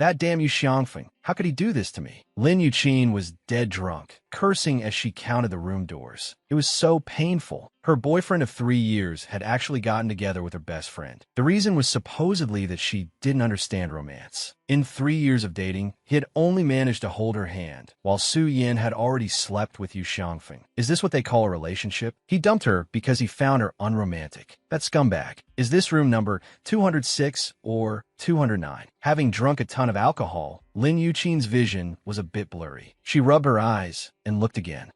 That damn Yu Xiangfeng. How could he do this to me? Lin Yuqin was dead drunk, cursing as she counted the room doors. It was so painful. Her boyfriend of 3 years had actually gotten together with her best friend. The reason was supposedly that she didn't understand romance. In 3 years of dating, he had only managed to hold her hand, while Su Yin had already slept with Yu Xiangfeng. Is this what they call a relationship? He dumped her because he found her unromantic. That scumbag. Is this room number 206 or 209? Having drunk a ton of alcohol, Lin Yuqin's vision was a bit blurry. She rubbed her eyes and looked again.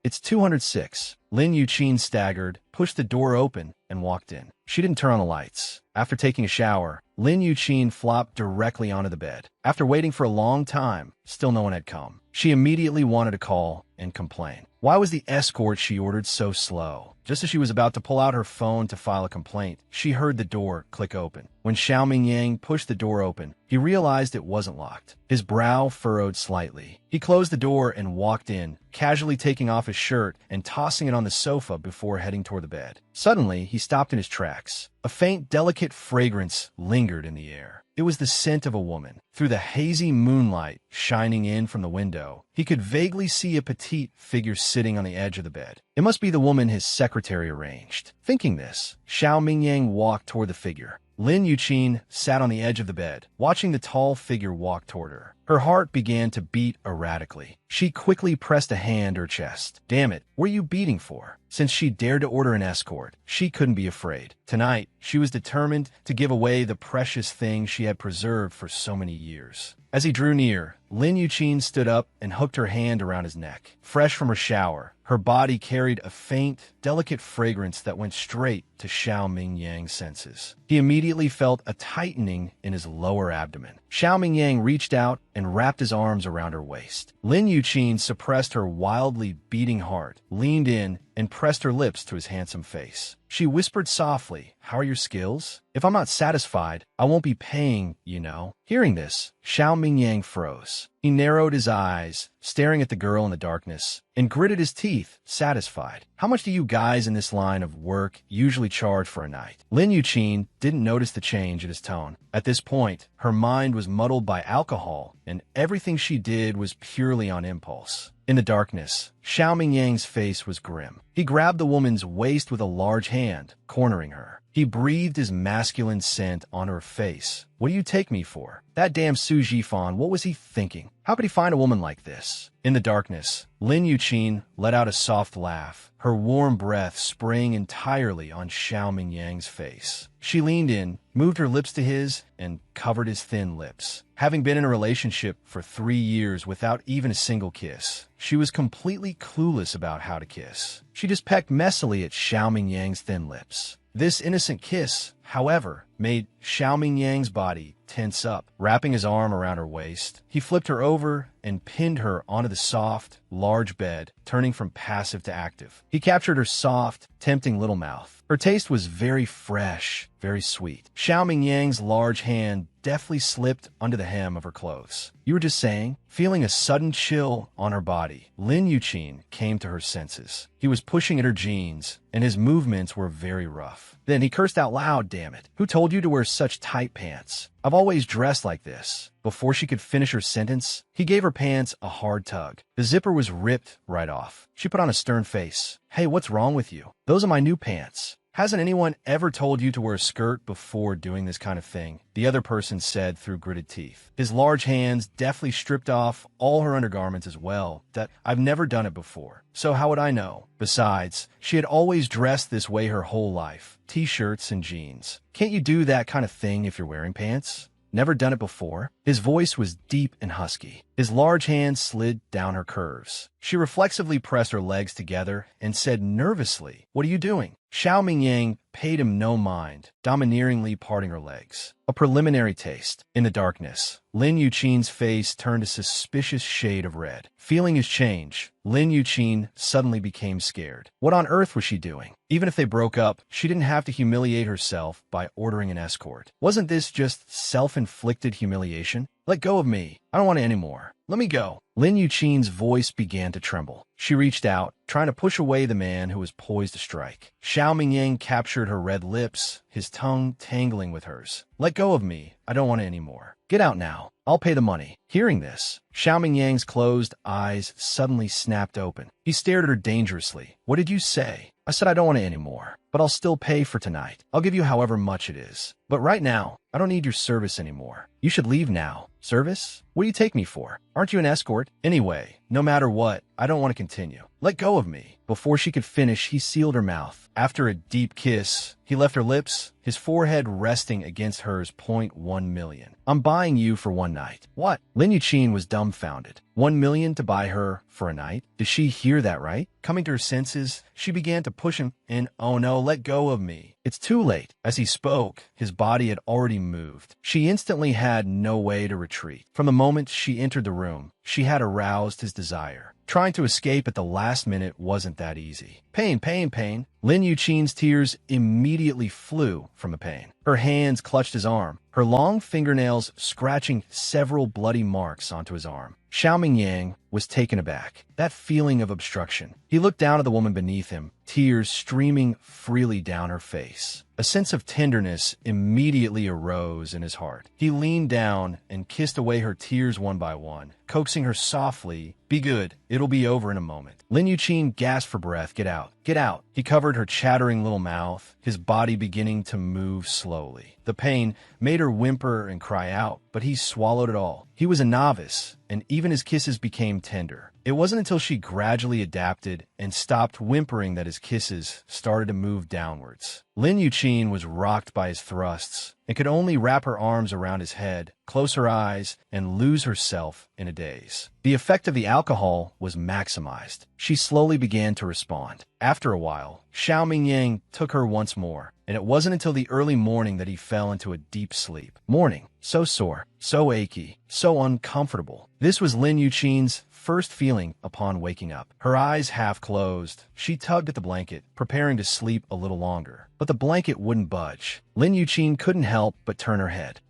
It's 206. Lin Yuqin staggered, pushed the door open, and walked in. She didn't turn on the lights. After taking a shower, Lin Yuqin flopped directly onto the bed. After waiting for a long time, still no one had come. She immediately wanted to call and complain. Why was the escort she ordered so slow? Just as she was about to pull out her phone to file a complaint, she heard the door click open. When Xiao Mingyang pushed the door open, he realized it wasn't locked. His brow furrowed slightly. He closed the door and walked in, casually taking off his shirt and tossing it on the sofa before heading toward the bed. Suddenly, he stopped in his tracks. A faint, delicate fragrance lingered in the air. It was the scent of a woman. Through the hazy moonlight shining in from the window, he could vaguely see a petite figure sitting on the edge of the bed. It must be the woman his secretary arranged. Thinking this, Xiao Mingyang walked toward the figure. Lin Yuqin sat on the edge of the bed, watching the tall figure walk toward her. Her heart began to beat erratically. She quickly pressed a hand to her chest. Damn it, what are you beating for? Since she dared to order an escort, she couldn't be afraid. Tonight, she was determined to give away the precious thing she had preserved for so many years. As he drew near, Lin Yuqin stood up and hooked her hand around his neck. Fresh from her shower, her body carried a faint, delicate fragrance that went straight to Xiao Mingyang's senses. He immediately felt a tightening in his lower abdomen. Xiao Mingyang reached out and wrapped his arms around her waist. Lin Yuqin suppressed her wildly beating heart, leaned in, and pressed her lips to his handsome face. She whispered softly, "How are your skills? If I'm not satisfied, I won't be paying, you know." Hearing this, Xiao Mingyang froze. He narrowed his eyes, staring at the girl in the darkness, and gritted his teeth, satisfied. How much do you guys in this line of work usually charge for a night? Lin Yuqin didn't notice the change in his tone. At this point, her mind was muddled by alcohol, and everything she did was purely on impulse. In the darkness, Xiao Mingyang's face was grim. He grabbed the woman's waist with a large hand, cornering her. He breathed his masculine scent on her face. "What do you take me for?" That damn Su Jifan, what was he thinking? How could he find a woman like this? In the darkness, Lin Yuqin let out a soft laugh, her warm breath spraying entirely on Xiao Mingyang's face. She leaned in, moved her lips to his, and covered his thin lips. Having been in a relationship for 3 years without even a single kiss, she was completely clueless about how to kiss. She just pecked messily at Xiao Mingyang's thin lips. This innocent kiss, however, made Xiao Mingyang's body tense up. Wrapping his arm around her waist, he flipped her over and pinned her onto the soft, large bed, turning from passive to active. He captured her soft, tempting little mouth. Her taste was very fresh, very sweet. Xiao Mingyang's large hand deftly slipped under the hem of her clothes. "You were just saying?" Feeling a sudden chill on her body, Lin Yuqin came to her senses. He was pushing at her jeans, and his movements were very rough. Then he cursed out loud, "Damn it. Who told you to wear such tight pants? I've always dressed like this." Before she could finish her sentence, he gave her pants a hard tug. The zipper was ripped right off. She put on a stern face. "Hey, what's wrong with you? Those are my new pants." "Hasn't anyone ever told you to wear a skirt before doing this kind of thing?" the other person said through gritted teeth. His large hands deftly stripped off all her undergarments as well. "That I've never done it before, so how would I know? Besides, she had always dressed this way her whole life, t-shirts and jeans. Can't you do that kind of thing if you're wearing pants? Never done it before?" His voice was deep and husky. His large hand slid down her curves. She reflexively pressed her legs together and said nervously, "What are you doing?" Xiao Mingyang paid him no mind, domineeringly parting her legs. A preliminary taste. In the darkness, Lin Yuqin's face turned a suspicious shade of red. Feeling his change, Lin Yuqin suddenly became scared. What on earth was she doing? Even if they broke up, she didn't have to humiliate herself by ordering an escort. Wasn't this just self-inflicted humiliation? "Let go of me. I don't want it anymore." let me go. Lin Yuqin's voice began to tremble. She reached out, trying to push away the man who was poised to strike. Xiao Mingyang captured her red lips, his tongue tangling with hers. Let go of me. I don't want it anymore. Get out now. I'll pay the money. Hearing this, Xiao Mingyang's closed eyes suddenly snapped open. He stared at her dangerously. What did you say? I said I don't want it anymore, but I'll still pay for tonight. I'll give you however much it is. But right now, I don't need your service anymore. You should leave now. Service? What do you take me for? Aren't you an escort? Anyway, no matter what, I don't want to continue. Let go of me. Before she could finish, he sealed her mouth. After a deep kiss, he left her lips, his forehead resting against hers. 1 million. I'm buying you for one night. What? Lin Yuqin was dumbfounded. 1 million to buy her for a night? Did she hear that right? Coming to her senses, she began to push him in. Oh no, let go of me. It's too late. As he spoke, his body had already moved. She instantly had no way to retreat. From the moment she entered the room, she had aroused his desire. Trying to escape at the last minute wasn't that easy. Pain, pain, pain. Lin Yuqin's tears immediately flew from the pain. Her hands clutched his arm, her long fingernails scratching several bloody marks onto his arm. Xiao Mingyang was taken aback. That feeling of obstruction. He looked down at the woman beneath him, tears streaming freely down her face. A sense of tenderness immediately arose in his heart. He leaned down and kissed away her tears one by one, coaxing her softly. Be good. It'll be over in a moment. Lin Yuqin gasped for breath. Get out. Get out. He covered her chattering little mouth, his body beginning to move slowly. The pain made her whimper and cry out, but he swallowed it all. He was a novice, and even his kisses became tender. It wasn't until she gradually adapted and stopped whimpering that his kisses started to move downwards. Lin Yuqin was rocked by his thrusts and could only wrap her arms around his head, close her eyes, and lose herself in a daze. The effect of the alcohol was maximized. She slowly began to respond. After a while, Xiao Mingyang took her once more, and it wasn't until the early morning that he fell into a deep sleep. Morning. So sore, so achy, so uncomfortable. This was Lin Yuqin's first feeling upon waking up. Her eyes half closed. She tugged at the blanket, preparing to sleep a little longer. But the blanket wouldn't budge. Lin Yuqin couldn't help but turn her head.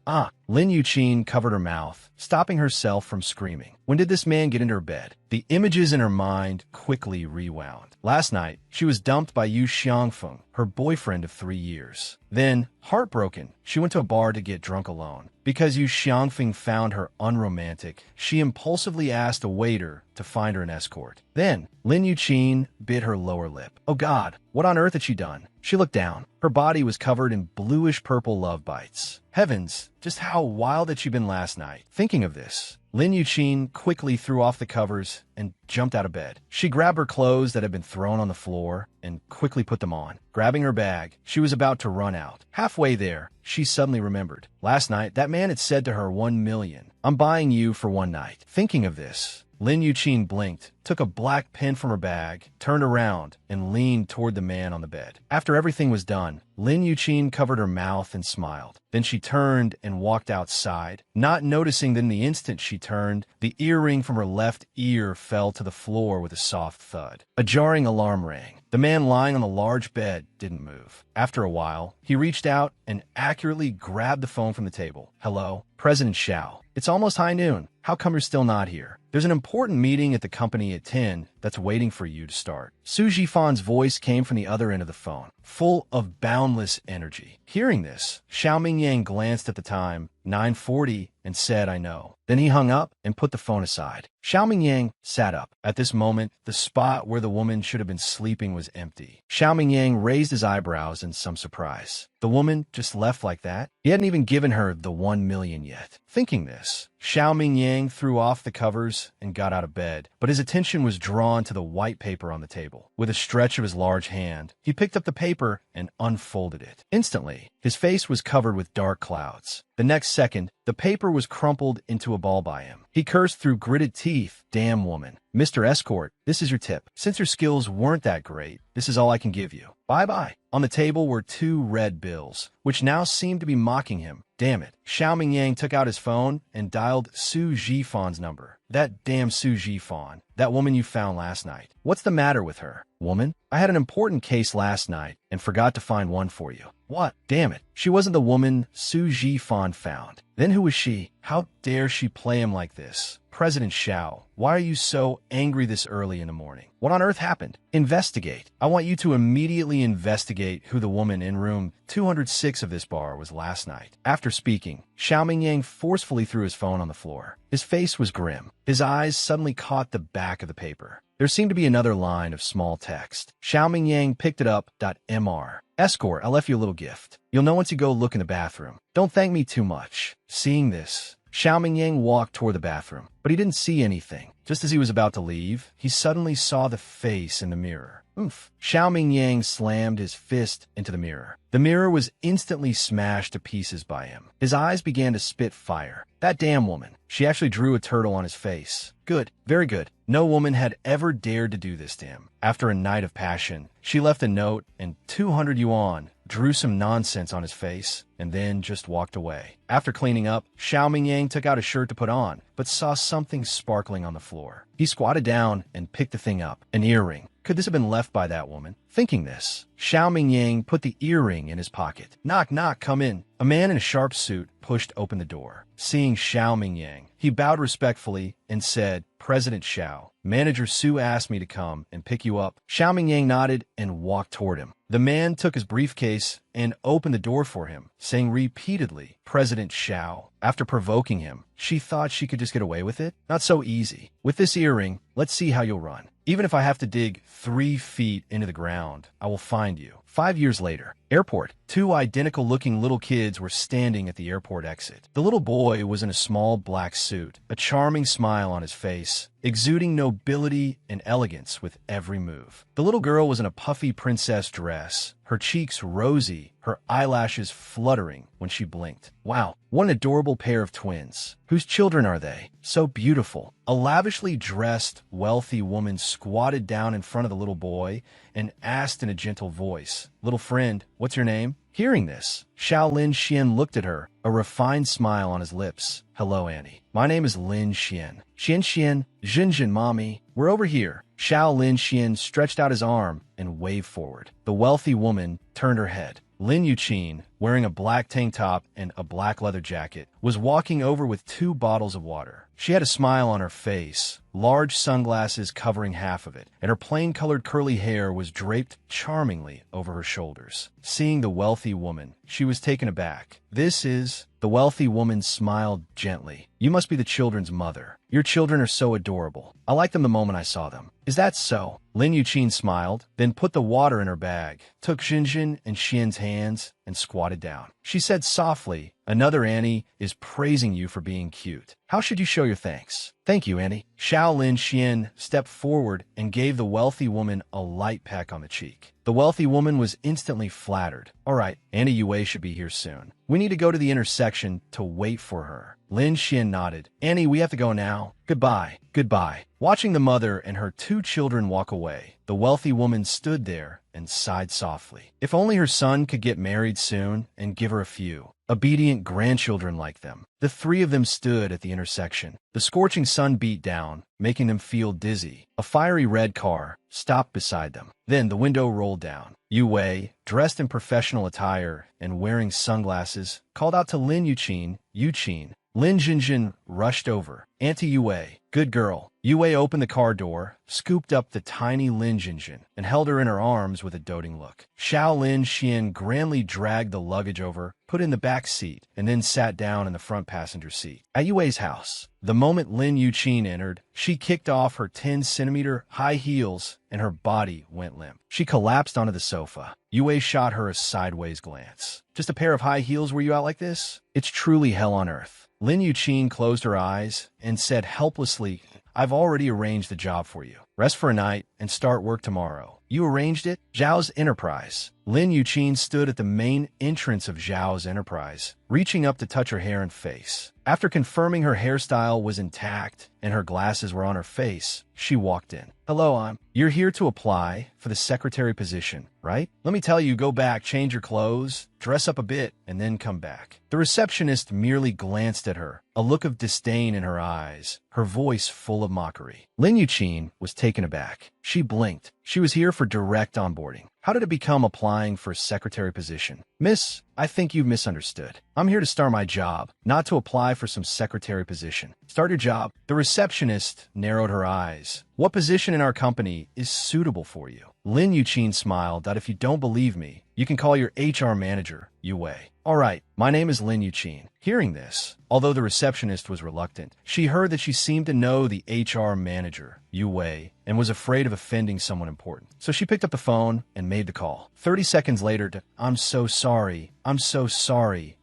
Lin Yuqin covered her mouth, stopping herself from screaming. When did this man get into her bed? The images in her mind quickly rewound. Last night, she was dumped by Yu Xiangfeng, her boyfriend of 3 years. Then, heartbroken, she went to a bar to get drunk alone. Because Yu Xiangfeng found her unromantic, she impulsively asked a waiter to find her an escort. Then, Lin Yuqin bit her lower lip. Oh God, what on earth had she done? She looked down. Her body was covered in bluish-purple love bites. Heavens, just how wild had she been last night? Thinking of this, Lin Yuqin quickly threw off the covers and jumped out of bed. She grabbed her clothes that had been thrown on the floor and quickly put them on. Grabbing her bag, she was about to run out. Halfway there, she suddenly remembered. Last night, that man had said to her 1 million. I'm buying you for one night. Thinking of this, Lin Yuqin blinked, took a black pen from her bag, turned around, and leaned toward the man on the bed. After everything was done, Lin Yuqin covered her mouth and smiled. Then she turned and walked outside, not noticing that in the instant she turned, the earring from her left ear fell to the floor with a soft thud. A jarring alarm rang. The man lying on the large bed didn't move. After a while, he reached out and accurately grabbed the phone from the table. Hello, President Xiao. It's almost high noon. How come you're still not here? There's an important meeting at the company at 10 that's waiting for you to start. Su Jifan's voice came from the other end of the phone, full of boundless energy. Hearing this, Xiao Mingyang glanced at the time, 9:40, and said, I know. Then he hung up and put the phone aside. Xiao Mingyang sat up. At this moment, the spot where the woman should have been sleeping was empty. Xiao Mingyang raised his eyebrows in some surprise. The woman just left like that? He hadn't even given her the 1 million yet. Thinking this, Xiao Mingyang threw off the covers and got out of bed, but his attention was drawn to the white paper on the table. With a stretch of his large hand, he picked up the paper and unfolded it. Instantly, his face was covered with dark clouds. The next second, the paper was crumpled into a ball by him. He cursed through gritted teeth. Damn woman. Mr. Escort, this is your tip. Since your skills weren't that great, this is all I can give you. Bye-bye. On the table were 2 red bills, which now seemed to be mocking him. Damn it. Xiao Mingyang took out his phone and dialed Su Jifan's number. That damn Su Jifan. That woman you found last night. What's the matter with her? Woman? I had an important case last night and forgot to find one for you. What? Damn it. She wasn't the woman Su Jifan found. Then who was she? How dare she play him like this? President Xiao, why are you so angry this early in the morning? What on earth happened? Investigate. I want you to immediately investigate who the woman in room 206 of this bar was last night. After speaking, Xiao Mingyang forcefully threw his phone on the floor. His face was grim. His eyes suddenly caught the back of the paper. There seemed to be another line of small text. Xiao Mingyang picked it up. Mr. Escort, I left you a little gift. You'll know once you go look in the bathroom. Don't thank me too much. Seeing this, Xiao Mingyang walked toward the bathroom, but he didn't see anything. Just as he was about to leave, he suddenly saw the face in the mirror. Oof. Xiao Mingyang slammed his fist into the mirror. The mirror was instantly smashed to pieces by him. His eyes began to spit fire. That damn woman. She actually drew a turtle on his face. Good. Very good. No woman had ever dared to do this to him. After a night of passion, she left a note and 200 yuan, drew some nonsense on his face, and then just walked away. After cleaning up, Xiao Mingyang took out a shirt to put on, but saw something sparkling on the floor. He squatted down and picked the thing up. An earring. Could this have been left by that woman? Thinking this, Xiao Mingyang put the earring in his pocket. Knock, knock, come in. A man in a sharp suit pushed open the door. Seeing Xiao Mingyang, he bowed respectfully and said, President Xiao, Manager Su asked me to come and pick you up. Xiao Mingyang nodded and walked toward him. The man took his briefcase and opened the door for him, saying repeatedly, President Xiao. After provoking him, she thought she could just get away with it? Not so easy. With this earring, let's see how you'll run. Even if I have to dig 3 feet into the ground, I will find you. 5 years later, airport. 2 identical-looking little kids were standing at the airport exit. The little boy was in a small black suit, a charming smile on his face, exuding nobility and elegance with every move. The little girl was in a puffy princess dress, her cheeks rosy, her eyelashes fluttering when she blinked. Wow, what an adorable pair of twins. Whose children are they? So beautiful. A lavishly dressed, wealthy woman squatted down in front of the little boy and asked in a gentle voice, Little friend, what's your name? Hearing this, Xiao Lin Xian looked at her, a refined smile on his lips. Hello, Annie. My name is Lin Xian. Xian, Jinjin, mommy. We're over here. Xiao Lin Xian stretched out his arm and waved forward. The wealthy woman turned her head. Lin Yuqin, wearing a black tank top and a black leather jacket, was walking over with 2 bottles of water. She had a smile on her face, large sunglasses covering half of it, and her plain-colored curly hair was draped charmingly over her shoulders. Seeing the wealthy woman, she was taken aback. The wealthy woman smiled gently. You must be the children's mother. Your children are so adorable. I liked them the moment I saw them. Is that so? Lin Yuqin smiled, then put the water in her bag, took Xinjin and Xian's hands, and squatted down. She said softly, Another Annie is praising you for being cute. How should you show your thanks? Thank you, Annie. Xiao Lin Xian stepped forward and gave the wealthy woman a light peck on the cheek. The wealthy woman was instantly flattered. All right, Annie Yue should be here soon. We need to go to the intersection to wait for her. Lin Xian nodded. Annie, we have to go now. Goodbye. Goodbye. Watching the mother and her 2 children walk away, the wealthy woman stood there and sighed softly. If only her son could get married soon and give her a few obedient grandchildren like them. The 3 of them stood at the intersection. The scorching sun beat down, making them feel dizzy. A fiery red car stopped beside them. Then the window rolled down. Yu Wei, dressed in professional attire and wearing sunglasses, called out to Lin Yuqin. Lin Jinjin rushed over. Auntie Yue, good girl. Yue opened the car door, scooped up the tiny Lin Jinjin, and held her in her arms with a doting look. Xiao Lin Xian grandly dragged the luggage over, put in the back seat, and then sat down in the front passenger seat. At Yue's house, the moment Lin Yuqin entered, she kicked off her 10-centimeter high heels and her body went limp. She collapsed onto the sofa. Yue shot her a sideways glance. Just a pair of high heels were you out like this? It's truly hell on earth. Lin Yuqin closed her eyes and said helplessly, I've already arranged the job for you. Rest for a night and start work tomorrow. You arranged it? Zhao's Enterprise. Lin Yuqin stood at the main entrance of Zhao's Enterprise, reaching up to touch her hair and face. After confirming her hairstyle was intact and her glasses were on her face, she walked in. Hello, you're here to apply for the secretary position, right? Let me tell you, go back, change your clothes, dress up a bit, and then come back. The receptionist merely glanced at her, a look of disdain in her eyes, her voice full of mockery. Lin Yuqin was taken aback. She blinked. She was here for direct onboarding. How did it become applying for a secretary position? Miss, I think you've misunderstood. I'm here to start my job, not to apply for some secretary position. Start your job. The receptionist narrowed her eyes. What position in our company is suitable for you? Lin Yuqin smiled that if you don't believe me, you can call your HR manager, Yu Wei. All right, my name is Lin Yuqin. Hearing this, although the receptionist was reluctant, she heard that she seemed to know the HR manager, Yu Wei, and was afraid of offending someone important. So she picked up the phone and made the call. 30 seconds later, I'm so sorry,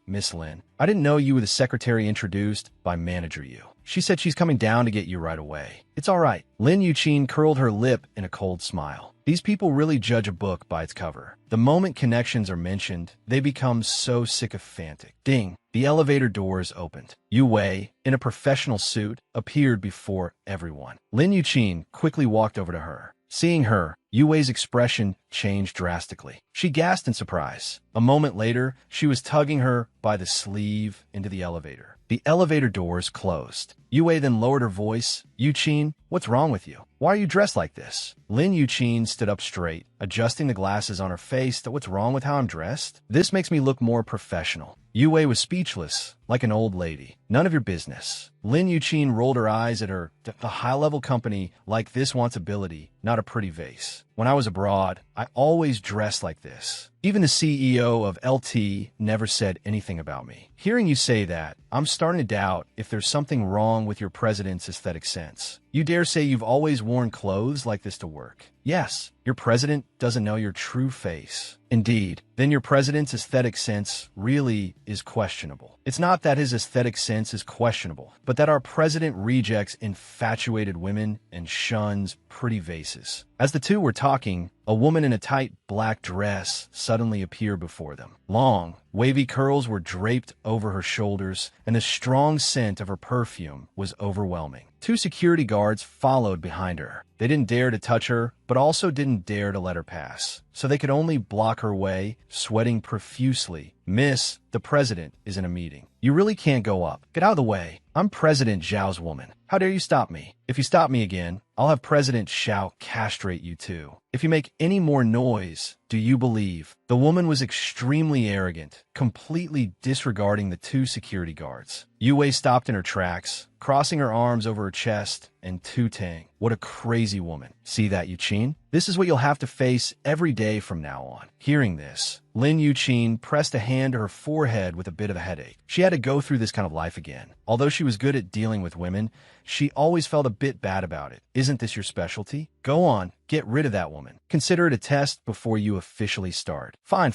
Miss Lin. I didn't know you were the secretary introduced by Manager Yu. She said she's coming down to get you right away. It's all right. Lin Yuqin curled her lip in a cold smile. These people really judge a book by its cover. The moment connections are mentioned, they become so sycophantic. Ding! The elevator doors opened. Yu Wei, in a professional suit, appeared before everyone. Lin Yuqin quickly walked over to her. Seeing her, Yu Wei's expression changed drastically. She gasped in surprise. A moment later, she was tugging her by the sleeve into the elevator. The elevator doors closed. Yu Wei then lowered her voice. Yuqin, what's wrong with you? Why are you dressed like this? Lin Yuqin stood up straight, adjusting the glasses on her face. What's wrong with how I'm dressed? This makes me look more professional. Yu Wei was speechless, like an old lady. None of your business. Lin Yuqin rolled her eyes at her. The high-level company like this wants ability, not a pretty vase. When I was abroad, I always dressed like this. Even the CEO of LT never said anything about me. Hearing you say that, I'm starting to doubt if there's something wrong with your president's aesthetic sense. You dare say you've always worn clothes like this to work? Yes, your president doesn't know your true face. Indeed, then your president's aesthetic sense really is questionable. It's not that his aesthetic sense is questionable, but that our president rejects infatuated women and shuns pretty vases. As the two were talking, a woman in a tight black dress suddenly appeared before them. Long, wavy curls were draped over her shoulders, and the strong scent of her perfume was overwhelming. Two security guards followed behind her. They didn't dare to touch her, but also didn't dare to let her pass. So they could only block her way, sweating profusely. Miss, the president is in a meeting. You really can't go up. Get out of the way. I'm President Zhao's woman. How dare you stop me? If you stop me again, I'll have President Zhao castrate you too. If you make any more noise, do you believe? The woman was extremely arrogant, completely disregarding the two security guards. Yu Wei stopped in her tracks, crossing her arms over her chest, and tooting. What a crazy woman. See that, Yuqin? This is what you'll have to face every day from now on. Hearing this, Lin Yuqin pressed a hand to her forehead with a bit of a headache. She had to go through this kind of life again. Although she was good at dealing with women, she always felt a bit bad about it. Isn't this your specialty? Go on, get rid of that woman. Consider it a test before you officially start. Fine.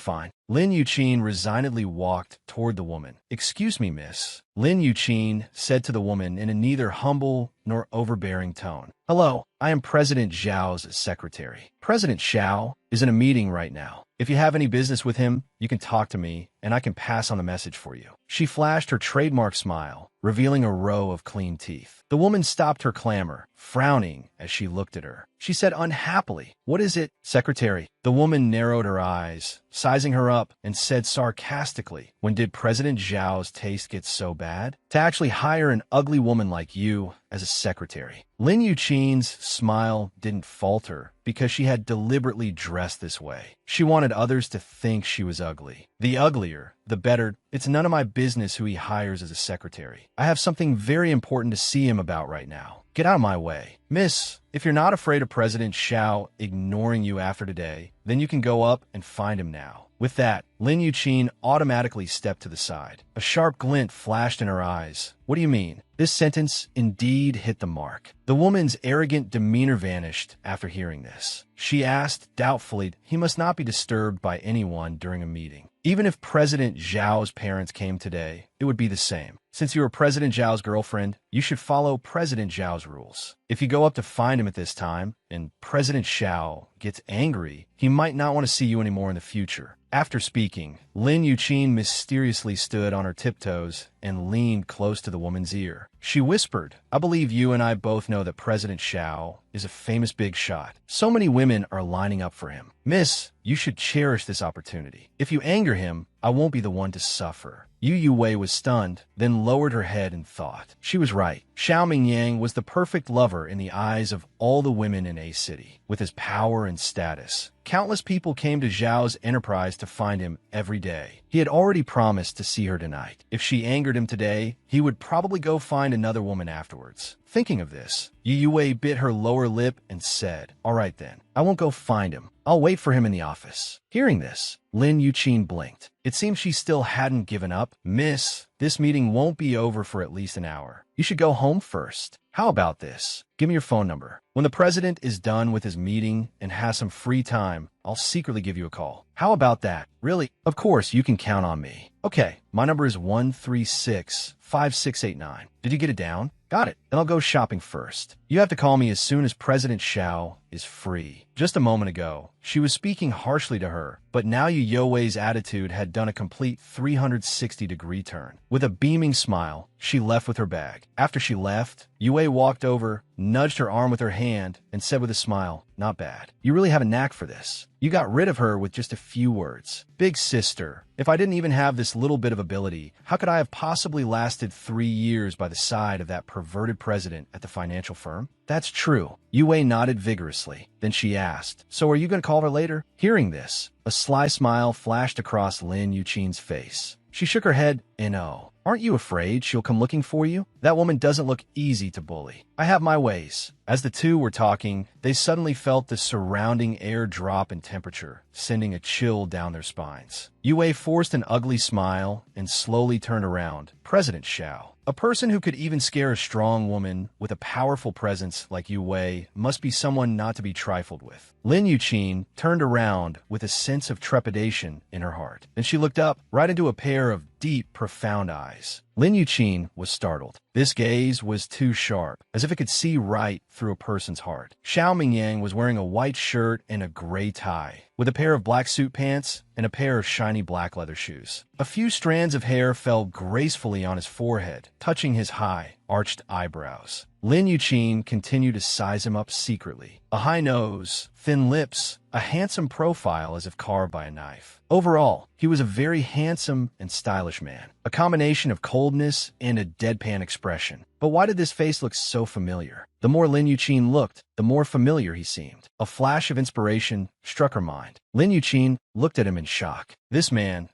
Lin Yuqin resignedly walked toward the woman. Excuse me, miss. Lin Yuqin said to the woman in a neither humble nor overbearing tone. Hello, I am President Zhao's secretary. President Zhao is in a meeting right now. If you have any business with him, you can talk to me, and I can pass on the message for you. She flashed her trademark smile, revealing a row of clean teeth. The woman stopped her clamor, frowning as she looked at her. She said unhappily, "What is it, secretary?" The woman narrowed her eyes, sizing her up, and said sarcastically, "When did President Zhao's taste get so bad? To actually hire an ugly woman like you as a secretary." Lin Yuqin's smile didn't falter because she had deliberately dressed this way. She wanted others to think she was ugly. The uglier, the better. It's none of my business who he hires as a secretary. I have something very important to see him about right now. Get out of my way. Miss, if you're not afraid of President Zhao ignoring you after today, then you can go up and find him now. With that, Lin Yuqin automatically stepped to the side. A sharp glint flashed in her eyes. What do you mean? This sentence indeed hit the mark. The woman's arrogant demeanor vanished after hearing this. She asked doubtfully, he must not be disturbed by anyone during a meeting. Even if President Zhao's parents came today, it would be the same. Since you are President Zhao's girlfriend, you should follow President Zhao's rules. If you go up to find him at this time, and President Zhao gets angry, he might not want to see you anymore in the future. After speaking, Lin Yuqin mysteriously stood on her tiptoes and leaned close to the woman's ear. She whispered, I believe you and I both know that President Xiao is a famous big shot. So many women are lining up for him. Miss, you should cherish this opportunity. If you anger him, I won't be the one to suffer. Yu Wei was stunned, then lowered her head in thought. She was right. Xiao Mingyang was the perfect lover in the eyes of all the women in A City. With his power and status, countless people came to Zhao's enterprise to find him every day. He had already promised to see her tonight. If she angered him today, he would probably go find another woman afterwards. Thinking of this, Yu Wei bit her lower lip and said, all right then, I won't go find him. I'll wait for him in the office. Hearing this, Lin Yuqin blinked. It seemed she still hadn't given up. Miss, this meeting won't be over for at least an hour. You should go home first. How about this? Give me your phone number. When the president is done with his meeting and has some free time, I'll secretly give you a call. How about that? Really? Of course, you can count on me. Okay, my number is 136-5689. Did you get it down? Got it. Then I'll go shopping first. You have to call me as soon as President Xiao is free. Just a moment ago, she was speaking harshly to her, but now Yu Wei's attitude had done a complete 360-degree turn. With a beaming smile, she left with her bag. After she left, Yu Wei walked over, nudged her arm with her hand, and said with a smile, not bad. You really have a knack for this. You got rid of her with just a few words. Big sister, if I didn't even have this little bit of ability, how could I have possibly lasted 3 years by the side of that perverted president at the financial firm? That's true. Yu Wei nodded vigorously. Then she asked, so are you going to call her later? Hearing this, a sly smile flashed across Lin Yuqin's face. She shook her head, no. Aren't you afraid she'll come looking for you? That woman doesn't look easy to bully. I have my ways. As the two were talking, they suddenly felt the surrounding air drop in temperature, sending a chill down their spines. Yu Wei forced an ugly smile and slowly turned around. President Xiao. A person who could even scare a strong woman with a powerful presence like Yu Wei must be someone not to be trifled with. Lin Yuqin turned around with a sense of trepidation in her heart. Then she looked up, right into a pair of deep, profound eyes. Lin Yuqin was startled. This gaze was too sharp, as if it could see right through a person's heart. Xiao Mingyang was wearing a white shirt and a gray tie, with a pair of black suit pants and a pair of shiny black leather shoes. A few strands of hair fell gracefully on his forehead, touching his high, arched eyebrows. Lin Yuqin continued to size him up secretly. A high nose, thin lips, a handsome profile as if carved by a knife. Overall, he was a very handsome and stylish man, a combination of coldness and a deadpan expression. But why did this face look so familiar? The more Lin Yuqin looked, the more familiar he seemed. A flash of inspiration struck her mind. Lin Yuqin looked at him in shock. This man,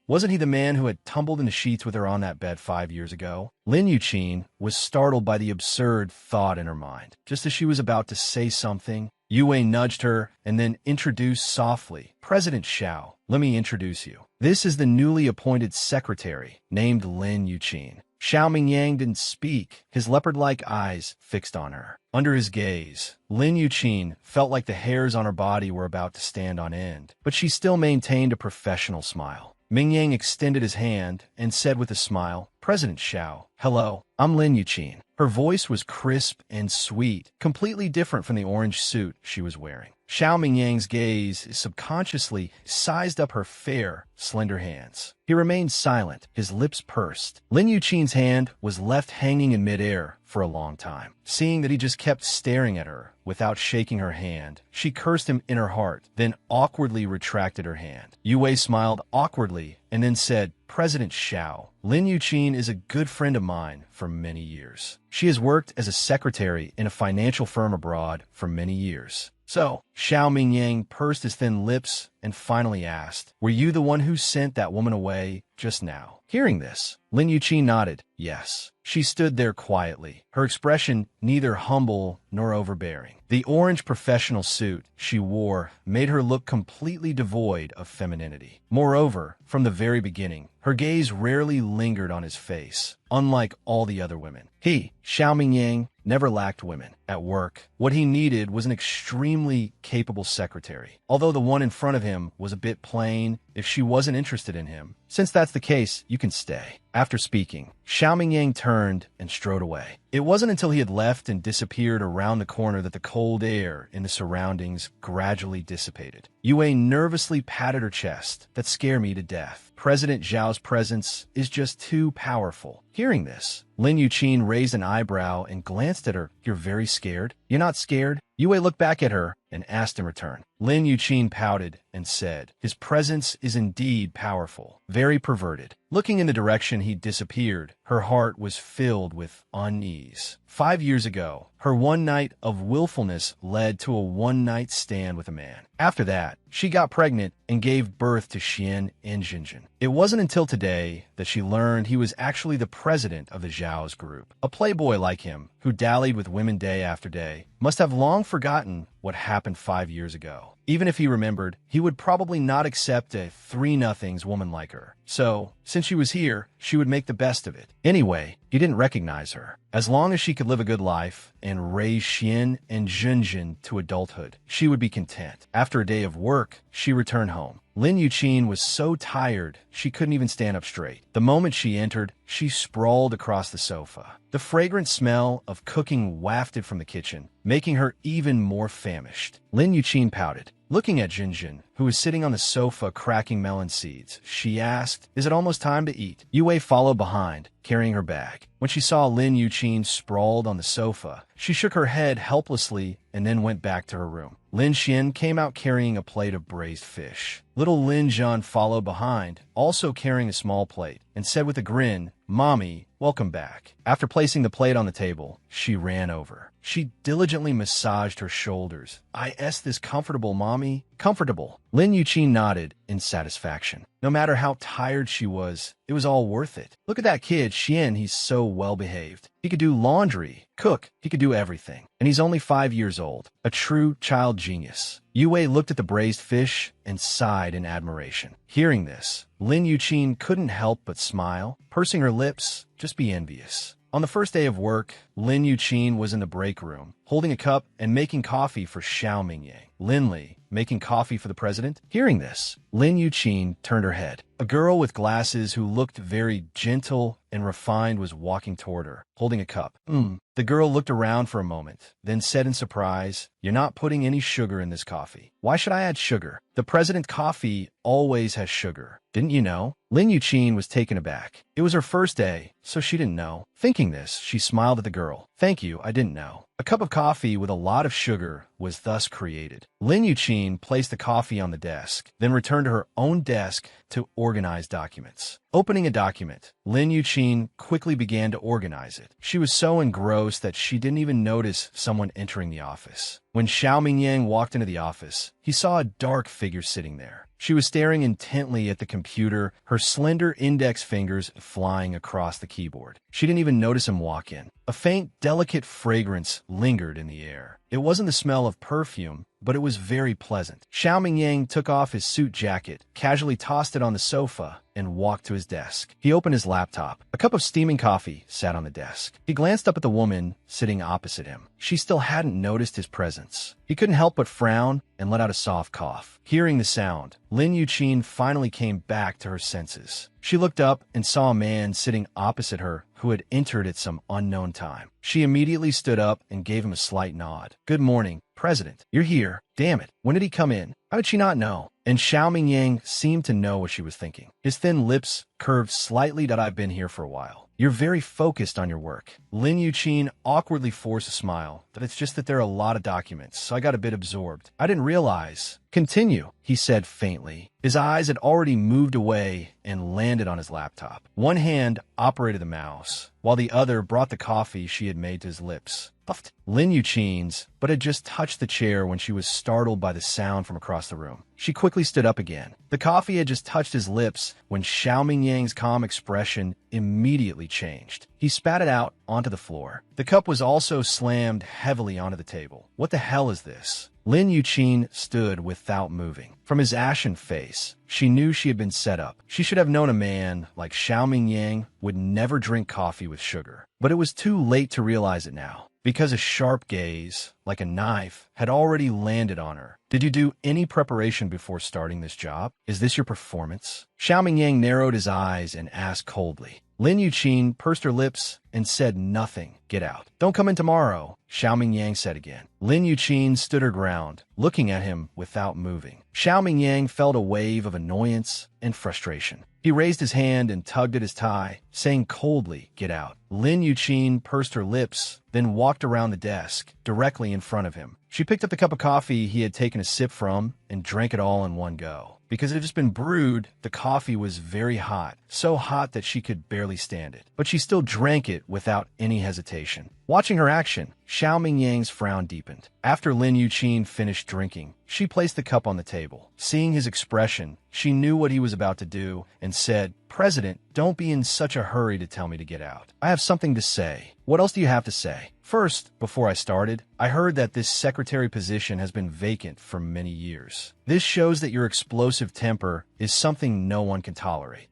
wasn't he the man who had tumbled in the sheets with her on that bed 5 years ago? Lin Yuqin was startled by the absurd thought in her mind. Just as she was about to say something, Yu Wei nudged her and then introduced softly, President Xiao, let me introduce you. This is the newly appointed secretary, named Lin Yuqin. Xiao Mingyang didn't speak, his leopard-like eyes fixed on her. Under his gaze, Lin Yuqin felt like the hairs on her body were about to stand on end, but she still maintained a professional smile. Mingyang extended his hand and said with a smile, President Xiao, hello, I'm Lin Yuqin. Her voice was crisp and sweet, completely different from the orange suit she was wearing. Xiao Mingyang's gaze subconsciously sized up her fair, slender hands. He remained silent, his lips pursed. Lin Yuqin's hand was left hanging in midair for a long time. Seeing that he just kept staring at her without shaking her hand, she cursed him in her heart, then awkwardly retracted her hand. Yu Wei smiled awkwardly and then said, President Xiao, Lin Yuqin is a good friend of mine for many years. She has worked as a secretary in a financial firm abroad for many years. So, Xiao Mingyang pursed his thin lips and finally asked, were you the one who sent that woman away just now? Hearing this, Lin Yuqin nodded, yes. She stood there quietly, her expression neither humble nor overbearing. The orange professional suit she wore made her look completely devoid of femininity. Moreover, from the very beginning, her gaze rarely lingered on his face, unlike all the other women. He, Xiao Mingyang, never lacked women. At work, what he needed was an extremely capable secretary. Although the one in front of him was a bit plain, if she wasn't interested in him, since that's the case, you can stay. After speaking, Xiao Yang turned and strode away. It wasn't until he had left and disappeared around the corner that the cold air in the surroundings gradually dissipated. Yue nervously patted her chest. That scared me to death. President Zhao's presence is just too powerful. Hearing this, Lin Yuqin raised an eyebrow and glanced at her. You're very scared? You're not scared? Yue looked back at her and asked in return. Lin Yuqin pouted and said, his presence is indeed powerful, very perverted. Looking in the direction he'd disappeared, her heart was filled with unease. 5 years ago, her one night of willfulness led to a one-night stand with a man. After that, she got pregnant and gave birth to Xian and Jinjin. It wasn't until today that she learned he was actually the president of the Zhao's group. A playboy like him, who dallied with women day after day, must have long forgotten what happened 5 years ago. Even if he remembered, he would probably not accept a 3-0 woman like her. So, since she was here, she would make the best of it. Anyway, he didn't recognize her. As long as she could live a good life and raise Xian and Junjun to adulthood, she would be content. After a day of work, she returned home. Lin Yuqin was so tired, she couldn't even stand up straight. The moment she entered, she sprawled across the sofa. The fragrant smell of cooking wafted from the kitchen, making her even more famished. Lin Yuqin pouted. Looking at Jinjin, who was sitting on the sofa cracking melon seeds, she asked, is it almost time to eat? Yue followed behind, carrying her bag. When she saw Lin Yuqin sprawled on the sofa, she shook her head helplessly and then went back to her room. Lin Xian came out carrying a plate of braised fish. Little Lin Zhan followed behind, also carrying a small plate, and said with a grin, Mommy, welcome back. After placing the plate on the table, she ran over. She diligently massaged her shoulders. Is this comfortable, Mommy? Comfortable. Lin Yuqin nodded in satisfaction. No matter how tired she was, it was all worth it. Look at that kid, Xian, he's so well-behaved. He could do laundry, cook, he could do everything. And he's only 5 years old. A true child genius. Yue looked at the braised fish and sighed in admiration. Hearing this, Lin Yuqin couldn't help but smile, pursing her lips, just be envious. On the first day of work, Lin Yuqin was in the break room, holding a cup and making coffee for Xiao Mingyang. Lin Li, making coffee for the president? Hearing this, Lin Yuqin turned her head. A girl with glasses who looked very gentle and refined was walking toward her, holding a cup. The girl looked around for a moment, then said in surprise, You're not putting any sugar in this coffee. Why should I add sugar? The president's coffee always has sugar. Didn't you know? Lin Yuqin was taken aback. It was her first day, so she didn't know. Thinking this, she smiled at the girl. Thank you, I didn't know. A cup of coffee with a lot of sugar was thus created. Lin Yuqin placed the coffee on the desk, then returned to her own desk to organize documents. Opening a document, Lin Yuqin quickly began to organize it. She was so engrossed that she didn't even notice someone entering the office. When Xiao Mingyang walked into the office, he saw a dark figure sitting there. She was staring intently at the computer, her slender index fingers flying across the keyboard. She didn't even notice him walk in. A faint, delicate fragrance lingered in the air. It wasn't the smell of perfume, but it was very pleasant. Xiao Mingyang took off his suit jacket, casually tossed it on the sofa, and walked to his desk. He opened his laptop. A cup of steaming coffee sat on the desk. He glanced up at the woman sitting opposite him. She still hadn't noticed his presence. He couldn't help but frown and let out a soft cough. Hearing the sound, Lin Yuqin finally came back to her senses. She looked up and saw a man sitting opposite her who had entered at some unknown time. She immediately stood up and gave him a slight nod. Good morning, President. You're here. Damn it. When did he come in? How did she not know? And Xiao Mingyang seemed to know what she was thinking. His thin lips curved slightly. That I've been here for a while. You're very focused on your work. Lin Yuqin awkwardly forced a smile. That it's just that there are a lot of documents, so I got a bit absorbed. I didn't realize. Continue, he said faintly. His eyes had already moved away and landed on his laptop. One hand operated the mouse, while the other brought the coffee she had made to his lips. Puffed. Lin Yuqin's, but had just touched the chair when she was startled by the sound from across the room. She quickly stood up again. The coffee had just touched his lips when Xiao Mingyang's calm expression immediately changed. He spat it out onto the floor. The cup was also slammed heavily onto the table. What the hell is this? Lin Yuqin stood without moving. From his ashen face, she knew she had been set up. She should have known a man like Xiao Mingyang would never drink coffee with sugar. But it was too late to realize it now. because a sharp gaze, like a knife, had already landed on her. Did you do any preparation before starting this job? Is this your performance? Xiao Mingyang narrowed his eyes and asked coldly. Lin Yuqin pursed her lips and said nothing. Get out. Don't come in tomorrow, Xiao Mingyang said again. Lin Yuqin stood her ground, looking at him without moving. Xiao Mingyang felt a wave of annoyance and frustration. He raised his hand and tugged at his tie, saying coldly, get out. Lin Yuqin pursed her lips, then walked around the desk, directly in front of him. She picked up the cup of coffee he had taken a sip from and drank it all in one go. Because it had just been brewed, the coffee was very hot, so hot that she could barely stand it. But she still drank it without any hesitation. Watching her action, Xiao Mingyang's frown deepened. After Lin Yuqin finished drinking, she placed the cup on the table. Seeing his expression, she knew what he was about to do and said, President, don't be in such a hurry to tell me to get out. I have something to say. What else do you have to say? First, before I started, I heard that this secretary position has been vacant for many years. This shows that your explosive temper is something no one can tolerate.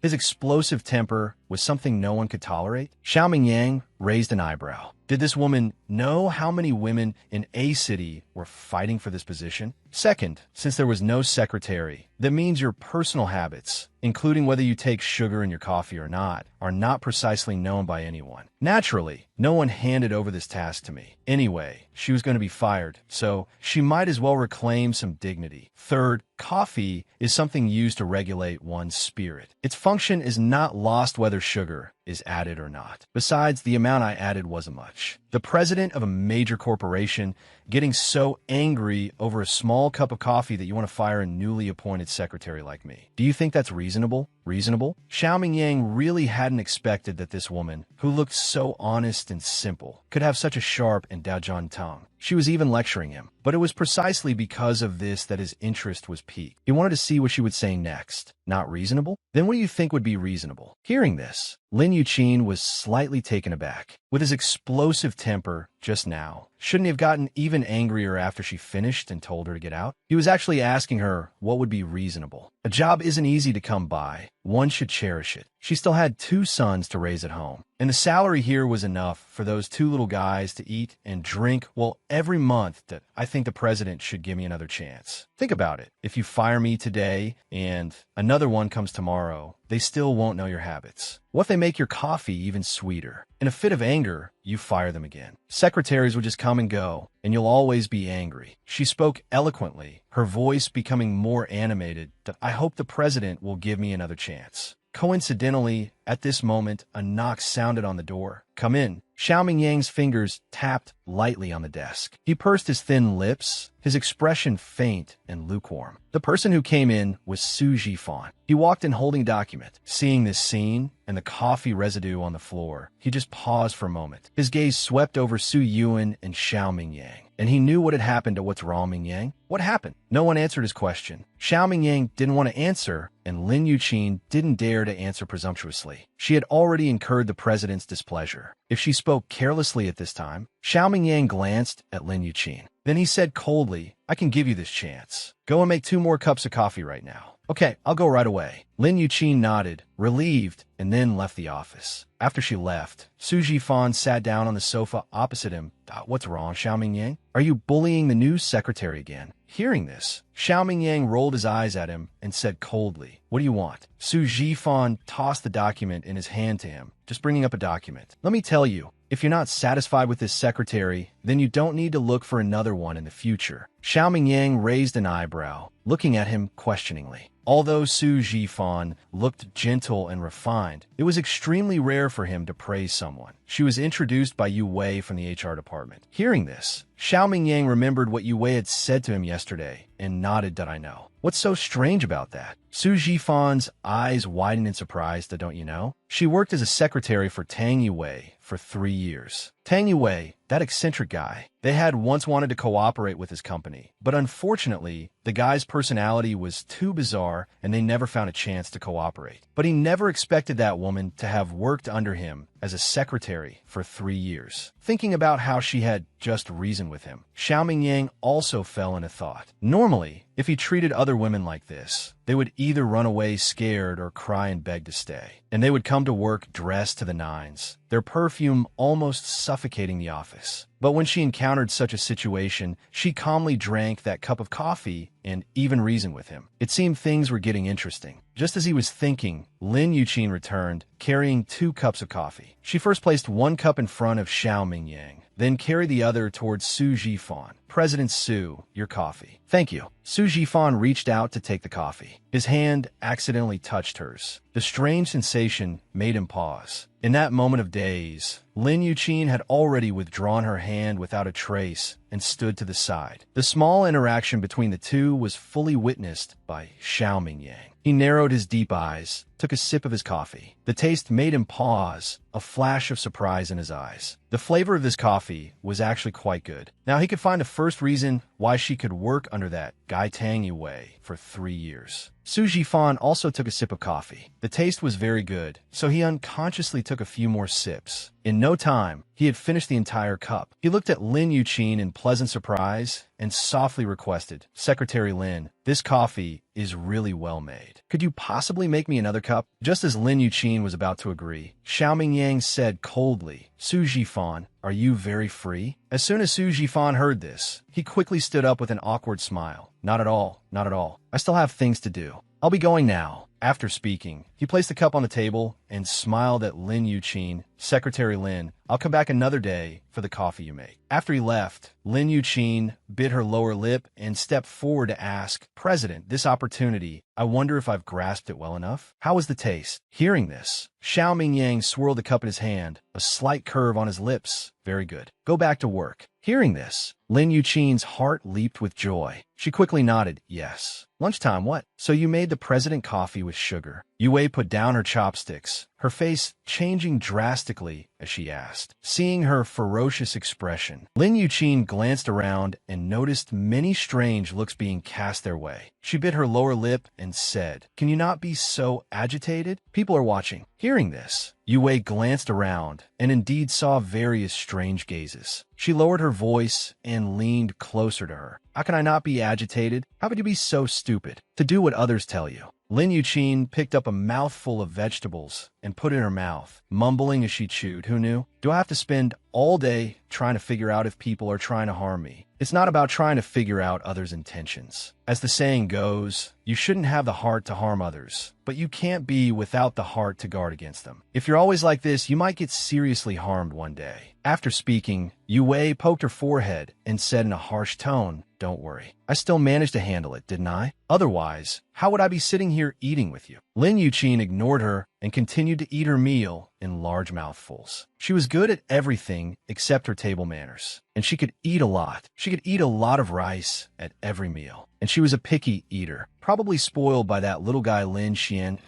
His explosive temper was something no one could tolerate? Xiao Mingyang raised an eyebrow. Did this woman know how many women in a city were fighting for this position? Second, since there was no secretary, that means your personal habits, including whether you take sugar in your coffee or not, are not precisely known by anyone. Naturally, no one handed over this task to me. Anyway, she was going to be fired, so she might as well reclaim some dignity. Third, coffee is something used to regulate one's spirit. Its function is not lost whether sugar is added or not. Besides, the amount I added wasn't much. The president of a major corporation getting so angry over a small cup of coffee that you want to fire a newly appointed secretary like me. Do you think that's reasonable? Reasonable? Xiao Mingyang really hadn't expected that this woman, who looked so honest and simple, could have such a sharp and daojun tongue. She was even lecturing him. But it was precisely because of this that his interest was piqued. He wanted to see what she would say next. Not reasonable? Then what do you think would be reasonable? Hearing this, Lin Yuqin was slightly taken aback. With his explosive temper just now, shouldn't he have gotten even angrier after she finished and told her to get out? He was actually asking her what would be reasonable. A job isn't easy to come by. One should cherish it. She still had 2 sons to raise at home, and the salary here was enough for those 2 little guys to eat and drink, well, every month. That I think the president should give me another chance. Think about it. If you fire me today and another one comes tomorrow, they still won't know your habits. What if they make your coffee even sweeter? In a fit of anger, you fire them again. Secretaries will just come and go, and you'll always be angry. She spoke eloquently, her voice becoming more animated. I hope the president will give me another chance. Coincidentally, at this moment, a knock sounded on the door. Come in. Xiao Mingyang's fingers tapped lightly on the desk. He pursed his thin lips, his expression faint and lukewarm. The person who came in was Su Jifan. He walked in holding a document. Seeing this scene and the coffee residue on the floor, he just paused for a moment. His gaze swept over Su Yuan and Xiao Mingyang, and he knew what had happened to What's Wrong, Mingyang? What happened? No one answered his question. Xiao Mingyang didn't want to answer, and Lin Yuqin didn't dare to answer presumptuously. She had already incurred the president's displeasure. If she spoke carelessly at this time, Xiao Mingyang glanced at Lin Yuqin. Then he said coldly, I can give you this chance. Go and make 2 more cups of coffee right now. Okay, I'll go right away. Lin Yuqin nodded, relieved, and then left the office. After she left, Su Jifan sat down on the sofa opposite him. What's wrong, Xiao Mingyang? Are you bullying the new secretary again? Hearing this, Xiao Mingyang rolled his eyes at him and said coldly, what do you want? Su Jifan tossed the document in his hand to him, just bringing up a document. Let me tell you, if you're not satisfied with this secretary, then you don't need to look for another one in the future. Xiao Mingyang raised an eyebrow, looking at him questioningly. Although Su Jifan looked gentle and refined, it was extremely rare for him to praise someone. She was introduced by Yu Wei from the HR department. Hearing this, Xiao Mingyang remembered what Yu Wei had said to him yesterday and nodded. Did I know? What's so strange about that? Su Jifan's eyes widened in surprise. Don't you know? She worked as a secretary for Tang Yue for 3 years. Tang Yue, that eccentric guy, they had once wanted to cooperate with his company, but unfortunately, the guy's personality was too bizarre and they never found a chance to cooperate. But he never expected that woman to have worked under him as a secretary for 3 years. Thinking about how she had just reasoned with him, Xiao Mingyang also fell into thought. Normally, if he treated other women like this, they would either run away scared or cry and beg to stay. And they would come to work dressed to the nines, their perfume almost suffocating the office. But when she encountered such a situation, she calmly drank that cup of coffee and even reasoned with him. It seemed things were getting interesting. Just as he was thinking, Lin Yuqin returned, carrying 2 cups of coffee. She first placed 1 cup in front of Xiao Mingyang, then carried the other towards Su Jifan. President Su, your coffee. Thank you. Su Jifan reached out to take the coffee. His hand accidentally touched hers. The strange sensation made him pause. In that moment of daze, Lin Yuqin had already withdrawn her hand without a trace and stood to the side. The small interaction between the two was fully witnessed by Xiao Mingyang. He narrowed his deep eyes, took a sip of his coffee. The taste made him pause, a flash of surprise in his eyes. The flavor of this coffee was actually quite good. Now he could find a first reason why she could work under that Gai Tang Yue for 3 years. Su Jifan also took a sip of coffee. The taste was very good, so he unconsciously took a few more sips. In no time, he had finished the entire cup. He looked at Lin Yuqin in pleasant surprise and softly requested, Secretary Lin, this coffee is really well made. Could you possibly make me another cup? Just as Lin Yuqin was about to agree, Xiao Mingyang said coldly, Su Jifan, are you very free? As soon as Su Jifan heard this, he quickly stood up with an awkward smile. Not at all, not at all. I still have things to do. I'll be going now. After speaking, he placed the cup on the table and smiled at Lin Yuqin. Secretary Lin, I'll come back another day for the coffee you make. After he left, Lin Yuqin bit her lower lip and stepped forward to ask, President, this opportunity, I wonder if I've grasped it well enough? How was the taste? Hearing this, Xiao Mingyang swirled the cup in his hand, a slight curve on his lips. Very good. Go back to work. Hearing this, Lin Yuqin's heart leaped with joy. She quickly nodded, yes. Lunchtime, what? So you made the president coffee with sugar. Yue put down her chopsticks, her face changing drastically as she asked. Seeing her ferocious expression, Lin Yuqin glanced around and noticed many strange looks being cast their way. She bit her lower lip and said, Can you not be so agitated? People are watching. Hearing this, Yue glanced around and indeed saw various strange gazes. She lowered her voice and leaned closer to her. How can I not be agitated? How could you be so stupid? To do what others tell you. Lin Yuqin picked up a mouthful of vegetables and put it in her mouth, mumbling as she chewed. Who knew? Do I have to spend all day trying to figure out if people are trying to harm me? It's not about trying to figure out others' intentions. As the saying goes, you shouldn't have the heart to harm others, but you can't be without the heart to guard against them. If you're always like this, you might get seriously harmed one day. After speaking, Yue poked her forehead and said in a harsh tone, Don't worry. I still managed to handle it, didn't I? Otherwise, how would I be sitting here eating with you? Lin Yuqin ignored her and continued to eat her meal in large mouthfuls. She was good at everything except her table manners, and she could eat a lot. She could eat a lot of rice at every meal, and she was a picky eater, probably spoiled by that little guy Lin Xian.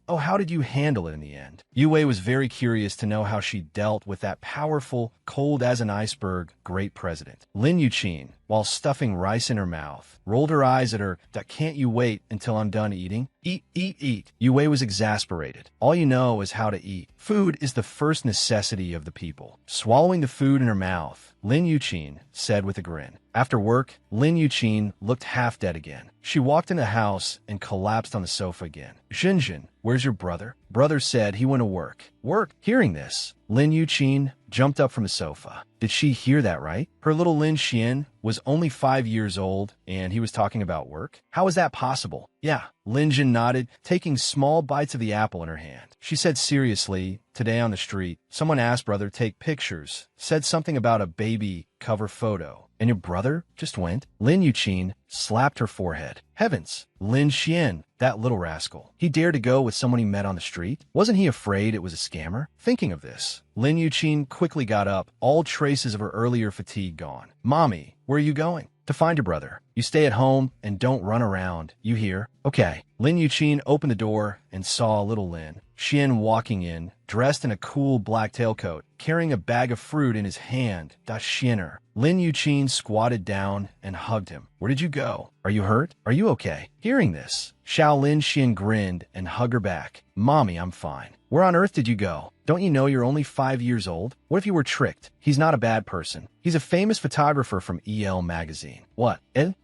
How did you handle it in the end? Yue was very curious to know how she dealt with that powerful, cold as an iceberg, great president. Lin Yuqin, while stuffing rice in her mouth, rolled her eyes at her. Can't you wait until I'm done eating? Eat, eat, eat. Yue was exasperated. All you know is how to eat. Food is the first necessity of the people. Swallowing the food in her mouth, Lin Yuqin said with a grin. After work, Lin Yuqin looked half dead again. She walked in the house and collapsed on the sofa again. Xinjin, where's your brother? Brother said he went to work. Work? Hearing this, Lin Yuqin jumped up from the sofa. Did she hear that right? Her little Lin Xian was only 5 years old, and he was talking about work? How is that possible? Yeah, Lin Jin nodded, taking small bites of the apple in her hand. She said seriously, today on the street, someone asked brother take pictures, said something about a baby cover photo. And your brother just went? Lin Yuqin slapped her forehead. Heavens, Lin Xian, that little rascal. He dared to go with someone he met on the street? Wasn't he afraid it was a scammer? Thinking of this, Lin Yuqin quickly got up, all traces of her earlier fatigue gone. Mommy, where are you going? To find your brother. You stay at home and don't run around. You hear? Okay. Lin Yuqin opened the door and saw little Lin Xian walking in, dressed in a cool black tailcoat, carrying a bag of fruit in his hand. Da Xianer. Lin Yuqin squatted down and hugged him. Where did you go? Are you hurt? Are you okay? Hearing this, Xiao Lin Xian grinned and hugged her back. Mommy, I'm fine. Where on earth did you go? Don't you know you're only 5 years old? What if you were tricked? He's not a bad person. He's a famous photographer from EL magazine. What?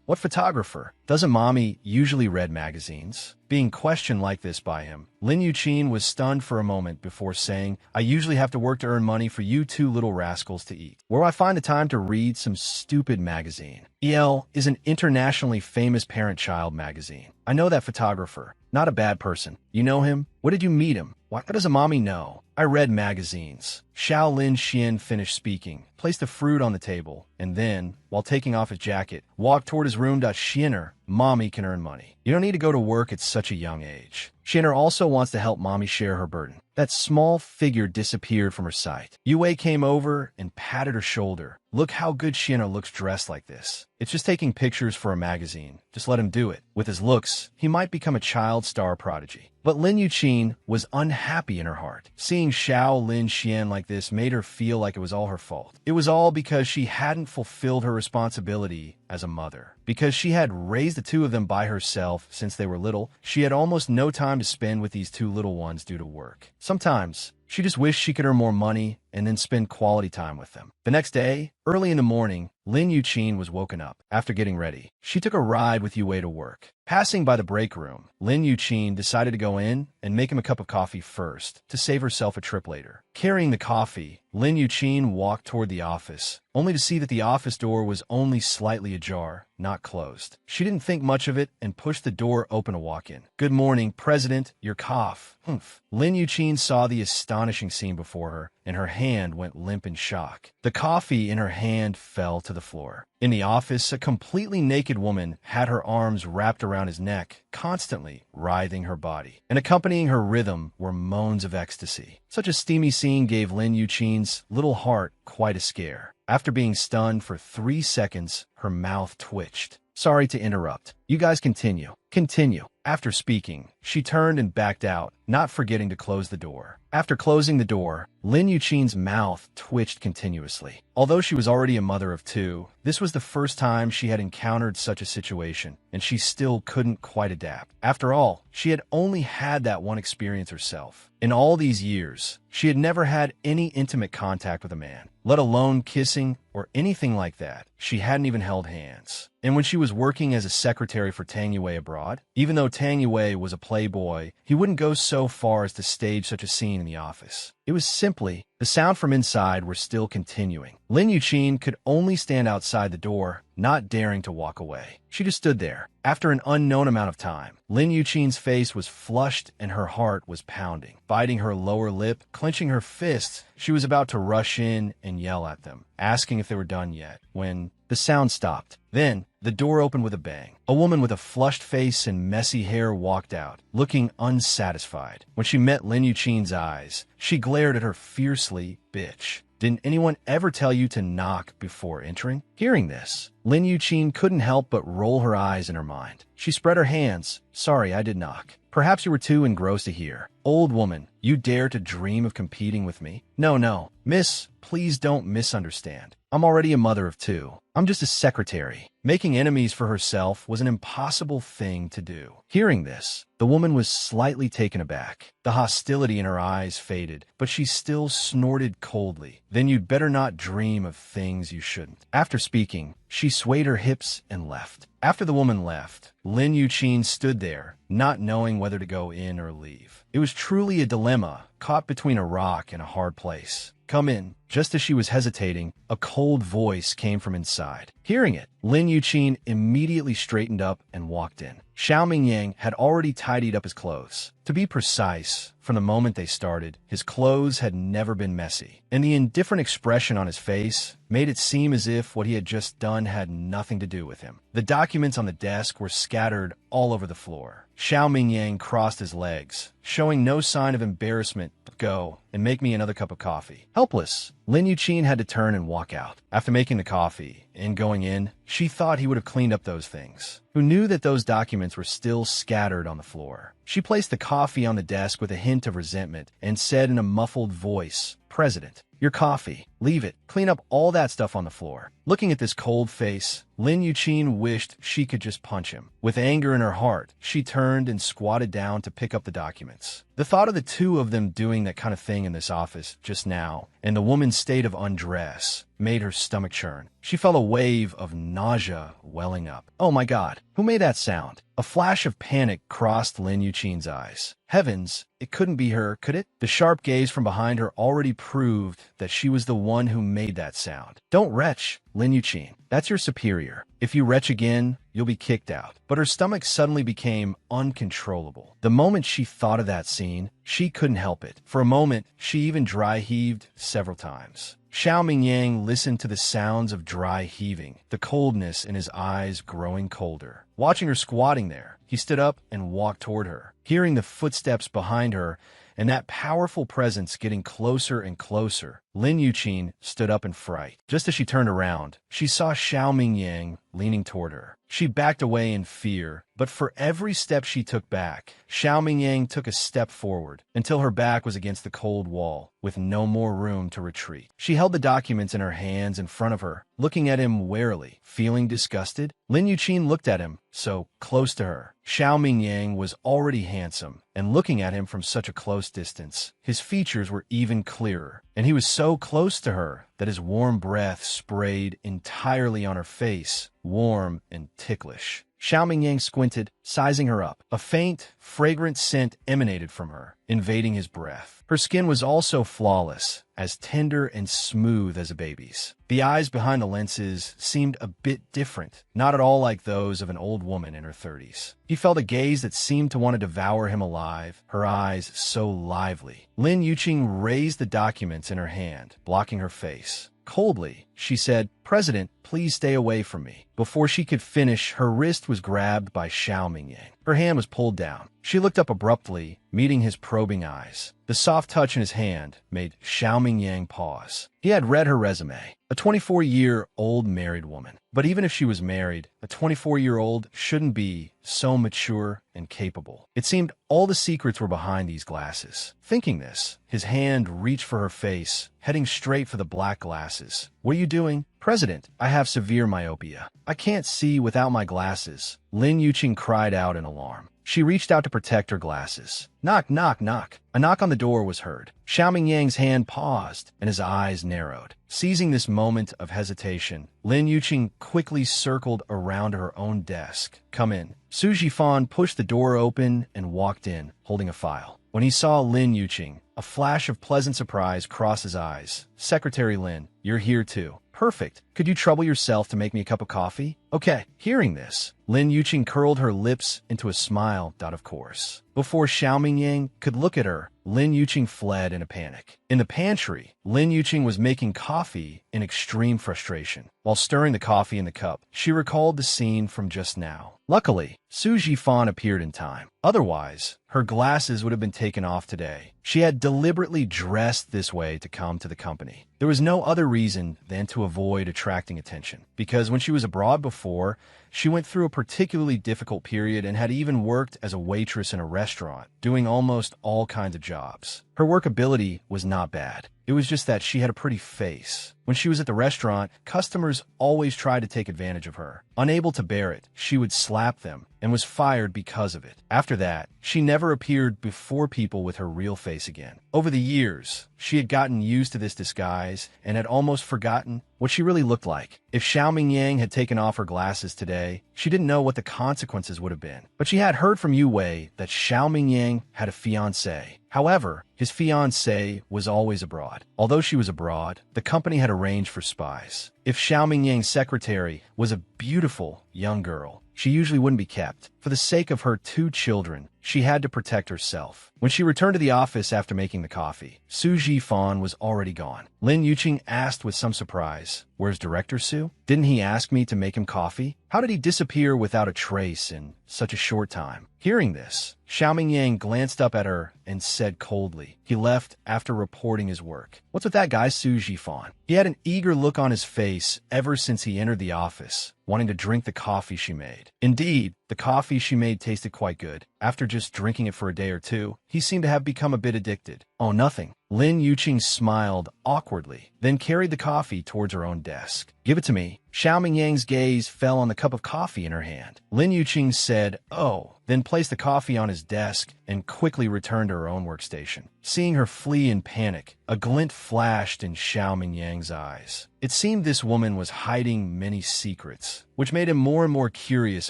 What photographer? Doesn't mommy usually read magazines? Being questioned like this by him, Lin Yuqin was stunned for a moment before saying, I usually have to work to earn money for you two little rascals to eat. Where do I find the time to read some stupid magazine? EL is an internationally famous parent-child magazine. I know that photographer. Not a bad person. You know him? What did you meet him? What does a mommy know? I read magazines. Xiao Lin Xian finished speaking, placed the fruit on the table, and then, while taking off his jacket, walked toward his room. Xianer, mommy can earn money. You don't need to go to work at such a young age. Xianer also wants to help mommy share her burden. That small figure disappeared from her sight. Yue came over and patted her shoulder. Look how good Xianer looks dressed like this. It's just taking pictures for a magazine. Just let him do it. With his looks, he might become a child star prodigy. But Lin Yuqin was unhappy in her heart. Seeing Xiao Lin Xian like this made her feel like it was all her fault. It was all because she hadn't fulfilled her responsibility as a mother. Because she had raised the two of them by herself since they were little, she had almost no time to spend with these two little ones due to work. Sometimes, she just wished she could earn more money and then spend quality time with them. The next day, early in the morning, Lin Yuqin was woken up. After getting ready, she took a ride with Yue to work. Passing by the break room, Lin Yuqin decided to go in and make him a cup of coffee first, to save herself a trip later. Carrying the coffee, Lin Yuqin walked toward the office, only to see that the office door was only slightly ajar, not closed. She didn't think much of it and pushed the door open to walk in. Good morning, President, your cough. Humph. Lin Yuqin saw the astonishing scene before her, and her hand went limp in shock. The coffee in her hand fell to the floor. In the office, a completely naked woman had her arms wrapped around his neck, constantly writhing her body. And accompanying her rhythm were moans of ecstasy. Such a steamy scene gave Lin Yuqin's little heart quite a scare. After being stunned for 3 seconds, her mouth twitched. Sorry to interrupt. You guys continue. Continue. After speaking, she turned and backed out, not forgetting to close the door. After closing the door, Lin Yuqin's mouth twitched continuously. Although she was already a mother of 2, this was the first time she had encountered such a situation, and she still couldn't quite adapt. After all, she had only had that one experience herself. In all these years, she had never had any intimate contact with a man, let alone kissing or anything like that. She hadn't even held hands. And when she was working as a secretary for Tang Yue abroad, even though Tang Yue was a playboy, he wouldn't go so far as to stage such a scene in the office. It was simply, the sound from inside were still continuing. Lin Yuqin could only stand outside the door, not daring to walk away. She just stood there. After an unknown amount of time, Lin Yuqin's face was flushed and her heart was pounding. Biting her lower lip, clenching her fists, she was about to rush in and yell at them, asking if they were done yet, when the sound stopped. Then, the door opened with a bang. A woman with a flushed face and messy hair walked out, looking unsatisfied. When she met Lin Yuqin's eyes, she glared at her fiercely. Bitch. Didn't anyone ever tell you to knock before entering? Hearing this, Lin Yuqin couldn't help but roll her eyes in her mind. She spread her hands. Sorry, I did knock. Perhaps you were too engrossed to hear. Old woman, you dare to dream of competing with me? No, miss, please don't misunderstand. I'm already a mother of 2. I'm just a secretary. Making enemies for herself was an impossible thing to do. Hearing this, the woman was slightly taken aback. The hostility in her eyes faded, but she still snorted coldly. Then you'd better not dream of things you shouldn't. After speaking, she swayed her hips and left. After the woman left, Lin Yuqin stood there, not knowing whether to go in or leave. It was truly a dilemma, caught between a rock and a hard place. Come in. Just as she was hesitating, a cold voice came from inside. Hearing it, Lin Yuqin immediately straightened up and walked in. Xiao Mingyang had already tidied up his clothes. To be precise, from the moment they started, his clothes had never been messy, and the indifferent expression on his face made it seem as if what he had just done had nothing to do with him. The documents on the desk were scattered all over the floor. Xiao Mingyang crossed his legs, showing no sign of embarrassment. Go and make me another cup of coffee. Helpless, Lin Yuqin had to turn and walk out. After making the coffee and going in, she thought he would have cleaned up those things. Who knew that those documents were still scattered on the floor? She placed the coffee on the desk with a hint of resentment and said in a muffled voice, President, your coffee. Leave it. Clean up all that stuff on the floor. Looking at this cold face, Lin Yuqin wished she could just punch him. With anger in her heart, she turned and squatted down to pick up the documents. The thought of the two of them doing that kind of thing in this office just now, and the woman's state of undress, made her stomach churn. She felt a wave of nausea welling up. Oh my God, who made that sound? A flash of panic crossed Lin Yuqin's eyes. Heavens, it couldn't be her, could it? The sharp gaze from behind her already proved that she was the one who made that sound. Don't retch, Lin Yuqin. That's your superior. If you retch again, you'll be kicked out. But her stomach suddenly became uncontrollable. The moment she thought of that scene, she couldn't help it. For a moment, she even dry heaved several times. Xiao Mingyang listened to the sounds of dry heaving, the coldness in his eyes growing colder. Watching her squatting there, he stood up and walked toward her. Hearing the footsteps behind her and that powerful presence getting closer and closer, Lin Yuqin stood up in fright. Just as she turned around, she saw Xiao Mingyang leaning toward her. She backed away in fear, but for every step she took back, Xiao Mingyang took a step forward until her back was against the cold wall, with no more room to retreat. She held the documents in her hands in front of her, looking at him warily. Feeling disgusted, Lin Yuqin looked at him, so close to her. Xiao Mingyang was already handsome, and looking at him from such a close distance, his features were even clearer, and he was so close to her that his warm breath sprayed entirely on her face, warm and ticklish. Xiao Mingyang squinted, sizing her up. A faint, fragrant scent emanated from her, invading his breath. Her skin was also flawless, as tender and smooth as a baby's. The eyes behind the lenses seemed a bit different, not at all like those of an old woman in her 30s. He felt a gaze that seemed to want to devour him alive, her eyes so lively. Lin Yuqin raised the documents in her hand, blocking her face. Coldly, she said, "President, please stay away from me." Before she could finish, her wrist was grabbed by Xiao Mingyang. Her hand was pulled down. She looked up abruptly, meeting his probing eyes. The soft touch in his hand made Xiao Mingyang pause. He had read her resume. A 24-year-old married woman. But even if she was married, a 24-year-old shouldn't be so mature and capable. It seemed all the secrets were behind these glasses. Thinking this, his hand reached for her face, heading straight for the black glasses. "What are you doing?" "President, I have severe myopia. I can't see without my glasses." Lin Yuqin cried out in alarm. She reached out to protect her glasses. Knock, knock, knock. A knock on the door was heard. Xiao Mingyang's hand paused, and his eyes narrowed. Seizing this moment of hesitation, Lin Yuqin quickly circled around her own desk. "Come in." Su Jifan pushed the door open and walked in, holding a file. When he saw Lin Yuqin, a flash of pleasant surprise crossed his eyes. "Secretary Lin, you're here too. Perfect. Could you trouble yourself to make me a cup of coffee?" "Okay." Hearing this, Lin Yuqin curled her lips into a smile. Of course. Before Xiao Mingyang could look at her, Lin Yuqin fled in a panic. In the pantry, Lin Yuqin was making coffee in extreme frustration. While stirring the coffee in the cup, she recalled the scene from just now. Luckily, Su Jifan appeared in time. Otherwise, her glasses would have been taken off today. She had deliberately dressed this way to come to the company. There was no other reason than to avoid attracting attention, because when she was abroad before, she went through a particularly difficult period and had even worked as a waitress in a restaurant, doing almost all kinds of jobs. Her work ability was not bad. It was just that she had a pretty face. When she was at the restaurant, customers always tried to take advantage of her. Unable to bear it, she would slap them and was fired because of it. After that, she never appeared before people with her real face again. Over the years, she had gotten used to this disguise and had almost forgotten what she really looked like. If Xiao Mingyang had taken off her glasses today, she didn't know what the consequences would have been. But she had heard from Yu Wei that Xiao Mingyang had a fiancé. However, his fiancée was always abroad. Although she was abroad, the company had arranged for spies. If Xiao Mingyang's secretary was a beautiful young girl, she usually wouldn't be kept. For the sake of her 2 children, she had to protect herself. When she returned to the office after making the coffee, Su Jifan was already gone. Lin Yuqin asked with some surprise, "Where's Director Su? Didn't he ask me to make him coffee? How did he disappear without a trace in such a short time?" Hearing this, Xiao Mingyang glanced up at her and said coldly, "He left after reporting his work." "What's with that guy, Su Jifan?" He had an eager look on his face ever since he entered the office, wanting to drink the coffee she made. Indeed, the coffee she made tasted quite good. After just drinking it for a day or two, he seemed to have become a bit addicted. Oh, nothing. Lin Yuqing smiled awkwardly, then carried the coffee towards her own desk. Give it to me. Xiao Mingyang's gaze fell on the cup of coffee in her hand. Lin Yuqing said, oh, then placed the coffee on his desk and quickly returned to her own workstation. Seeing her flee in panic, a glint flashed in Xiao Mingyang's eyes. It seemed this woman was hiding many secrets, which made him more and more curious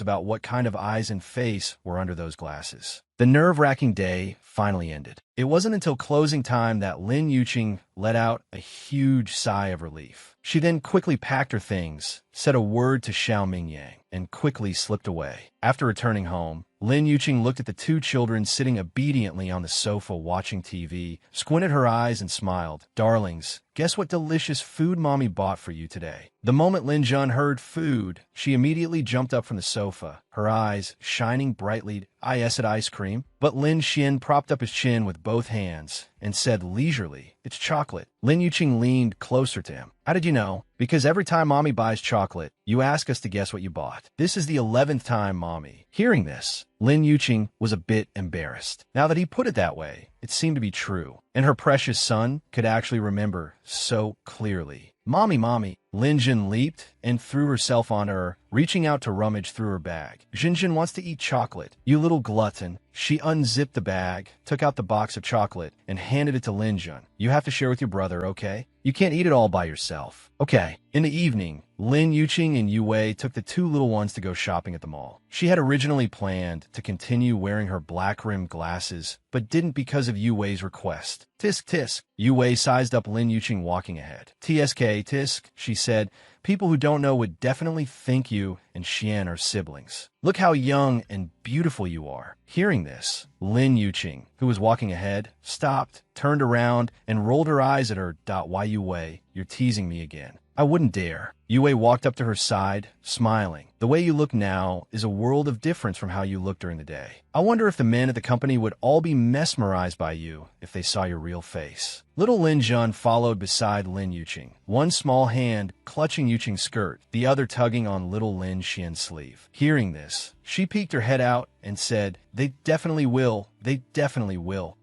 about what kind of eyes and face were under those glasses. The nerve-wracking day finally ended. It wasn't until closing time that Lin Yuqing let out a huge sigh of relief. She then quickly packed her things, said a word to Xiao Mingyang, and quickly slipped away. After returning home, Lin Yuqing looked at the two children sitting obediently on the sofa watching TV, squinted her eyes and smiled. Darlings, guess what delicious food Mommy bought for you today? The moment Lin Jun heard food, she immediately jumped up from the sofa, her eyes shining brightly. I said ice cream, but Lin Xian propped up his chin with both hands and said leisurely, it's chocolate. Lin Yuqing leaned closer to him. How did you know? Because every time Mommy buys chocolate, you ask us to guess what you bought. This is the 11th time, Mommy. Hearing this, Lin Yuqing was a bit embarrassed. Now that he put it that way, it seemed to be true, and her precious son could actually remember so clearly. Mommy, Mommy. Lin Jun leaped and threw herself on her, reaching out to rummage through her bag. Jinjin wants to eat chocolate. You little glutton. She unzipped the bag, took out the box of chocolate, and handed it to Lin Jun. You have to share with your brother, okay? You can't eat it all by yourself. Okay. In the evening, Lin Yuqing and Yu Wei took the two little ones to go shopping at the mall. She had originally planned to continue wearing her black-rimmed glasses, but didn't because of Yu Wei's request. Tisk, tisk. Yu Wei sized up Lin Yuqing walking ahead. TSK, tisk, she said. People who don't know would definitely think you and Xian are siblings. Look how young and beautiful you are. Hearing this, Lin Yuqing, who was walking ahead, stopped, turned around, and rolled her eyes at her. Why, Yu Wei? You're teasing me again. I wouldn't dare. Yu Wei walked up to her side, smiling. The way you look now is a world of difference from how you looked during the day. I wonder if the men at the company would all be mesmerized by you if they saw your real face. Little Lin Jun followed beside Lin Yuqing, one small hand clutching Yuqing's skirt, the other tugging on little Lin Xian's sleeve. Hearing this, she peeked her head out and said, they definitely will,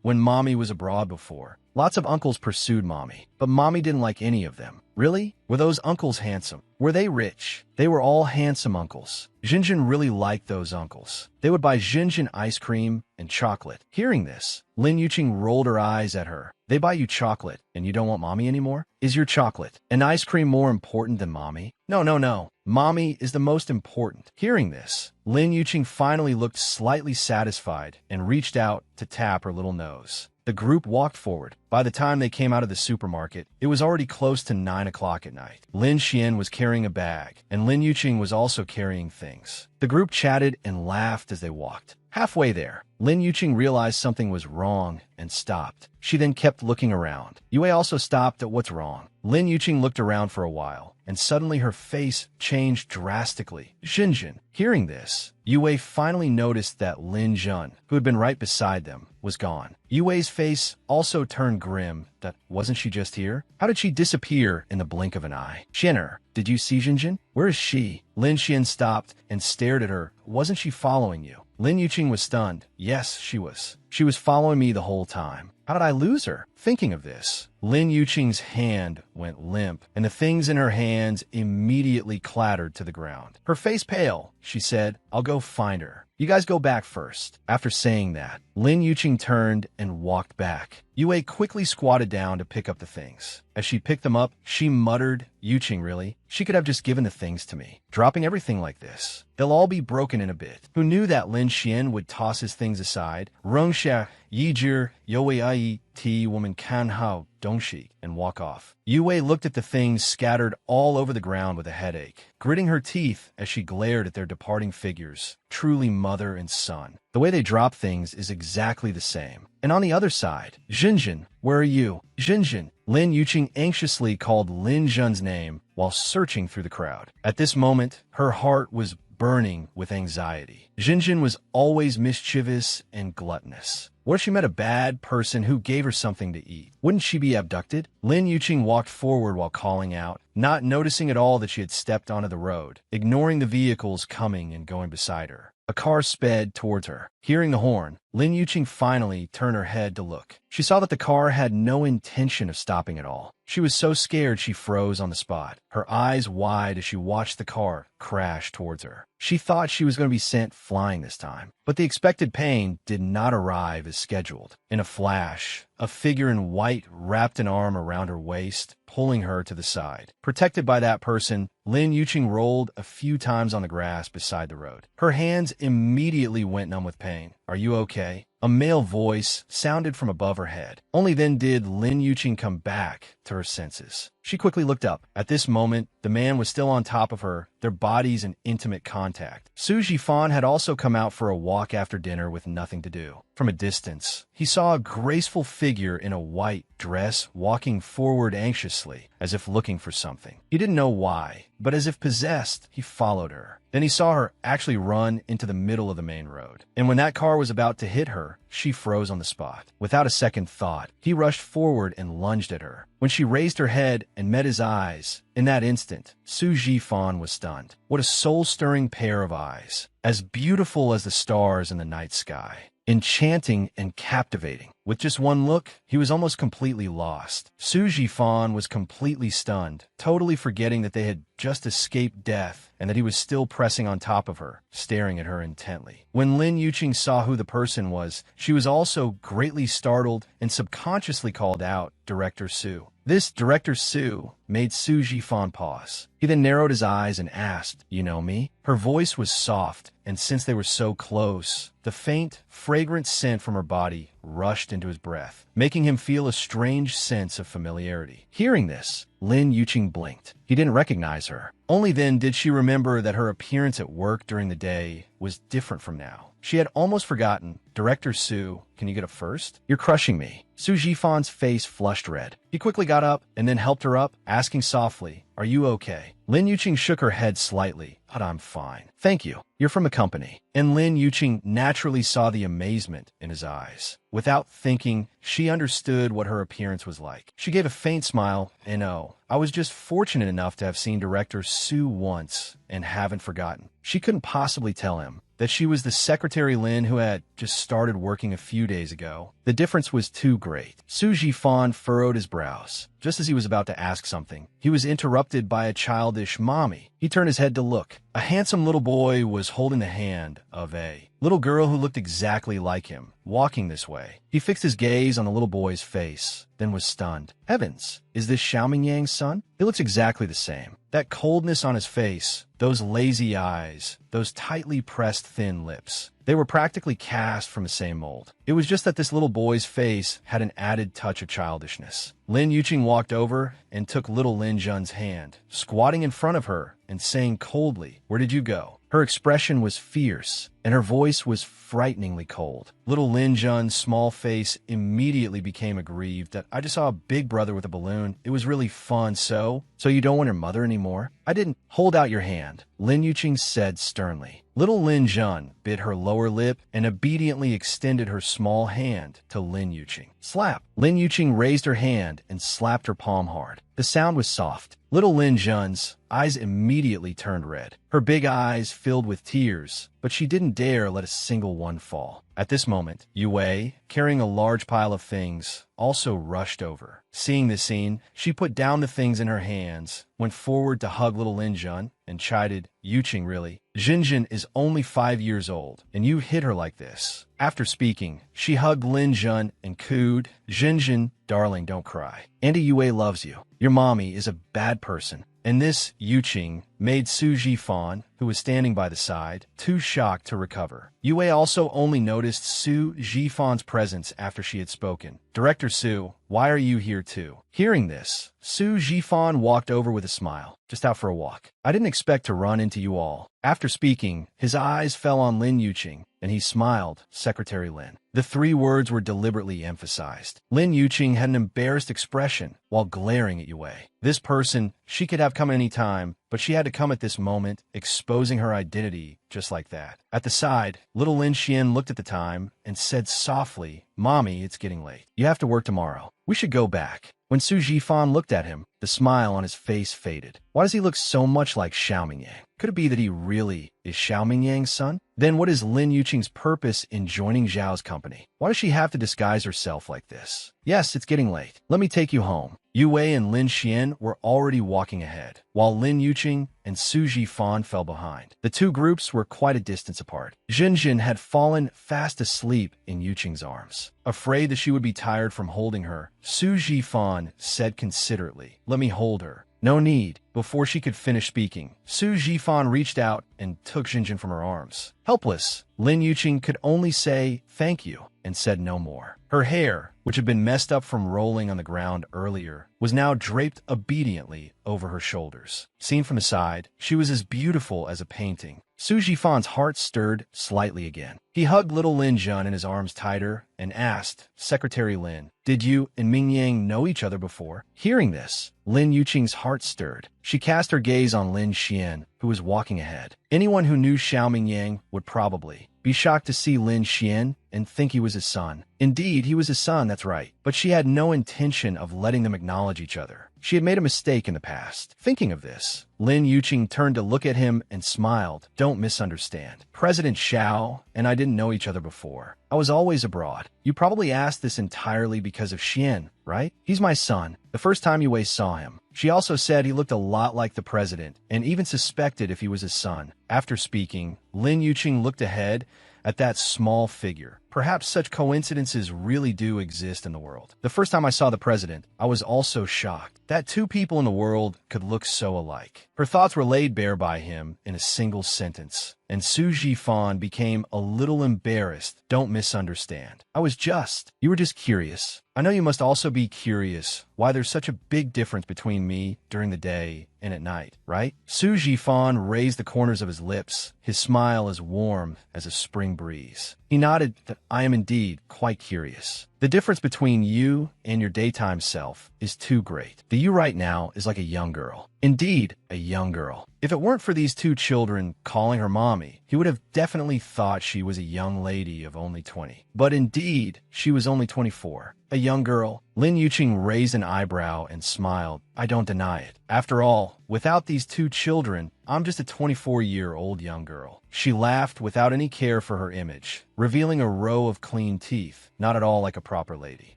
when Mommy was abroad before. Lots of uncles pursued Mommy, but Mommy didn't like any of them. Really? Were those uncles handsome? Were they rich? They were all handsome uncles. Jinjin really liked those uncles. They would buy Jinjin ice cream and chocolate. Hearing this, Lin Yuqing rolled her eyes at her. They buy you chocolate, and you don't want Mommy anymore? Is your chocolate and ice cream more important than Mommy? No. Mommy is the most important. Hearing this, Lin Yuqing finally looked slightly satisfied and reached out to tap her little nose. The group walked forward. By the time they came out of the supermarket, it was already close to 9 o'clock at night. Lin Xian was carrying a bag, and Lin Yuqing was also carrying things. The group chatted and laughed as they walked. Halfway there, Lin Yuqing realized something was wrong and stopped. She then kept looking around. Yue also stopped at what's wrong. Lin Yuqing looked around for a while, and suddenly her face changed drastically. Jinjin. Hearing this, Yue finally noticed that Lin Jun, who had been right beside them, was gone. Yue's face also turned grim. That wasn't she just here? How did she disappear in the blink of an eye? Xianer, did you see Jinjin? Where is she? Lin Xian stopped and stared at her. Wasn't she following you? Lin Yuqing was stunned. Yes, she was. She was following me the whole time. How did I lose her? Thinking of this, Lin Yuqing's hand went limp, and the things in her hands immediately clattered to the ground. Her face pale, she said, I'll go find her. You guys go back first. After saying that, Lin Yuqing turned and walked back. Yue quickly squatted down to pick up the things. As she picked them up, she muttered, Yuqing, really? She could have just given the things to me. Dropping everything like this. They'll all be broken in a bit. Who knew that Lin Xian would toss his things aside? Rongxia, Yijir, Yowei Ai, Ti woman kan hao, dongxi, and walk off. Yue looked at the things scattered all over the ground with a headache, gritting her teeth as she glared at their departing figures. Truly mother and son. The way they drop things is exactly the same. And on the other side, Jinjin, where are you? Jinjin. Lin Yuqing anxiously called Lin Jun's name while searching through the crowd. At this moment, her heart was burning with anxiety. Jinjin was always mischievous and gluttonous. What if she met a bad person who gave her something to eat? Wouldn't she be abducted? Lin Yuqing walked forward while calling out, not noticing at all that she had stepped onto the road, ignoring the vehicles coming and going beside her. A car sped towards her. Hearing the horn, Lin Yuqing finally turned her head to look. She saw that the car had no intention of stopping at all. She was so scared she froze on the spot, her eyes wide as she watched the car crash towards her. She thought she was going to be sent flying this time, but the expected pain did not arrive as scheduled. In a flash, a figure in white wrapped an arm around her waist, pulling her to the side. Protected by that person, Lin Yuqing rolled a few times on the grass beside the road. Her hands immediately went numb with pain. "Are you okay?" A male voice sounded from above her head. Only then did Lin Yuqing come back to her senses. She quickly looked up. At this moment, the man was still on top of her, their bodies in intimate contact. Su Jifan had also come out for a walk after dinner with nothing to do. From a distance, he saw a graceful figure in a white dress walking forward anxiously, as if looking for something. He didn't know why, but as if possessed, he followed her. Then he saw her actually run into the middle of the main road. And when that car was about to hit her, she froze on the spot. Without a second thought, he rushed forward and lunged at her. When she raised her head and met his eyes, in that instant, Su Jifan was stunned. What a soul-stirring pair of eyes, as beautiful as the stars in the night sky. Enchanting and captivating. With just one look, he was almost completely lost. Su Jifan was completely stunned, totally forgetting that they had just escaped death and that he was still pressing on top of her, staring at her intently. When Lin Yuqing saw who the person was, she was also greatly startled and subconsciously called out Director Su. This Director Su made Su Jifan pause. He then narrowed his eyes and asked, "You know me?" Her voice was soft, and since they were so close, the faint, fragrant scent from her body rushed into his breath, making him feel a strange sense of familiarity. Hearing this, Lin Yuqing blinked. He didn't recognize her. Only then did she remember that her appearance at work during the day was different from now. She had almost forgotten. "Director Su, can you get up first? You're crushing me." Su Jifan's face flushed red. He quickly got up and then helped her up, asking softly, "Are you okay?" Lin Yuqing shook her head slightly. "But I'm fine. Thank you. You're from the company." And Lin Yuqing naturally saw the amazement in his eyes. Without thinking, she understood what her appearance was like. She gave a faint smile, and "Oh, I was just fortunate enough to have seen Director Su once and haven't forgotten." She couldn't possibly tell him that she was the Secretary Lin who had just started working a few days ago. The difference was too great. Su Jifan furrowed his brows. Just as he was about to ask something, he was interrupted by a childish mommy. He turned his head to look. A handsome little boy was holding the hand of a little girl who looked exactly like him, walking this way. He fixed his gaze on the little boy's face, then was stunned. Heavens, is this Xiaoming Yang's son? He looks exactly the same. That coldness on his face, those lazy eyes, those tightly pressed thin lips. They were practically cast from the same mold. It was just that this little boy's face had an added touch of childishness. Lin Yuqing walked over and took little Lin Jun's hand, squatting in front of her and saying coldly, "Where did you go?" Her expression was fierce, and her voice was frighteningly cold. Little Lin Jun's small face immediately became aggrieved that "I just saw a big brother with a balloon. It was really fun, so you don't want your mother anymore?" "I didn't." "Hold out your hand," Lin Yuqing said sternly. Little Lin Jun bit her lower lip and obediently extended her small hand to Lin Yuqing. Slap! Lin Yuqing raised her hand and slapped her palm hard. The sound was soft. Little Lin Jun's eyes immediately turned red. Her big eyes filled with tears, but she didn't dare let a single one fall. At this moment, Yue, carrying a large pile of things, also rushed over. Seeing this scene, she put down the things in her hands, went forward to hug little Lin Jun, and chided, "Yuqing, really? Jinjin is only 5 years old, and you hit her like this." After speaking, she hugged Lin Jun and cooed, "Jinjin, darling, don't cry. Auntie Yue loves you. Your mommy is a bad person." And this Yuqing made Su Jifan, who was standing by the side, too shocked to recover. Yue also only noticed Su Jifan's presence after she had spoken. "Director Su, why are you here too?" Hearing this, Su Jifan walked over with a smile. "Just out for a walk. I didn't expect to run into you all." After speaking, his eyes fell on Lin Yuqing, and he smiled, "Secretary Lin." The 3 words were deliberately emphasized. Lin Yuqing had an embarrassed expression while glaring at Yue. This person, she could have come any time, but she had to come at this moment, exposing her identity just like that. At the side, little Lin Xian looked at the time and said softly, "Mommy, it's getting late. You have to work tomorrow. We should go back." When Su Jifan looked at him, the smile on his face faded. Why does he look so much like Xiao Mingyang? Could it be that he really is Xiao Mingyang's son? Then what is Lin Yuqing's purpose in joining Zhao's company? Why does she have to disguise herself like this? Yes, it's getting late. Let me take you home. Yu Wei and Lin Xian were already walking ahead, while Lin Yuqing and Su Jifan fell behind. The two groups were quite a distance apart. Jinjin had fallen fast asleep in Yuqing's arms. Afraid that she would be tired from holding her, Su Jifan said considerately, "Let me hold her." No need. Before she could finish speaking, Su Jifan reached out and took Jinjin from her arms. Helpless, Lin Yuqing could only say thank you and said no more. Her hair, which had been messed up from rolling on the ground earlier, was now draped obediently over her shoulders. Seen from the side, she was as beautiful as a painting. Su Jifan's heart stirred slightly again. He hugged little Lin Jun in his arms tighter and asked, "Secretary Lin, did you and Mingyang know each other before?" Hearing this, Lin Yuqing's heart stirred. She cast her gaze on Lin Xian, who was walking ahead. Anyone who knew Xiao Mingyang would probably be shocked to see Lin Xian and think he was his son. Indeed, he was his son, that's right. But she had no intention of letting them acknowledge each other. She had made a mistake in the past. Thinking of this, Lin Yuqing turned to look at him and smiled. "Don't misunderstand. President Xiao and I didn't know each other before. I was always abroad. You probably asked this entirely because of Xian, right? He's my son. The first time Yue saw him, she also said he looked a lot like the president and even suspected if he was his son." After speaking, Lin Yuqing looked ahead at that small figure. Perhaps such coincidences really do exist in the world. The first time I saw the president, I was also shocked that two people in the world could look so alike. Her thoughts were laid bare by him in a single sentence, and Su Jifan became a little embarrassed. "Don't misunderstand. You were just curious. I know you must also be curious why there's such a big difference between me during the day and at night, right?" Su Jifan raised the corners of his lips, his smile as warm as a spring breeze. He nodded that "I am indeed quite curious. The difference between you and your daytime self is too great. The you right now is like a young girl. Indeed, a young girl. If it weren't for these two children calling her mommy, he would have definitely thought she was a young lady of only 20. But indeed, she was only 24. A young girl." Lin Yuqing raised an eyebrow and smiled. "I don't deny it. After all, without these two children, I'm just a 24-year-old young girl." She laughed without any care for her image, revealing a row of clean teeth, not at all like a proper lady.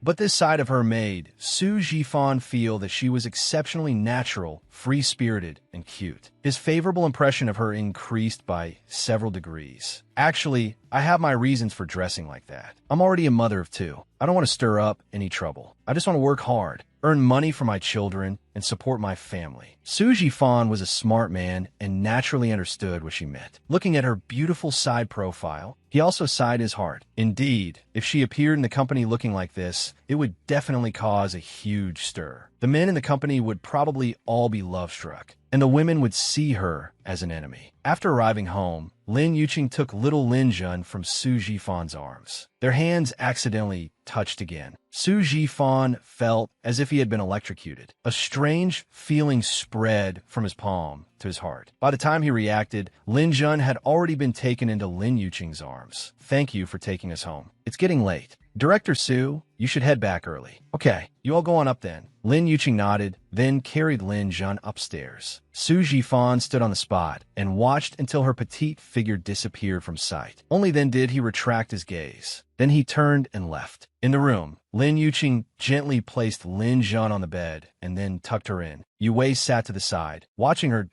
But this side of her made Su Jifan feel that she was exceptionally natural, free-spirited, and cute. His favorable impression of her increased by several degrees. "Actually, I have my reasons for dressing like that. I'm already a mother of two. I don't want to stir up any trouble. I just want to work hard, earn money for my children, and support my family." Su Jifan was a smart man and naturally understood what she meant. Looking at her beautiful side profile, he also sighed his heart. Indeed, if she appeared in the company looking like this, it would definitely cause a huge stir. The men in the company would probably all be love-struck, and the women would see her as an enemy. After arriving home, Lin Yuqing took little Lin Jun from Su Jifan's arms. Their hands accidentally touched again. Su Jifan felt as if he had been electrocuted. A strange feeling spread from his palm to his heart. By the time he reacted, Lin Jun had already been taken into Lin Yuqing's arms. "Thank you for taking us home. It's getting late. Director Su, you should head back early." "Okay, you all go on up then." Lin Yuqing nodded, then carried Lin Jun upstairs. Su Jifan stood on the spot and watched until her petite figure disappeared from sight. Only then did he retract his gaze. Then he turned and left. In the room, Lin Yuqing gently placed Lin Jun on the bed and then tucked her in. Yue Wei sat to the side, watching her.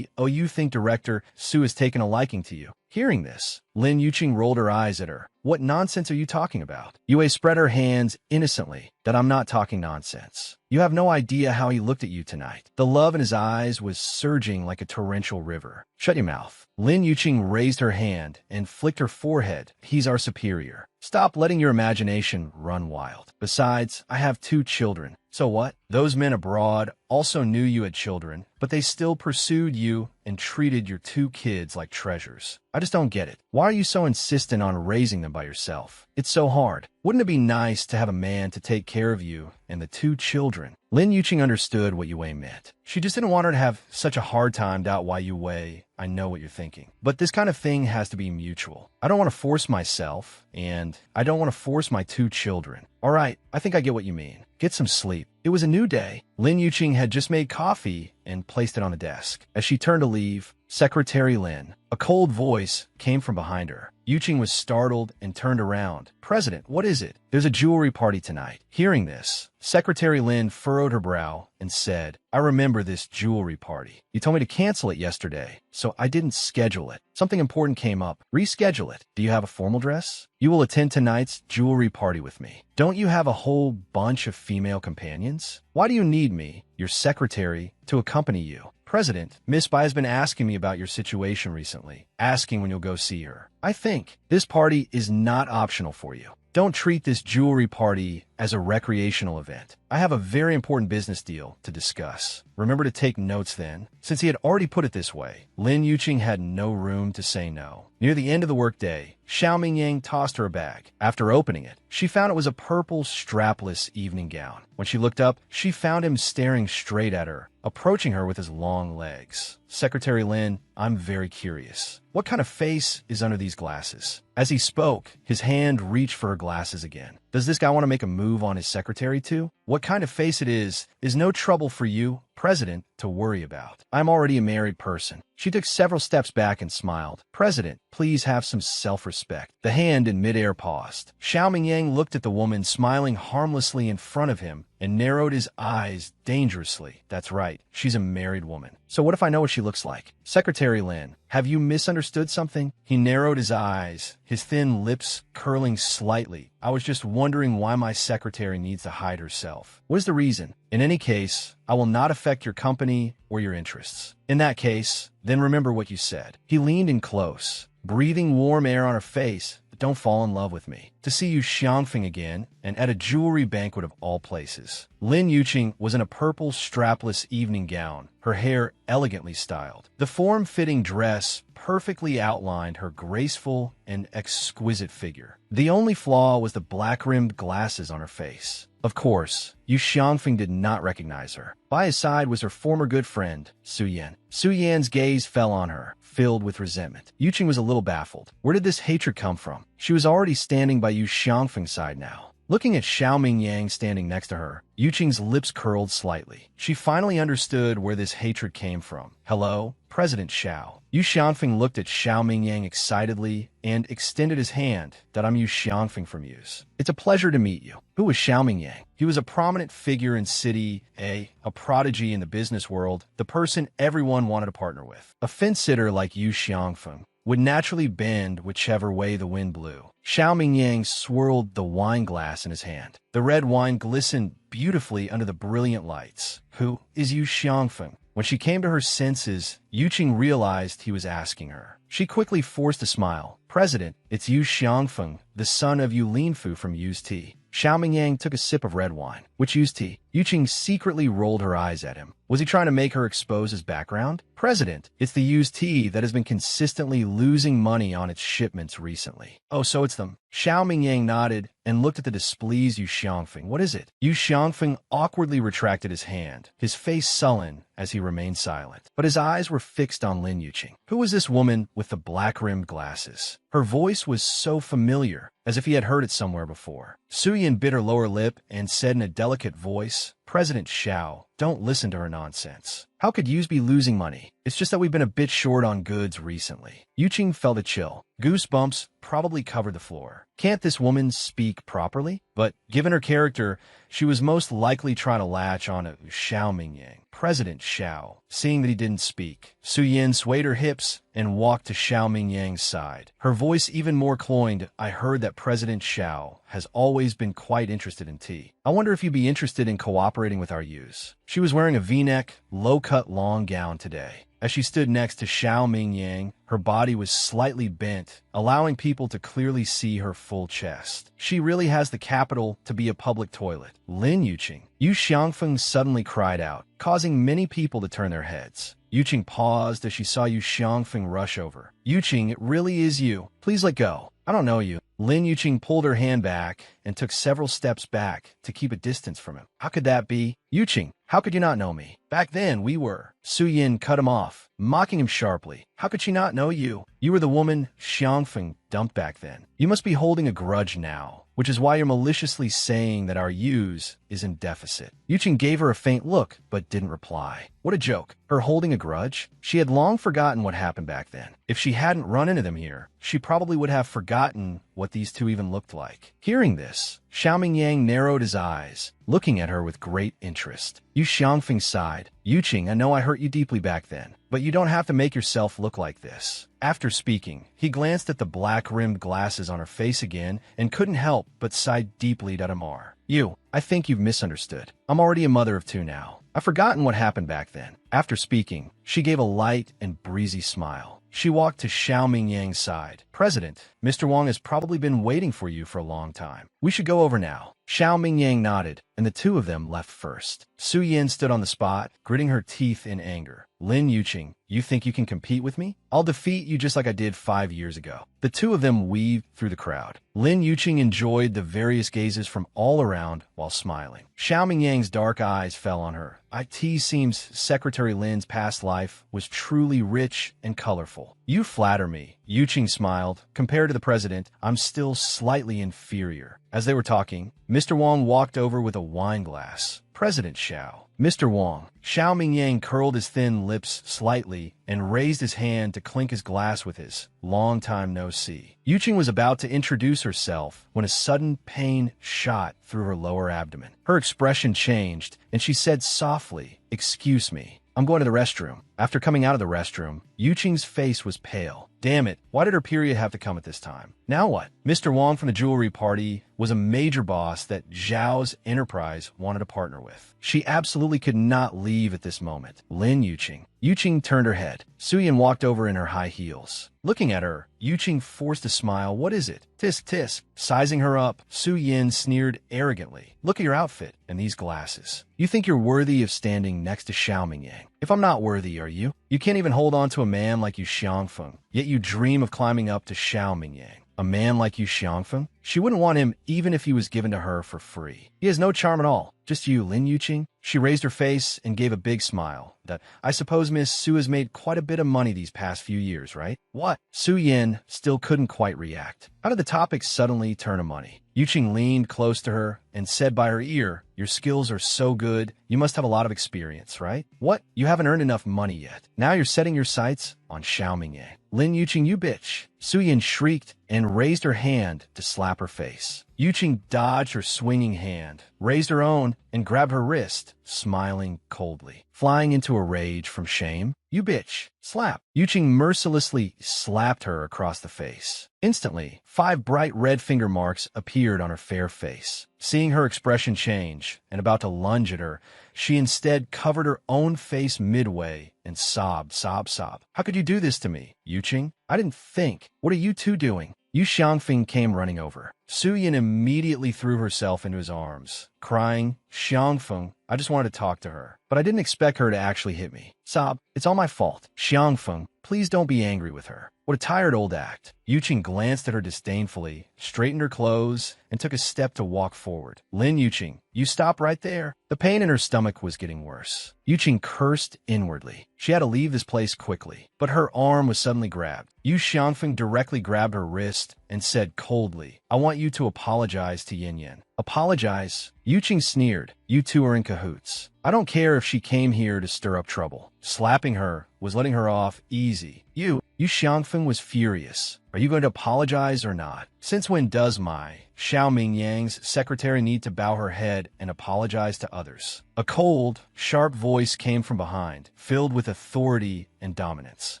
"Oh, you think Director Su has taken a liking to you?" Hearing this, Lin Yuqing rolled her eyes at her. "What nonsense are you talking about?" Yue Wei spread her hands innocently. "That I'm not talking nonsense. You have no idea how he looked at you tonight." The love in his eyes was surging like a torrential river. "Shut your mouth." Lin Yuqing raised her hand and flicked her forehead. "He's our superior. Stop letting your imagination run wild. Besides, I have two children. So what? Those men abroad also knew you had children, but they still pursued you and treated your two kids like treasures. I just don't get it. Why are you so insistent on raising them by yourself? It's so hard. Wouldn't it be nice to have a man to take care of you and the two children?" Lin Yuqing understood what Yue Wei meant. She just didn't want her to have such a hard time to out why Yue Wei. "I know what you're thinking. But this kind of thing has to be mutual. I don't want to force myself, and I don't want to force my two children." "All right, I think I get what you mean. Get some sleep. It was a new day. Lin Yuqing had just made coffee and placed it on the desk. As she turned to leave, Secretary Lin, a cold voice came from behind her. Yuqing was startled and turned around. President, what is it? There's a jewelry party tonight. Hearing this, Secretary Lin furrowed her brow and said, I remember this jewelry party. You told me to cancel it yesterday, so I didn't schedule it. Something important came up. Reschedule it. Do you have a formal dress? You will attend tonight's jewelry party with me. Don't you have a whole bunch of female companions? Why do you need me, your secretary, to accompany you? President, Miss Bai has been asking me about your situation recently, asking when you'll go see her. I think this party is not optional for you. Don't treat this jewelry party as a recreational event. I have a very important business deal to discuss. Remember to take notes then. Since he had already put it this way, Lin Yuqing had no room to say no. Near the end of the workday, Xiao Mingyang tossed her a bag. After opening it, she found it was a purple strapless evening gown. When she looked up, she found him staring straight at her, approaching her with his long legs. Secretary Lin, I'm very curious. What kind of face is under these glasses? As he spoke, his hand reached for her glasses again. Does this guy want to make a move on his secretary too? What kind of face it is no trouble for you, President, to worry about. I'm already a married person. She took several steps back and smiled. President, please have some self-respect. The hand in midair paused. Xiao Mingyang looked at the woman smiling harmlessly in front of him and narrowed his eyes dangerously. That's right, she's a married woman. So what if I know what she looks like? Secretary Lin, have you misunderstood something? He narrowed his eyes, his thin lips curling slightly. I was just wondering why my secretary needs to hide herself. What is the reason? In any case, I will not affect your company or your interests. In that case, then remember what you said. He leaned in close, breathing warm air on her face. But don't fall in love with me. To see you Xiangfeng again, and at a jewelry banquet of all places. Lin Yuqing was in a purple strapless evening gown, her hair elegantly styled. The form-fitting dress perfectly outlined her graceful and exquisite figure. The only flaw was the black-rimmed glasses on her face. Of course, Yu Xiangfeng did not recognize her. By his side was her former good friend, Su Yan. Su Yan's gaze fell on her, filled with resentment. Yuqing was a little baffled. Where did this hatred come from? She was already standing by Yu Xiangfeng's side now. Looking at Xiao Mingyang standing next to her, Yuqing's lips curled slightly. She finally understood where this hatred came from. Hello, President Xiao. Yu Xiangfeng looked at Xiao Mingyang excitedly and extended his hand. That I'm Yu Xiangfeng from Muse. It's a pleasure to meet you. Who was Xiao Mingyang? He was a prominent figure in City A, a prodigy in the business world, the person everyone wanted to partner with. A fence-sitter like Yu Xiangfeng would naturally bend whichever way the wind blew. Xiao Mingyang swirled the wine glass in his hand. The red wine glistened beautifully under the brilliant lights. Who is Yu Xiangfeng? When she came to her senses, Yuqing realized he was asking her. She quickly forced a smile. President, it's Yu Xiangfeng, the son of Yu Linfu from Yu's tea. Xiao Mingyang took a sip of red wine. Which Yu's tea? Yuqing secretly rolled her eyes at him. Was he trying to make her expose his background? President, it's the Yu's tea that has been consistently losing money on its shipments recently. Oh, so it's them. Xiao Mingyang nodded and looked at the displeased Yu Xiangfeng. What is it? Yu Xiangfeng awkwardly retracted his hand, his face sullen as he remained silent. But his eyes were fixed on Lin Yuqing. Who was this woman with the black-rimmed glasses? Her voice was so familiar, as if he had heard it somewhere before. Su Yan bit her lower lip and said in a delicate voice, President Xiao, don't listen to her nonsense. How could Yus be losing money? It's just that we've been a bit short on goods recently. Yuqing felt a chill. Goosebumps probably covered the floor. Can't this woman speak properly? But given her character, she was most likely trying to latch on to Xiao Mingyang. President Xiao. Seeing that he didn't speak, Su Yan swayed her hips and walked to Xiao Mingyang's side. Her voice even more cloyed. I heard that President Xiao has always been quite interested in tea. I wonder if you'd be interested in cooperating with our Yus. She was wearing a V-neck, low-cut long gown today. As she stood next to Xiao Mingyang, her body was slightly bent, allowing people to clearly see her full chest. She really has the capital to be a public toilet. Lin Yuqing. Yu Xiangfeng suddenly cried out, causing many people to turn their heads. Yuqing paused as she saw Yu Xiangfeng rush over. Yuqing, it really is you. Please let go. I don't know you. Lin Yuqing pulled her hand back and took several steps back to keep a distance from him. How could that be? Yuqing, how could you not know me? Back then, we were. Su Yan cut him off, mocking him sharply. How could she not know you? You were the woman Xiangfeng dumped back then. You must be holding a grudge now. which is why you're maliciously saying that our use is in deficit. Yuqing gave her a faint look, but didn't reply. What a joke. Her holding a grudge? She had long forgotten what happened back then. If she hadn't run into them here, she probably would have forgotten what these two even looked like. Hearing this, Xiaoming narrowed his eyes, looking at her with great interest. Yu Xiangfeng sighed. Yuqing, I know I hurt you deeply back then, but you don't have to make yourself look like this. After speaking, he glanced at the black-rimmed glasses on her face again and couldn't help but sigh deeply to Damar. You, I think you've misunderstood. I'm already a mother of two now. I've forgotten what happened back then. After speaking, she gave a light and breezy smile. She walked to Xiaoming side. President, Mr. Wang has probably been waiting for you for a long time. We should go over now. Xiaoming nodded, and the two of them left first. Su Yin stood on the spot, gritting her teeth in anger. Lin Yuqing, you think you can compete with me? I'll defeat you just like I did 5 years ago. The two of them weaved through the crowd. Lin Yuqing enjoyed the various gazes from all around while smiling. Xiaoming dark eyes fell on her. It seems Secretary Lin's past life was truly rich and colorful. You flatter me. Yuqing smiled. Compared to the president, I'm still slightly inferior. As they were talking, Mr. Wang walked over with a wine glass. President Xiao. Mr. Wang. Xiaoming curled his thin lips slightly and raised his hand to clink his glass with his. Long time no see. Yuqing was about to introduce herself when a sudden pain shot through her lower abdomen. Her expression changed, and she said softly, "Excuse me. I'm going to the restroom." After coming out of the restroom, Yuqing's face was pale. Damn it, why did her period have to come at this time? Now what? Mr. Wang from the jewelry party was a major boss that Zhao's enterprise wanted to partner with. She absolutely could not leave at this moment. Lin Yuqing. Yuqing turned her head. Su Yin walked over in her high heels. Looking at her, Yuqing forced a smile. What is it? Tisk tisk. Sizing her up, Su Yin sneered arrogantly. Look at your outfit and these glasses. You think you're worthy of standing next to Xiaoming. If I'm not worthy, are you? You can't even hold on to a man like Yu Xiangfeng, yet you dream of climbing up to Xiaoming. A man like Yu Xiangfeng? She wouldn't want him even if he was given to her for free. He has no charm at all. Just you, Lin Yuqing? She raised her face and gave a big smile. I suppose Miss Su has made quite a bit of money these past few years, right? What? Su Yin still couldn't quite react. How did the topic suddenly turn to money? Yuqing leaned close to her and said by her ear, "Your skills are so good, you must have a lot of experience, right? What? You haven't earned enough money yet. Now you're setting your sights on Xiaoming. Lin Yuqing, you bitch." Su Yin shrieked and raised her hand to slap her face. Yuqing dodged her swinging hand, raised her own, and grabbed her wrist, smiling coldly. Flying into a rage from shame, "You bitch, slap." Yuqing mercilessly slapped her across the face. Instantly, 5 bright red finger marks appeared on her fair face. Seeing her expression change and about to lunge at her, she instead covered her own face midway and sobbed. "How could you do this to me, Yuqing? I didn't think. What are you two doing?" Yu Xiangfeng came running over. Su Yin immediately threw herself into his arms, crying, "Xiangfeng, I just wanted to talk to her, but I didn't expect her to actually hit me. Sob, it's all my fault. Xiangfeng, please don't be angry with her." What a tired old act. Yuqing glanced at her disdainfully, straightened her clothes, and took a step to walk forward. Lin Yuqing, you stop right there. The pain in her stomach was getting worse. Yuqing cursed inwardly. She had to leave this place quickly, but her arm was suddenly grabbed. Yu Xiangfeng directly grabbed her wrist and said coldly, "I want you to apologize to Yin Yin." "Apologize?" Yuqing sneered. "You two are in cahoots. I don't care if she came here to stir up trouble." Slapping her was letting her off easy. Yu Xiangfeng was furious. "Are you going to apologize or not? Since when does my Xiaoming Yang's secretary need to bow her head and apologize to others?" A cold, sharp voice came from behind, filled with authority and dominance.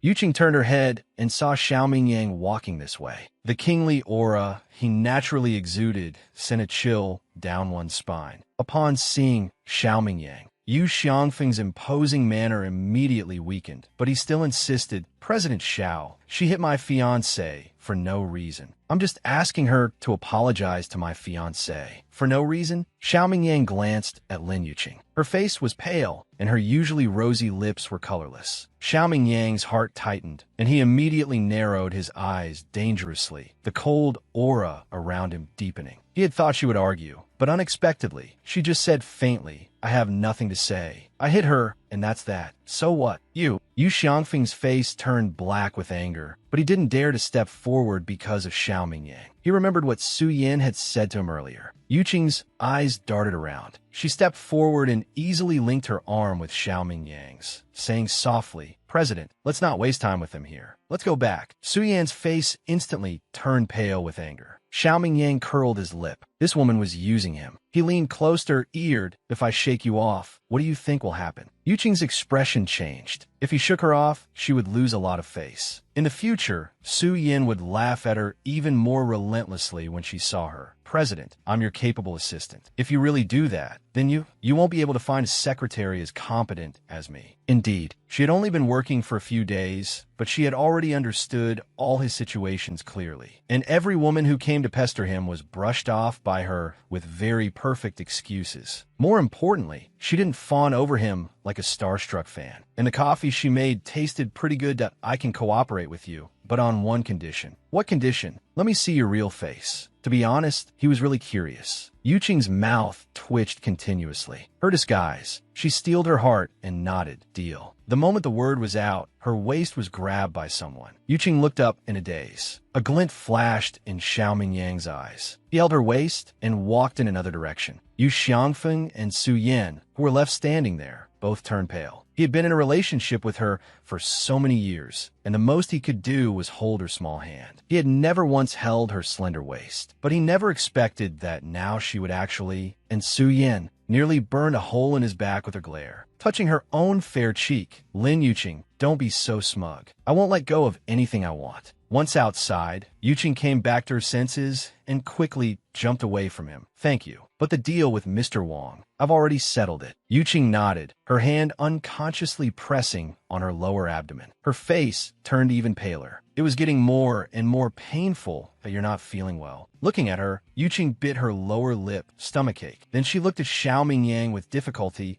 Yuqing turned her head and saw Xiaoming Yang walking this way. The kingly aura he naturally exuded sent a chill down one's spine. Upon seeing Xiaoming Yang, Yu Xiangfeng's imposing manner immediately weakened, but he still insisted, "President Xiao, she hit my fiancé for no reason. I'm just asking her to apologize to my fiancé. For no reason?" Xiaoming Yang glanced at Lin Yuqing. Her face was pale, and her usually rosy lips were colorless. Xiaoming Yang's heart tightened, and he immediately narrowed his eyes dangerously, the cold aura around him deepening. He had thought she would argue, but unexpectedly, she just said faintly, "I have nothing to say. I hit her, and that's that. So what? Yu Xiangfeng's face turned black with anger, but he didn't dare to step forward because of Xiao Mingyang. He remembered what Su Yin had said to him earlier. Yu Qing's eyes darted around. She stepped forward and easily linked her arm with Xiao Mingyang's, saying softly, "President, let's not waste time with him here. Let's go back." Su Yan's face instantly turned pale with anger. Xiao Mingyang curled his lip. This woman was using him. He leaned closer, eared, "If I shake you off, what do you think will happen?" Yu Qing's expression changed. If he shook her off, she would lose a lot of face. In the future, Su Yin would laugh at her even more relentlessly when she saw her. "President, I'm your capable assistant. If you really do that, then you won't be able to find a secretary as competent as me." Indeed, she had only been working for a few days, but she had already understood all his situations clearly. And every woman who came to pester him was brushed off by her with very perfect excuses. More importantly, she didn't fawn over him like a starstruck fan. And the coffee she made tasted pretty good. "I can cooperate with you, but on one condition." "What condition?" "Let me see your real face." To be honest, he was really curious. Yu Qing's mouth twitched continuously. Her disguise. She steeled her heart and nodded. "Deal." The moment the word was out, her waist was grabbed by someone. Yu Qing looked up in a daze. A glint flashed in Xiao Mingyang's eyes. He held her waist and walked in another direction. Yu Xiangfeng and Su Yin, who were left standing there, both turned pale. He had been in a relationship with her for so many years, and the most he could do was hold her small hand. He had never once held her slender waist, but he never expected that now she would actually, and Su Yin nearly burned a hole in his back with her glare. Touching her own fair cheek, "Lin Yuqing, don't be so smug. I won't let go of anything I want." Once outside, Yuqing came back to her senses and quickly jumped away from him. "Thank you. But the deal with Mr. Wong, I've already settled it." Yuqing nodded, her hand unconsciously pressing on her lower abdomen. Her face turned even paler. "It was getting more and more painful that you're not feeling well." Looking at her, Yuqing bit her lower lip, stomachache. Then she looked at Xiao Mingyang with difficulty.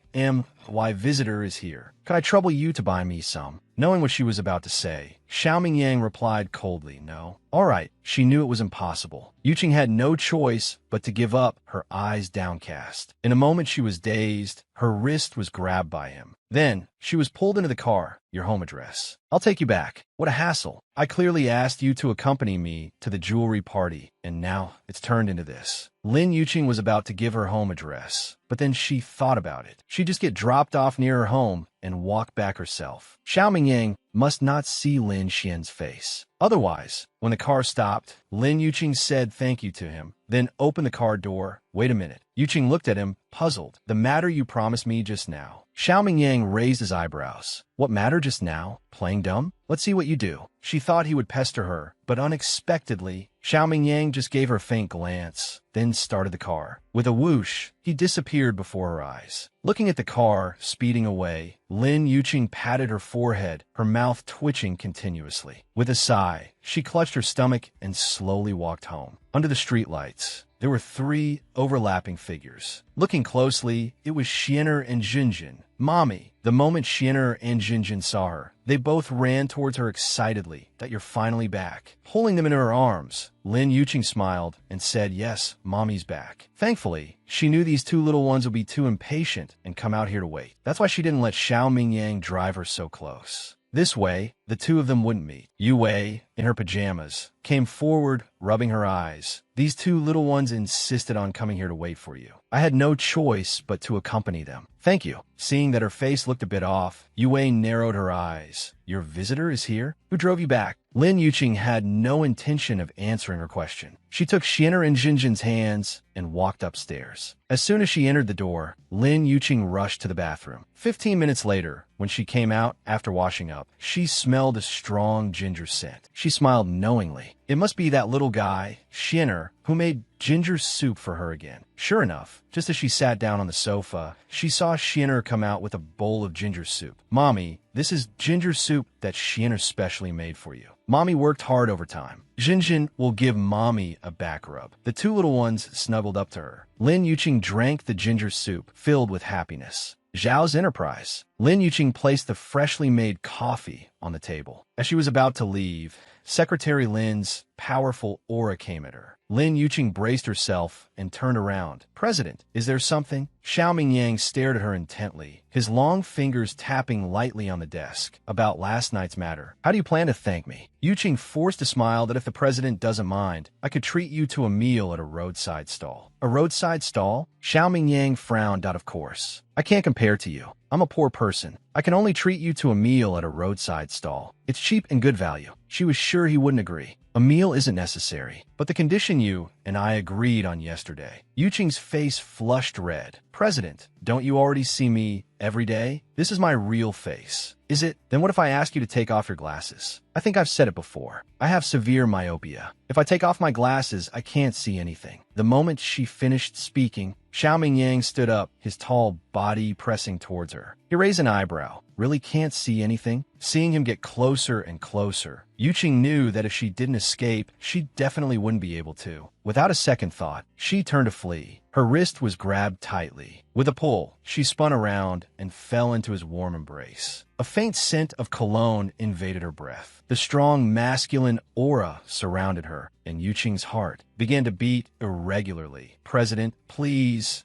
"Why visitor is here. Could I trouble you to buy me some?" Knowing what she was about to say, Xiao Mingyang replied coldly, "No." All right, she knew it was impossible. Yuqing had no choice but to give up, her eyes downcast. In a moment she was dazed, her wrist was grabbed by him. Then, she was pulled into the car. "Your home address. I'll take you back." "What a hassle. I clearly asked you to accompany me to the jewelry party, and now it's turned into this." Lin Yuqing was about to give her home address, but then she thought about it. She'd just get dropped off near her home and walk back herself. Xiao Mingyang must not see Lin Xian's face. Otherwise, when the car stopped, Lin Yuqing said thank you to him, then opened the car door. "Wait a minute." Yuqing looked at him, puzzled. "The matter you promised me just now." Xiao Mingyang raised his eyebrows. "What matter just now? Playing dumb? Let's see what you do." She thought he would pester her, but unexpectedly, Xiao Mingyang just gave her a faint glance, then started the car. With a whoosh, he disappeared before her eyes. Looking at the car speeding away, Lin Yuqing patted her forehead, her mouth twitching continuously. With a sigh, she clutched her stomach and slowly walked home. Under the streetlights, there were three overlapping figures. Looking closely, it was Xiener and Jinjin. "Mommy." The moment Xiener and Jinjin saw her, they both ran towards her excitedly. "That you're finally back." Pulling them into her arms, Lin Yuqing smiled and said, "Yes, Mommy's back." Thankfully, she knew these two little ones would be too impatient and come out here to wait. That's why she didn't let Xiao Mingyang drive her so close. This way, the two of them wouldn't meet. Yue, in her pajamas, came forward, rubbing her eyes. "These two little ones insisted on coming here to wait for you. I had no choice but to accompany them." "Thank you." Seeing that her face looked a bit off, Yue narrowed her eyes. "Your visitor is here? Who drove you back?" Lin Yuqing had no intention of answering her question. She took Xiener and Jinjin's hands and walked upstairs. As soon as she entered the door, Lin Yuqing rushed to the bathroom. 15 minutes later, when she came out after washing up, she smelled a strong ginger scent. She smiled knowingly. It must be that little guy, Xiener, who made ginger soup for her again. Sure enough, just as she sat down on the sofa, she saw Xiener come out with a bowl of ginger soup. "Mommy, this is ginger soup that Xiener specially made for you. Mommy worked hard overtime. Jinjin will give Mommy a back rub." The two little ones snuggled up to her. Lin Yuqing drank the ginger soup, filled with happiness. Zhao's enterprise. Lin Yuqing placed the freshly made coffee on the table. As she was about to leave, Secretary Lin's powerful aura came at her. Lin Yuqing braced herself and turned around. "President, is there something?" Xiao Mingyang stared at her intently, his long fingers tapping lightly on the desk. "About last night's matter. How do you plan to thank me?" Yuqing forced a smile that if the president doesn't mind, I could treat you to a meal at a roadside stall. "A roadside stall?" Xiao Mingyang frowned out of course. "I can't compare to you. I'm a poor person. I can only treat you to a meal at a roadside stall. It's cheap and good value." She was sure he wouldn't agree. "A meal isn't necessary, but the condition you and I agreed on yesterday." Yuqing's face flushed red. "President, don't you already see me every day? This is my real face." "Is it? Then what if I ask you to take off your glasses?" "I think I've said it before. I have severe myopia. If I take off my glasses, I can't see anything." The moment she finished speaking, Xiao Mingyang stood up, his tall body pressing towards her. He raised an eyebrow. "Really can't see anything?" Seeing him get closer and closer, Yuqing knew that if she didn't escape, she definitely wouldn't be able to. Without a second thought, she turned to flee. Her wrist was grabbed tightly. With a pull, she spun around and fell into his warm embrace. A faint scent of cologne invaded her breath. The strong masculine aura surrounded her, and Yuqing's heart began to beat irregularly. "President, please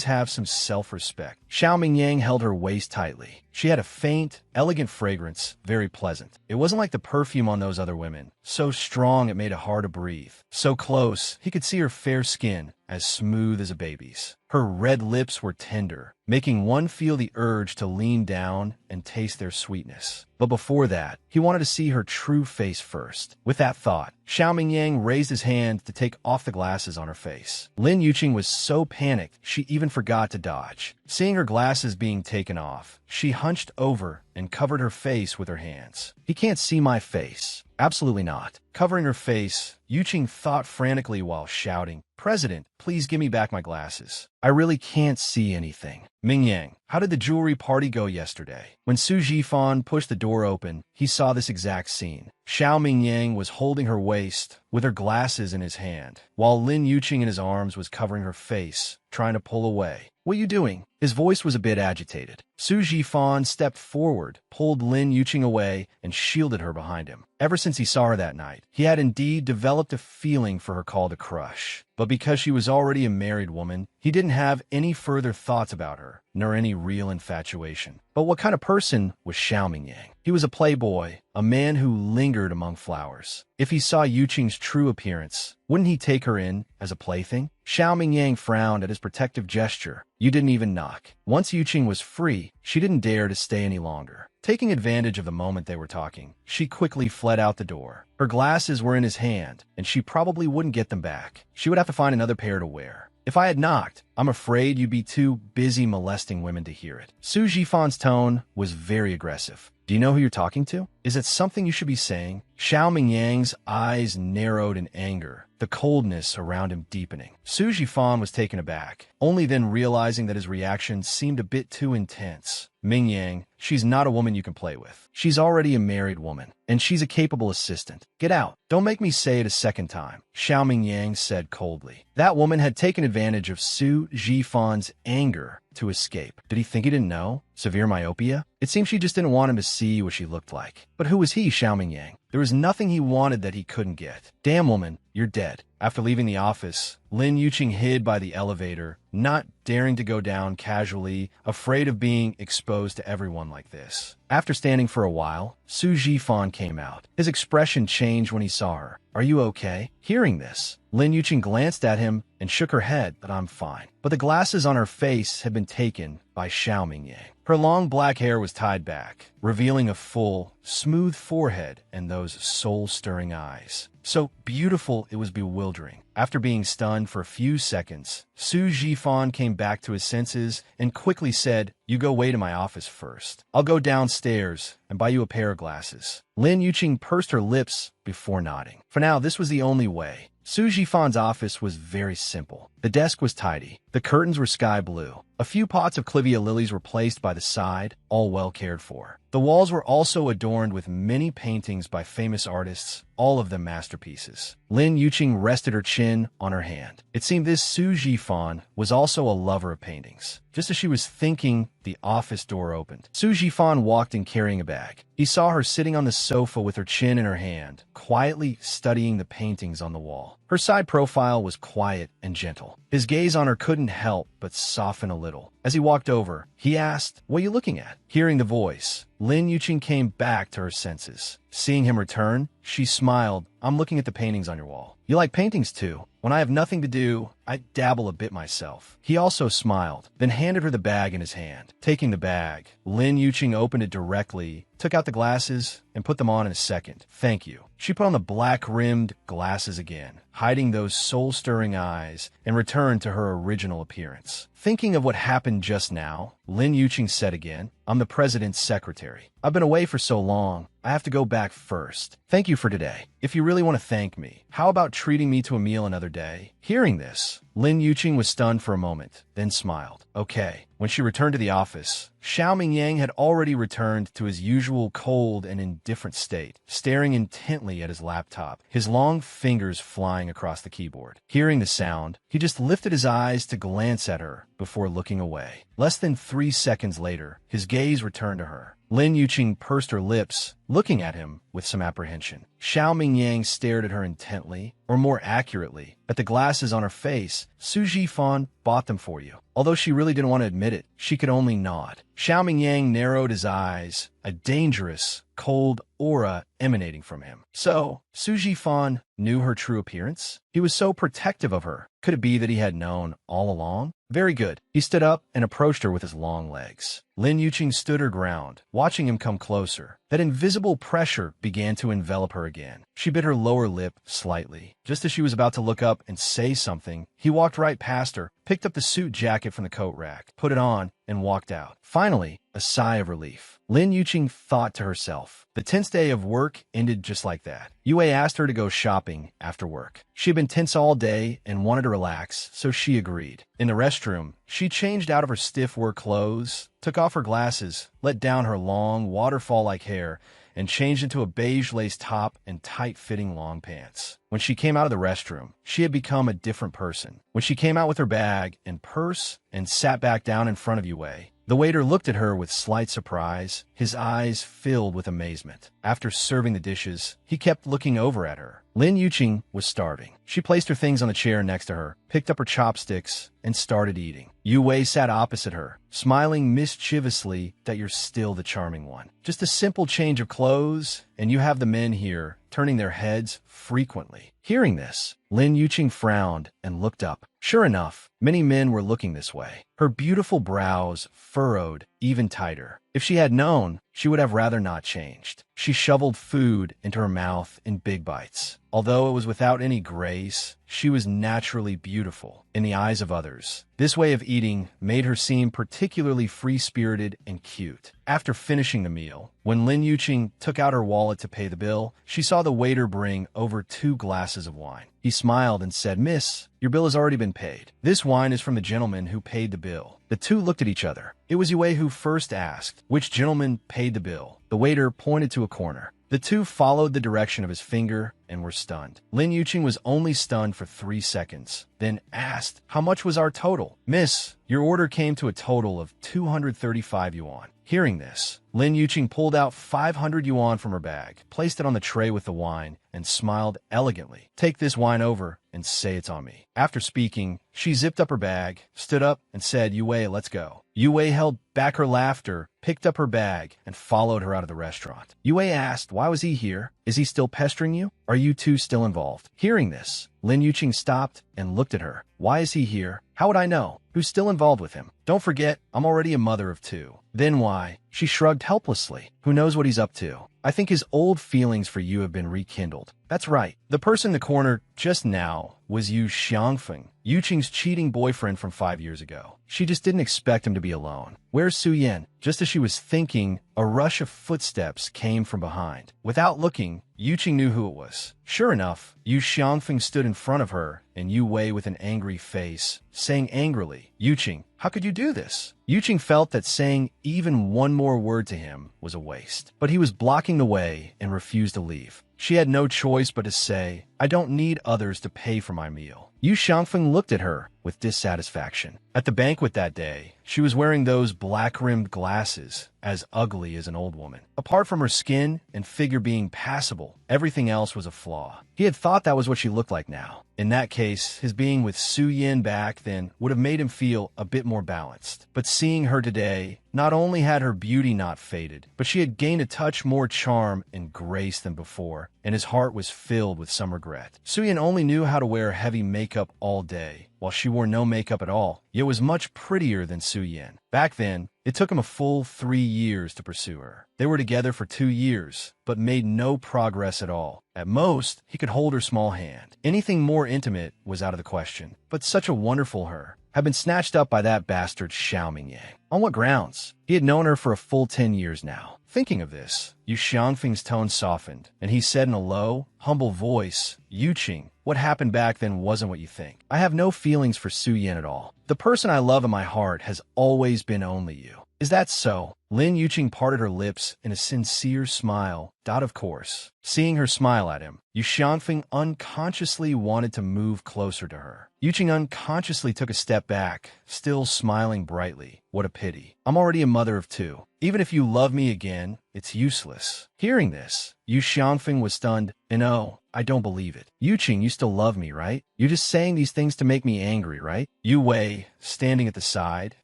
have some self-respect." Xiao Mingyang held her waist tightly. She had a faint, elegant fragrance, very pleasant. It wasn't like the perfume on those other women, so strong it made it hard to breathe. So close, he could see her fair skin, as smooth as a baby's. Her red lips were tender, making one feel the urge to lean down and taste their sweetness. But before that, he wanted to see her true face first. With that thought, Xiao Mingyang raised his hand to take off the glasses on her face. Lin Yuqing was so panicked, she even forgot to dodge. Seeing her glasses being taken off, she hunched over and covered her face with her hands. "He can't see my face." "Absolutely not." Covering her face, Yuqing thought frantically while shouting, "President, please give me back my glasses. I really can't see anything." "Mingyang, how did the jewelry party go yesterday?" When Su Jifan pushed the door open, he saw this exact scene. Xiao Mingyang was holding her waist with her glasses in his hand, while Lin Yuqing in his arms was covering her face, trying to pull away. "What are you doing?" His voice was a bit agitated. Su Jifan stepped forward, pulled Lin Yuqing away, and shielded her behind him. Ever since he saw her that night, he had indeed developed a feeling for her called a crush. But because she was already a married woman, he didn't have any further thoughts about her, nor any real infatuation. But what kind of person was Xiao Mingyang? He was a playboy, a man who lingered among flowers. If he saw Yuqing's true appearance, wouldn't he take her in as a plaything? Xiao Mingyang frowned at his protective gesture. "You didn't even knock." Once Yuqing was free, she didn't dare to stay any longer. Taking advantage of the moment they were talking, she quickly fled out the door. Her glasses were in his hand, and she probably wouldn't get them back. She would have to find another pair to wear. "If I had knocked, I'm afraid you'd be too busy molesting women to hear it." Su Jifan's tone was very aggressive. "Do you know who you're talking to? Is it something you should be saying?" Xiao Mingyang's eyes narrowed in anger, the coldness around him deepening. Su Jifan was taken aback, only then realizing that his reaction seemed a bit too intense. "Mingyang, she's not a woman you can play with. She's already a married woman, and she's a capable assistant. Get out. Don't make me say it a second time," Xiao Mingyang said coldly. That woman had taken advantage of Su Jifan's anger to escape. Did he think he didn't know? Severe myopia? It seemed she just didn't want him to see what she looked like. But who was he, Xiao Mingyang? There was nothing he wanted that he couldn't get. "Damn woman, you're dead." After leaving the office, Lin Yuqing hid by the elevator, not daring to go down casually, afraid of being exposed to everyone like this. After standing for a while, Su Jifan came out. His expression changed when he saw her. "Are you okay?" Hearing this, Lin Yuqing glanced at him and shook her head, "But I'm fine." But the glasses on her face had been taken by Xiao Mingyang. Her long black hair was tied back, revealing a full, smooth forehead and those soul-stirring eyes. So beautiful it was bewildering. After being stunned for a few seconds, Su Jifan came back to his senses and quickly said, "You go wait in my office first. I'll go downstairs and buy you a pair of glasses." Lin Yuqing pursed her lips before nodding. For now, this was the only way. Su Jifan's office was very simple. The desk was tidy. The curtains were sky blue. A few pots of clivia lilies were placed by the side, all well cared for. The walls were also adorned with many paintings by famous artists, all of them masterpieces. Lin Yuqing rested her chin on her hand. It seemed this Su Jifan was also a lover of paintings. Just as she was thinking, the office door opened. Su Jifan walked in carrying a bag. He saw her sitting on the sofa with her chin in her hand, quietly studying the paintings on the wall. Her side profile was quiet and gentle. His gaze on her couldn't help but soften a little. As he walked over, he asked, "What are you looking at?" Hearing the voice, Lin Yuqing came back to her senses. Seeing him return, she smiled. "I'm looking at the paintings on your wall." "You like paintings too?" "When I have nothing to do, I dabble a bit myself." He also smiled, then handed her the bag in his hand. Taking the bag, Lin Yuqing opened it directly, took out the glasses, and put them on in a second. "Thank you." She put on the black-rimmed glasses again, hiding those soul-stirring eyes, and returned to her original appearance. Thinking of what happened just now, Lin Yuqing said again, "I'm the president's secretary. I've been away for so long, I have to go back first. Thank you for today. If you really want to thank me, how about treating me to a meal another day?" Hearing this, Lin Yuqing was stunned for a moment, then smiled. "Okay." When she returned to the office, Xiao Mingyang had already returned to his usual cold and indifferent state, staring intently at his laptop, his long fingers flying across the keyboard. Hearing the sound, he just lifted his eyes to glance at her before looking away. Less than 3 seconds later, his gaze returned to her. Lin Yuqing pursed her lips, looking at him with some apprehension. Xiao Mingyang stared at her intently, or more accurately, at the glasses on her face. "Su Jifan bought them for you." Although she really didn't want to admit it, she could only nod. Xiao Mingyang narrowed his eyes, a dangerous, cold aura emanating from him. So, Su Jifan knew her true appearance? He was so protective of her. Could it be that he had known all along? Very good. He stood up and approached her with his long legs. Lin Yuqing stood her ground, watching him come closer. That invisible pressure began to envelop her again. She bit her lower lip slightly. Just as she was about to look up and say something, he walked right past her, picked up the suit jacket from the coat rack, put it on, and walked out. Finally, a sigh of relief. Lin Yuqing thought to herself. The tense day of work ended just like that. Yue asked her to go shopping after work. She had been tense all day and wanted to relax, so she agreed. In the restroom, she changed out of her stiff work clothes, took off her glasses, let down her long, waterfall-like hair, and changed into a beige lace top and tight-fitting long pants. When she came out of the restroom, she had become a different person. When she came out with her bag and purse and sat back down in front of Yue, the waiter looked at her with slight surprise, his eyes filled with amazement. After serving the dishes, he kept looking over at her. Lin Yuqing was starving. She placed her things on the chair next to her, picked up her chopsticks, and started eating. Yue sat opposite her, smiling mischievously that you're still the charming one. Just a simple change of clothes, and you have the men here turning their heads frequently. Hearing this, Lin Yuqing frowned and looked up. Sure enough, many men were looking this way. Her beautiful brows furrowed even tighter. If she had known, she would have rather not changed. She shoveled food into her mouth in big bites. Although it was without any grace, she was naturally beautiful in the eyes of others. This way of eating made her seem particularly free-spirited and cute. After finishing the meal, when Lin Yuqing took out her wallet to pay the bill, she saw the waiter bring over 2 glasses of wine. He smiled and said, "Miss, your bill has already been paid. This wine is from the gentleman who paid the bill." The two looked at each other. It was Yue who first asked, "Which gentleman paid the bill?" The waiter pointed to a corner. The two followed the direction of his finger and were stunned. Lin Yuqing was only stunned for 3 seconds, then asked, "How much was our total?" "Miss, your order came to a total of 235 yuan. Hearing this, Lin Yuqing pulled out 500 yuan from her bag, placed it on the tray with the wine, and smiled elegantly. "Take this wine over and say it's on me." After speaking, she zipped up her bag, stood up, and said, "Yue, let's go." Yue held back her laughter, picked up her bag, and followed her out of the restaurant. Yue asked, "Why was he here? Is he still pestering you? Are you two still involved?" Hearing this, Lin Yuqing stopped and looked at her. "Why is he here? How would I know? Who's still involved with him? Don't forget, I'm already a mother of 2. Then why?" She shrugged helplessly. "Who knows what he's up to? I think his old feelings for you have been rekindled." That's right. The person in the corner just now was Yu Xiangfeng, Yuqing's cheating boyfriend from 5 years ago. She just didn't expect him to be alone. "Where's Su Yan?" Just as she was thinking, a rush of footsteps came from behind. Without looking, Yuqing knew who it was. Sure enough, Yu Xiangfeng stood in front of her, and Yu Wei with an angry face, saying angrily, Yuqing, how could you do this? Yuqing felt that saying even one more word to him was a waste, but he was blocking the way and refused to leave. She had no choice but to say, I don't need others to pay for my meal. Yu Xiangfeng looked at her with dissatisfaction. At the banquet that day, she was wearing those black-rimmed glasses, as ugly as an old woman. Apart from her skin and figure being passable, everything else was a flaw. He had thought that was what she looked like now. In that case, his being with Su Yin back then would have made him feel a bit more balanced. But seeing her today, not only had her beauty not faded, but she had gained a touch more charm and grace than before, and his heart was filled with some regret. Su Yin only knew how to wear heavy makeup all day, while she wore no makeup at all, yet was much prettier than Su Yin. Back then, it took him a full 3 years to pursue her. They were together for 2 years, but made no progress at all. At most, he could hold her small hand. Anything more intimate was out of the question. But such a wonderful her had been snatched up by that bastard Xiao Mingyang. On what grounds? He had known her for a full 10 years now. Thinking of this, Yu Xiangfeng's tone softened, and he said in a low, humble voice, Yuqing, what happened back then wasn't what you think. I have no feelings for Su Yin at all. The person I love in my heart has always been only you. Is that so? Lin Yuqing parted her lips in a sincere smile. Of course. Seeing her smile at him, Yu Xiangfeng unconsciously wanted to move closer to her. Yuqing unconsciously took a step back, still smiling brightly. What a pity. I'm already a mother of 2. Even if you love me again, it's useless. Hearing this, Yu Xiangfeng was stunned. No, I don't believe it. Yuqing, you still love me, right? You're just saying these things to make me angry, right? Yu Wei, standing at the side,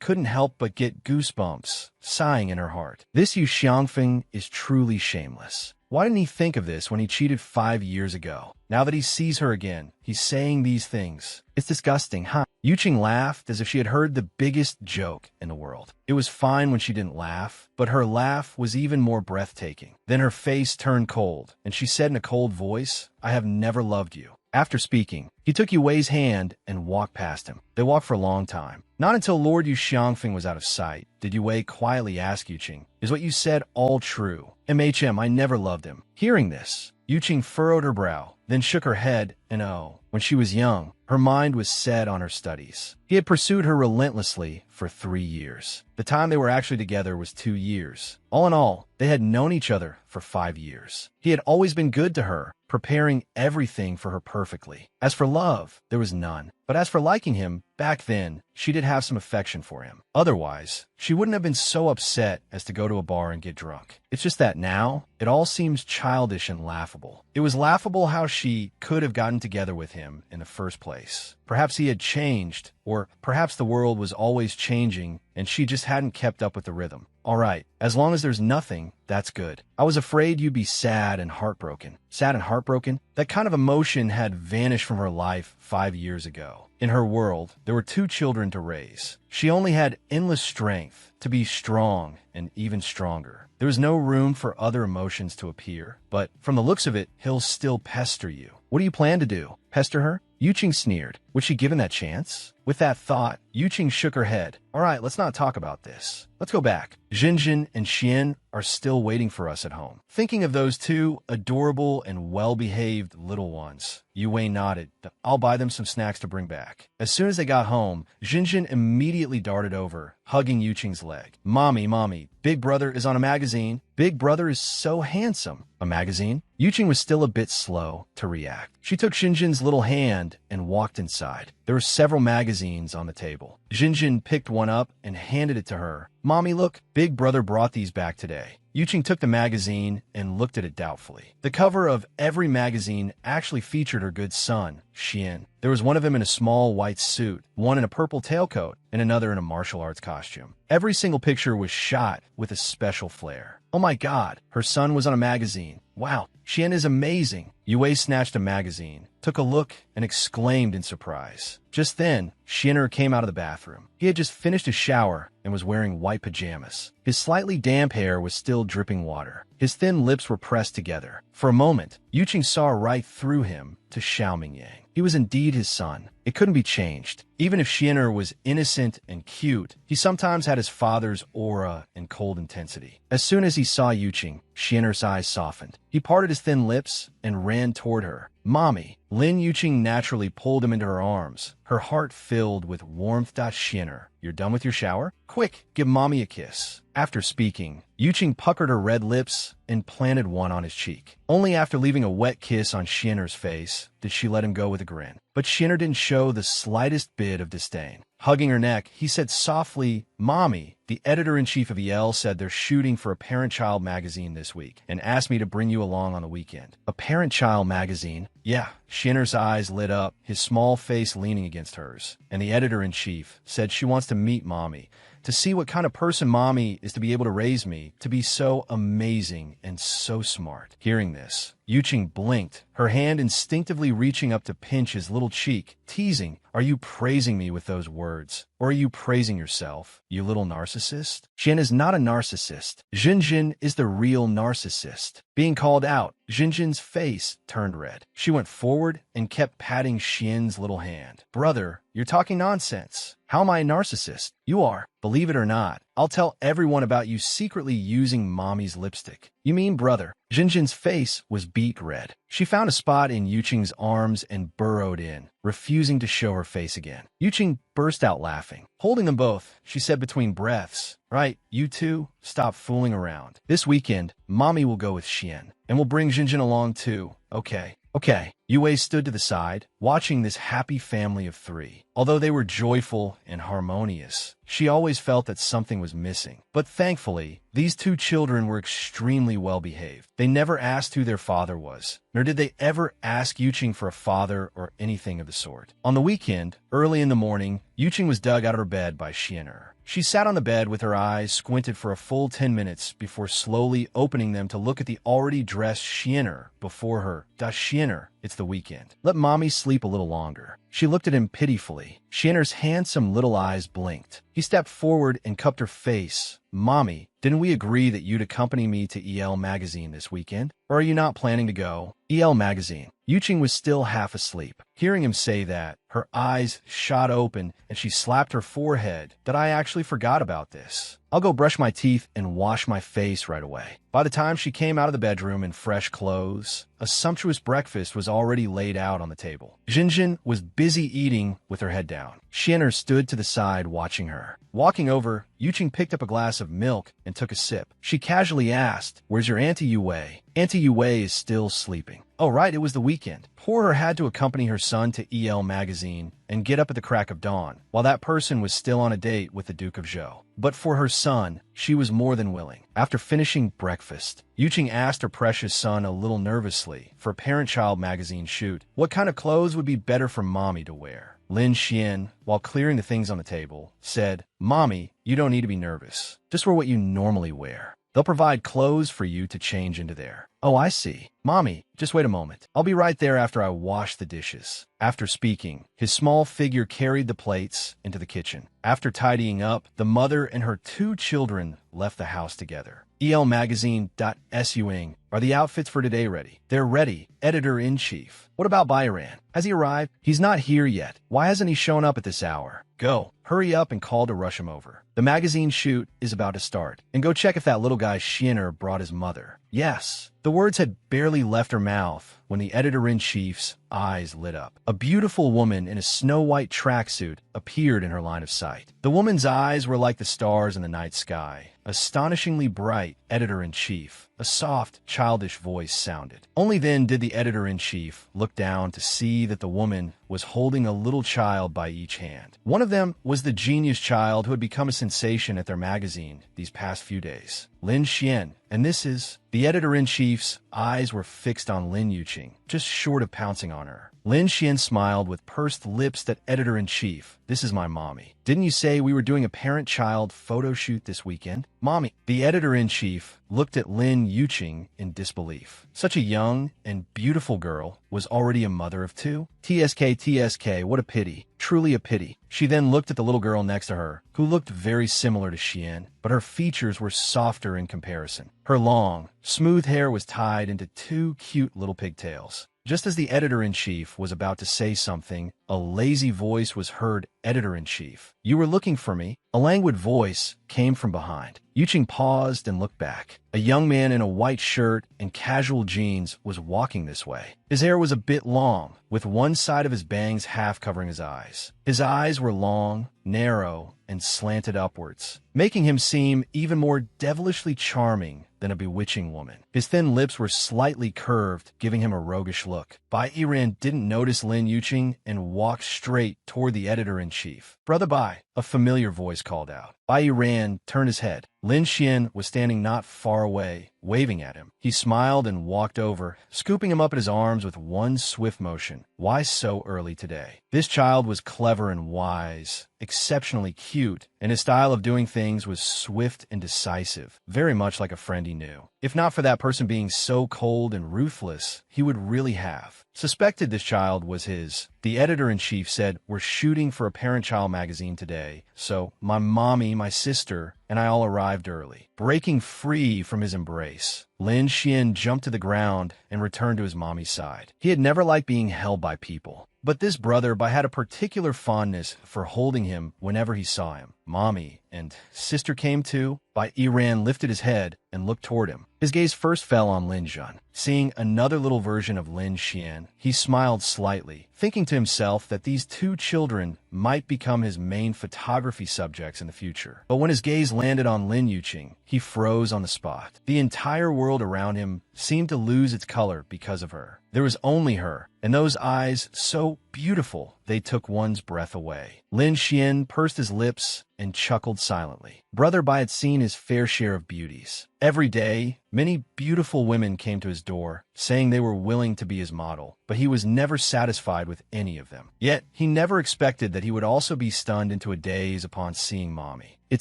couldn't help but get goosebumps, sighing in her heart. This Yu Xiangfeng is truly shameless. Why didn't he think of this when he cheated 5 years ago? Now that he sees her again, he's saying these things. It's disgusting, huh? Yuqing laughed as if she had heard the biggest joke in the world. It was fine when she didn't laugh, but her laugh was even more breathtaking. Then her face turned cold, and she said in a cold voice, I have never loved you. After speaking, he took Yu Wei's hand and walked past him. They walked for a long time. Not until Lord Yu Xiangfeng was out of sight did Yu Wei quietly ask Yuqing, is what you said all true? I never loved him. Hearing this, Yuqing furrowed her brow, then shook her head, and when she was young, her mind was set on her studies. He had pursued her relentlessly for 3 years. The time they were actually together was 2 years. All in all, they had known each other for 5 years. He had always been good to her, preparing everything for her perfectly. As for love, there was none. But as for liking him, back then, she did have some affection for him. Otherwise, she wouldn't have been so upset as to go to a bar and get drunk. It's just that now, it all seems childish and laughable. It was laughable how she could have gotten together with him in the first place. Perhaps he had changed, or perhaps the world was always changing and she just hadn't kept up with the rhythm. All right, as long as there's nothing, that's good. I was afraid you'd be sad and heartbroken. Sad and heartbroken? That kind of emotion had vanished from her life 5 years ago. In her world, there were 2 children to raise. She only had endless strength to be strong and even stronger. There was no room for other emotions to appear, but from the looks of it, he'll still pester you. What do you plan to do? Pester her? Yuqing sneered. Would she give him that chance? With that thought, Yuqing shook her head. All right, let's not talk about this. Let's go back. Jinjin and Xian are still waiting for us at home. Thinking of those 2 adorable and well-behaved little ones, Yu Wei nodded. I'll buy them some snacks to bring back. As soon as they got home, Jinjin immediately darted over, hugging Yuqing's leg. Mommy, Big Brother is on a magazine. Big Brother is so handsome. A magazine? Yuqing was still a bit slow to react. She took Jinjin's little hand and walked inside. There were several magazines on the table. Jinjin picked one up and handed it to her. Mommy, look, Big Brother brought these back today. Yuqing took the magazine and looked at it doubtfully. The cover of every magazine actually featured her good son, Xian. There was one of him in a small white suit, one in a purple tailcoat, and another in a martial arts costume. Every single picture was shot with a special flair. Oh my god, her son was on a magazine. Wow, Xian is amazing. Yu Wei snatched a magazine, took a look, and exclaimed in surprise. Just then, Xian'er came out of the bathroom. He had just finished his shower and was wearing white pajamas. His slightly damp hair was still dripping water. His thin lips were pressed together. For a moment, Yuqing saw right through him to Xiao Mingyang. He was indeed his son. It couldn't be changed. Even if Xian'er was innocent and cute, he sometimes had his father's aura and cold intensity. As soon as he saw Yuqing, Xian'er's eyes softened. He parted his thin lips and ran toward her. "Mommy." Lin Yuqing naturally pulled him into her arms, her heart filled with warmth. "Shinner, you're done with your shower? Quick, give Mommy a kiss." After speaking, Yuqing puckered her red lips and planted one on his cheek. Only after leaving a wet kiss on Shinner's face did she let him go with a grin. But Shinner didn't show the slightest bit of disdain. Hugging her neck, he said softly, "Mommy, the editor-in-chief of EL said they're shooting for a parent-child magazine this week and asked me to bring you along on the weekend." "A parent-child magazine?" "Yeah." Shinner's eyes lit up, his small face leaning against hers. "And the editor-in-chief said she wants to meet Mommy, to see what kind of person Mommy is to be able to raise me, to be so amazing and so smart." Hearing this, Yuqing blinked, her hand instinctively reaching up to pinch his little cheek, teasing, "Are you praising me with those words? Or are you praising yourself, you little narcissist?" Jin is not a narcissist. Jinjin is the real narcissist. Being called out, Jinjin's face turned red. She went forward and kept patting Xian's little hand. "Brother, you're talking nonsense. How am I a narcissist? You are. Believe it or not, I'll tell everyone about you secretly using Mommy's lipstick." "You mean brother?" Jinjin's face was beet red. She found a spot in Yuqing's arms and burrowed in, refusing to show her face again. Yuqing burst out laughing. Holding them both, she said between breaths, "Right, you two, stop fooling around. This weekend, Mommy will go with Xian, and we'll bring Jinjin along too, okay?" "Okay." Yue stood to the side, watching this happy family of three. Although they were joyful and harmonious, she always felt that something was missing. But thankfully, these two children were extremely well behaved. They never asked who their father was, nor did they ever ask Yuqing for a father or anything of the sort. On the weekend, early in the morning, Yuqing was dug out of her bed by Xianer. She sat on the bed with her eyes squinted for a full 10 minutes before slowly opening them to look at the already dressed Xianer before her. "Xianer, it's the weekend. Let Mommy sleep a little longer." She looked at him pitifully. Xianer's handsome little eyes blinked. He stepped forward and cupped her face. "Mommy, didn't we agree that you'd accompany me to EL Magazine this weekend? Or are you not planning to go?" "EL Magazine." Yuqing was still half asleep. Hearing him say that, her eyes shot open and she slapped her forehead. "That I actually forgot about this. I'll go brush my teeth and wash my face right away." By the time she came out of the bedroom in fresh clothes, a sumptuous breakfast was already laid out on the table. Jinjin was busy eating with her head down. Xianer stood to the side watching her. Walking over, Yuqing picked up a glass of milk and took a sip. She casually asked, "Where's your Auntie Yue?" "Auntie Yue is still sleeping." "Oh right, it was the weekend." Poor her had to accompany her son to EL Magazine and get up at the crack of dawn, while that person was still on a date with the Duke of Zhou. But for her son, she was more than willing. After finishing breakfast, Yuqing asked her precious son a little nervously, for a parent-child magazine shoot, what kind of clothes would be better for Mommy to wear. Lin Xian, while clearing the things on the table, said, "Mommy, you don't need to be nervous. Just wear what you normally wear. They'll provide clothes for you to change into there." "Oh, I see. Mommy, just wait a moment. I'll be right there after I wash the dishes." After speaking, his small figure carried the plates into the kitchen. After tidying up, the mother and her two children left the house together. EL Magazine.suing. "Are the outfits for today ready?" "They're ready, Editor-in-Chief." "What about Byron? Has he arrived?" "He's not here yet. Why hasn't he shown up at this hour?" "Go. Hurry up and call to rush him over. The magazine shoot is about to start. And go check if that little guy Xianer brought his mother." "Yes." The words had barely left her mouth when the editor-in-chief's eyes lit up. A beautiful woman in a snow-white tracksuit appeared in her line of sight. The woman's eyes were like the stars in the night sky. Astonishingly bright, Editor-in-Chief. A soft, childish voice sounded. Only then did the Editor-in-Chief look down to see that the woman was holding a little child by each hand. One of them was the genius child who had become a sensation at their magazine these past few days, Lin Xian. And this is... The Editor-in-Chief's eyes were fixed on Lin Yuqing, just short of pouncing on her. Lin Xian smiled with pursed lips that Editor-in-Chief, "This is my mommy. Didn't you say we were doing a parent-child photo shoot this weekend?" "Mommy." The Editor-in-Chief looked at Lin Yuqing in disbelief. Such a young and beautiful girl was already a mother of two? TSK, what a pity. Truly a pity. She then looked at the little girl next to her, who looked very similar to Xian, but her features were softer in comparison. Her long, smooth hair was tied into two cute little pigtails. Just as the Editor-in-Chief was about to say something, a lazy voice was heard, editor-in-chief. You were looking for me? A languid voice came from behind. Yuqing paused and looked back. A young man in a white shirt and casual jeans was walking this way. His hair was a bit long, with one side of his bangs half covering his eyes. His eyes were long, narrow, and slanted upwards, making him seem even more devilishly charming than a bewitching woman. His thin lips were slightly curved, giving him a roguish look. Bai Yiran didn't notice Lin Yuqing and walked straight toward the editor-in-chief. "Brother Bai," a familiar voice called out. Bai Yiran turned his head. Lin Xian was standing not far away, waving at him. He smiled and walked over, scooping him up in his arms with one swift motion. Why so early today? This child was clever and wise, exceptionally cute, and his style of doing things was swift and decisive, very much like a friend he knew. If not for that person being so cold and ruthless, he would really have suspected this child was his. The editor-in-chief said, "We're shooting for a parent-child magazine today, so my mommy, my sister, and I all arrived early." Breaking free from his embrace, Lin Xian jumped to the ground and returned to his mommy's side. He had never liked being held by people, but this brother Bai had a particular fondness for holding him whenever he saw him. Mommy and sister came too. Bai Yiran lifted his head and looked toward him. His gaze first fell on Lin Zhan. Seeing another little version of Lin Xian, he smiled slightly, thinking to himself that these two children might become his main photography subjects in the future. But when his gaze landed on Lin Yuqing, he froze on the spot. The entire world around him seemed to lose its color because of her. There was only her, and those eyes so beautiful they took one's breath away. Lin Xian pursed his lips and chuckled silently. Brother Bai had seen his fair share of beauties. Every day, many beautiful women came to his door, saying they were willing to be his model, but he was never satisfied with any of them. Yet, he never expected that he would also be stunned into a daze upon seeing Mommy. It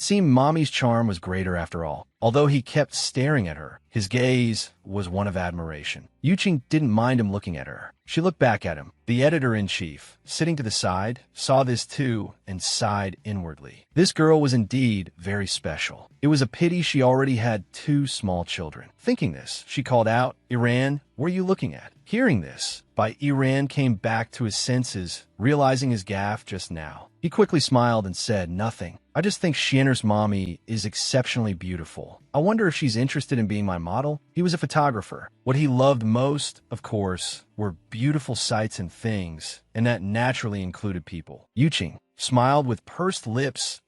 seemed Mommy's charm was greater after all. Although he kept staring at her, his gaze was one of admiration. Yuqing didn't mind him looking at her. She looked back at him. The editor-in-chief, sitting to the side, saw this too and sighed inwardly. This girl was indeed very special. It was a pity she already had two small children. Thinking this, she called out, "Iran, what are you looking at?" Hearing this, Bai Yiran came back to his senses, realizing his gaffe just now. He quickly smiled and said, "Nothing. I just think Xianer's mommy is exceptionally beautiful. I wonder if she's interested in being my model." He was a photographer. What he loved most, of course, were beautiful sights and things, and that naturally included people. Yuqing smiled with pursed lips.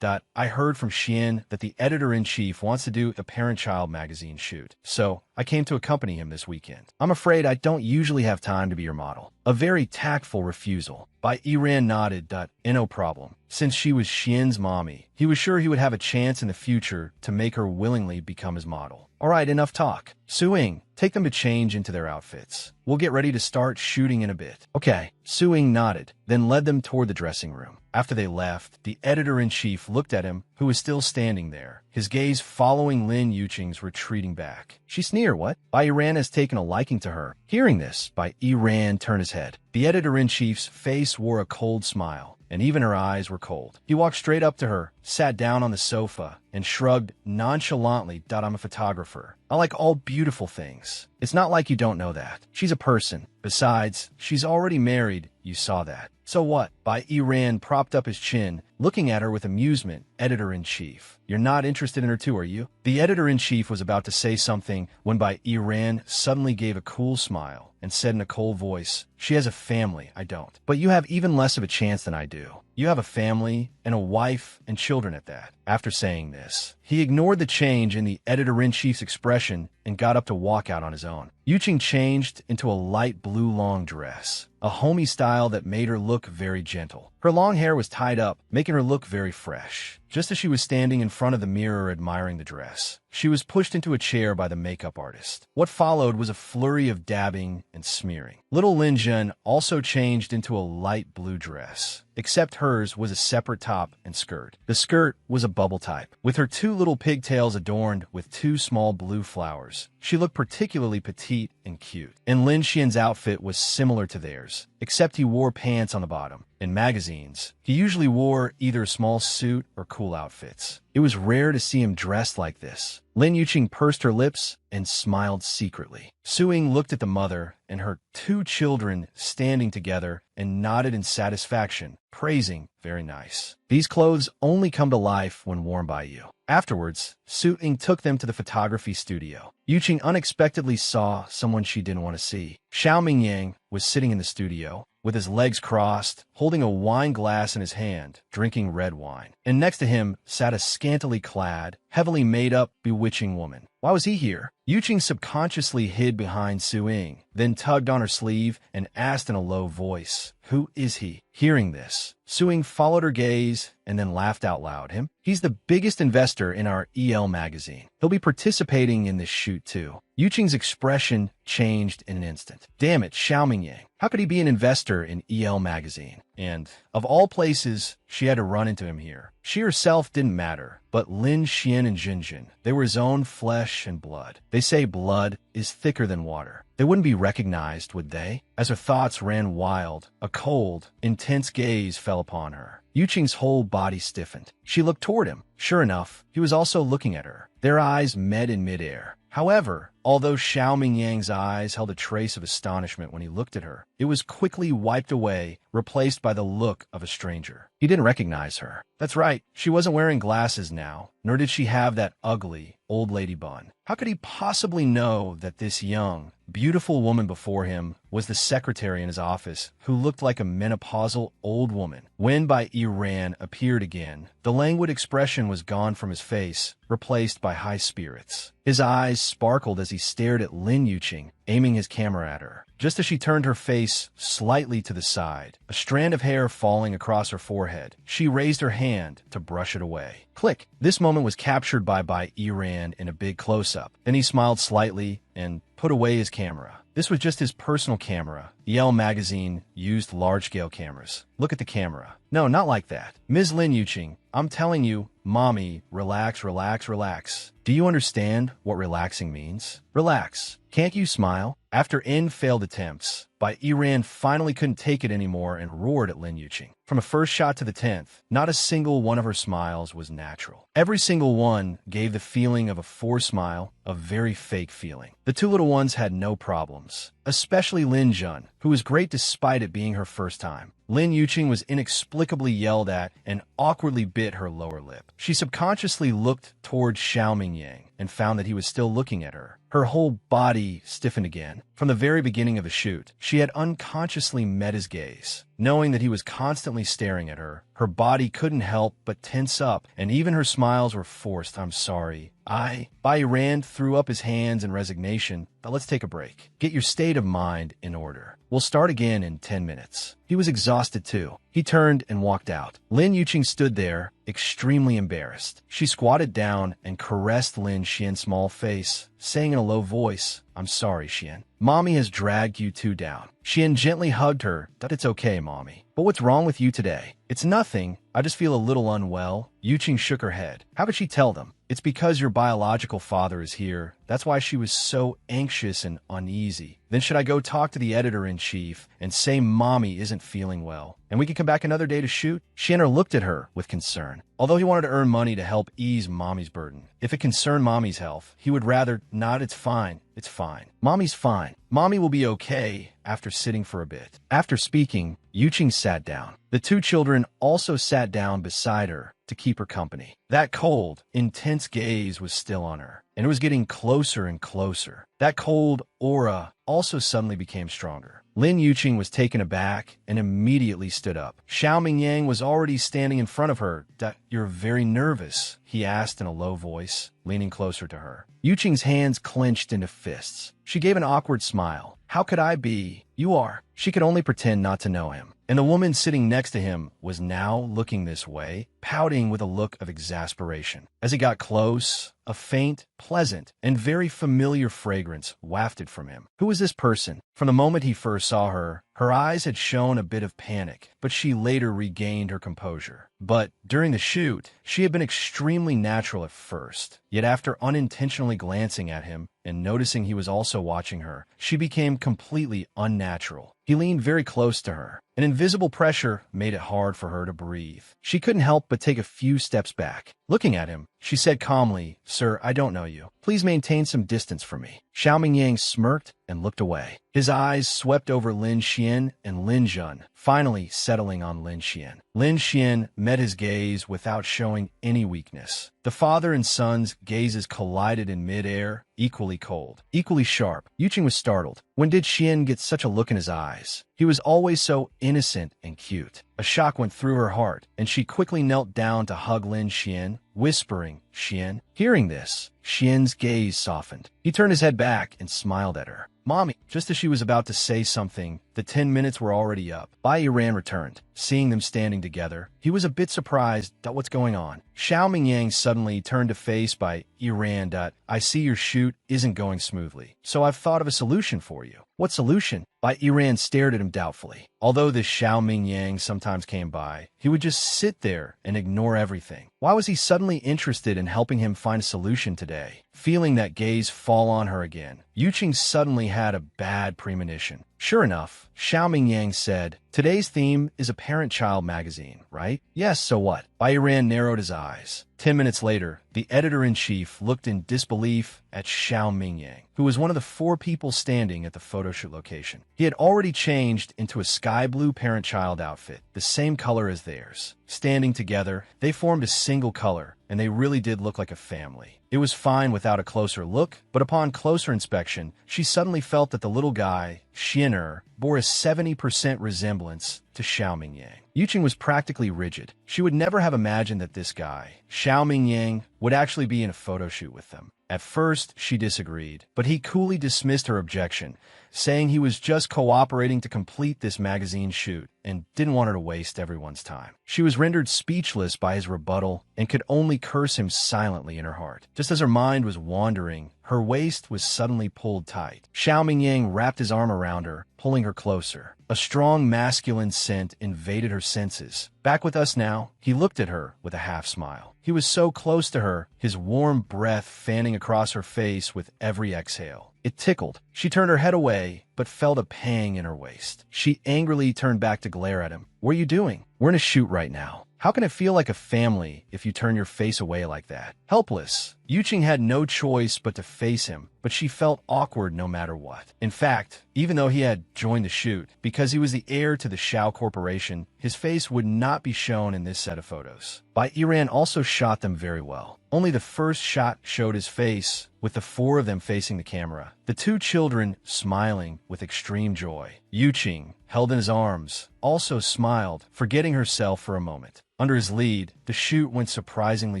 "I heard from Xian that the editor-in-chief wants to do a parent-child magazine shoot, so I came to accompany him this weekend. I'm afraid I don't usually have time to be your model." A very tactful refusal. Bai Yiran nodded. "No problem." Since she was Xian's mommy, he was sure he would have a chance in the future to make her willingly become his model. "All right, enough talk. Suing, take them to change into their outfits. We'll get ready to start shooting in a bit." "Okay." Suing nodded, then led them toward the dressing room. After they left, the editor-in-chief looked at him, who was still standing there, his gaze following Lin Yuqing's retreating back. "She sneer, what?" Bai Yiran has taken a liking to her. Hearing this, Bai Yiran turned his head. The editor-in-chief's face wore a cold smile, and even her eyes were cold. He walked straight up to her, sat down on the sofa, and shrugged nonchalantly. "I'm a photographer. I like all beautiful things. It's not like you don't know that. She's a person. Besides, she's already married. You saw that. So what?" Bai Yiran propped up his chin, looking at her with amusement. "Editor-in-chief, you're not interested in her too, are you?" The editor-in-chief was about to say something when Bai Yiran suddenly gave a cool smile and said in a cold voice, "She has a family, I don't. But you have even less of a chance than I do. You have a family and a wife and children at that." After saying this, he ignored the change in the editor-in-chief's expression and got up to walk out on his own. Yuqing changed into a light blue long dress, a homey style that made her look very gentle. Her long hair was tied up, making her look very fresh. Just as she was standing in front of the mirror admiring the dress, she was pushed into a chair by the makeup artist. What followed was a flurry of dabbing and smearing. Little Lin Zhen also changed into a light blue dress, except hers was a separate top and skirt. The skirt was a bubble type, with her two little pigtails adorned with two small blue flowers. She looked particularly petite and cute, and Lin Xian's outfit was similar to theirs, except he wore pants on the bottom. In magazines, he usually wore either a small suit or cool outfits. It was rare to see him dressed like this. Lin Yuqing pursed her lips and smiled secretly. Su-ing looked at the mother and her two children standing together and nodded in satisfaction, praising, "Very nice. These clothes only come to life when worn by you." Afterwards, Su-ing took them to the photography studio. Yuqing unexpectedly saw someone she didn't want to see. Xiao Mingyang was sitting in the studio, with his legs crossed, holding a wine glass in his hand, drinking red wine. And next to him sat a scantily clad, heavily made-up, bewitching woman. Why was he here? Yuqing subconsciously hid behind Su-ing, then tugged on her sleeve and asked in a low voice, "Who is he?" Hearing this, Su-ing followed her gaze and then laughed out loud. "Him? He's the biggest investor in our EL magazine. He'll be participating in this shoot too." Yuqing's expression changed in an instant. Damn it, Xiao Mingyang. How could he be an investor in EL magazine? And, of all places, she had to run into him here. She herself didn't matter, but Lin Xian and Jinjin, they were his own flesh and blood. They say blood is thicker than water. They wouldn't be recognized, would they? As her thoughts ran wild, a cold, intense gaze fell upon her. Yuqing's whole body stiffened. She looked toward him. Sure enough, he was also looking at her. Their eyes met in midair. However, although Xiao Mingyang's eyes held a trace of astonishment when he looked at her, it was quickly wiped away, replaced by the look of a stranger. He didn't recognize her. That's right, she wasn't wearing glasses now, nor did she have that ugly, old lady bun. How could he possibly know that this young, beautiful woman before him was the secretary in his office who looked like a menopausal old woman? When Bai Yiran appeared again, the languid expression was gone from his face, replaced by high spirits. His eyes sparkled as he stared at Lin Yuqing, aiming his camera at her. Just as she turned her face slightly to the side, a strand of hair falling across her forehead, she raised her hand to brush it away. Click! This moment was captured by Yiran in a big close-up. Then he smiled slightly and put away his camera. This was just his personal camera. EL magazine used large-scale cameras. Look at the camera. No, not like that. Ms. Lin Yuqing, I'm telling you, mommy, relax, relax, relax. Do you understand what relaxing means? Relax. Can't you smile? After N failed attempts, Yiran finally couldn't take it anymore and roared at Lin Yuqing. From a first shot to the 10th, not a single one of her smiles was natural. Every single one gave the feeling of a forced smile, a very fake feeling. The two little ones had no problems, especially Lin Jun, who was great despite it being her first time. Lin Yuqing was inexplicably yelled at and awkwardly bit her lower lip. She subconsciously looked towards Xiao Mingyang and found that he was still looking at her. Her whole body stiffened again. From the very beginning of the shoot, she had unconsciously met his gaze. Knowing that he was constantly staring at her, her body couldn't help but tense up, and even her smiles were forced. "I'm sorry. Bai Rand threw up his hands in resignation, but let's take a break. Get your state of mind in order. We'll start again in 10 minutes. He was exhausted too. He turned and walked out. Lin Yuqing stood there, extremely embarrassed. She squatted down and caressed Lin Xian's small face, saying in a low voice, "I'm sorry, Xian. Mommy has dragged you two down." Xian gently hugged her. "It's okay, Mommy. But what's wrong with you today?" "It's nothing. I just feel a little unwell." Yuqing shook her head. How could she tell them? "It's because your biological father is here. That's why she was so anxious and uneasy." "Then should I go talk to the editor-in-chief and say Mommy isn't feeling well, and we can come back another day to shoot?" Xianer looked at her with concern. Although he wanted to earn money to help ease Mommy's burden, if it concerned Mommy's health, he would rather not. "It's fine. It's fine. Mommy's fine. Mommy will be okay," after sitting for a bit. After speaking, Yuqing sat down. The two children also sat down beside her to keep her company. That cold, intense gaze was still on her, and it was getting closer and closer. That cold aura also suddenly became stronger. Lin Yuqing was taken aback and immediately stood up. Xiao Mingyang was already standing in front of her. "You're very nervous," he asked in a low voice, leaning closer to her. Yuqing's hands clenched into fists. She gave an awkward smile. "How could I be? You are." She could only pretend not to know him. And the woman sitting next to him was now looking this way, pouting with a look of exasperation. As he got close, a faint, pleasant, and very familiar fragrance wafted from him. Who was this person? From the moment he first saw her, her eyes had shown a bit of panic, but she later regained her composure. But during the shoot, she had been extremely natural at first. Yet after unintentionally glancing at him and noticing he was also watching her, she became completely unnatural. He leaned very close to her. An invisible pressure made it hard for her to breathe. She couldn't help but take a few steps back. Looking at him, she said calmly, "Sir, I don't know you. Please maintain some distance from me." Xiao Mingyang smirked and looked away. His eyes swept over Lin Xian and Lin Jun, finally settling on Lin Xian. Lin Xian met his gaze without showing any weakness. The father and son's gazes collided in midair, equally cold, equally sharp. Yuqing was startled. When did Xian get such a look in his eyes? He was always so innocent and cute. A shock went through her heart, and she quickly knelt down to hug Lin Xian, whispering, "Xian." Hearing this, Xian's gaze softened. He turned his head back and smiled at her. "Mommy." Just as she was about to say something, the 10 minutes were already up. Bai Yiran returned. Seeing them standing together, he was a bit surprised at what's going on. Xiao Mingyang suddenly turned to face Bai Yiran. "I see your shoot isn't going smoothly, so I've thought of a solution for you." "What solution?" Bai Yiran stared at him doubtfully. Although this Xiao Mingyang sometimes came by, he would just sit there and ignore everything. Why was he suddenly interested in helping him find a solution today? Feeling that gaze fall on her again, Yuqing suddenly had a bad premonition. Sure enough, Xiao Mingyang said, "Today's theme is a parent-child magazine, right?" "Yes, so what?" Bai Yiran narrowed his eyes. 10 minutes later, the editor-in-chief looked in disbelief at Xiao Mingyang, who was one of the 4 people standing at the photoshoot location. He had already changed into a sky-blue parent-child outfit, the same color as theirs. Standing together, they formed a single color, and they really did look like a family. It was fine without a closer look, but upon closer inspection, she suddenly felt that the little guy, Xianer, bore a 70% resemblance to Xiao Mingyang. Yuqing was practically rigid. She would never have imagined that this guy, Xiao Mingyang, would actually be in a photo shoot with them. At first, she disagreed, but he coolly dismissed her objection, saying he was just cooperating to complete this magazine shoot and didn't want her to waste everyone's time. She was rendered speechless by his rebuttal and could only curse him silently in her heart. Just as her mind was wandering, her waist was suddenly pulled tight. Xiao Mingyang wrapped his arm around her, pulling her closer. A strong masculine scent invaded her senses. "Back with us now?" He looked at her with a half-smile. He was so close to her, his warm breath fanning across her face with every exhale. It tickled. She turned her head away, but felt a pang in her waist. She angrily turned back to glare at him. "What are you doing?" "We're in a shoot right now." "How can it feel like a family if you turn your face away like that?" Helpless, Yuqing had no choice but to face him, but she felt awkward no matter what. In fact, even though he had joined the shoot, because he was the heir to the Shao Corporation, his face would not be shown in this set of photos. Bai Yiran also shot them very well. Only the first shot showed his face, with the 4 of them facing the camera, the 2 children smiling with extreme joy. Yuqing, held in his arms, also smiled, forgetting herself for a moment. Under his lead, the shoot went surprisingly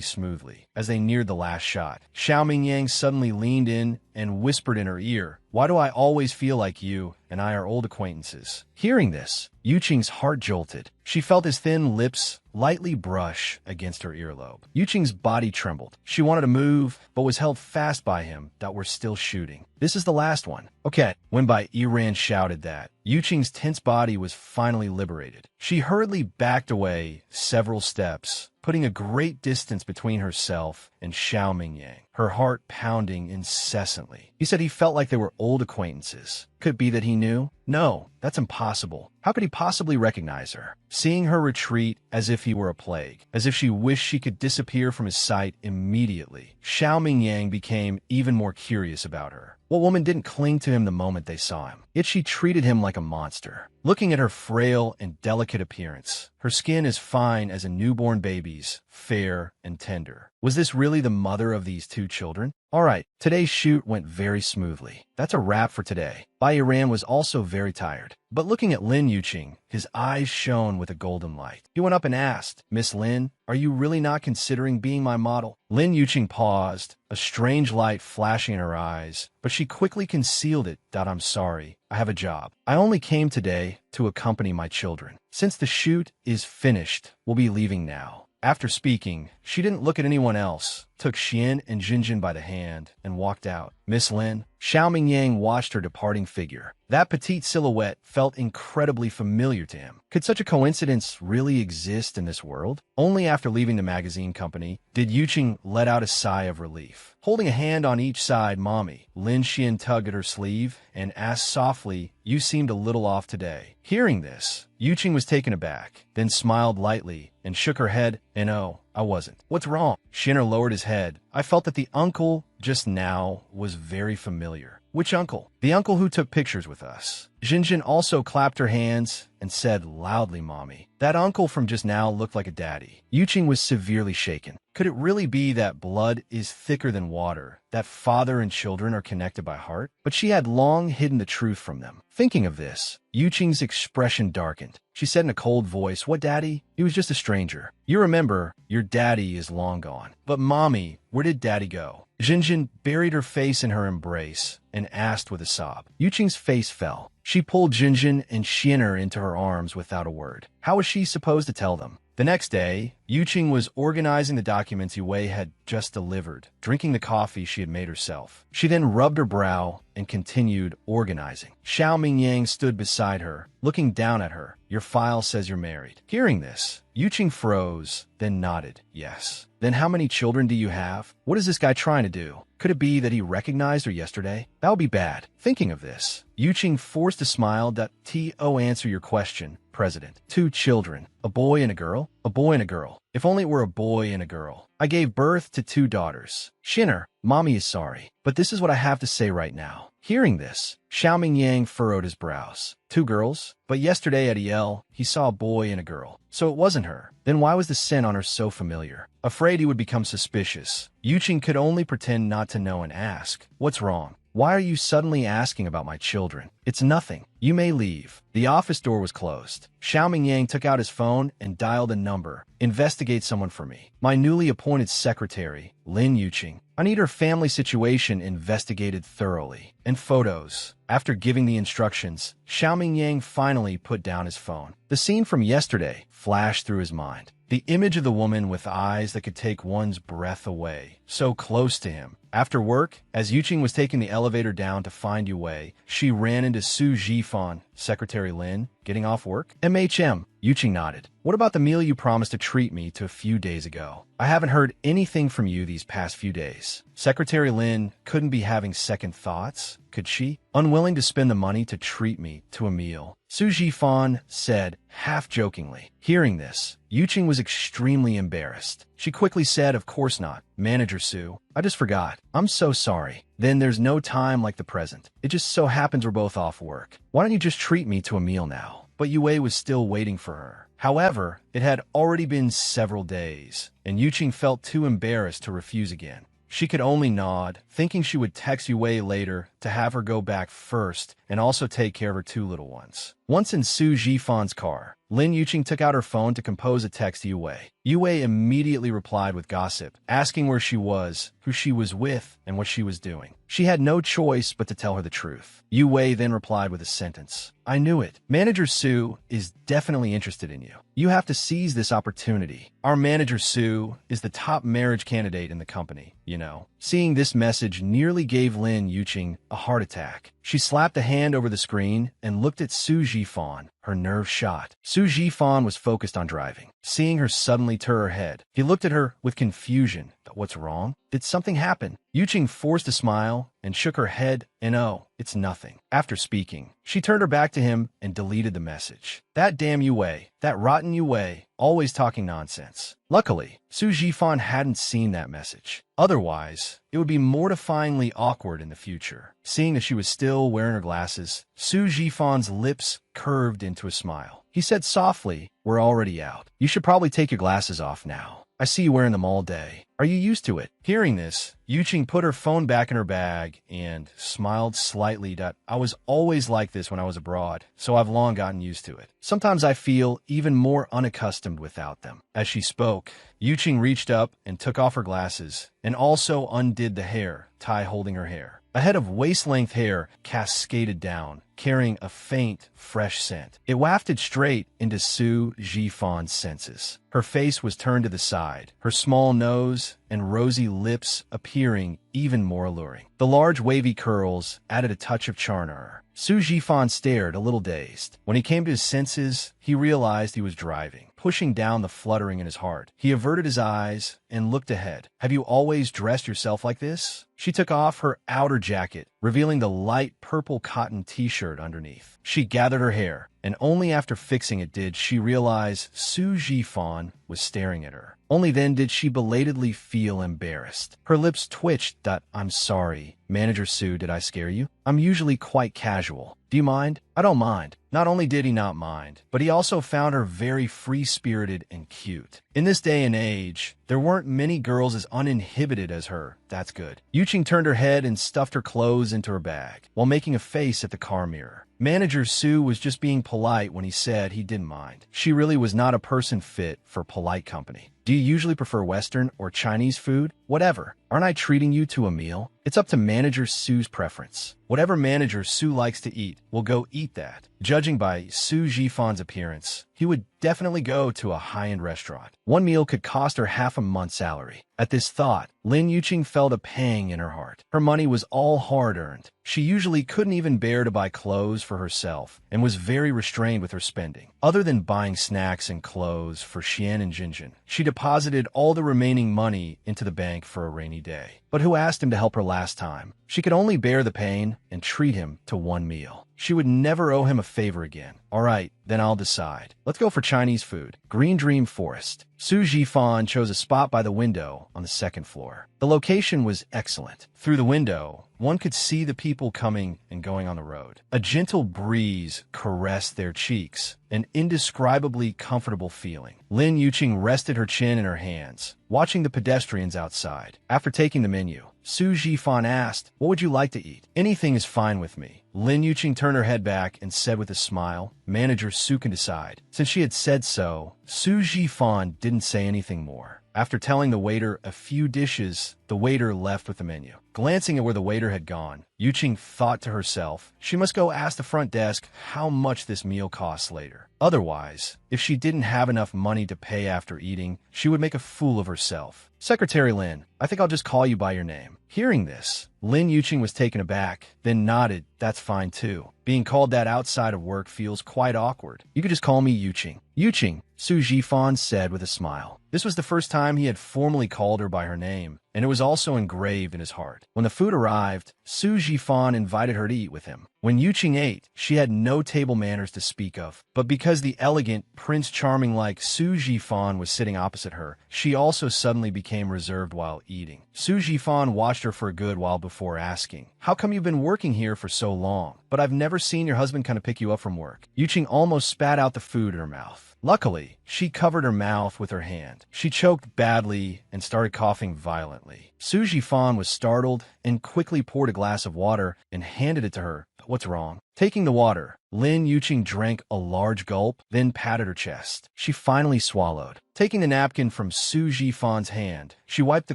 smoothly. As they neared the last shot, Xiao Mingyang suddenly leaned in and whispered in her ear, "Why do I always feel like you and I are old acquaintances?" Hearing this, Yuqing's heart jolted. She felt his thin lips lightly brush against her earlobe. Yuqing's body trembled. She wanted to move, but was held fast by him that we're still shooting. "This is the last one." "Okay." When Bai Yiran shouted that, Yuqing's tense body was finally liberated. She hurriedly backed away several steps, putting a great distance between herself and Xiao Mingyang, her heart pounding incessantly. He said he felt like they were old acquaintances. Could it be that he knew? No, that's impossible. How could he possibly recognize her? Seeing her retreat as if he were a plague, as if she wished she could disappear from his sight immediately, Xiao Mingyang became even more curious about her. What woman didn't cling to him the moment they saw him? Yet she treated him like a monster. Looking at her frail and delicate appearance, her skin as fine as a newborn baby's, fair and tender. Was this really the mother of these 2 children? All right, today's shoot went very smoothly. That's a wrap for today. Bai Yiran was also very tired. But looking at Lin Yuqing, his eyes shone with a golden light. He went up and asked, "Miss Lin, are you really not considering being my model?" Lin Yuqing paused, a strange light flashing in her eyes, but she quickly concealed it. "I'm sorry, I have a job. I only came today to accompany my children. Since the shoot is finished, we'll be leaving now." After speaking, she didn't look at anyone else, took Xian and Jinjin by the hand, and walked out. Miss Lin, Xiao Mingyang watched her departing figure. That petite silhouette felt incredibly familiar to him. Could such a coincidence really exist in this world? Only after leaving the magazine company did Yuqing let out a sigh of relief. Holding a hand on each side, Mommy, Lin Xian tugged at her sleeve and asked softly, "You seemed a little off today." Hearing this, Yuqing was taken aback, then smiled lightly and shook her head, and "Oh, I wasn't." "What's wrong?" Shinner lowered his head. "I felt that the uncle just now was very familiar." "Which uncle?" "The uncle who took pictures with us." Jinjin also clapped her hands and said loudly, "Mommy, that uncle from just now looked like a daddy." Yuqing was severely shaken. Could it really be that blood is thicker than water, that father and children are connected by heart? But she had long hidden the truth from them. Thinking of this, Yuqing's expression darkened. She said in a cold voice, "What daddy? He was just a stranger. You remember, your daddy is long gone." "But Mommy, where did daddy go?" Jinjin buried her face in her embrace and asked with a sob. Yuqing's face fell. She pulled Jinjin and Xian'er into her arms without a word. How was she supposed to tell them? The next day, Yuqing was organizing the documents Yue had just delivered, drinking the coffee she had made herself. She then rubbed her brow and continued organizing. Xiao Mingyang stood beside her, looking down at her. "Your file says you're married." Hearing this, Yuqing froze, then nodded. "Yes." "Then how many children do you have? What is this guy trying to do? Could it be that he recognized her yesterday? That would be bad." Thinking of this, Yuqing forced a smile. "To answer your question, President. 2 children, a boy and a girl." "A boy and a girl. If only it were a boy and a girl. I gave birth to 2 daughters." "Shinner, Mommy is sorry, but this is what I have to say right now." Hearing this, Xiao Mingyang furrowed his brows. 2 girls? But yesterday at EL, he saw a boy and a girl. So it wasn't her. Then why was the scent on her so familiar? Afraid he would become suspicious, Yuqing could only pretend not to know and ask, "What's wrong? Why are you suddenly asking about my children?" "It's nothing. You may leave." The office door was closed. Xiao Mingyang took out his phone and dialed a number. "Investigate someone for me. My newly appointed secretary, Lin Yuqing. I need her family situation investigated thoroughly. And photos." After giving the instructions, Xiao Mingyang finally put down his phone. The scene from yesterday flashed through his mind. The image of the woman with eyes that could take one's breath away, so close to him. After work, as Yuqing was taking the elevator down to find Yue, she ran into Su Jifan, Secretary Lin, getting off work. "MHM." Yuqing nodded. "What about the meal you promised to treat me to a few days ago? I haven't heard anything from you these past few days." Secretary Lin couldn't be having second thoughts, could she? "Unwilling to spend the money to treat me to a meal," Su Jifan said, half-jokingly. Hearing this, Yuqing was extremely embarrassed. She quickly said, "Of course not, Manager Su. I just forgot. I'm so sorry." "Then there's no time like the present. It just so happens we're both off work. Why don't you just treat me to a meal now?" But Yue was still waiting for her. However, it had already been several days, and Yuqing felt too embarrassed to refuse again. She could only nod, thinking she would text Yue later to have her go back first and also take care of her 2 little ones. Once in Su Jifan's car, Lin Yuqing took out her phone to compose a text to Yue. Yue immediately replied with gossip, asking where she was, who she was with, and what she was doing. She had no choice but to tell her the truth. Yue then replied with a sentence. "I knew it. Manager Su is definitely interested in you. You have to seize this opportunity. Our manager Su is the top marriage candidate in the company, you know." Seeing this message nearly gave Lin Yuqing a heart attack. She slapped a hand over the screen and looked at Su Jifan, her nerves shot. Su Jifan was focused on driving. Seeing her suddenly turn her head, he looked at her with confusion. "What's wrong? Did something happen?" Yuqing forced a smile and shook her head, and "Oh, it's nothing." After speaking, she turned her back to him and deleted the message. That damn Yue, that rotten Yue, always talking nonsense. Luckily, Su Jifan hadn't seen that message. Otherwise, it would be mortifyingly awkward in the future. Seeing that she was still wearing her glasses, Su Jifan's lips curved into a smile. He said softly, "We're already out. You should probably take your glasses off now. I see you wearing them all day. Are you used to it?" Hearing this, Yuqing put her phone back in her bag and smiled slightly. "I was always like this when I was abroad, so I've long gotten used to it. Sometimes I feel even more unaccustomed without them." As she spoke, Yuqing reached up and took off her glasses and also undid the hair tie holding her hair. A head of waist-length hair cascaded down, carrying a faint, fresh scent. It wafted straight into Su Jifan's senses. Her face was turned to the side, her small nose and rosy lips appearing even more alluring. The large wavy curls added a touch of charm to her. Su Jifan stared, a little dazed. When he came to his senses, he realized he was driving, pushing down the fluttering in his heart. He averted his eyes and looked ahead. "Have you always dressed yourself like this?" She took off her outer jacket, revealing the light purple cotton t-shirt underneath. She gathered her hair, and only after fixing it did she realize Su Jifan was staring at her. Only then did she belatedly feel embarrassed. Her lips twitched. "I'm sorry. Manager Su, did I scare you? I'm usually quite casual. Do you mind?" "I don't mind." Not only did he not mind, but he also found her very free-spirited and cute. In this day and age, there weren't many girls as uninhibited as her. That's good. Yuqing turned her head and stuffed her clothes into her bag, while making a face at the car mirror. Manager Su was just being polite when he said he didn't mind. She really was not a person fit for polite company. "Do you usually prefer Western or Chinese food?" "Whatever. Aren't I treating you to a meal?" "It's up to Manager Su's preference. Whatever Manager Su likes to eat, we'll go eat that." Judging by Su Jifan's appearance, he would definitely go to a high-end restaurant. One meal could cost her half a month's salary. At this thought, Lin Yuqing felt a pang in her heart. Her money was all hard-earned. She usually couldn't even bear to buy clothes for herself and was very restrained with her spending. Other than buying snacks and clothes for Xian and Jinjin, she deposited all the remaining money into the bank for a rainy day. But who asked him to help her last time? She could only bear the pain and treat him to one meal. She would never owe him a favor again. "All right, then I'll decide. Let's go for Chinese food. Green Dream Forest." Su Jifan chose a spot by the window on the second floor. The location was excellent. Through the window, one could see the people coming and going on the road. A gentle breeze caressed their cheeks, an indescribably comfortable feeling. Lin Yuqing rested her chin in her hands, watching the pedestrians outside. After taking the menu, Su Jifan asked, "What would you like to eat?" "Anything is fine with me." Lin Yuqing turned her head back and said with a smile, "Manager Su can decide." Since she had said so, Su Jifan didn't say anything more. After telling the waiter a few dishes, the waiter left with the menu. Glancing at where the waiter had gone, Yuqing thought to herself, she must go ask the front desk how much this meal costs later. Otherwise, if she didn't have enough money to pay after eating, she would make a fool of herself. "Secretary Lin, I think I'll just call you by your name." Hearing this, Lin Yuqing was taken aback, then nodded. "That's fine too. Being called that outside of work feels quite awkward. You could just call me Yuqing." "Yuqing," Su Jifan said with a smile. This was the first time he had formally called her by her name, and it was also engraved in his heart. When the food arrived, Su Jifan invited her to eat with him. When Yuqing ate, she had no table manners to speak of, but because the elegant, Prince Charming-like Su Jifan was sitting opposite her, she also suddenly became reserved while eating. Su Jifan watched her for a good while before asking, "How come you've been working here for so long? But I've never seen your husband come to pick you up from work." Yuqing almost spat out the food in her mouth. Luckily, she covered her mouth with her hand. She choked badly and started coughing violently. Su Jifan was startled and quickly poured a glass of water and handed it to her. "What's wrong?" Taking the water, Lin Yuqing drank a large gulp, then patted her chest. She finally swallowed. Taking the napkin from Su Jifan's hand, she wiped the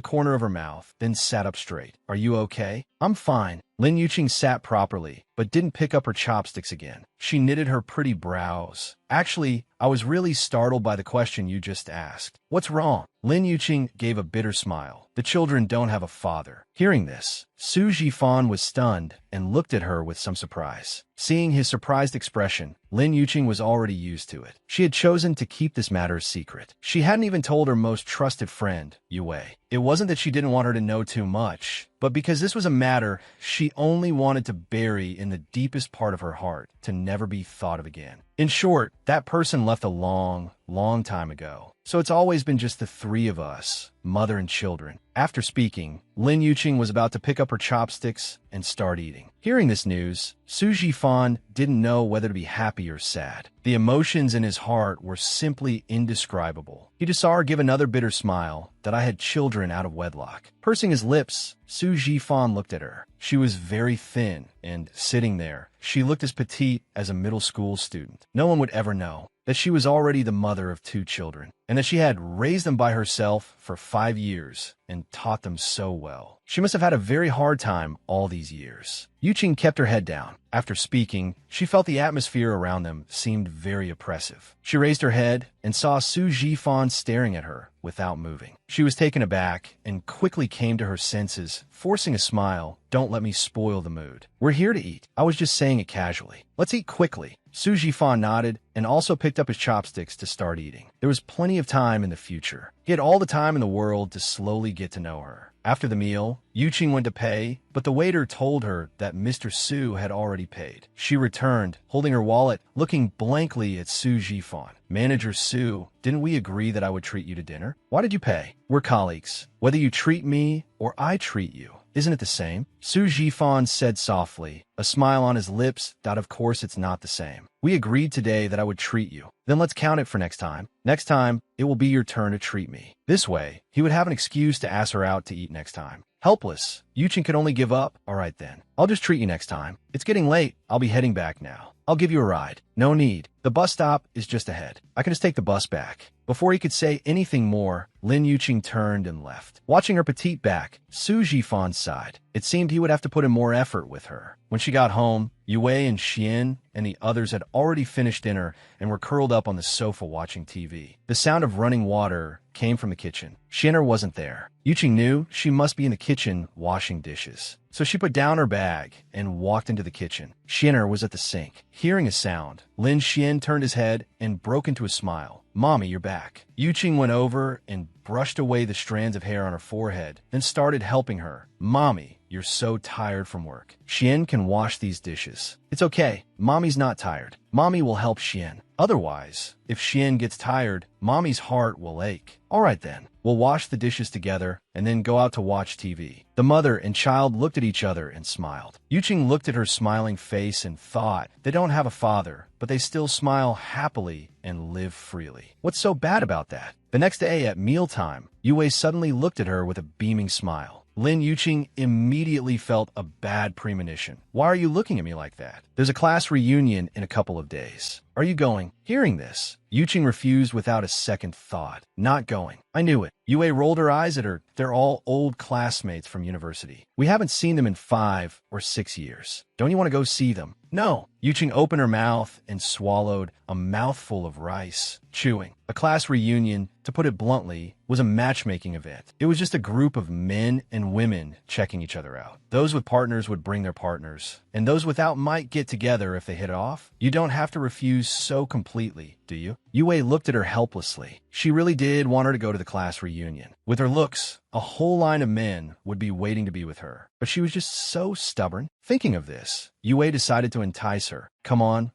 corner of her mouth, then sat up straight. "Are you okay?" "I'm fine." Lin Yuqing sat properly, but didn't pick up her chopsticks again. She knitted her pretty brows. "Actually, I was really startled by the question you just asked." "What's wrong?" Lin Yuqing gave a bitter smile. "The children don't have a father." Hearing this, Su Jifan was stunned and looked at her with some surprise. Seeing his surprised expression, Lin Yuqing was already used to it. She had chosen to keep this matter a secret. She hadn't even told her most trusted friend, Yue. It wasn't that she didn't want her to know too much, but because this was a matter she only wanted to bury in the deepest part of her heart, to never be thought of again. In short, that person left a long, long time ago. So it's always been just the three of us, mother and children. After speaking, Lin Yuqing was about to pick up her chopsticks and start eating. Hearing this news, Su Jifan didn't know whether to be happy or sad. The emotions in his heart were simply indescribable. He just saw her give another bitter smile, that I had children out of wedlock. Pursing his lips, Su Jifan looked at her. She was very thin, and sitting there, she looked as petite as a middle school student. No one would ever know. that she was already the mother of 2 children, and that she had raised them by herself for 5 years and taught them so well. She must have had a very hard time all these years. Yuqing kept her head down. After speaking, she felt the atmosphere around them seemed very oppressive. She raised her head and saw Su Jifan staring at her without moving. She was taken aback and quickly came to her senses, forcing a smile. "Don't let me spoil the mood. We're here to eat. I was just saying it casually. Let's eat quickly." Su Jifan nodded and also picked up his chopsticks to start eating. There was plenty of time in the future. He had all the time in the world to slowly get to know her. After the meal, Yuqing went to pay, but the waiter told her that Mr. Su had already paid. She returned, holding her wallet, looking blankly at Su Jifan. "Manager Su, didn't we agree that I would treat you to dinner? Why did you pay? We're colleagues. Whether you treat me or I treat you, isn't it the same?" Su Jifan said softly, a smile on his lips that of course it's not the same. "We agreed today that I would treat you. Then let's count it for next time. Next time, it will be your turn to treat me." This way, he would have an excuse to ask her out to eat next time. Helpless, Yuqing could only give up. "All right then, I'll just treat you next time. It's getting late. I'll be heading back now. I'll give you a ride." "No need. The bus stop is just ahead. I can just take the bus back." Before he could say anything more, Lin Yuqing turned and left. Watching her petite back, Su Jifan sighed. It seemed he would have to put in more effort with her. When she got home, Yue and Xian and the others had already finished dinner and were curled up on the sofa watching TV. The sound of running water came from the kitchen. Xianer wasn't there. Yuqing knew she must be in the kitchen washing dishes. So she put down her bag and walked into the kitchen. Xianer was at the sink. Hearing a sound, Lin Xian turned his head and broke into a smile. "Mommy, you're back." Yuqing went over and brushed away the strands of hair on her forehead, then started helping her. "Mommy, you're so tired from work. Xian can wash these dishes." "It's okay. Mommy's not tired. Mommy will help Xian. Otherwise, if Xian gets tired, Mommy's heart will ache." "All right then. We'll wash the dishes together and then go out to watch TV." The mother and child looked at each other and smiled. Yuqing looked at her smiling face and thought, they don't have a father, but they still smile happily and live freely. What's so bad about that? The next day at mealtime, Yue suddenly looked at her with a beaming smile. Lin Yuqing immediately felt a bad premonition. "Why are you looking at me like that? There's a class reunion in a couple of days. Are you going?" Hearing this, Yuqing refused without a second thought. "Not going." "I knew it." Yue rolled her eyes at her. "They're all old classmates from university. We haven't seen them in 5 or 6 years. Don't you want to go see them?" "No." Yuqing opened her mouth and swallowed a mouthful of rice, chewing. A class reunion, to put it bluntly, was a matchmaking event. It was just a group of men and women checking each other out. Those with partners would bring their partners, and those without might get together if they hit it off. You don't have to refuse so completely, do you? Yue looked at her helplessly. She really did want her to go to the class reunion. With her looks, a whole line of men would be waiting to be with her. But she was just so stubborn. Thinking of this, Yue decided to entice her. Come on.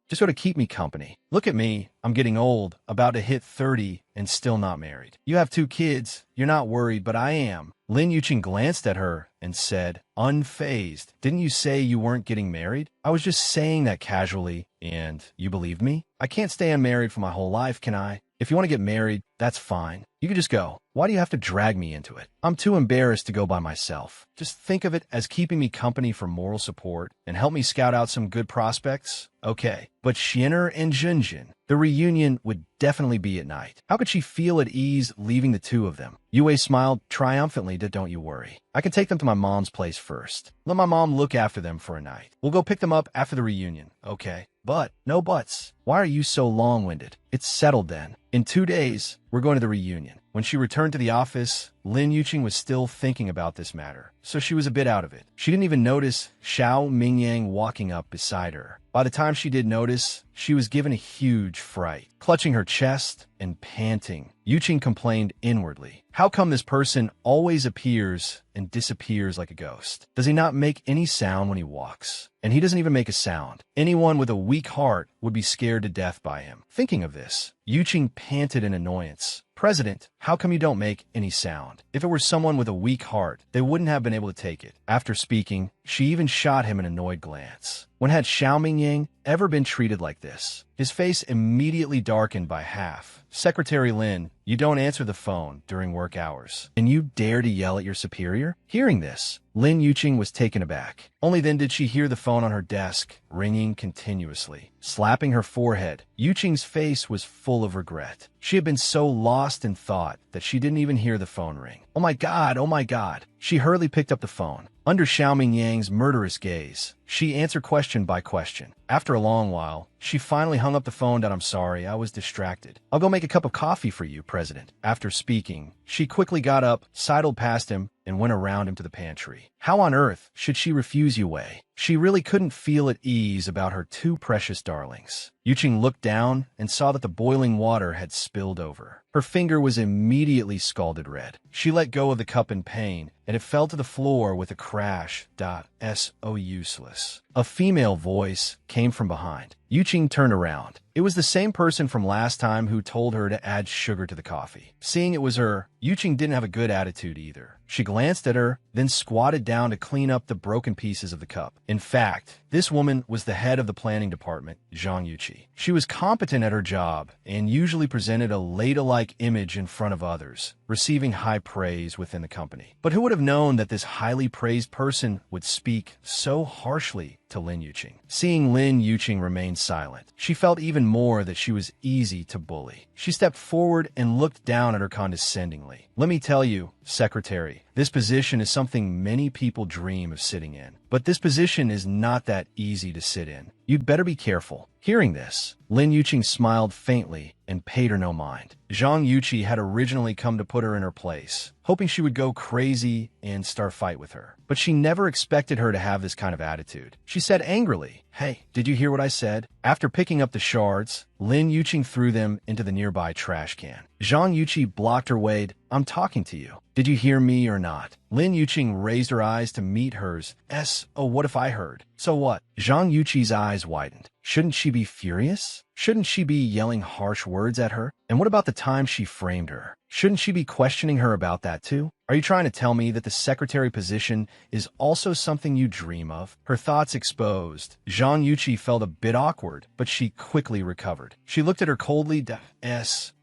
Just go to keep me company. Look at me. I'm getting old, about to hit 30, and still not married. You have 2 kids. You're not worried, but I am. Lin Yuqing glanced at her and said, unfazed, "Didn't you say you weren't getting married?" "I was just saying that casually, and you believed me? I can't stay unmarried for my whole life, can I? If you want to get married, that's fine. You can just go. Why do you have to drag me into it? I'm too embarrassed to go by myself. Just think of it as keeping me company for moral support and help me scout out some good prospects. Okay, but Xianer and Junjun, the reunion would definitely be at night. How could she feel at ease leaving the 2 of them?" Yue smiled triumphantly. "Don't you worry. I can take them to my mom's place first. Let my mom look after them for a night. We'll go pick them up after the reunion, okay? But, no buts. Why are you so long-winded? It's settled then. In 2 days, we're going to the reunion." When she returned to the office, Lin Yuqing was still thinking about this matter, so she was a bit out of it. She didn't even notice Xiao Mingyang walking up beside her. By the time she did notice, she was given a huge fright. Clutching her chest and panting, Yuqing complained inwardly. How come this person always appears and disappears like a ghost? Does he not make any sound when he walks? And he doesn't even make a sound. Anyone with a weak heart would be scared to death by him. Thinking of this, Yuqing panted in annoyance. "President, how come you don't make any sound? If it were someone with a weak heart, they wouldn't have been able to take it. After speaking, she even shot him an annoyed glance. When had Xiao Mingyang ever been treated like this? His face immediately darkened by half. Secretary Lin, you don't answer the phone during work hours, and you dare to yell at your superior? Hearing this, Lin Yuqing was taken aback. Only then did she hear the phone on her desk, ringing continuously. Slapping her forehead, Yuqing's face was full of regret. She had been so lost in thought that she didn't even hear the phone ring. Oh my god, oh my god. She hurriedly picked up the phone. Under Xiao Mingyang's murderous gaze, she answered question by question. After a long while, she finally hung up the phone and I'm sorry, I was distracted. I'll go make a cup of coffee for you, President. After speaking, she quickly got up, sidled past him, and went around him to the pantry. How on earth should she refuse Yue? She really couldn't feel at ease about her two precious darlings. Yuqing looked down and saw that the boiling water had spilled over. Her finger was immediately scalded red. She let go of the cup in pain, and it fell to the floor with a crash. So useless. A female voice came from behind. Yuqing turned around. It was the same person from last time who told her to add sugar to the coffee. Seeing it was her, Yuqing didn't have a good attitude either. She glanced at her, then squatted down to clean up the broken pieces of the cup. In fact, this woman was the head of the planning department, Zhang Yuqi. She was competent at her job and usually presented a lady-like image in front of others, receiving high praise within the company. But who would have known that this highly praised person would speak so harshly to Lin Yuqing? Seeing Lin Yuqing remain silent, she felt even more that she was easy to bully. She stepped forward and looked down at her condescendingly. Let me tell you, Secretary, this position is something many people dream of sitting in. But this position is not that easy to sit in. You'd better be careful. Hearing this, Lin Yuqing smiled faintly and paid her no mind. Zhang Yuqi had originally come to put her in her place, hoping she would go crazy and start fight with her. But she never expected her to have this kind of attitude. She said angrily, "Hey, did you hear what I said?" After picking up the shards, Lin Yuqing threw them into the nearby trash can. Zhang Yuqi blocked her way. "I'm talking to you. Did you hear me or not?" Lin Yuqing raised her eyes to meet hers. Oh, what if I heard? So what? Zhang Yuqi's eyes widened. Shouldn't she be furious? Shouldn't she be yelling harsh words at her? And what about the time she framed her? Shouldn't she be questioning her about that too? Are you trying to tell me that the secretary position is also something you dream of? Her thoughts exposed, Zhang Yuqi felt a bit awkward, but she quickly recovered. She looked at her coldly.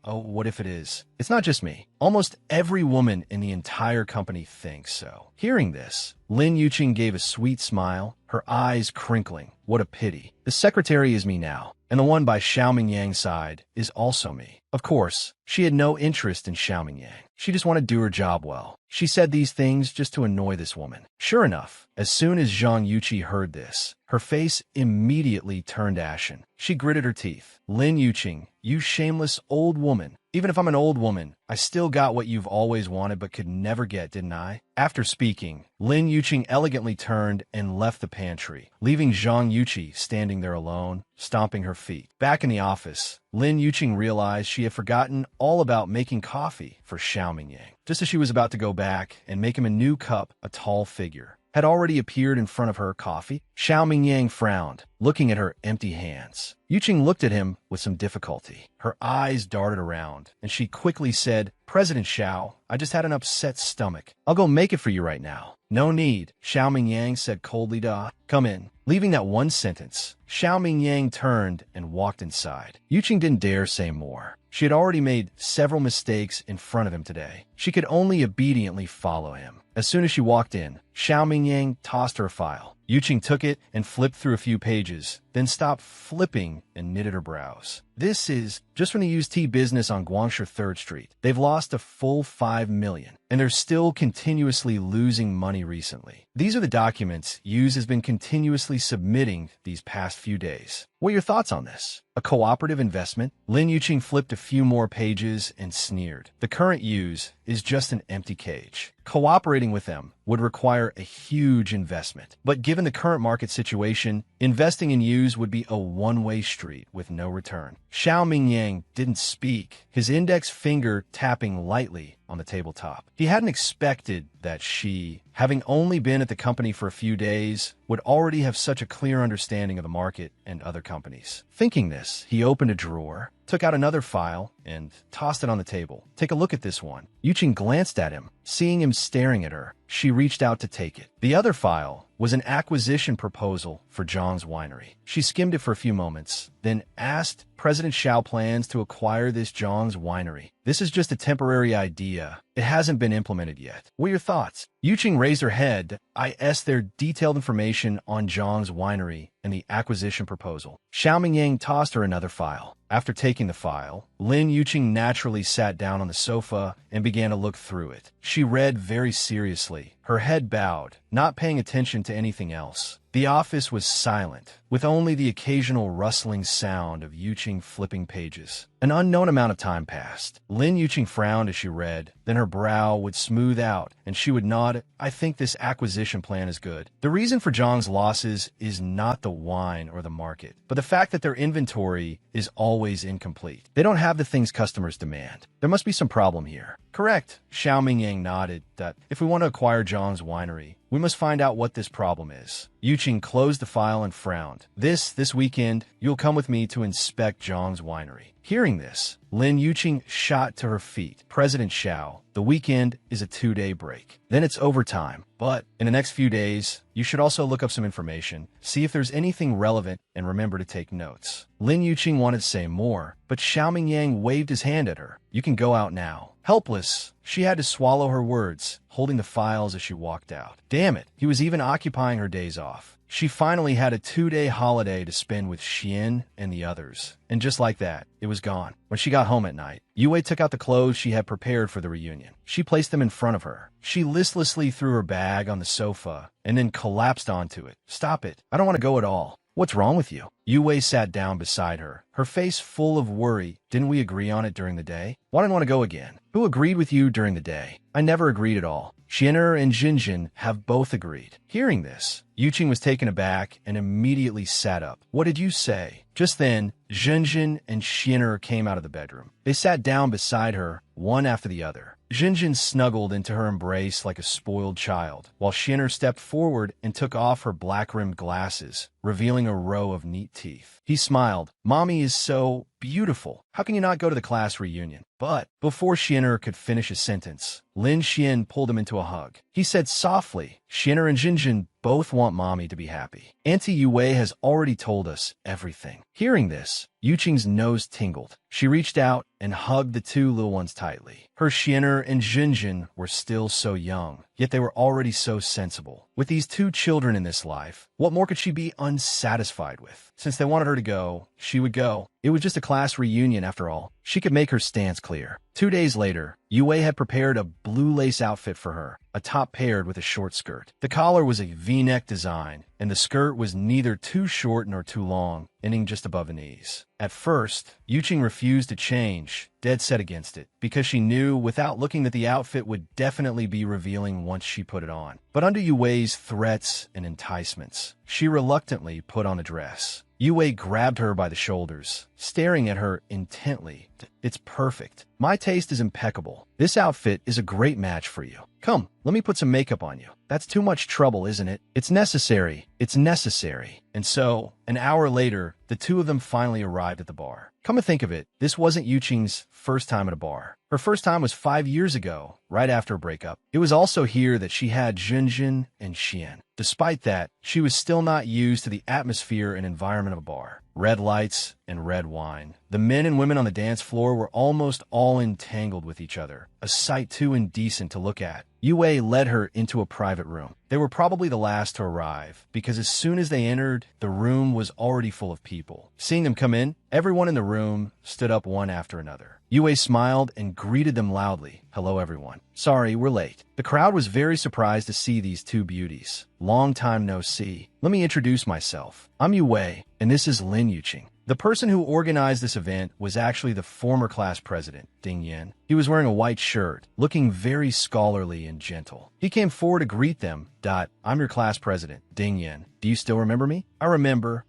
Oh, what if it is? It's not just me. Almost every woman in the entire company thinks so. Hearing this, Lin Yuqing gave a sweet smile, her eyes crinkling. What a pity. The secretary is me now, and the one by Xiao Mingyang's side is also me. Of course, she had no interest in Xiao Mingyang. She just wanted to do her job well. She said these things just to annoy this woman. Sure enough, as soon as Zhang Yuqi heard this, her face immediately turned ashen. She gritted her teeth. Lin Yuqing, you shameless old woman. Even if I'm an old woman, I still got what you've always wanted but could never get, didn't I? After speaking, Lin Yuqing elegantly turned and left the pantry, leaving Zhang Yuqi standing there alone, stomping her feet. Back in the office, Lin Yuqing realized she had forgotten all about making coffee for Xiao Mingyang. Just as she was about to go back and make him a new cup, a tall figure had already appeared in front of her coffee. Xiao Mingyang frowned, looking at her empty hands. Yuqing looked at him with some difficulty. Her eyes darted around, and she quickly said, "President Xiao, I just had an upset stomach. I'll go make it for you right now." "No need," Xiao Mingyang said coldly. Come in." Leaving that one sentence, Xiao Mingyang turned and walked inside. Yuqing didn't dare say more. She had already made several mistakes in front of him today. She could only obediently follow him. As soon as she walked in, Xiao Mingyang tossed her a file. Yuqing took it and flipped through a few pages, then stopped flipping and knitted her brows. This is just from the used tea business on Guangshi 3rd Street. They've lost a full 5 million, and they're still continuously losing money recently. These are the documents Hughes has been continuously submitting these past few days. What are your thoughts on this? A cooperative investment? Lin Yuqing flipped a few more pages and sneered. The current Hughes is just an empty cage. Cooperating with them would require a huge investment. But given the current market situation, investing in Hughes would be a one-way street with no return. Xiao Mingyang didn't speak, his index finger tapping lightly on the tabletop. He hadn't expected that she, having only been at the company for a few days, would already have such a clear understanding of the market and other companies. Thinking this, he opened a drawer, took out another file, and tossed it on the table. Take a look at this one. Yuqing glanced at him. Seeing him staring at her, she reached out to take it. The other file was an acquisition proposal for Zhang's winery. She skimmed it for a few moments, then asked President Xiao plans to acquire this Zhang's winery. This is just a temporary idea. It hasn't been implemented yet. What are your thoughts? Yuqing raised her head. I asked their detailed information on Zhang's winery and the acquisition proposal. Xiao Mingyang tossed her another file. After taking the file, Lin Yuqing naturally sat down on the sofa and began to look through it. She read very seriously, her head bowed, not paying attention to anything else. The office was silent, with only the occasional rustling sound of Yuqing flipping pages. An unknown amount of time passed. Lin Yuqing frowned as she read, then her brow would smooth out, and she would nod. I think this acquisition plan is good. The reason for Zhang's losses is not the wine or the market, but the fact that their inventory is always incomplete. They don't have the things customers demand. There must be some problem here. Correct. Xiao Mingyang nodded. That if we want to acquire Zhang's winery, we must find out what this problem is. Yuqing closed the file and frowned. This weekend, you'll come with me to inspect Zhang's winery. Hearing this, Lin Yuqing shot to her feet. President Xiao, the weekend is a 2-day break. Then it's overtime. But in the next few days, you should also look up some information, see if there's anything relevant, and remember to take notes. Lin Yuqing wanted to say more, but Xiao Mingyang waved his hand at her. You can go out now. Helpless, she had to swallow her words, holding the files as she walked out. Damn it, he was even occupying her days off. She finally had a 2-day holiday to spend with Xian and the others. And just like that, it was gone. When she got home at night, Yue took out the clothes she had prepared for the reunion. She placed them in front of her. She listlessly threw her bag on the sofa and then collapsed onto it. Stop it. I don't want to go at all. What's wrong with you? Yue sat down beside her, her face full of worry. Didn't we agree on it during the day? Why didn't want to go again? Who agreed with you during the day? I never agreed at all. Xian'er and Jinjin have both agreed. Hearing this, Yuqing was taken aback and immediately sat up. What did you say? Just then, Jinjin and Xian'er came out of the bedroom. They sat down beside her, one after the other. Jinjin snuggled into her embrace like a spoiled child, while Xian'er stepped forward and took off her black-rimmed glasses, revealing a row of neat teeth. He smiled. Mommy is so beautiful. How can you not go to the class reunion? But before Xian'er could finish his sentence, Lin Xian pulled him into a hug. He said softly, Xian'er and Jinjin both want Mommy to be happy. Auntie Yue has already told us everything. Hearing this, Yuqing's nose tingled. She reached out and hugged the two little ones tightly. Her Xian'er and Jinjin were still so young, yet they were already so sensible. With these two children in this life, what more could she be unsatisfied with? Since they wanted her to go, she would go. It was just a class reunion after all. She could make her stance clear. 2 days later, Yue had prepared a blue lace outfit for her, a top paired with a short skirt. The collar was a V-neck design, and the skirt was neither too short nor too long, ending just above the knees. At first, Yuqing refused to change, dead set against it, because she knew without looking that the outfit would definitely be revealing once she put it on. But under Yue's threats and enticements, she reluctantly put on the dress. Yue grabbed her by the shoulders, staring at her intently. It's perfect. My taste is impeccable. This outfit is a great match for you. Come, let me put some makeup on you. That's too much trouble, isn't it? It's necessary. It's necessary. And so, an hour later, the two of them finally arrived at the bar. Come to think of it, this wasn't Yuqing's first time at a bar. Her first time was 5 years ago, right after a breakup. It was also here that she had Jinjin and Xian. Despite that, she was still not used to the atmosphere and environment of a bar. Red lights and red wine. The men and women on the dance floor were almost all entangled with each other, a sight too indecent to look at. Yue led her into a private room. They were probably the last to arrive, because as soon as they entered, the room was already full of people. Seeing them come in, everyone in the room stood up one after another. Yue smiled and greeted them loudly. Hello, everyone. Sorry, we're late. The crowd was very surprised to see these two beauties. Long time no see. Let me introduce myself. I'm Yue, and this is Lin Yuqing. The person who organized this event was actually the former class president, Ding Yan. He was wearing a white shirt, looking very scholarly and gentle. He came forward to greet them. I'm your class president, Ding Yan. Do you still remember me? I remember.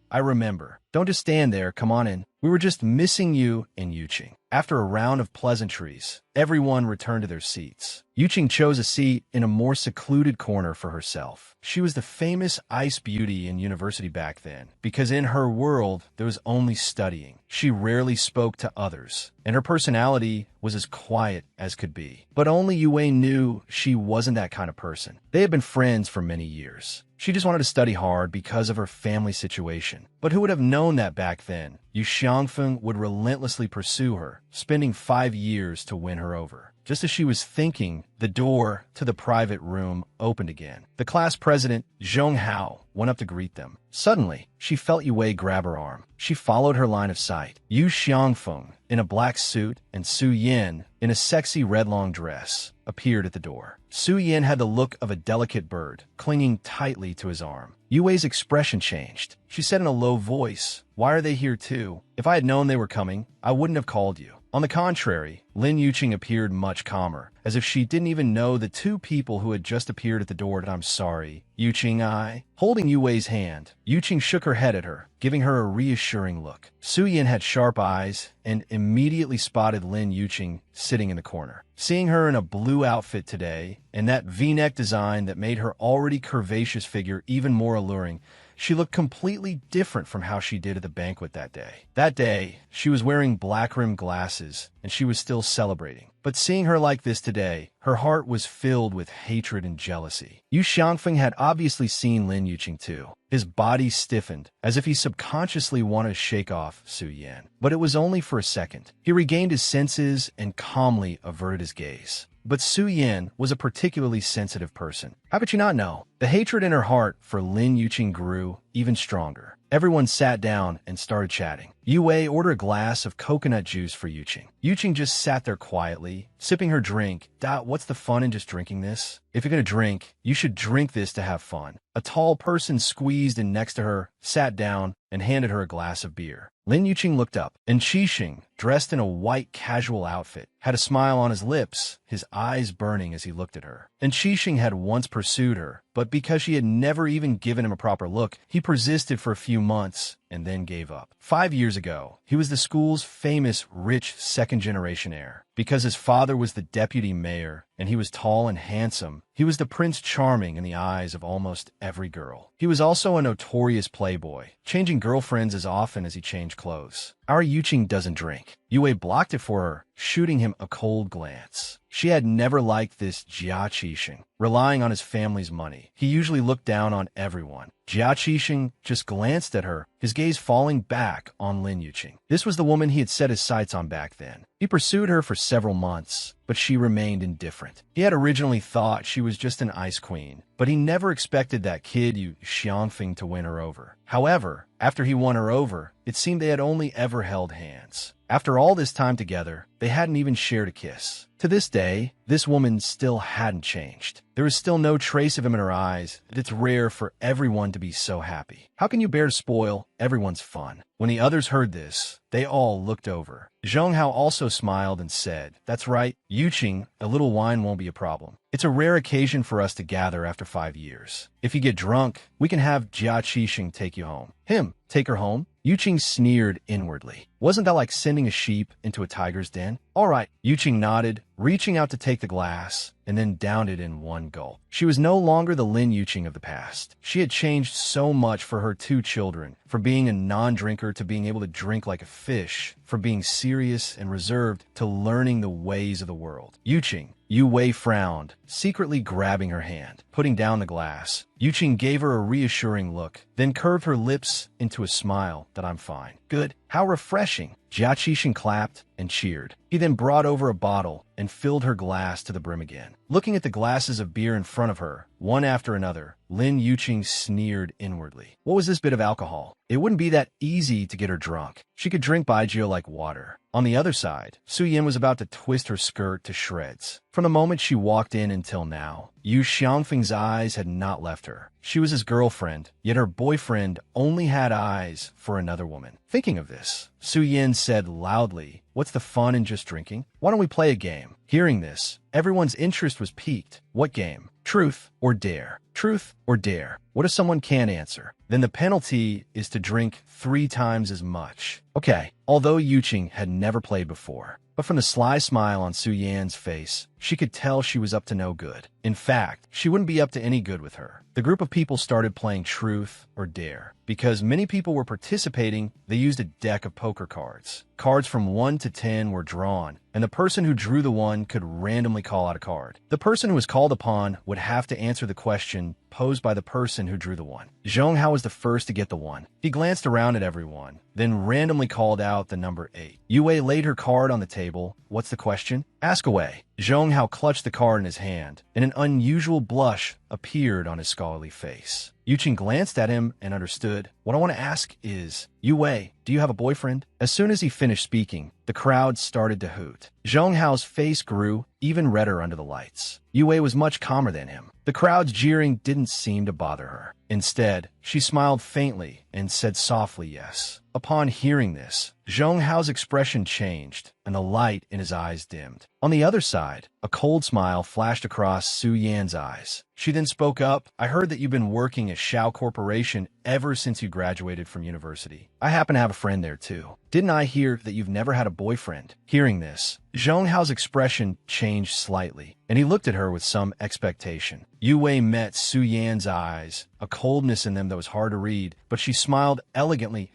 Don't just stand there, come on in. We were just missing you and Yuqing. After a round of pleasantries, everyone returned to their seats. Yuqing chose a seat in a more secluded corner for herself. She was the famous ice beauty in university back then, because in her world, there was only studying. She rarely spoke to others, and her personality was as quiet as could be. But only Yue knew she wasn't that kind of person. They had been friends for many years. She just wanted to study hard because of her family situation. But who would have known that back then? Yu Xiangfeng would relentlessly pursue her, spending 5 years to win her over. Just as she was thinking, the door to the private room opened again. The class president, Zhong Hao, went up to greet them. Suddenly, she felt Yue grab her arm. She followed her line of sight. Yu Xiangfeng, in a black suit, and Su Yin, in a sexy red long dress, appeared at the door. Su Yin had the look of a delicate bird, clinging tightly to his arm. Yue's expression changed. She said in a low voice, "Why are they here too? If I had known they were coming, I wouldn't have called you." On the contrary, Lin Yuqing appeared much calmer, as if she didn't even know the two people who had just appeared at the door. "I'm sorry, Yuqing." Holding Yue's hand, Yuqing shook her head at her, giving her a reassuring look. Su Yin had sharp eyes and immediately spotted Lin Yuqing sitting in the corner. Seeing her in a blue outfit today, and that V-neck design that made her already curvaceous figure even more alluring, she looked completely different from how she did at the banquet that day. That day, she was wearing black-rimmed glasses, and she was still celebrating. But seeing her like this today, her heart was filled with hatred and jealousy. Yu Xiangfeng had obviously seen Lin Yuqing too. His body stiffened, as if he subconsciously wanted to shake off Su Yin. But it was only for a second. He regained his senses and calmly averted his gaze. But Su Yin was a particularly sensitive person. How could you not know? The hatred in her heart for Lin Yuqing grew even stronger. Everyone sat down and started chatting. Yue ordered a glass of coconut juice for Yuqing. Yuqing just sat there quietly, sipping her drink. What's the fun in just drinking this? If you're gonna drink, you should drink this to have fun. A tall person squeezed in next to her, sat down, and handed her a glass of beer. Lin Yuqing looked up, and Qixing, dressed in a white casual outfit, had a smile on his lips, his eyes burning as he looked at her. And Qixing had once pursued her, but because she had never even given him a proper look, he persisted for a few months and then gave up. 5 years ago, he was the school's famous rich second-generation heir. Because his father was the deputy mayor, and he was tall and handsome, he was the Prince Charming in the eyes of almost every girl. He was also a notorious playboy, changing girlfriends as often as he changed clothes. Our Yuqing doesn't drink. Yue blocked it for her, shooting him a cold glance. She had never liked this Jia Qixing, relying on his family's money. He usually looked down on everyone. Jia Qixing just glanced at her, his gaze falling back on Lin Yuqing. This was the woman he had set his sights on back then. He pursued her for several months, but she remained indifferent. He had originally thought she was just an ice queen, but he never expected that kid Yu Xiangfeng to win her over. However, after he won her over, it seemed they had only ever held hands. After all this time together, they hadn't even shared a kiss. To this day, this woman still hadn't changed. There was still no trace of him in her eyes, and it's rare for everyone to be so happy. How can you bear to spoil everyone's fun? When the others heard this, they all looked over. Zhong Hao also smiled and said, "That's right, Yuqing, a little wine won't be a problem. It's a rare occasion for us to gather after 5 years. If you get drunk, we can have Jia Qixing take you home." "Him? Take her home?" Yuqing sneered inwardly. Wasn't that like sending a sheep into a tiger's den? "All right." Yuqing nodded, reaching out to take the glass, and then downed it in one gulp. She was no longer the Lin Yuqing of the past. She had changed so much for her 2 children, from being a non-drinker to being able to drink like a fish, from being serious and reserved to learning the ways of the world. "Yuqing." Yue frowned, secretly grabbing her hand. Putting down the glass, Yuqing gave her a reassuring look, then curved her lips into a smile that "I'm fine." "Good. How refreshing." Jia Qixing clapped and cheered. He then brought over a bottle and filled her glass to the brim again. Looking at the glasses of beer in front of her, one after another, Lin Yuqing sneered inwardly. What was this bit of alcohol? It wouldn't be that easy to get her drunk. She could drink Baijiu like water. On the other side, Su Yin was about to twist her skirt to shreds. From the moment she walked in until now, Yu Xiangfeng's eyes had not left her. She was his girlfriend, yet her boyfriend only had eyes for another woman. Thinking of this, Su Yin said loudly, "What's the fun in just drinking? Why don't we play a game?" Hearing this, everyone's interest was piqued. What game? Truth or dare? Truth or dare? What if someone can't answer? Then the penalty is to drink 3 times as much. Okay, although Yuqing had never played before. But from the sly smile on Su Yan's face, she could tell she was up to no good. In fact, she wouldn't be up to any good with her. The group of people started playing Truth or Dare. Because many people were participating, they used a deck of poker cards. Cards from 1 to 10 were drawn, and the person who drew the one could randomly call out a card. The person who was called upon would have to answer the question posed by the person who drew the one. Zhong Hao was the first to get the one. He glanced around at everyone, then randomly called out the number 8. Yue laid her card on the table. What's the question? Ask away. Zhong Hao clutched the card in his hand, and an unusual blush appeared on his scholarly face. Yuqing glanced at him and understood. What I want to ask is, Yue, do you have a boyfriend? As soon as he finished speaking, the crowd started to hoot. Zhong Hao's face grew even redder under the lights. Yue was much calmer than him. The crowd's jeering didn't seem to bother her. Instead, she smiled faintly and said softly yes. Upon hearing this, Zhong Hao's expression changed, and the light in his eyes dimmed. On the other side, a cold smile flashed across Su Yan's eyes. She then spoke up. I heard that you've been working at Shao Corporation ever since you graduated from university. I happen to have a friend there too. Didn't I hear that you've never had a boyfriend? Hearing this, Zhong Hao's expression changed slightly, and he looked at her with some expectation. Yue met Su Yan's eyes, a coldness in them that was hard to read, but she smiled elegantly.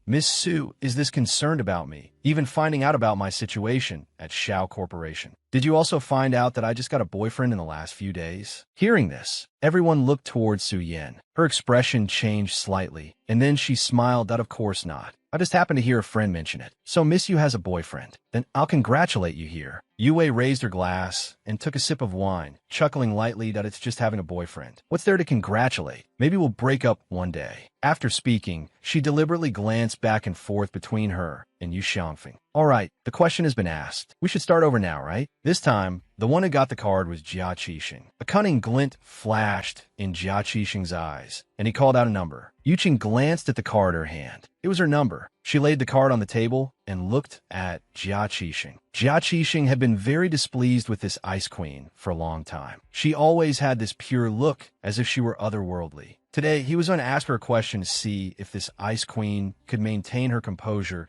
Miss Su is this concerned about me, even finding out about my situation at Shao Corporation. Did you also find out that I just got a boyfriend in the last few days? Hearing this, everyone looked towards Su Yan. Her expression changed slightly, and then she smiled that of course not. I just happened to hear a friend mention it. So Miss Yu has a boyfriend. Then I'll congratulate you here. Yue raised her glass and took a sip of wine, chuckling lightly that it's just having a boyfriend. What's there to congratulate? Maybe we'll break up one day. After speaking, she deliberately glanced back and forth between her and Yu Xiangfeng. All right, the question has been asked. We should start over now, right? This time, the one who got the card was Jia Qixing. A cunning glint flashed in Jia Qixing's eyes, and he called out a number. Yuqing glanced at the card in her hand. It was her number. She laid the card on the table and looked at Jia Qixing. Jia Qixing had been very displeased with this ice queen for a long time. She always had this pure look, as if she were otherworldly. Today, he was going to ask her a question to see if this ice queen could maintain her composure.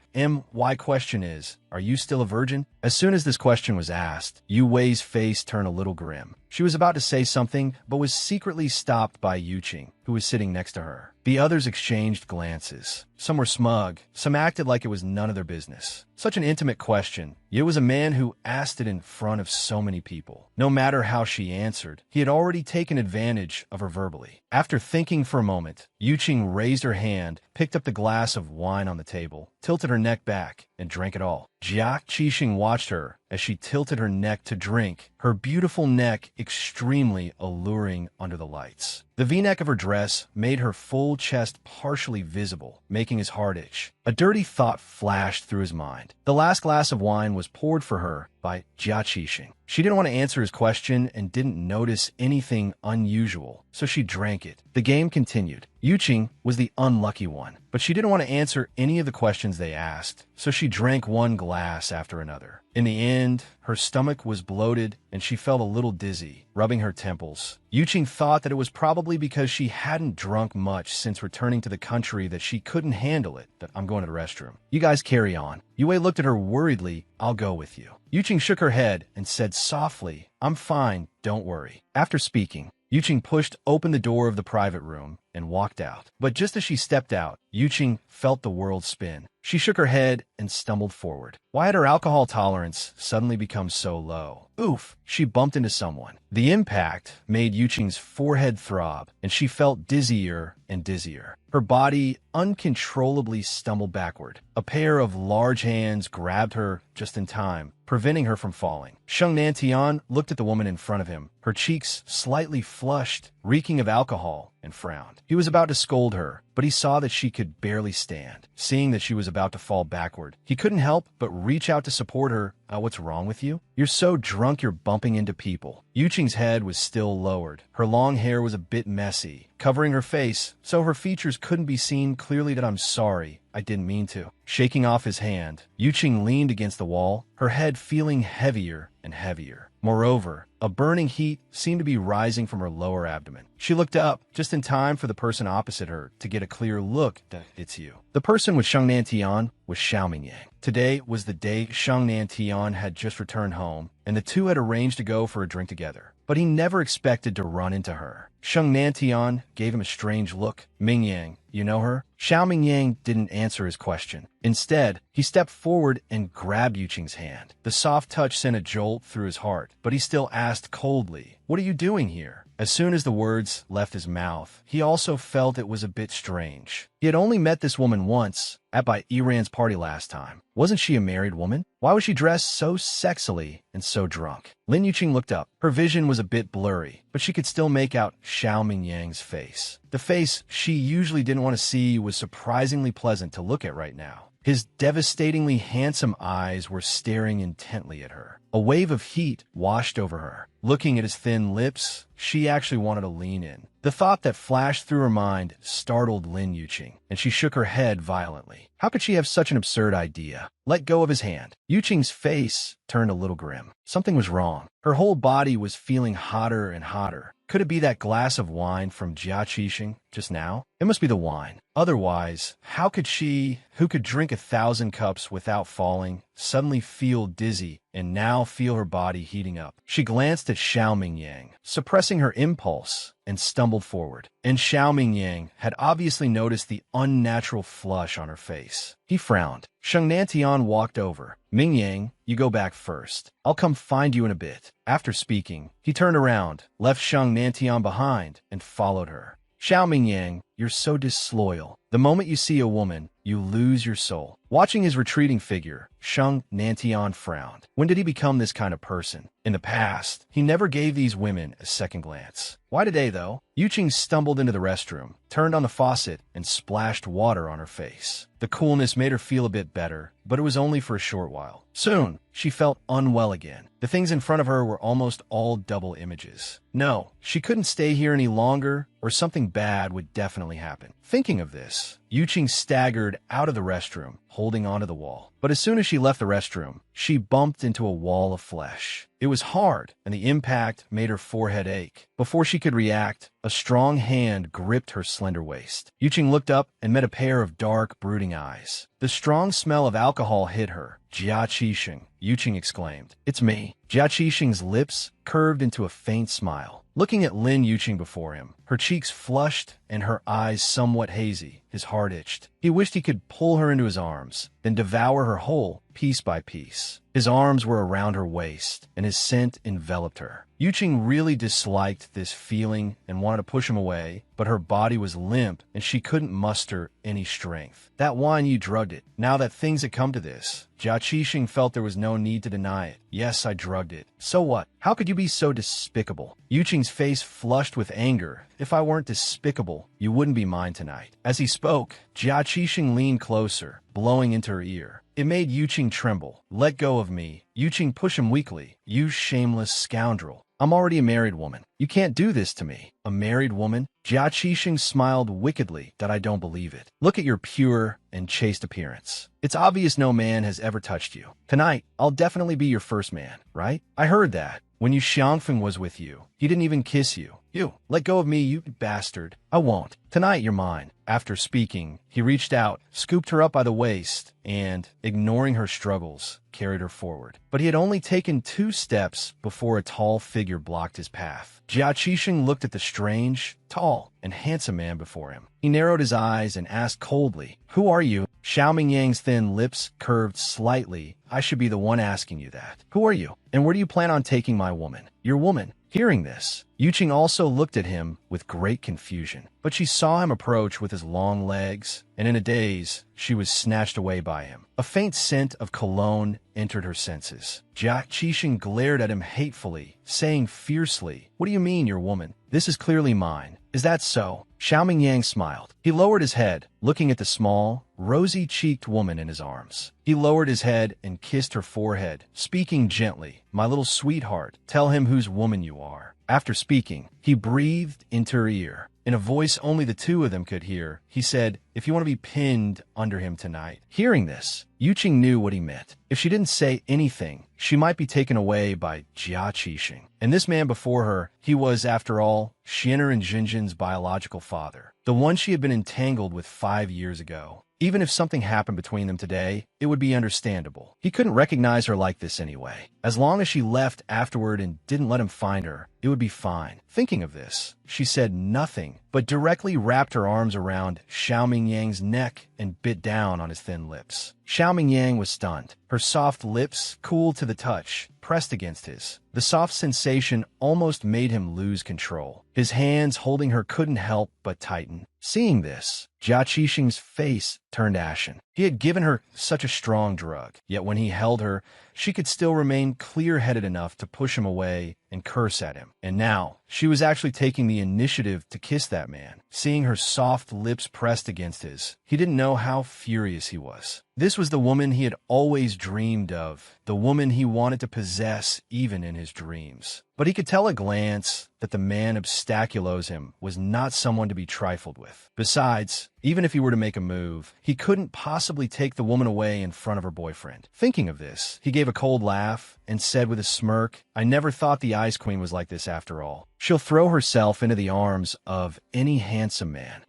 Why question is, are you still a virgin? As soon as this question was asked, Yu Wei's face turned a little grim. She was about to say something, but was secretly stopped by Yuqing, who was sitting next to her. The others exchanged glances. Some were smug, some acted like it was none of their business. Such an intimate question, yet it was a man who asked it in front of so many people. No matter how she answered, he had already taken advantage of her verbally. After thinking for a moment, Yuqing raised her hand, picked up the glass of wine on the table, tilted her neck back, and drank it all. Jia Qixing watched her as she tilted her neck to drink, her beautiful neck extremely alluring under the lights. The V-neck of her dress made her full chest partially visible, making his heart itch. A dirty thought flashed through his mind. The last glass of wine was poured for her by Jia Qixing. She didn't want to answer his question and didn't notice anything unusual, so she drank it. The game continued. Yuqing was the unlucky one, but she didn't want to answer any of the questions they asked, so she drank one glass after another. In the end, her stomach was bloated and she felt a little dizzy, rubbing her temples. Yuqing thought that it was probably because she hadn't drunk much since returning to the country that she couldn't handle it. That I'm going to the restroom. You guys carry on. Yue looked at her worriedly. I'll go with you. Yuqing shook her head and said softly, I'm fine, don't worry. After speaking, Yuqing pushed open the door of the private room and walked out. But just as she stepped out, Yuqing felt the world spin. She shook her head and stumbled forward. Why had her alcohol tolerance suddenly become so low? Oof, she bumped into someone. The impact made Yuqing's forehead throb, and she felt dizzier and dizzier. Her body uncontrollably stumbled backward. A pair of large hands grabbed her just in time, preventing her from falling. Sheng Nantian looked at the woman in front of him, her cheeks slightly flushed, reeking of alcohol, and frowned. He was about to scold her, but he saw that she could barely stand. Seeing that she was about to fall backward, he couldn't help but reach out to support her. What's wrong with you? You're so drunk you're bumping into people. Yuqing's head was still lowered. Her long hair was a bit messy, covering her face, so her features couldn't be seen clearly. That I'm sorry, I didn't mean to. Shaking off his hand, Yuqing leaned against the wall, her head feeling heavier and heavier. Moreover, a burning heat seemed to be rising from her lower abdomen. She looked up, just in time for the person opposite her to get a clear look. It's you. The person with Shang Nantian was Xiao Mingyang. Today was the day Shang Nantian had just returned home, and the two had arranged to go for a drink together. But he never expected to run into her. Shang Nantian gave him a strange look. Mingyang, you know her? Xiao Mingyang didn't answer his question. Instead, he stepped forward and grabbed Yuqing's hand. The soft touch sent a jolt through his heart, but he still asked coldly, "What are you doing here?" As soon as the words left his mouth, he also felt it was a bit strange. He had only met this woman once, at Bai Iran's party last time. Wasn't she a married woman? Why was she dressed so sexily and so drunk? Lin Yuqing looked up. Her vision was a bit blurry, but she could still make out Xiao Mingyang's face. The face she usually didn't want to see was surprisingly pleasant to look at right now. His devastatingly handsome eyes were staring intently at her. A wave of heat washed over her. Looking at his thin lips, she actually wanted to lean in. The thought that flashed through her mind startled Lin Yuqing, and she shook her head violently. How could she have such an absurd idea? Let go of his hand. Yuqing's face turned a little grim. Something was wrong. Her whole body was feeling hotter and hotter. Could it be that glass of wine from Jia Qixing just now? It must be the wine. Otherwise, how could she, who could drink 1,000 cups without falling, suddenly feel dizzy and now feel her body heating up? She glanced at Xiao Mingyang, suppressing her impulse, and stumbled forward. And Xiao Mingyang had obviously noticed the unnatural flush on her face. He frowned. Shang Nantian walked over. "Mingyang, you go back first. I'll come find you in a bit." After speaking, he turned around, left Shang Nantian behind, and followed her. "Xiao Mingyang, you're so disloyal. The moment you see a woman, you lose your soul." Watching his retreating figure, Shang Nantian frowned. When did he become this kind of person? In the past, he never gave these women a second glance. Why today, though? Yuqing stumbled into the restroom, turned on the faucet, and splashed water on her face. The coolness made her feel a bit better, but it was only for a short while. Soon, she felt unwell again. The things in front of her were almost all double images. No, she couldn't stay here any longer, or something bad would definitely happen. Thinking of this, Yuqing staggered out of the restroom, holding onto the wall. But as soon as she left the restroom, she bumped into a wall of flesh. It was hard, and the impact made her forehead ache. Before she could react, a strong hand gripped her slender waist. Yuqing looked up and met a pair of dark, brooding eyes. The strong smell of alcohol hit her. "Jia Qixing," Yuqing exclaimed. "It's me." Jia Qixing's lips curved into a faint smile. Looking at Lin Yuqing before him, her cheeks flushed and her eyes somewhat hazy, his heart itched. He wished he could pull her into his arms, then devour her whole, piece by piece. His arms were around her waist, and his scent enveloped her. Yuqing really disliked this feeling and wanted to push him away, but her body was limp and she couldn't muster any strength. "That wine, you drugged it." Now that things had come to this, Jia Qixing felt there was no need to deny it. "Yes, I drugged it." "So what? How could you be so despicable?" Yuqing's face flushed with anger. "If I weren't despicable, you wouldn't be mine tonight." As he spoke, Jia Qixing leaned closer, blowing into her ear. It made Yuqing tremble. "Let go of me." Yuqing pushed him weakly. "You shameless scoundrel. I'm already a married woman. You can't do this to me." "A married woman?" Jia Qixing smiled wickedly. "That I don't believe it. Look at your pure and chaste appearance. It's obvious no man has ever touched you. Tonight, I'll definitely be your first man, right? I heard that. When Yu Xiangfeng was with you, he didn't even kiss you. You, let go of me, you bastard. I won't. Tonight, you're mine." After speaking, he reached out, scooped her up by the waist, and, ignoring her struggles, carried her forward. But he had only taken 2 steps before a tall figure blocked his path. Jia Qixing looked at the strange, tall, and handsome man before him. He narrowed his eyes and asked coldly, "Who are you?" Xiao Mingyang's thin lips curved slightly. "I should be the one asking you that. Who are you? And where do you plan on taking my woman?" "Your woman." Hearing this, Yuqing also looked at him with great confusion. But she saw him approach with his long legs, and in a daze, she was snatched away by him. A faint scent of cologne entered her senses. Jia Qixing glared at him hatefully, saying fiercely, "What do you mean, your woman? This is clearly mine." "Is that so?" Xiao Mingyang smiled. He lowered his head, looking at the small, rosy-cheeked woman in his arms. He lowered his head and kissed her forehead, speaking gently, "My little sweetheart, tell him whose woman you are." After speaking, he breathed into her ear. In a voice only the two of them could hear, he said, "If you want to be pinned under him tonight." Hearing this, Yuqing knew what he meant. If she didn't say anything, she might be taken away by Jia Qixing. And this man before her, he was, after all, Xian'er and Jinjin's biological father, the one she had been entangled with 5 years ago. Even if something happened between them today, it would be understandable. He couldn't recognize her like this anyway. As long as she left afterward and didn't let him find her, it would be fine. Thinking of this, she said nothing, but directly wrapped her arms around Xiaoming Yang's neck and bit down on his thin lips. Xiaoming Yang was stunned. Her soft lips, cool to the touch, pressed against his. The soft sensation almost made him lose control. His hands holding her couldn't help but tighten. Seeing this, Jia Qixing's face turned ashen. He had given her such a strong drug, yet when he held her, she could still remain clear-headed enough to push him away and curse at him. And now, she was actually taking the initiative to kiss that man. Seeing her soft lips pressed against his, he didn't know how furious he was. This was the woman he had always dreamed of, the woman he wanted to possess even in his dreams. But he could tell at a glance that the man obstaculos him was not someone to be trifled with. Besides, even if he were to make a move, he couldn't possibly take the woman away in front of her boyfriend. Thinking of this, he gave a cold laugh and said with a smirk, "I never thought the Ice Queen was like this after all. She'll throw herself into the arms of any handsome man."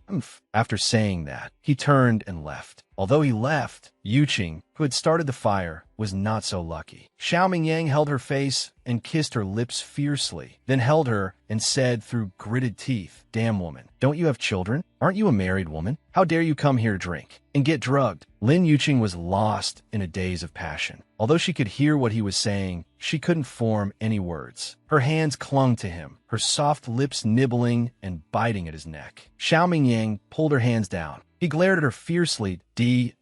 After saying that, he turned and left. Although he left, Yuqing, who had started the fire, was not so lucky. Xiaoming Yang held her face and kissed her lips fiercely, then held her and said through gritted teeth, "Damn woman, don't you have children? Aren't you a married woman? How dare you come here to drink and get drugged?" Lin Yuqing was lost in a daze of passion. Although she could hear what he was saying, she couldn't form any words. Her hands clung to him, her soft lips nibbling and biting at his neck. Xiaoming Yang pulled her hands down. He glared at her fiercely.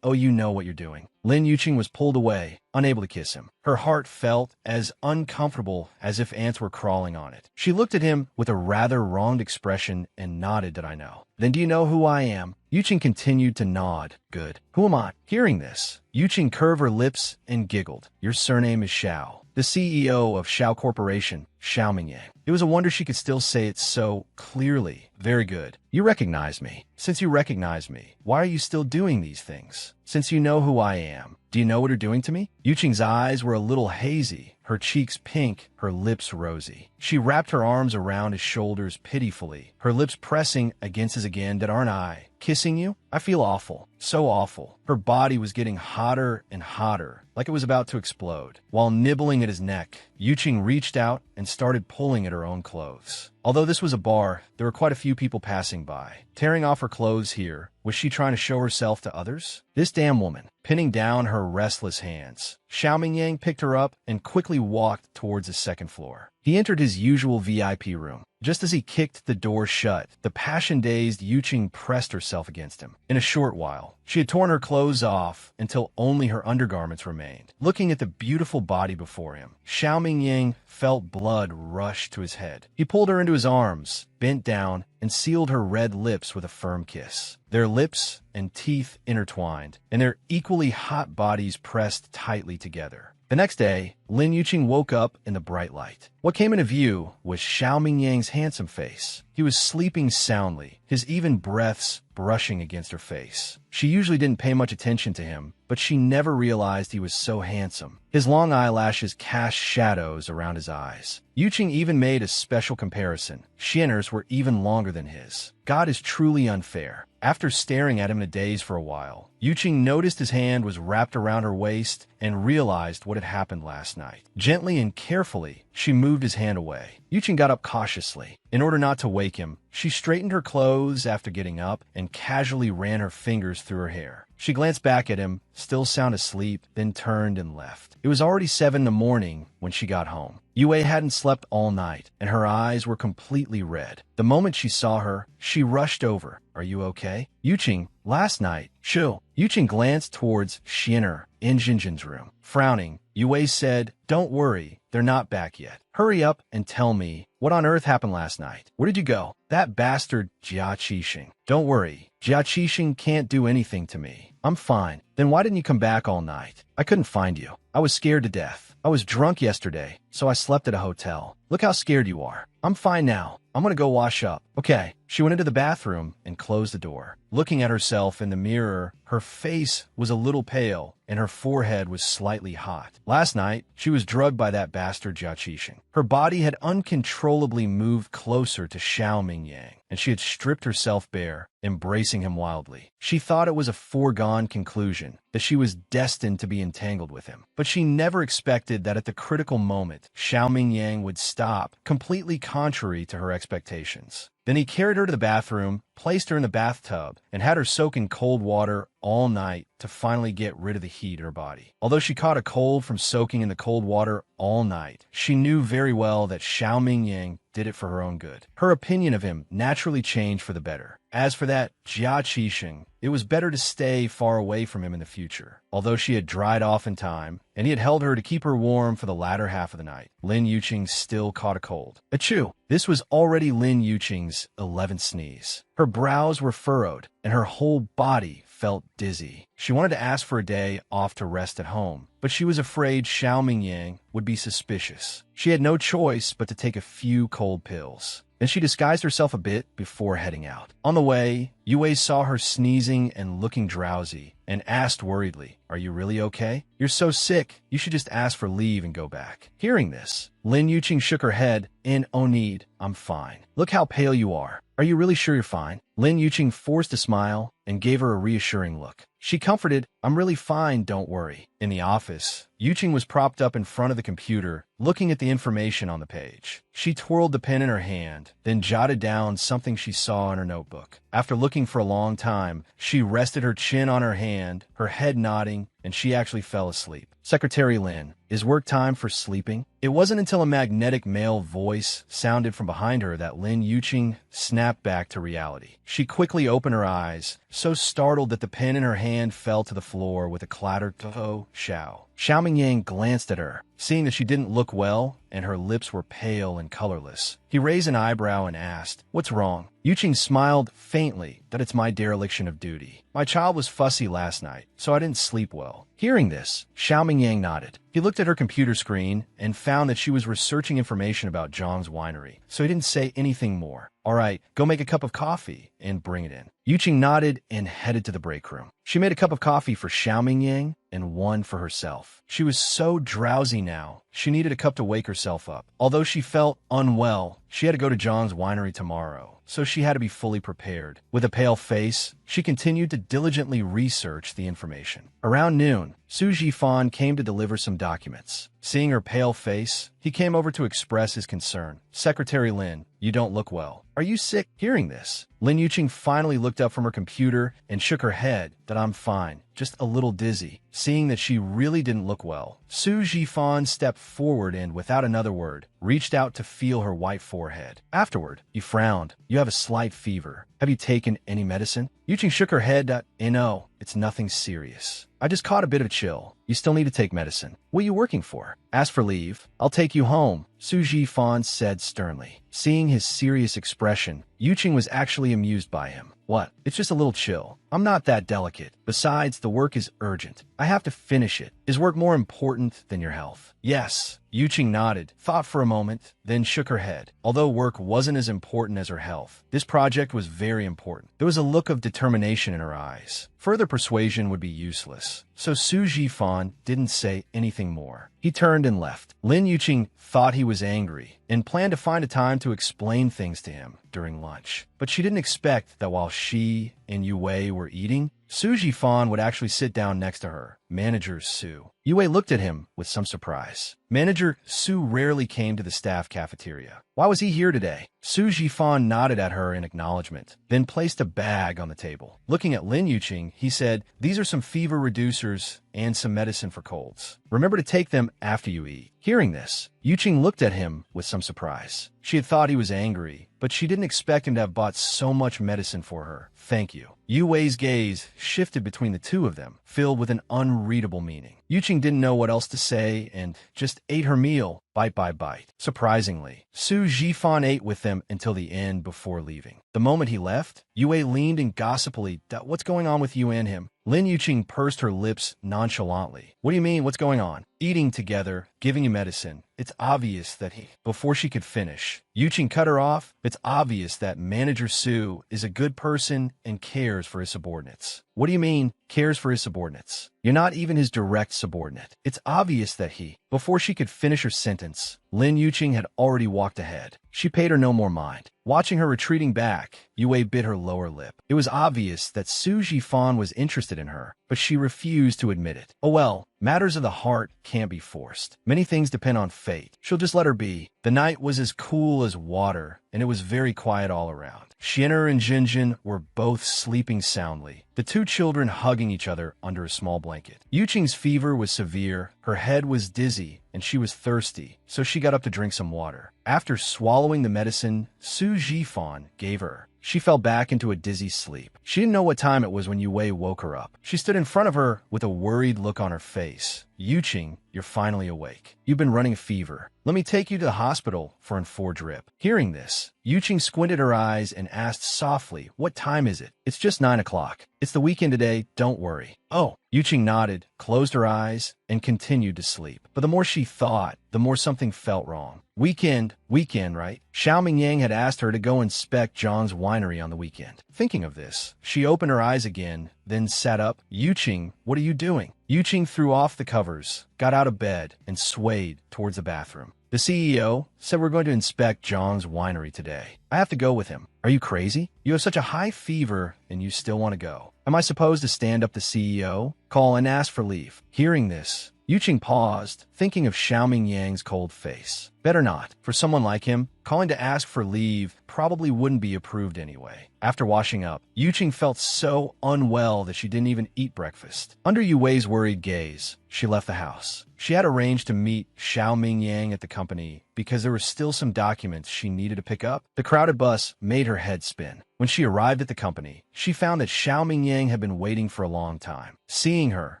"Oh, you know what you're doing." Lin Yuqing was pulled away, unable to kiss him. Her heart felt as uncomfortable as if ants were crawling on it. She looked at him with a rather wronged expression and nodded that I know. "Then do you know who I am?" Yuqing continued to nod. "Good. Who am I?" Hearing this, Yuqing curved her lips and giggled. "Your surname is Xiao, the CEO of Xiao Corporation, Xiaoming Yang." It was a wonder she could still say it so clearly. "Very good. You recognize me. Since you recognize me, why are you still doing these things? Since you know who I am, do you know what you're doing to me?" Yuqing's eyes were a little hazy, her cheeks pink, her lips rosy. She wrapped her arms around his shoulders pitifully, her lips pressing against his again. "That aren't I? Kissing you? I feel awful. So awful." Her body was getting hotter and hotter, like it was about to explode. While nibbling at his neck, Yuqing reached out and started pulling at her own clothes. Although this was a bar, there were quite a few people passing by. Tearing off her clothes here, was she trying to show herself to others? This damn woman, pinning down her restless hands. Xiaoming Yang picked her up and quickly walked towards the second floor. He entered his usual VIP room. Just as he kicked the door shut, the passion-dazed Yuqing pressed herself against him. In a short while, she had torn her clothes off until only her undergarments remained. Looking at the beautiful body before him, Xiaoming Yang felt blood rush to his head. He pulled her into his arms, bent down, and sealed her red lips with a firm kiss. Their lips and teeth intertwined, and their equally hot bodies pressed tightly together. The next day, Lin Yuqing woke up in the bright light. What came into view was Xiaoming Yang's handsome face. He was sleeping soundly, his even breaths brushing against her face. She usually didn't pay much attention to him, but she never realized he was so handsome. His long eyelashes cast shadows around his eyes. Yuqing even made a special comparison. Xian'er's were even longer than his. God is truly unfair. After staring at him in a daze for a while, Yuqing noticed his hand was wrapped around her waist and realized what had happened last night. Gently and carefully, she moved his hand away. Yuqing got up cautiously. In order not to wake him, she straightened her clothes after getting up and casually ran her fingers through her hair. She glanced back at him, still sound asleep, then turned and left. It was already 7 in the morning when she got home. Yue hadn't slept all night, and her eyes were completely red. The moment she saw her, she rushed over. "Are you okay?" "Yuqing, last night." "Shu." Yuqing glanced towards Xian'er in Jinjin's room. Frowning, Yue said, "Don't worry, they're not back yet. Hurry up and tell me, what on earth happened last night? Where did you go?" "That bastard Jia Qixing." "Don't worry, Jia Qixing can't do anything to me. I'm fine. Then why didn't you come back all night? I couldn't find you. I was scared to death. I was drunk yesterday, so I slept at a hotel. Look how scared you are. I'm fine now. I'm gonna go wash up. Okay. She went into the bathroom and closed the door. Looking at herself in the mirror, her face was a little pale and her forehead was slightly hot. Last night, she was drugged by that bastard Jia Qixing. Her body had uncontrollably moved closer to Xiao Mingyang, and she had stripped herself bare, embracing him wildly. She thought it was a foregone conclusion that she was destined to be entangled with him. But she never expected that at the critical moment, Xiao Mingyang would stop, completely contrary to her expectations. Then he carried her to the bathroom, placed her in the bathtub, and had her soak in cold water all night to finally get rid of the heat in her body. Although she caught a cold from soaking in the cold water all night, she knew very well that Xiao Mingyang did it for her own good. Her opinion of him naturally changed for the better. As for that Jia Qixing, it was better to stay far away from him in the future. Although she had dried off in time, and he had held her to keep her warm for the latter half of the night, Lin Yuqing still caught a cold. Achoo! This was already Lin Yuqing's 11th sneeze. Her brows were furrowed, and her whole body felt dizzy. She wanted to ask for a day off to rest at home, but she was afraid Xiao Mingyang would be suspicious. She had no choice but to take a few cold pills. Then she disguised herself a bit before heading out. On the way, Yue saw her sneezing and looking drowsy and asked worriedly, "Are you really okay? You're so sick, you should just ask for leave and go back." Hearing this, Lin Yuqing shook her head and, "Oh need, I'm fine. Look how pale you are. Are you really sure you're fine?" Lin Yuqing forced a smile and gave her a reassuring look. She comforted, "I'm really fine, don't worry." In the office, Yuqing was propped up in front of the computer, looking at the information on the page. She twirled the pen in her hand, then jotted down something she saw in her notebook. After looking for a long time, she rested her chin on her hand, her head nodding, and she actually fell asleep. "Secretary Lin, is work time for sleeping?" It wasn't until a magnetic male voice sounded from behind her that Lin Yuqing snapped back to reality. She quickly opened her eyes, so startled that the pen in her hand fell to the floor with a clatter. "Oh, Xiao." Xiao Mingyang glanced at her, seeing that she didn't look well and her lips were pale and colorless. He raised an eyebrow and asked, "What's wrong?" Yuqing smiled faintly that it's my dereliction of duty. "My child was fussy last night, so I didn't sleep well." Hearing this, Xiao Mingyang nodded. He looked at her computer screen and found that she was researching information about Zhang's winery, so he didn't say anything more. "All right, go make a cup of coffee and bring it in." Yuqing nodded and headed to the break room. She made a cup of coffee for Xiao Mingyang and one for herself. She was so drowsy now, she needed a cup to wake herself up. Although she felt unwell, she had to go to Zhang's winery tomorrow, so she had to be fully prepared. With a pale face, she continued to diligently research the information. Around noon, Su Jifan came to deliver some documents. Seeing her pale face, he came over to express his concern. "Secretary Lin, you don't look well. Are you sick?" Hearing this, Lin Yuqing finally looked up from her computer and shook her head that "I'm fine, just a little dizzy." Seeing that she really didn't look well, Su Jifan stepped forward and, without another word, reached out to feel her white forehead. Afterward, he frowned. "You have a slight fever. Have you taken any medicine?" Yuqing shook her head. No, it's nothing serious. I just caught a bit of a chill. You still need to take medicine." "What are you working for?" "Ask for leave. I'll take you home," Su Jifan said sternly. Seeing his serious expression, Yuqing was actually amused by him. "What? It's just a little chill. I'm not that delicate. Besides, the work is urgent. I have to finish it. Is work more important than your health?" "Yes." Yuqing nodded, thought for a moment, then shook her head. Although work wasn't as important as her health, this project was very important. There was a look of determination in her eyes. Further persuasion would be useless, so Su Jifan didn't say anything more. He turned and left. Lin Yuqing thought he was angry and planned to find a time to explain things to him during lunch. But she didn't expect that while she and Yue were eating, Su Jifan would actually sit down next to her, Manager Su. Yue looked at him with some surprise. Manager Su rarely came to the staff cafeteria. Why was he here today? Su Jifan nodded at her in acknowledgement, then placed a bag on the table. Looking at Lin Yuqing, he said, "These are some fever reducers and some medicine for colds. Remember to take them after you eat." Hearing this, Yuqing looked at him with some surprise. She had thought he was angry, but she didn't expect him to have bought so much medicine for her. "Thank you." Yue's gaze shifted between the two of them, filled with an unreadable meaning. Yuqing didn't know what else to say and just ate her meal, bite by bite. Surprisingly, Su Jifan ate with them until the end before leaving. The moment he left, Yue leaned and gossipily, "What's going on with you and him?" Lin Yuqing pursed her lips nonchalantly. What do you mean? What's going on? Eating together, giving you medicine. It's obvious that he... Before she could finish, Yuqing cut her off. It's obvious that Manager Su is a good person and cares for his subordinates. What do you mean, cares for his subordinates? You're not even his direct subordinate. It's obvious that he... Before she could finish her sentence, Lin Yuqing had already walked ahead. She paid her no more mind. Watching her retreating back, Yue bit her lower lip. It was obvious that Su Jifan was interested in her, but she refused to admit it. Oh well, matters of the heart can't be forced. Many things depend on fate. She'll just let her be. The night was as cool as water, and it was very quiet all around. Xian'er and Jinjin were both sleeping soundly, the two children hugging each other under a small blanket. Yuqing's fever was severe, her head was dizzy, and she was thirsty, so she got up to drink some water. After swallowing the medicine Su Jifan gave her, she fell back into a dizzy sleep. She didn't know what time it was when Yue woke her up. She stood in front of her with a worried look on her face. Yuqing, you're finally awake. You've been running a fever. Let me take you to the hospital for an 4 drip. Hearing this, Yuqing squinted her eyes and asked softly, what time is it? It's just 9 o'clock. It's the weekend today, don't worry. Oh, Yuqing nodded, closed her eyes, and continued to sleep. But the more she thought, the more something felt wrong. Weekend, right? Xiao Mingyang had asked her to go inspect Zhang's winery on the weekend. Thinking of this, she opened her eyes again, then sat up. Yuqing, what are you doing? Yuqing threw off the covers, got out of bed, and swayed towards the bathroom. The CEO said we're going to inspect Zhang's winery today. I have to go with him. Are you crazy? You have such a high fever and you still want to go. Am I supposed to stand up the CEO, call and ask for leave? Hearing this, Yuqing paused, thinking of Xiao Mingyang's cold face. Better not. For someone like him, calling to ask for leave probably wouldn't be approved anyway. After washing up, Yuqing felt so unwell that she didn't even eat breakfast. Under Yue's worried gaze, she left the house. She had arranged to meet Xiao Mingyang at the company because there were still some documents she needed to pick up. The crowded bus made her head spin. When she arrived at the company, she found that Xiao Mingyang had been waiting for a long time. Seeing her,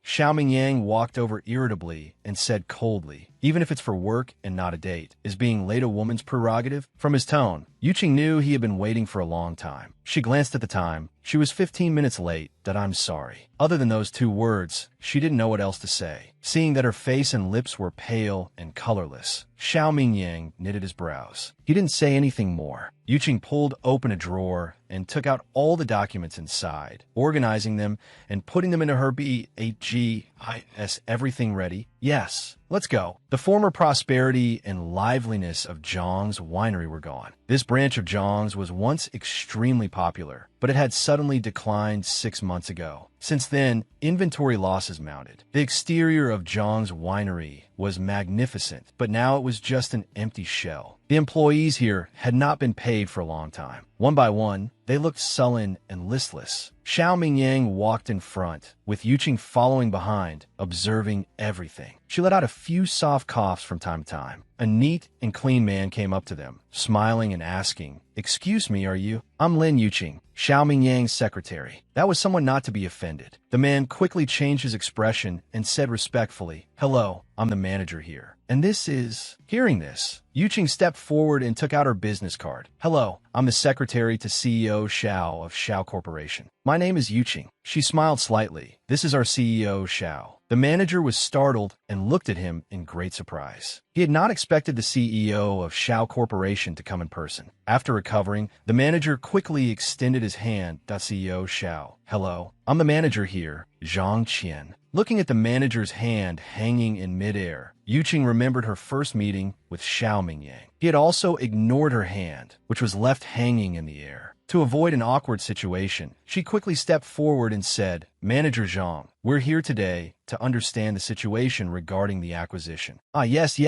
Xiao Mingyang walked over irritably and said coldly, even if it's for work and not a date, is being late a woman's prerogative? From his tone, Yuqing knew he had been waiting for a long time. She glanced at the time. She was 15 minutes late. That I'm sorry. Other than those 2 words, she didn't know what else to say. Seeing that her face and lips were pale and colorless, Xiao Mingyang knitted his brows. He didn't say anything more. Yuqing pulled open a drawer and took out all the documents inside, organizing them and putting them into her BAGIS. Everything ready? Yes. Let's go. The former prosperity and liveliness of Zhang's winery were gone. This branch of Zhang's was once extremely popular, but it had suddenly declined 6 months ago. Since then, inventory losses mounted. The exterior of Zhang's winery was magnificent, but now it was just an empty shell. The employees here had not been paid for a long time. One by one, they looked sullen and listless. Xiao Mingyang walked in front, with Yuqing following behind, observing everything. She let out a few soft coughs from time to time. A neat and clean man came up to them, smiling and asking, "Excuse me, are you?" "I'm Lin Yuqing, Xiao Mingyang's secretary." That was someone not to be offended. The man quickly changed his expression and said respectfully, "Hello, I'm the manager here. And this is..." Hearing this, Yuqing stepped forward and took out her business card. "Hello, I'm the secretary to CEO Xiao of Xiao Corporation. My name is Yuqing." She smiled slightly. "This is our CEO, Xiao." The manager was startled and looked at him in great surprise. He had not expected the CEO of Xiao Corporation to come in person. After recovering, the manager quickly extended his hand to CEO Xiao. "Hello, I'm the manager here, Zhang Qian." Looking at the manager's hand hanging in midair, Yuqing remembered her first meeting with Xiao Mingyang. He had also ignored her hand, which was left hanging in the air. To avoid an awkward situation, she quickly stepped forward and said, "Manager Zhang, we're here today to understand the situation regarding the acquisition." "Ah, yes.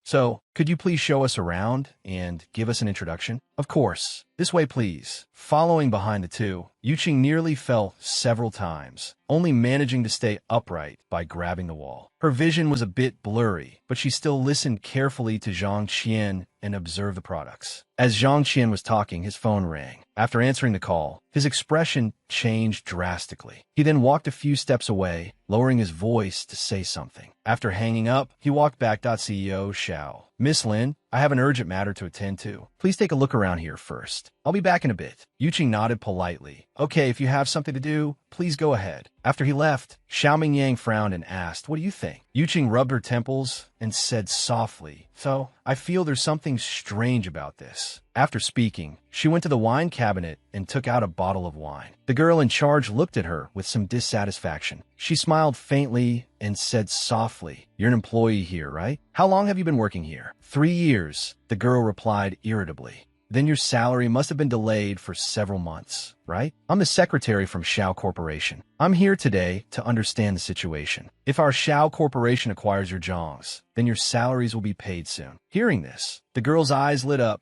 So, could you please show us around and give us an introduction?" "Of course. This way, please." Following behind the two, Yuqing nearly fell several times, only managing to stay upright by grabbing the wall. Her vision was a bit blurry, but she still listened carefully to Zhang Qian and observe the products. As Zhang Qian was talking, his phone rang. After answering the call, his expression changed drastically. He then walked a few steps away, lowering his voice to say something. After hanging up, he walked back. CEO Xiao. Miss Lin, I have an urgent matter to attend to. Please take a look around here first. I'll be back in a bit. Yuqing nodded politely. Okay, if you have something to do, please go ahead. After he left, Xiao Mingyang frowned and asked, what do you think? Yuqing rubbed her temples and said softly, so I feel there's something strange about this. After speaking, she went to the wine cabinet and took out a bottle of wine. The girl in charge looked at her with some dissatisfaction. She smiled faintly and said softly, you're an employee here, right? How long have you been working here? 3 years, the girl replied irritably. Then your salary must have been delayed for several months, right? I'm the secretary from Xiao Corporation. I'm here today to understand the situation. If our Xiao Corporation acquires your Zhongs, then your salaries will be paid soon. Hearing this, the girl's eyes lit up.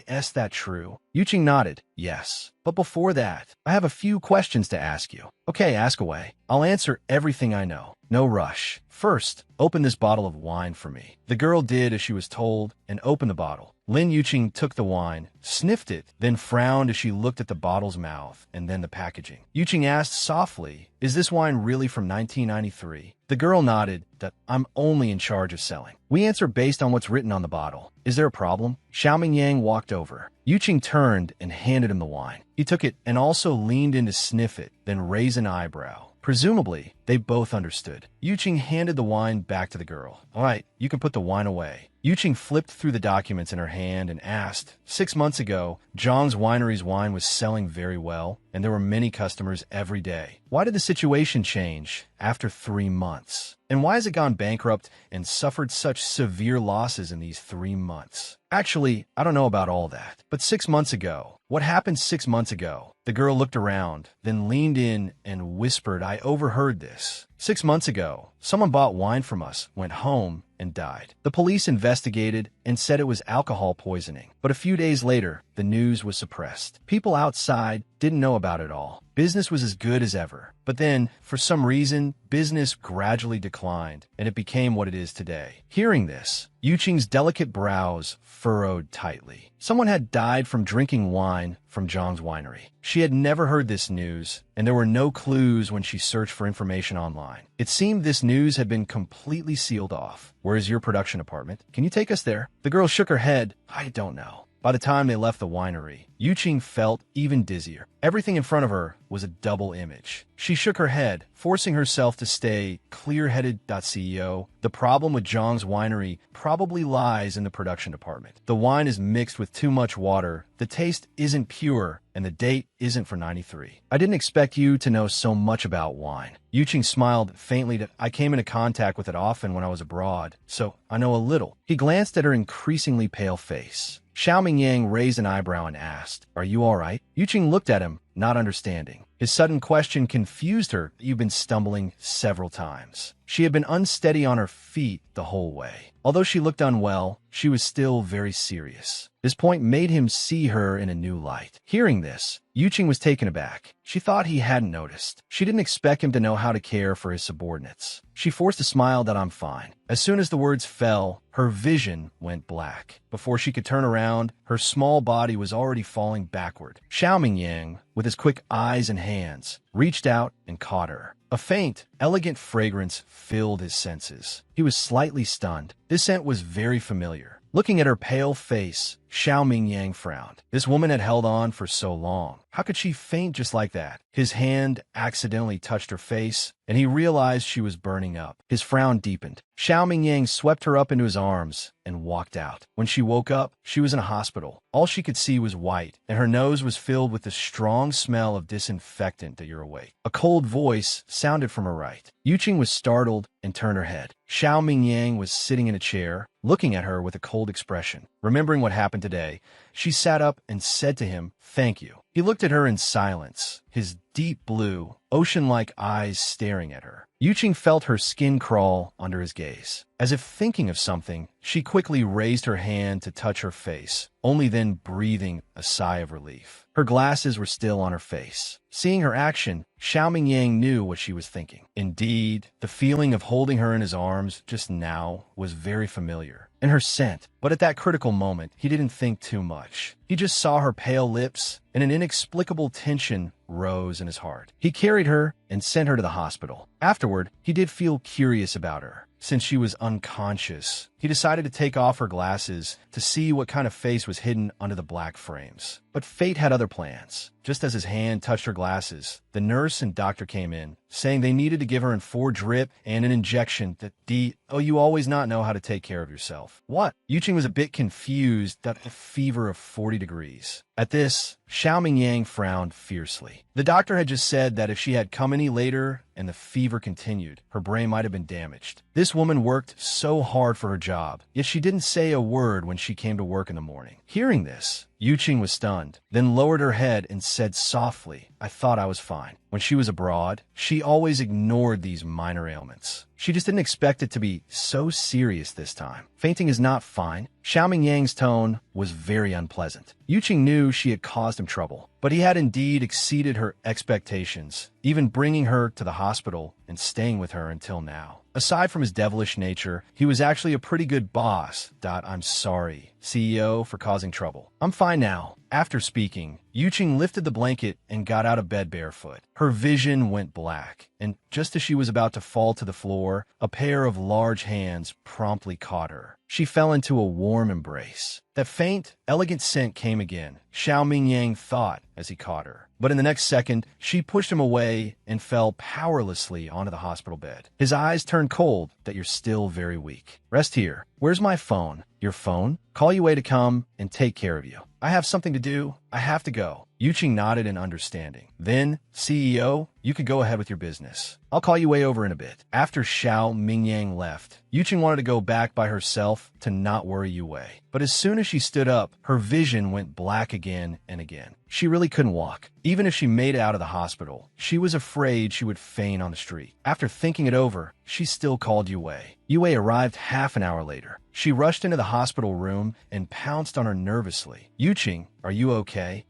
Is that true? Yuqing nodded. Yes. But before that, I have a few questions to ask you. Okay, ask away. I'll answer everything I know. No rush. First, open this bottle of wine for me. The girl did as she was told and opened the bottle. Lin Yuqing took the wine, sniffed it, then frowned as she looked at the bottle's mouth and then the packaging. Yuqing asked softly, is this wine really from 1993? The girl nodded. I'm only in charge of selling. We answer based on what's written on the bottle. Is there a problem? Xiao Mingyang walked over. Yuqing turned and handed him the wine. He took it and also leaned in to sniff it, then raised an eyebrow. Presumably, they both understood. Yuqing handed the wine back to the girl. All right, you can put the wine away. Yuqing flipped through the documents in her hand and asked, 6 months ago, Zhang's Winery's wine was selling very well, and there were many customers every day. Why did the situation change after 3 months? And why has it gone bankrupt and suffered such severe losses in these 3 months? Actually, I don't know about all that. But 6 months ago, what happened 6 months ago? The girl looked around, then leaned in and whispered, I overheard this. 6 months ago, someone bought wine from us, went home, and died. The police investigated and said it was alcohol poisoning. But a few days later, the news was suppressed. People outside didn't know about it all. Business was as good as ever. But then, for some reason, business gradually declined, and it became what it is today. Hearing this, Yuqing's delicate brows furrowed tightly. Someone had died from drinking wine from Zhang's winery. She had never heard this news, and there were no clues when she searched for information online. It seemed this news had been completely sealed off. Where is your production department? Can you take us there? The girl shook her head. I don't know. By the time they left the winery, Yuqing felt even dizzier. Everything in front of her was a double image. She shook her head, forcing herself to stay clear-headed. CEO, the problem with Zhang's winery probably lies in the production department. The wine is mixed with too much water, the taste isn't pure, and the date isn't for 93. I didn't expect you to know so much about wine. Yuqing smiled faintly. I came into contact with it often when I was abroad, so I know a little. He glanced at her increasingly pale face. Xiao Mingyang raised an eyebrow and asked, are you all right? Yuqing looked at him, not understanding. His sudden question confused her. You've been stumbling several times. She had been unsteady on her feet the whole way. Although she looked unwell, she was still very serious. This point made him see her in a new light. Hearing this, Yuqing was taken aback. She thought he hadn't noticed. She didn't expect him to know how to care for his subordinates. She forced a smile that I'm fine. As soon as the words fell, her vision went black. Before she could turn around, her small body was already falling backward. Xiao Mingyang, with his quick eyes and hands, reached out and caught her. A faint, elegant fragrance filled his senses. He was slightly stunned. This scent was very familiar. Looking at her pale face, Xiao Mingyang frowned. This woman had held on for so long. How could she faint just like that? His hand accidentally touched her face, and he realized she was burning up. His frown deepened. Xiao Mingyang swept her up into his arms and walked out. When she woke up, she was in a hospital. All she could see was white, and her nose was filled with the strong smell of disinfectant that you're awake. A cold voice sounded from her right. Yuqing was startled and turned her head. Xiao Mingyang was sitting in a chair, looking at her with a cold expression. Remembering what happened today, she sat up and said to him, thank you. He looked at her in silence, his deep blue, ocean-like eyes staring at her. Yuqing felt her skin crawl under his gaze. As if thinking of something, she quickly raised her hand to touch her face, only then breathing a sigh of relief. Her glasses were still on her face. Seeing her action, Xiao Mingyang knew what she was thinking. Indeed, the feeling of holding her in his arms just now was very familiar. and her scent. But at that critical moment, he didn't think too much. He just saw her pale lips, and an inexplicable tension rose in his heart. He carried her and sent her to the hospital. Afterward, he did feel curious about her. Since she was unconscious, he decided to take off her glasses to see what kind of face was hidden under the black frames. But fate had other plans. Just as his hand touched her glasses, the nurse and doctor came in, saying they needed to give her an 4 drip and an injection that you always not know how to take care of yourself. What? Yuqing was a bit confused that a fever of 40 degrees. At this, Xiao Mingyang frowned fiercely. The doctor had just said that if she had come any later and the fever continued, her brain might have been damaged. This woman worked so hard for her job, yet she didn't say a word when she came to work in the morning. Hearing this, Yuqing was stunned, then lowered her head and said softly, "I thought I was fine." When she was abroad, she always ignored these minor ailments. She just didn't expect it to be so serious this time. Fainting is not fine. Xiao Mingyang's tone was very unpleasant. Yuqing knew she had caused him trouble, but he had indeed exceeded her expectations, even bringing her to the hospital and staying with her until now. Aside from his devilish nature, he was actually a pretty good boss. I'm sorry, CEO, for causing trouble. I'm fine now. After speaking, Yuqing lifted the blanket and got out of bed barefoot. Her vision went black, and just as she was about to fall to the floor, a pair of large hands promptly caught her. She fell into a warm embrace. That faint, elegant scent came again, Xiao Mingyang thought as he caught her. But in the next second, she pushed him away and fell powerlessly onto the hospital bed. His eyes turned cold. "That you're still very weak. Rest here. Where's my phone?" "Your phone? Call Yue to come and take care of you." "I have something to do. I have to go." Yuqing nodded in understanding. "Then, CEO, you could go ahead with your business. I'll call Yue over in a bit." After Xiao Mingyang left, Yuqing wanted to go back by herself to not worry Yue. But as soon as she stood up, her vision went black again and again. She really couldn't walk. Even if she made it out of the hospital, she was afraid she would faint on the street. After thinking it over, she still called Yue. Yue arrived half an hour later. She rushed into the hospital room and pounced on her nervously. "Yuqing, are you okay?"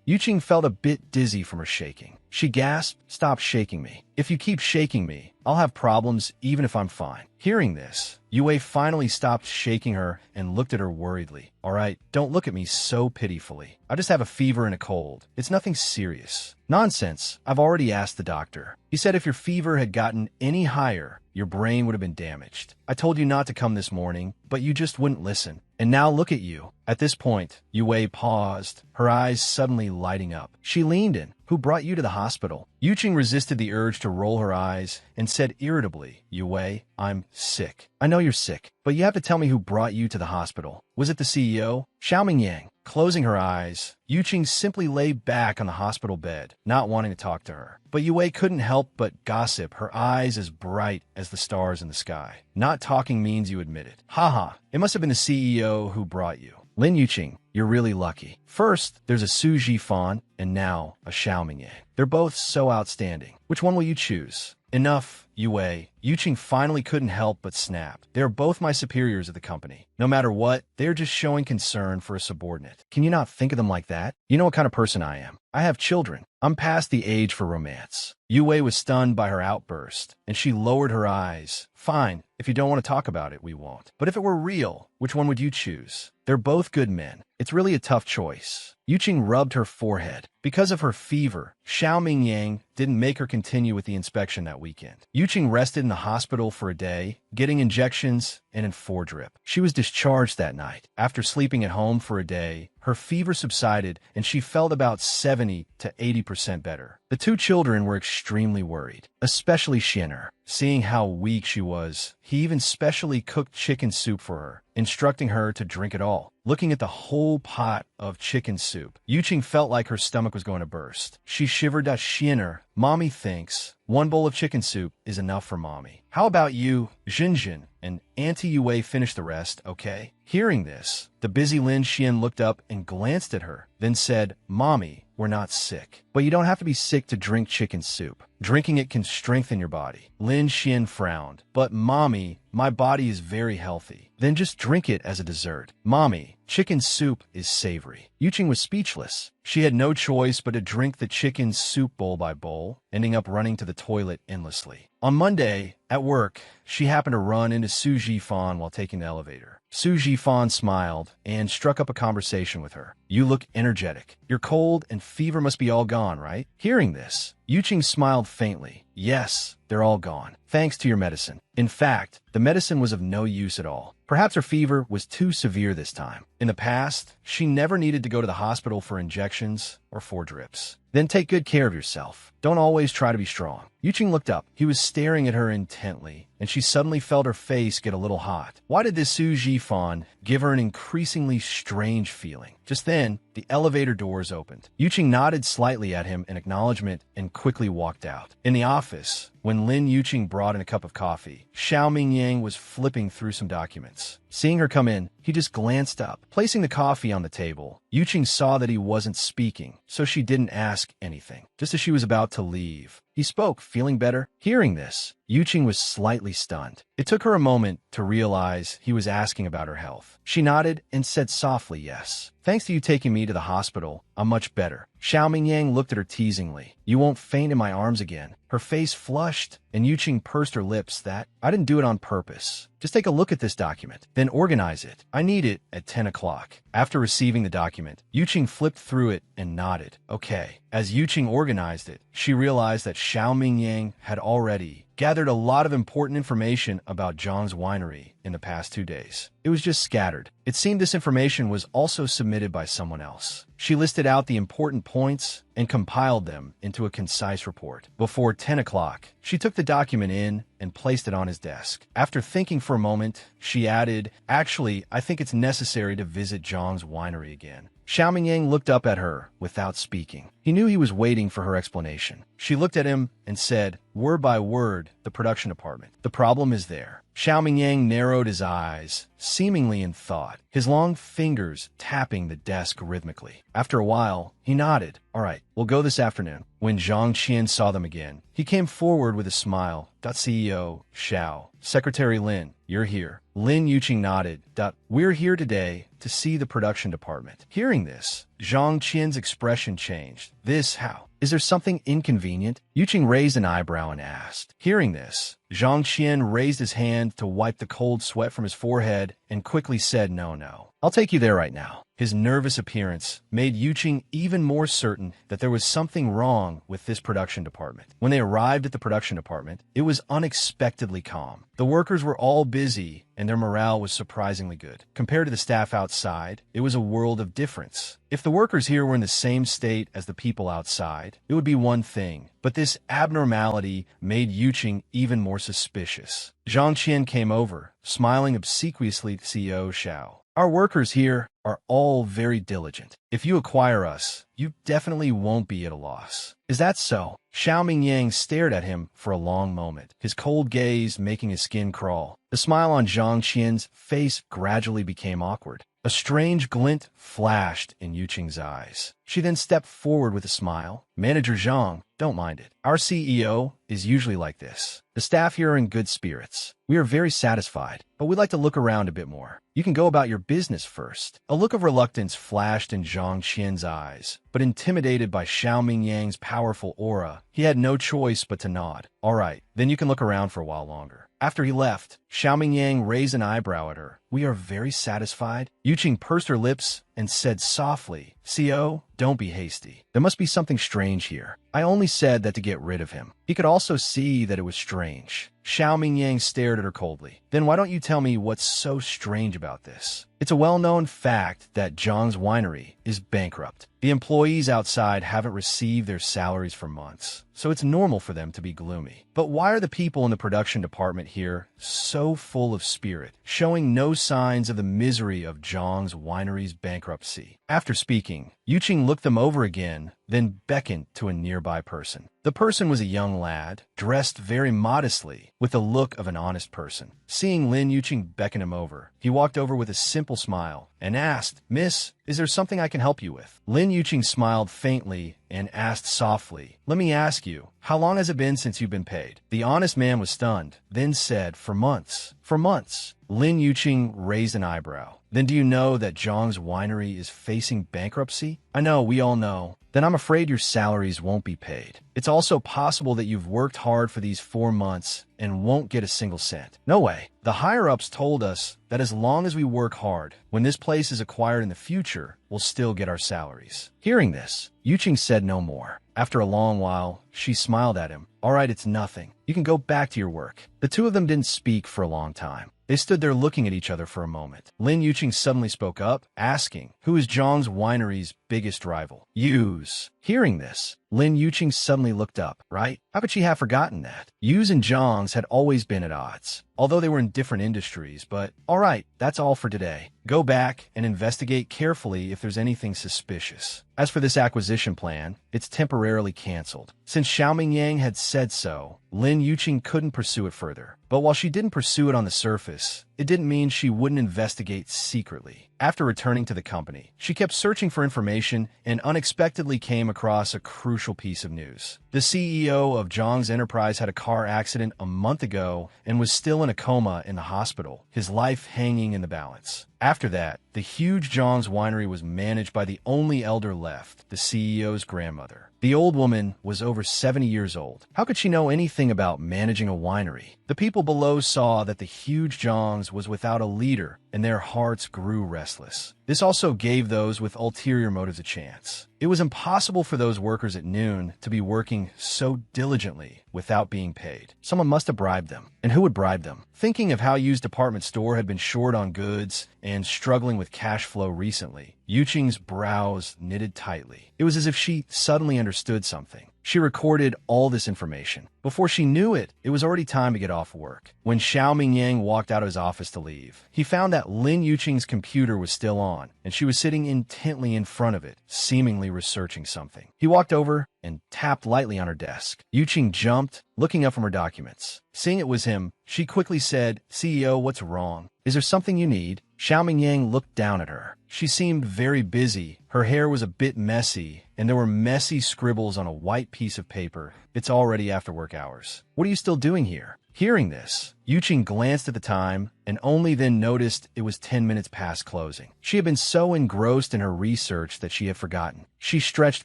Yuqing felt a bit dizzy from her shaking. She gasped, "Stop shaking me. If you keep shaking me, I'll have problems even if I'm fine." Hearing this, Yue finally stopped shaking her and looked at her worriedly. "All right, don't look at me so pitifully. I just have a fever and a cold. It's nothing serious." "Nonsense. I've already asked the doctor. He said if your fever had gotten any higher, your brain would have been damaged. I told you not to come this morning, but you just wouldn't listen. And now look at you." At this point, Yue paused, her eyes suddenly lighting up. She leaned in. "Who brought you to the hospital?" Yuqing resisted the urge to roll her eyes and said irritably, "Yue, I'm sick." "I know you're sick, but you have to tell me who brought you to the hospital. Was it the CEO?" Xiao Mingyang. Closing her eyes, Yuqing simply lay back on the hospital bed, not wanting to talk to her. But Yue couldn't help but gossip, her eyes as bright as the stars in the sky. "Not talking means you admit it. Haha, it must have been the CEO who brought you." "Lin Yuqing, you're really lucky. First, there's a Su Jifan, and now a Xiao Mingyang. They're both so outstanding. Which one will you choose?" "Enough, Yue." Yuqing finally couldn't help but snap. "They are both my superiors at the company. No matter what, they're just showing concern for a subordinate. Can you not think of them like that? You know what kind of person I am. I have children. I'm past the age for romance." Yue was stunned by her outburst, and she lowered her eyes. "Fine, if you don't want to talk about it, we won't. But if it were real, which one would you choose? They're both good men. It's really a tough choice." Yuqing rubbed her forehead. Because of her fever, Xiao Mingyang didn't make her continue with the inspection that weekend. Yuqing rested in the hospital for a day, getting injections and in 4 drip. She was discharged that night. After sleeping at home for a day, her fever subsided and she felt about 70 to 80% better. The 2 children were extremely worried, especially Xian'er. Seeing how weak she was, he even specially cooked chicken soup for her, instructing her to drink it all. Looking at the whole pot of chicken soup, Yuqing felt like her stomach was going to burst. She shivered at Xian'er. "Mommy thinks 1 bowl of chicken soup is enough for Mommy. How about you, Jinjin, and Auntie Yue finish the rest, okay?" Hearing this, the busy Lin Xian looked up and glanced at her, then said, "Mommy, we're not sick. But you don't have to be sick to drink chicken soup. Drinking it can strengthen your body." Lin Xian frowned. "But Mommy, my body is very healthy." "Then just drink it as a dessert." "Mommy, chicken soup is savory." Yuqing was speechless. She had no choice but to drink the chicken soup bowl by bowl, ending up running to the toilet endlessly. On Monday, At work, she happened to run into Su Jifan while taking the elevator. Su Jifan smiled and struck up a conversation with her. You look energetic. Your cold and fever must be all gone, right? Hearing this, Yuqing smiled faintly. Yes, they're all gone, thanks to your medicine. In fact, the medicine was of no use at all. Perhaps her fever was too severe this time. In the past, she never needed to go to the hospital for injections or for drips. Then take good care of yourself. Don't always try to be strong. Yuqing looked up. He was staring at her intently, and she suddenly felt her face get a little hot. Why did this Su Jifan give her an increasingly strange feeling? Just then, the elevator doors opened. Yuqing nodded slightly at him in acknowledgement and quickly walked out. In the office, when Lin Yuqing brought in a cup of coffee, Xiao Mingyang was flipping through some documents. Seeing her come in, he just glanced up. Placing the coffee on the table, Yuqing saw that he wasn't speaking, so she didn't ask anything. Just as she was about to leave, he spoke, feeling better. Hearing this, Yuqing was slightly stunned. It took her a moment to realize he was asking about her health. She nodded and said softly yes. Thanks to you taking me to the hospital, I'm much better. Xiao Mingyang looked at her teasingly. You won't faint in my arms again. Her face flushed, and Yuqing pursed her lips. I didn't do it on purpose. Just take a look at this document, then organize it. I need it at 10 o'clock. After receiving the document, Yuqing flipped through it and nodded. Okay. As Yuqing organized it, she realized that Xiao Mingyang had already gathered a lot of important information about Zhang's winery in the past 2 days. It was just scattered. It seemed this information was also submitted by someone else. She listed out the important points and compiled them into a concise report. Before 10 o'clock, she took the document in and placed it on his desk. After thinking for a moment, she added, Actually, I think it's necessary to visit Zhang's winery again. Xiao Mingyang looked up at her without speaking. He knew he was waiting for her explanation. She looked at him and said, word by word, the production department. The problem is there. Xiao Mingyang narrowed his eyes, seemingly in thought, his long fingers tapping the desk rhythmically. After a while, he nodded. All right, we'll go this afternoon. When Zhang Qian saw them again, he came forward with a smile. CEO, Xiao. Secretary Lin, you're here. Lin Yuqing nodded. We're here today to see the production department. Hearing this, Zhang Qian's expression changed. This how? Is there something inconvenient? Yuqing raised an eyebrow and asked. Hearing this, Zhang Qian raised his hand to wipe the cold sweat from his forehead and quickly said, No. I'll take you there right now. His nervous appearance made Yuqing even more certain that there was something wrong with this production department. When they arrived at the production department, it was unexpectedly calm. The workers were all busy, and their morale was surprisingly good. Compared to the staff outside, it was a world of difference. If the workers here were in the same state as the people outside, it would be one thing, but this abnormality made Yuqing even more suspicious. Zhang Qian came over, smiling obsequiously to CEO Xiao. Our workers here are all very diligent. If you acquire us, you definitely won't be at a loss. Is that so? Xiao Mingyang stared at him for a long moment, his cold gaze making his skin crawl. The smile on Zhang Qian's face gradually became awkward. A strange glint flashed in Yuqing's eyes. She then stepped forward with a smile. Manager Zhang, don't mind it. Our CEO is usually like this. The staff here are in good spirits. We are very satisfied, but we'd like to look around a bit more. You can go about your business first. A look of reluctance flashed in Zhang Qian's eyes, but intimidated by Xiao Mingyang's powerful aura, he had no choice but to nod. All right, then you can look around for a while longer. After he left, Xiao Mingyang raised an eyebrow at her. We are very satisfied. Yuqing pursed her lips and said softly, CO, don't be hasty. There must be something strange here. I only said that to get rid of him. He could also see that it was strange. Xiao Mingyang stared at her coldly. Then why don't you tell me what's so strange about this? It's a well-known fact that Zhang's winery is bankrupt. The employees outside haven't received their salaries for months, so it's normal for them to be gloomy. But why are the people in the production department here so full of spirit, showing no signs of the misery of Zhang's winery's bankruptcy? After speaking, Yuqing looked them over again, then beckoned to a nearby person. The person was a young lad, dressed very modestly, with the look of an honest person. Seeing Lin Yuqing beckon him over, he walked over with a simple smile and asked, Miss, is there something I can help you with? Lin Yuqing smiled faintly and asked softly, Let me ask you, how long has it been since you've been paid? The honest man was stunned, then said, For months. For months. Lin Yuqing raised an eyebrow. Then do you know that Zhang's winery is facing bankruptcy? I know, we all know. Then I'm afraid your salaries won't be paid. It's also possible that you've worked hard for these 4 months and won't get a single cent. No way. The higher-ups told us that as long as we work hard, when this place is acquired in the future, we'll still get our salaries. Hearing this, Yuqing said no more. After a long while, she smiled at him. All right, it's nothing. You can go back to your work. The two of them didn't speak for a long time. They stood there looking at each other for a moment. Lin Yuqing suddenly spoke up, asking, who is Zhang's winery's biggest rival? Yous. Hearing this, Lin Yuqing suddenly looked up. Right? How could she have forgotten that? Yous and Zhang's had always been at odds, although they were in different industries, but all right, that's all for today. Go back and investigate carefully if there's anything suspicious. As for this acquisition plan, it's temporarily canceled. Since Xiaoming Yang had said so, Lin Yuqing couldn't pursue it further. But while she didn't pursue it on the surface, it didn't mean she wouldn't investigate secretly. After returning to the company, she kept searching for information and unexpectedly came across a crucial piece of news. The CEO of Zhang's enterprise had a car accident a month ago and was still in a coma in the hospital, his life hanging in the balance. After that, the huge Zhang's winery was managed by the only elder left, the CEO's grandmother. The old woman was over 70 years old. How could she know anything about managing a winery? The people below saw that the huge Zhang's was without a leader, and their hearts grew restless. This also gave those with ulterior motives a chance. It was impossible for those workers at noon to be working so diligently without being paid. Someone must have bribed them. And who would bribe them? Thinking of how Yu's department store had been short on goods and struggling with cash flow recently, Yuqing's brows knitted tightly. It was as if she suddenly understood something. She recorded all this information. Before she knew it, it was already time to get off work. When Xiaoming Yang walked out of his office to leave, he found that Lin Yuqing's computer was still on, and she was sitting intently in front of it, seemingly researching something. He walked over and tapped lightly on her desk. Yuqing jumped, looking up from her documents. Seeing it was him, she quickly said, CEO, what's wrong? Is there something you need? Xiaoming Yang looked down at her. She seemed very busy. Her hair was a bit messy, and there were messy scribbles on a white piece of paper. It's already after work hours. What are you still doing here? Hearing this, Yuqing glanced at the time and only then noticed it was 10 minutes past closing. She had been so engrossed in her research that she had forgotten. She stretched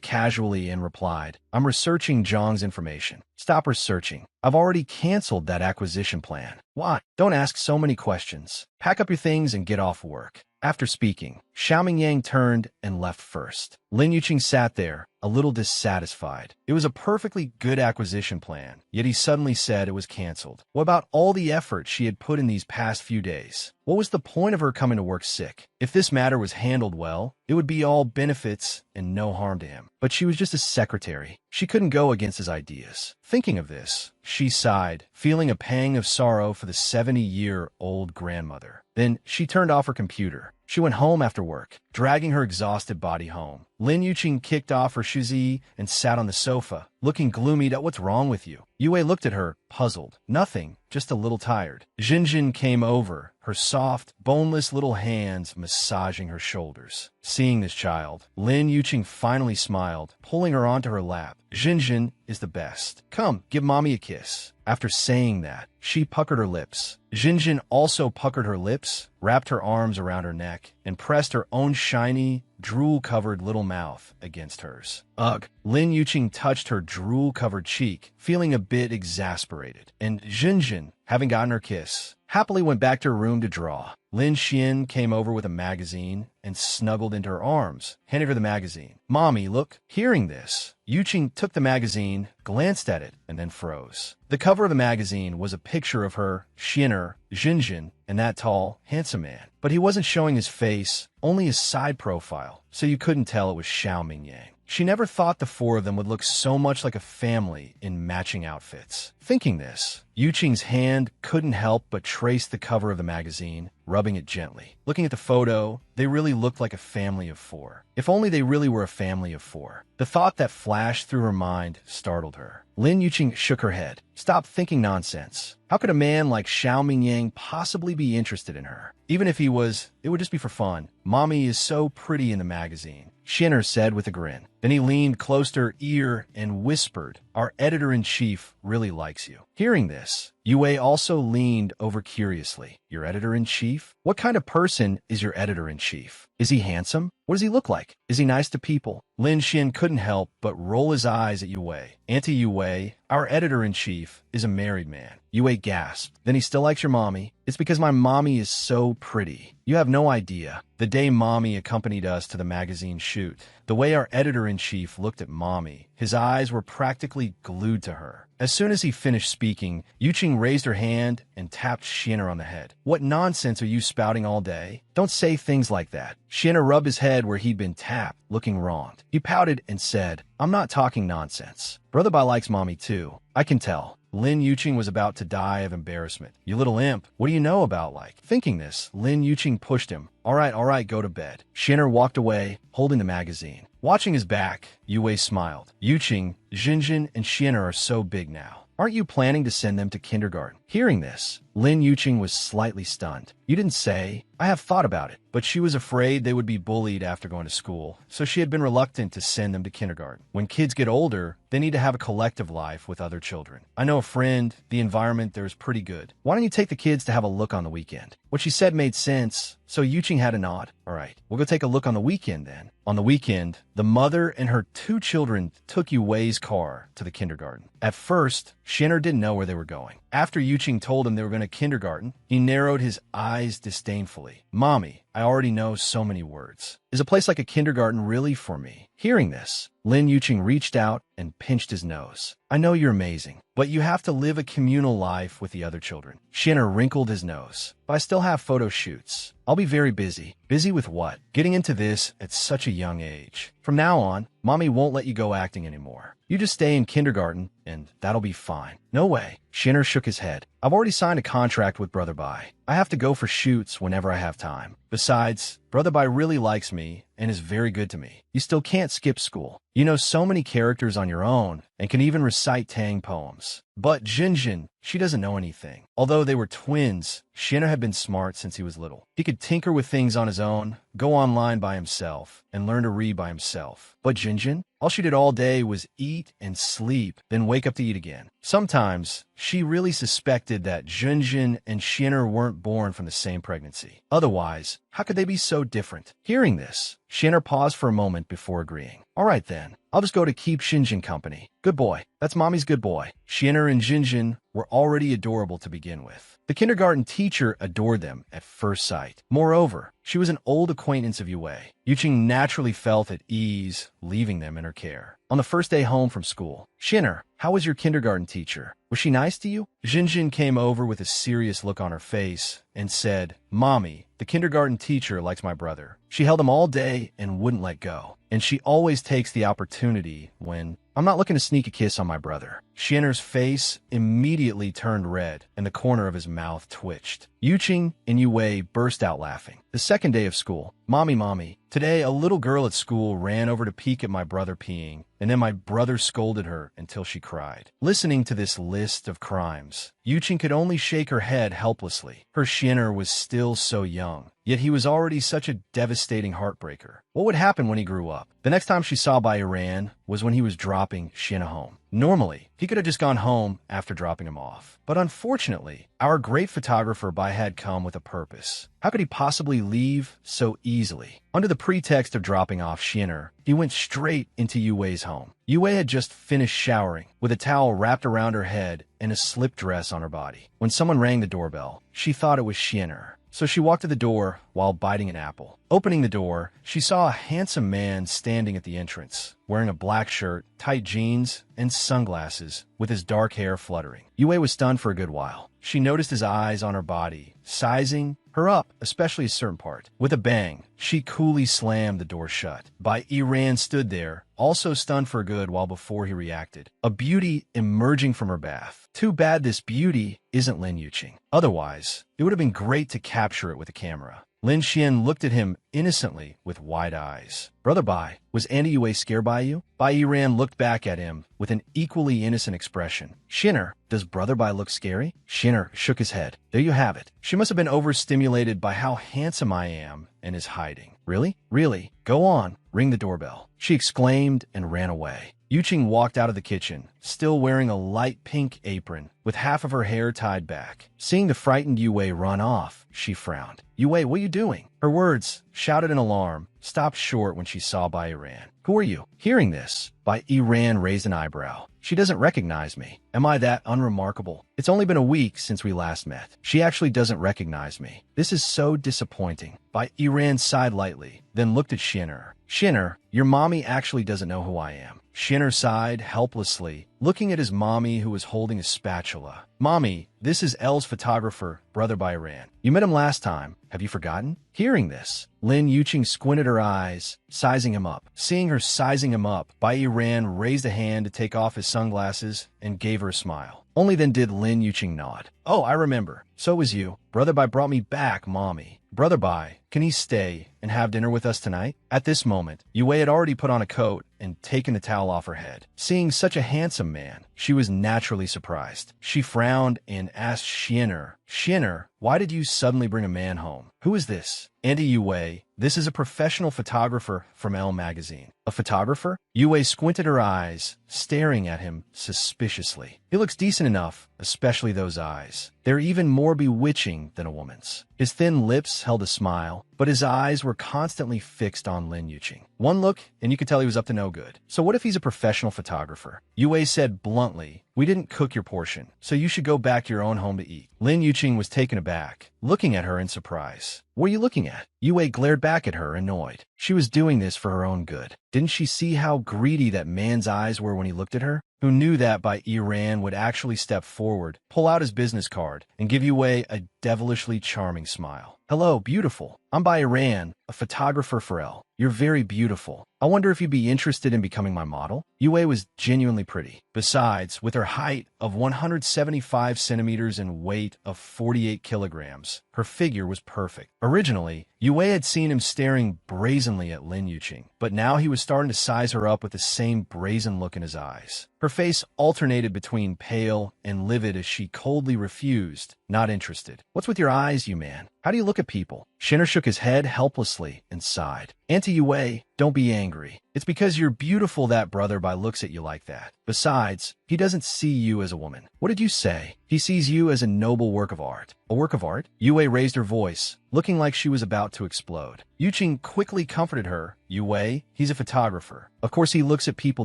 casually and replied, I'm researching Zhang's information. Stop researching. I've already canceled that acquisition plan. Why? Don't ask so many questions. Pack up your things and get off work. After speaking, Xiaoming Yang turned and left first. Lin Yuqing sat there, a little dissatisfied. It was a perfectly good acquisition plan, yet he suddenly said it was canceled. What about all the effort she had put in these past few days? What was the point of her coming to work sick? If this matter was handled well, it would be all benefits and no harm to him. But she was just a secretary. She couldn't go against his ideas. Thinking of this, she sighed, feeling a pang of sorrow for the 70-year-old grandmother. Then she turned off her computer. She went home after work, dragging her exhausted body home. Lin Yuqing kicked off her shuzi and sat on the sofa, looking gloomy. What's wrong with you? Yue looked at her, puzzled. Nothing, just a little tired. Jinjin came over, her soft, boneless little hands massaging her shoulders. Seeing this child, Lin Yuqing finally smiled, pulling her onto her lap. Jinjin is the best. Come, give mommy a kiss. After saying that, she puckered her lips. Jinjin also puckered her lips, wrapped her arms around her neck, and pressed her own shiny, drool-covered little mouth against hers. Ugh! Lin Yuqing touched her drool-covered cheek, feeling a bit exasperated. And Jinjin, having gotten her kiss, happily went back to her room to draw. Lin Xian came over with a magazine and snuggled into her arms, handed her the magazine. Mommy, look. Hearing this, Yuqing took the magazine, glanced at it, and then froze. The cover of the magazine was a picture of her, Xianer, Jinjin, and that tall, handsome man. But he wasn't showing his face, only his side profile, so you couldn't tell it was Xiaoming Yang. She never thought the four of them would look so much like a family in matching outfits. Thinking this, Yuqing's hand couldn't help but trace the cover of the magazine, rubbing it gently. Looking at the photo, they really looked like a family of four. If only they really were a family of four. The thought that flashed through her mind startled her. Lin Yuqing shook her head. Stop thinking nonsense. How could a man like Xiaoming Yang possibly be interested in her? Even if he was, it would just be for fun. Mommy is so pretty in the magazine, Shinner said with a grin. Then he leaned close to her ear and whispered, Our editor-in-chief really likes you. Hearing this, Yue also leaned over curiously. Your editor-in-chief? What kind of person is your editor-in-chief? Is he handsome? What does he look like? Is he nice to people? Lin Xian couldn't help but roll his eyes at Yue. Auntie Yue, our editor-in-chief, is a married man. Yue gasped. Then he still likes your mommy? It's because my mommy is so pretty. You have no idea. The day mommy accompanied us to the magazine shoot, the way our editor-in-chief looked at mommy, his eyes were practically glued to her. As soon as he finished speaking, Yuqing raised her hand and tapped Xian'er on the head. What nonsense are you spouting all day? Don't say things like that. Xian'er rubbed his head where he'd been tapped, looking wronged. He pouted and said, I'm not talking nonsense. Brother Bai likes mommy too. I can tell. Lin Yuqing was about to die of embarrassment. You little imp, what do you know about like? Thinking this, Lin Yuqing pushed him. All right, go to bed. Xian'er walked away, holding the magazine. Watching his back, Yue smiled. Yuqing, Jinjin, and Xian'er are so big now. Aren't you planning to send them to kindergarten? Hearing this, Lin Yuqing was slightly stunned. You didn't say. I have thought about it, but she was afraid they would be bullied after going to school, so she had been reluctant to send them to kindergarten. When kids get older, they need to have a collective life with other children. I know a friend, the environment there is pretty good. Why don't you take the kids to have a look on the weekend? What she said made sense, so Yuqing had a nod. All right, we'll go take a look on the weekend then. On the weekend, the mother and her 2 children took Yue's car to the kindergarten. At first, Xian'er didn't know where they were going. After Yuqing told him they were going to kindergarten, he narrowed his eyes disdainfully. Mommy, I already know so many words. Is a place like a kindergarten really for me? Hearing this, Lin Yuqing reached out and pinched his nose. I know you're amazing, but you have to live a communal life with the other children. Xian'er wrinkled his nose. But I still have photo shoots. I'll be very busy. Busy with what? Getting into this at such a young age. From now on, mommy won't let you go acting anymore. You just stay in kindergarten, and that'll be fine. No way. Xian'er shook his head. I've already signed a contract with Brother Bai. I have to go for shoots whenever I have time. Besides, Brother Bai really likes me and is very good to me. You still can't skip school. You know so many characters on your own and can even recite Tang poems. But Jinjin, she doesn't know anything. Although they were twins, Xian'er had been smart since he was little. He could tinker with things on his own, go online by himself, and learn to read by himself. But Jinjin, all she did all day was eat and sleep, then wake up to eat again. Sometimes, she really suspected that Jinjin and Xian'er weren't born from the same pregnancy. Otherwise, how could they be so different? Hearing this, Xian'er paused for a moment before agreeing. All right then, I'll just go to keep Jinjin company. Good boy. That's mommy's good boy. Xian'er and Jinjin were already adorable to begin with. The kindergarten teacher adored them at first sight. Moreover, she was an old acquaintance of Yue. Yuqing naturally felt at ease leaving them in her care. On the first day home from school, Xian'er, how was your kindergarten teacher? Was she nice to you? Jinjin came over with a serious look on her face and said, Mommy, the kindergarten teacher likes my brother. She held him all day and wouldn't let go. And she always takes the opportunity when I'm not looking to sneak a kiss on my brother. Xian'er's face immediately turned red and the corner of his mouth twitched. Yuqing and Yue burst out laughing. The second day of school, Mommy, today a little girl at school ran over to peek at my brother peeing, and then my brother scolded her until she cried. Listening to this list of crimes, Yuqing could only shake her head helplessly. Her Xian'er was still so young, yet he was already such a devastating heartbreaker. What would happen when he grew up? The next time she saw Bai Iran was when he was dropping Xian'er home. Normally, he could have just gone home after dropping him off. But unfortunately, our great photographer Bai had come with a purpose. How could he possibly leave so easily? Under the pretext of dropping off Xian'er, he went straight into Yue's home. Yue had just finished showering, with a towel wrapped around her head and a slip dress on her body. When someone rang the doorbell, she thought it was Xian'er. So she walked to the door while biting an apple. Opening the door, she saw a handsome man standing at the entrance, wearing a black shirt, tight jeans, and sunglasses, with his dark hair fluttering. Yue was stunned for a good while. She noticed his eyes on her body, sizing her up, especially a certain part. With a bang, she coolly slammed the door shut. Bai Iran stood there, also stunned for good while before he reacted. A beauty emerging from her bath. Too bad this beauty isn't Lin Yuqing. Otherwise, it would have been great to capture it with a camera. Lin Xian looked at him innocently with wide eyes. Brother Bai, was Auntie Yue scared by you? Bai Iran looked back at him with an equally innocent expression. Xian'er, does Brother Bai look scary? Xian'er shook his head. There you have it. She must have been overstimulated by how handsome I am and is hiding. Really? Really? Go on. Ring the doorbell. She exclaimed and ran away. Yuqing walked out of the kitchen, still wearing a light pink apron, with half of her hair tied back. Seeing the frightened Yue run off, she frowned. Yue, what are you doing? Her words, shouted in alarm, stopped short when she saw Bai Yiran. Who are you? Hearing this, Bai Yiran raised an eyebrow. She doesn't recognize me. Am I that unremarkable? It's only been a week since we last met. She actually doesn't recognize me. This is so disappointing. Bai Yiran sighed lightly, then looked at Shinner. Shinner, your mommy actually doesn't know who I am. Shinner sighed helplessly, looking at his mommy who was holding a spatula. Mommy, this is Elle's photographer, Brother Bai Yiran. You met him last time. Have you forgotten? Hearing this, Lin Yuqing squinted her eyes, sizing him up. Seeing her sizing him up, Bai Yiran raised a hand to take off his sunglasses and gave her a smile. Only then did Lin Yuqing nod. Oh, I remember. So was you. Brother Bai brought me back, Mommy. Brother Bai, can he stay and have dinner with us tonight? At this moment, Yue had already put on a coat and taken the towel off her head. Seeing such a handsome man, she was naturally surprised. She frowned and asked Shinner, Shinner, why did you suddenly bring a man home? Who is this? Auntie Yue, this is a professional photographer from Elle magazine. A photographer? Yue squinted her eyes, staring at him suspiciously. He looks decent enough, especially those eyes. They're even more bewitching than a woman's. His thin lips held a smile, but his eyes were constantly fixed on Lin Yuqing. One look, and you could tell he was up to no good. So what if he's a professional photographer? Yue said bluntly, we didn't cook your portion, so you should go back to your own home to eat. Lin Yuqing was taken aback, looking at her in surprise. What are you looking at? Yue glared back at her, annoyed. She was doing this for her own good. Didn't she see how greedy that man's eyes were when he looked at her? Who knew that Bai Yiran would actually step forward, pull out his business card, and give Yue a devilishly charming smile. Hello, beautiful. I'm Bai Yiran, a photographer for Elle. You're very beautiful. I wonder if you'd be interested in becoming my model? Yue was genuinely pretty. Besides, with her height of 175 centimeters and weight of 48 kilograms, her figure was perfect. Originally, Yue had seen him staring brazenly at Lin Yuqing, but now he was starting to size her up with the same brazen look in his eyes. Her face alternated between pale and livid as she coldly refused, not interested. What's with your eyes, you man? How do you look at people? Shinner shook his head helplessly and sighed. Auntie Yue, don't be angry. It's because you're beautiful that Brother Bai looks at you like that. Besides, he doesn't see you as a woman. What did you say? He sees you as a noble work of art. A work of art? Yue raised her voice, looking like she was about to explode. Yuqing quickly comforted her. Yue, he's a photographer. Of course, he looks at people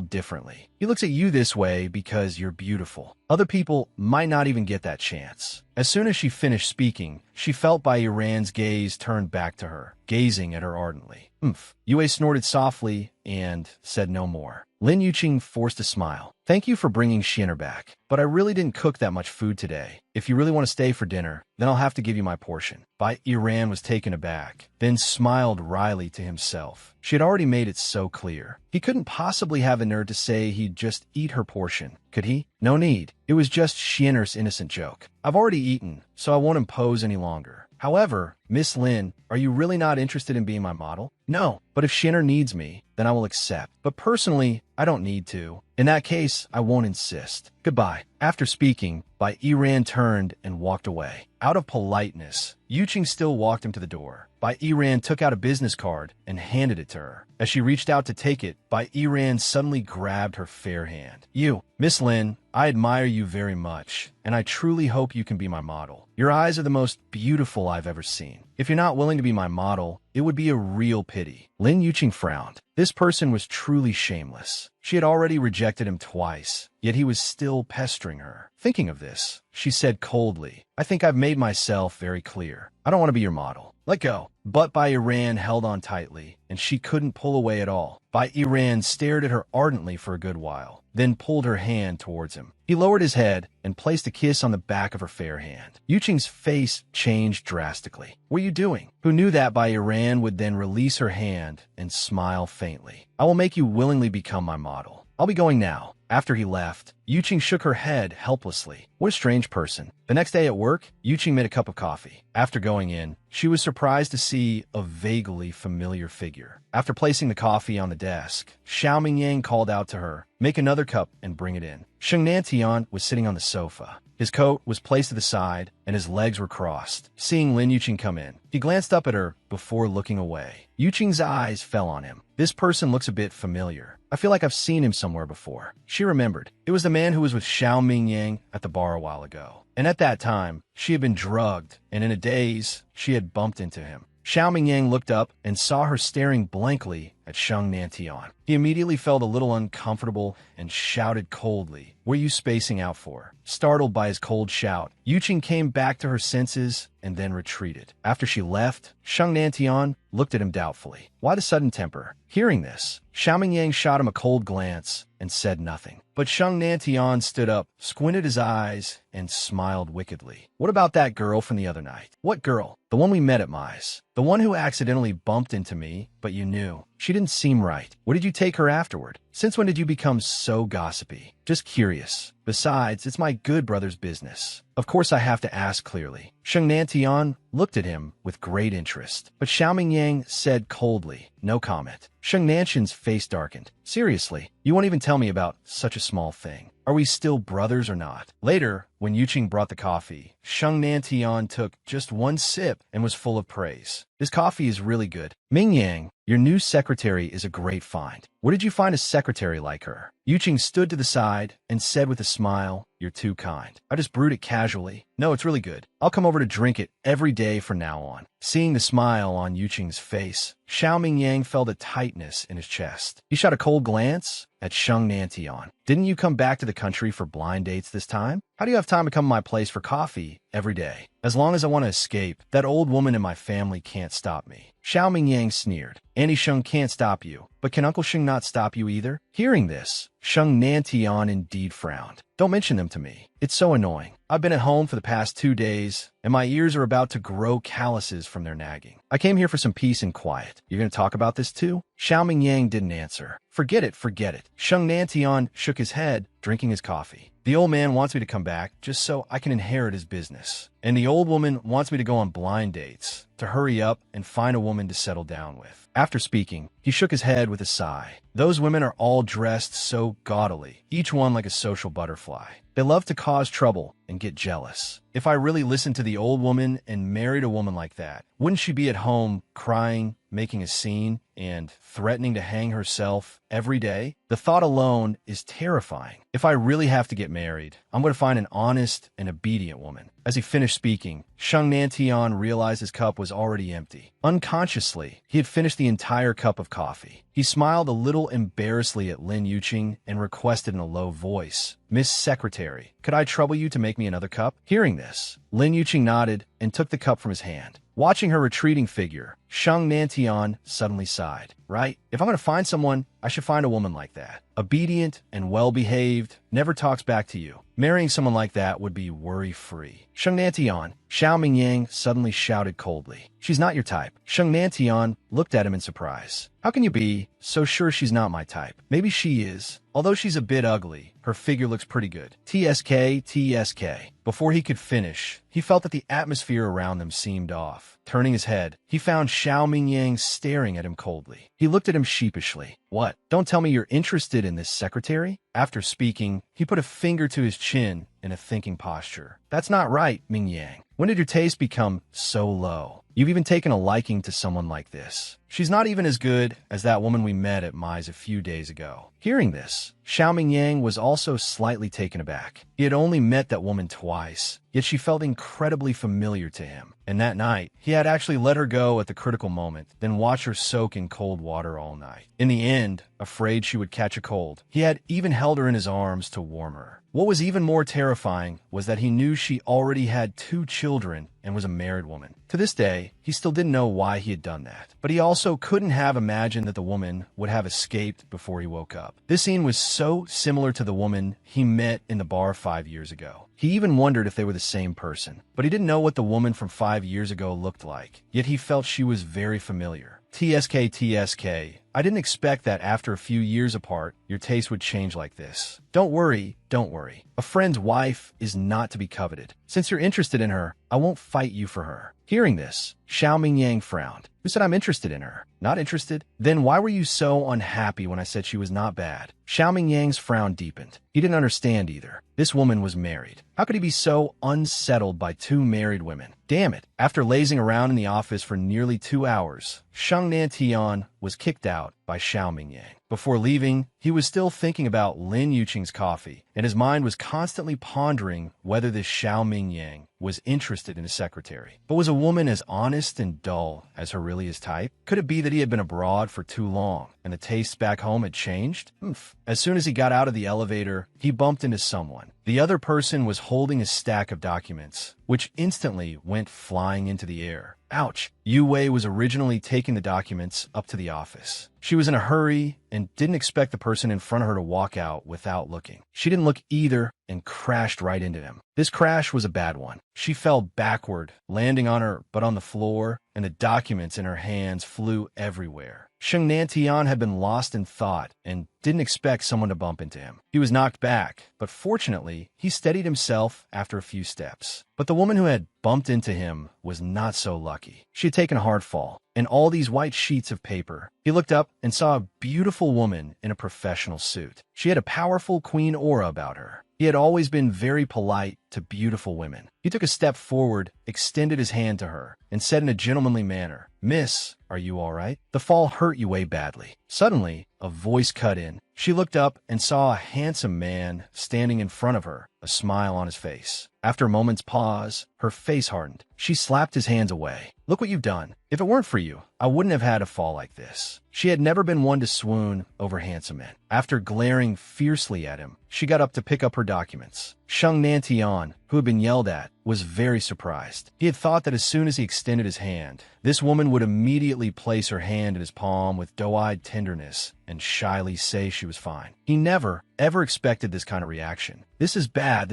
differently. He looks at you this way because you're beautiful. Other people might not even get that chance. As soon as she finished speaking, she felt Bai Yiran's gaze turned back to her, gazing at her ardently. Yue snorted softly and said no more. Lin Yuqing forced a smile. Thank you for bringing Shinner back, but I really didn't cook that much food today. If you really want to stay for dinner, then I'll have to give you my portion. Bai Yiran was taken aback, then smiled wryly to himself. She had already made it so clear. He couldn't possibly have the nerve to say he'd just eat her portion, could he? No need. It was just Shinner's innocent joke. I've already eaten, so I won't impose any longer. However, Miss Lin, are you really not interested in being my model? No, but if Shinner needs me, then I will accept. But personally, I don't need to. In that case, I won't insist. Goodbye. After speaking, Bai Yiran turned and walked away. Out of politeness, Yuqing still walked him to the door. Bai Yiran took out a business card and handed it to her. As she reached out to take it, Bai Yiran suddenly grabbed her fair hand. You, Miss Lin, I admire you very much, and I truly hope you can be my model. Your eyes are the most beautiful I've ever seen. If you're not willing to be my model, it would be a real pity. Lin Yuqing frowned. This person was truly shameless. She had already rejected him twice, yet he was still pestering her. Thinking of this, she said coldly, I think I've made myself very clear. I don't want to be your model. Let go. But Bai Yiran held on tightly, and she couldn't pull away at all. Bai Yiran stared at her ardently for a good while, then pulled her hand towards him. He lowered his head and placed a kiss on the back of her fair hand. Yuqing's face changed drastically. What are you doing? Who knew that Bai Yiran would then release her hand and smile faintly. I will make you willingly become my model. I'll be going now. After he left, Yuqing shook her head helplessly. What a strange person. The next day at work, Yuqing made a cup of coffee. After going in, she was surprised to see a vaguely familiar figure. After placing the coffee on the desk, Xiao Mingyang called out to her, make another cup and bring it in. Sheng Nantian was sitting on the sofa. His coat was placed to the side, and his legs were crossed. Seeing Lin Yuqing come in, he glanced up at her before looking away. Yuqing's eyes fell on him. This person looks a bit familiar. I feel like I've seen him somewhere before. She remembered. It was the man who was with Xiao Mingyang at the bar a while ago. And at that time, she had been drugged, and in a daze, she had bumped into him. Xiao Mingyang looked up and saw her staring blankly at Sheng Nantian. He immediately felt a little uncomfortable and shouted coldly, "What are you spacing out for?" Startled by his cold shout, Yuqing came back to her senses and then retreated. After she left, Sheng Nantian looked at him doubtfully. Why the sudden temper? Hearing this, Xiao Mingyang shot him a cold glance and said nothing. But Sheng Nantian stood up, squinted his eyes, and smiled wickedly. "What about that girl from the other night?" "What girl?" "The one we met at Mai's. The one who accidentally bumped into me, but you knew. She didn't seem right. What did you take her afterward? Since when did you become so gossipy?" "Just curious. Besides, it's my good brother's business. Of course I have to ask clearly." Sheng Nantian looked at him with great interest, but Xiao Mingyang said coldly, "No comment." Sheng Nantian's face darkened. "Seriously, you won't even tell me about such a small thing? Are we still brothers or not?" Later, when Yuqing brought the coffee, Sheng Nantian took just one sip and was full of praise. "This coffee is really good. Mingyang, your new secretary is a great find. Where did you find a secretary like her?" Yuqing stood to the side and said with a smile, "You're too kind. I just brewed it casually. No, it's really good. I'll come over to drink it every day from now on." Seeing the smile on Yuqing's face, Xiao Mingyang felt a tightness in his chest. He shot a cold glance at Sheng Nantian. "Didn't you come back to the country for blind dates this time? How do you have time to come to my place for coffee every day? As long as I want to escape, that old woman in my family can't stop me." Xiao Mingyang sneered. "Auntie Sheng can't stop you, but can Uncle Sheng not stop you either?" Hearing this, Sheng Nantian indeed frowned. "Don't mention them to me. It's so annoying. I've been at home for the past 2 days, and my ears are about to grow calluses from their nagging. I came here for some peace and quiet. You're going to talk about this too?" Xiao Mingyang didn't answer. Forget it, forget it." Sheng Nantian shook his head, drinking his coffee. "The old man wants me to come back just so I can inherit his business. And the old woman wants me to go on blind dates, to hurry up and find a woman to settle down with." After speaking, he shook his head with a sigh. "Those women are all dressed so gaudily, each one like a social butterfly. They love to cause trouble and get jealous. If I really listened to the old woman and married a woman like that, wouldn't she be at home crying, making a scene, and threatening to hang herself every day? The thought alone is terrifying. If I really have to get married, I'm going to find an honest and obedient woman." As he finished speaking, Sheng Nantian realized his cup was already empty. Unconsciously, he had finished the entire cup of coffee. He smiled a little embarrassedly at Lin Yuqing and requested in a low voice, "Miss Secretary, could I trouble you to make me another cup?" Hearing this, Lin Yuqing nodded and took the cup from his hand. Watching her retreating figure, Sheng Nantian suddenly sighed. "Right? If I'm going to find someone, I should find a woman like that. Obedient and well-behaved, never talks back to you. Marrying someone like that would be worry-free." "Sheng Nantian," Xiao Mingyang suddenly shouted coldly. "She's not your type." Sheng Nantian looked at him in surprise. "How can you be so sure she's not my type?" "Maybe she is. Although she's a bit ugly, her figure looks pretty good. TSK, TSK. Before he could finish, he felt that the atmosphere around them seemed off. Turning his head, he found Xiao Mingyang staring at him coldly. He looked at him sheepishly. "What? Don't tell me you're interested in this secretary?" After speaking, he put a finger to his chin in a thinking posture. "That's not right, Mingyang. When did your taste become so low? You've even taken a liking to someone like this. She's not even as good as that woman we met at Mai's a few days ago." Hearing this, Xiao Mingyang was also slightly taken aback. He had only met that woman twice, yet she felt incredibly familiar to him. And that night, he had actually let her go at the critical moment, then watch her soak in cold water all night. In the end, afraid she would catch a cold, he had even held her in his arms to warm her. What was even more terrifying was that he knew she already had 2 children and was a married woman. To this day, he still didn't know why he had done that. But he also couldn't have imagined that the woman would have escaped before he woke up. This scene was so similar to the woman he met in the bar 5 years ago. He even wondered if they were the same person. But he didn't know what the woman from 5 years ago looked like. Yet he felt she was very familiar. TSK, TSK. I didn't expect that after a few years apart, your taste would change like this. Don't worry, don't worry. A friend's wife is not to be coveted. Since you're interested in her, I won't fight you for her. Hearing this, Xiao Mingyang frowned. Who said I'm interested in her? Not interested? Then why were you so unhappy when I said she was not bad? Xiao Mingyang's frown deepened. He didn't understand either. This woman was married. How could he be so unsettled by 2 married women? Damn it. After lazing around in the office for nearly 2 hours, Sheng Nantian was kicked out by Xiao Mingyang. Before leaving, he was still thinking about Lin Yuqing's coffee, and his mind was constantly pondering whether this Xiao Mingyang was interested in his secretary. But was a woman as honest and dull as her really is type? Could it be that he had been abroad for too long, and the tastes back home had changed? As soon as he got out of the elevator, he bumped into someone. The other person was holding a stack of documents, which instantly went flying into the air. Ouch! Yu Wei was originally taking the documents up to the office. She was in a hurry and didn't expect the person in front of her to walk out without looking. She didn't look either and crashed right into him. This crash was a bad one. She fell backward, landing on her butt on the floor, and the documents in her hands flew everywhere. Sheng Nantian had been lost in thought and didn't expect someone to bump into him. He was knocked back, but fortunately, he steadied himself after a few steps. But the woman who had bumped into him was not so lucky. She had taken a hard fall, and all these white sheets of paper. He looked up and saw a beautiful woman in a professional suit. She had a powerful queen aura about her. He had always been very polite to beautiful women. He took a step forward, extended his hand to her, and said in a gentlemanly manner, "Miss, are you all right?" The fall hurt Yue badly. Suddenly, a voice cut in. She looked up and saw a handsome man standing in front of her, a smile on his face. After a moment's pause, her face hardened. She slapped his hands away. "Look what you've done. If it weren't for you, I wouldn't have had a fall like this." She had never been one to swoon over handsome men. After glaring fiercely at him, she got up to pick up her documents. Sheng Nantian, who had been yelled at, was very surprised. He had thought that as soon as he extended his hand, this woman would immediately place her hand in his palm with doe-eyed tenderness and shyly say she was fine. He never, ever expected this kind of reaction. This is bad.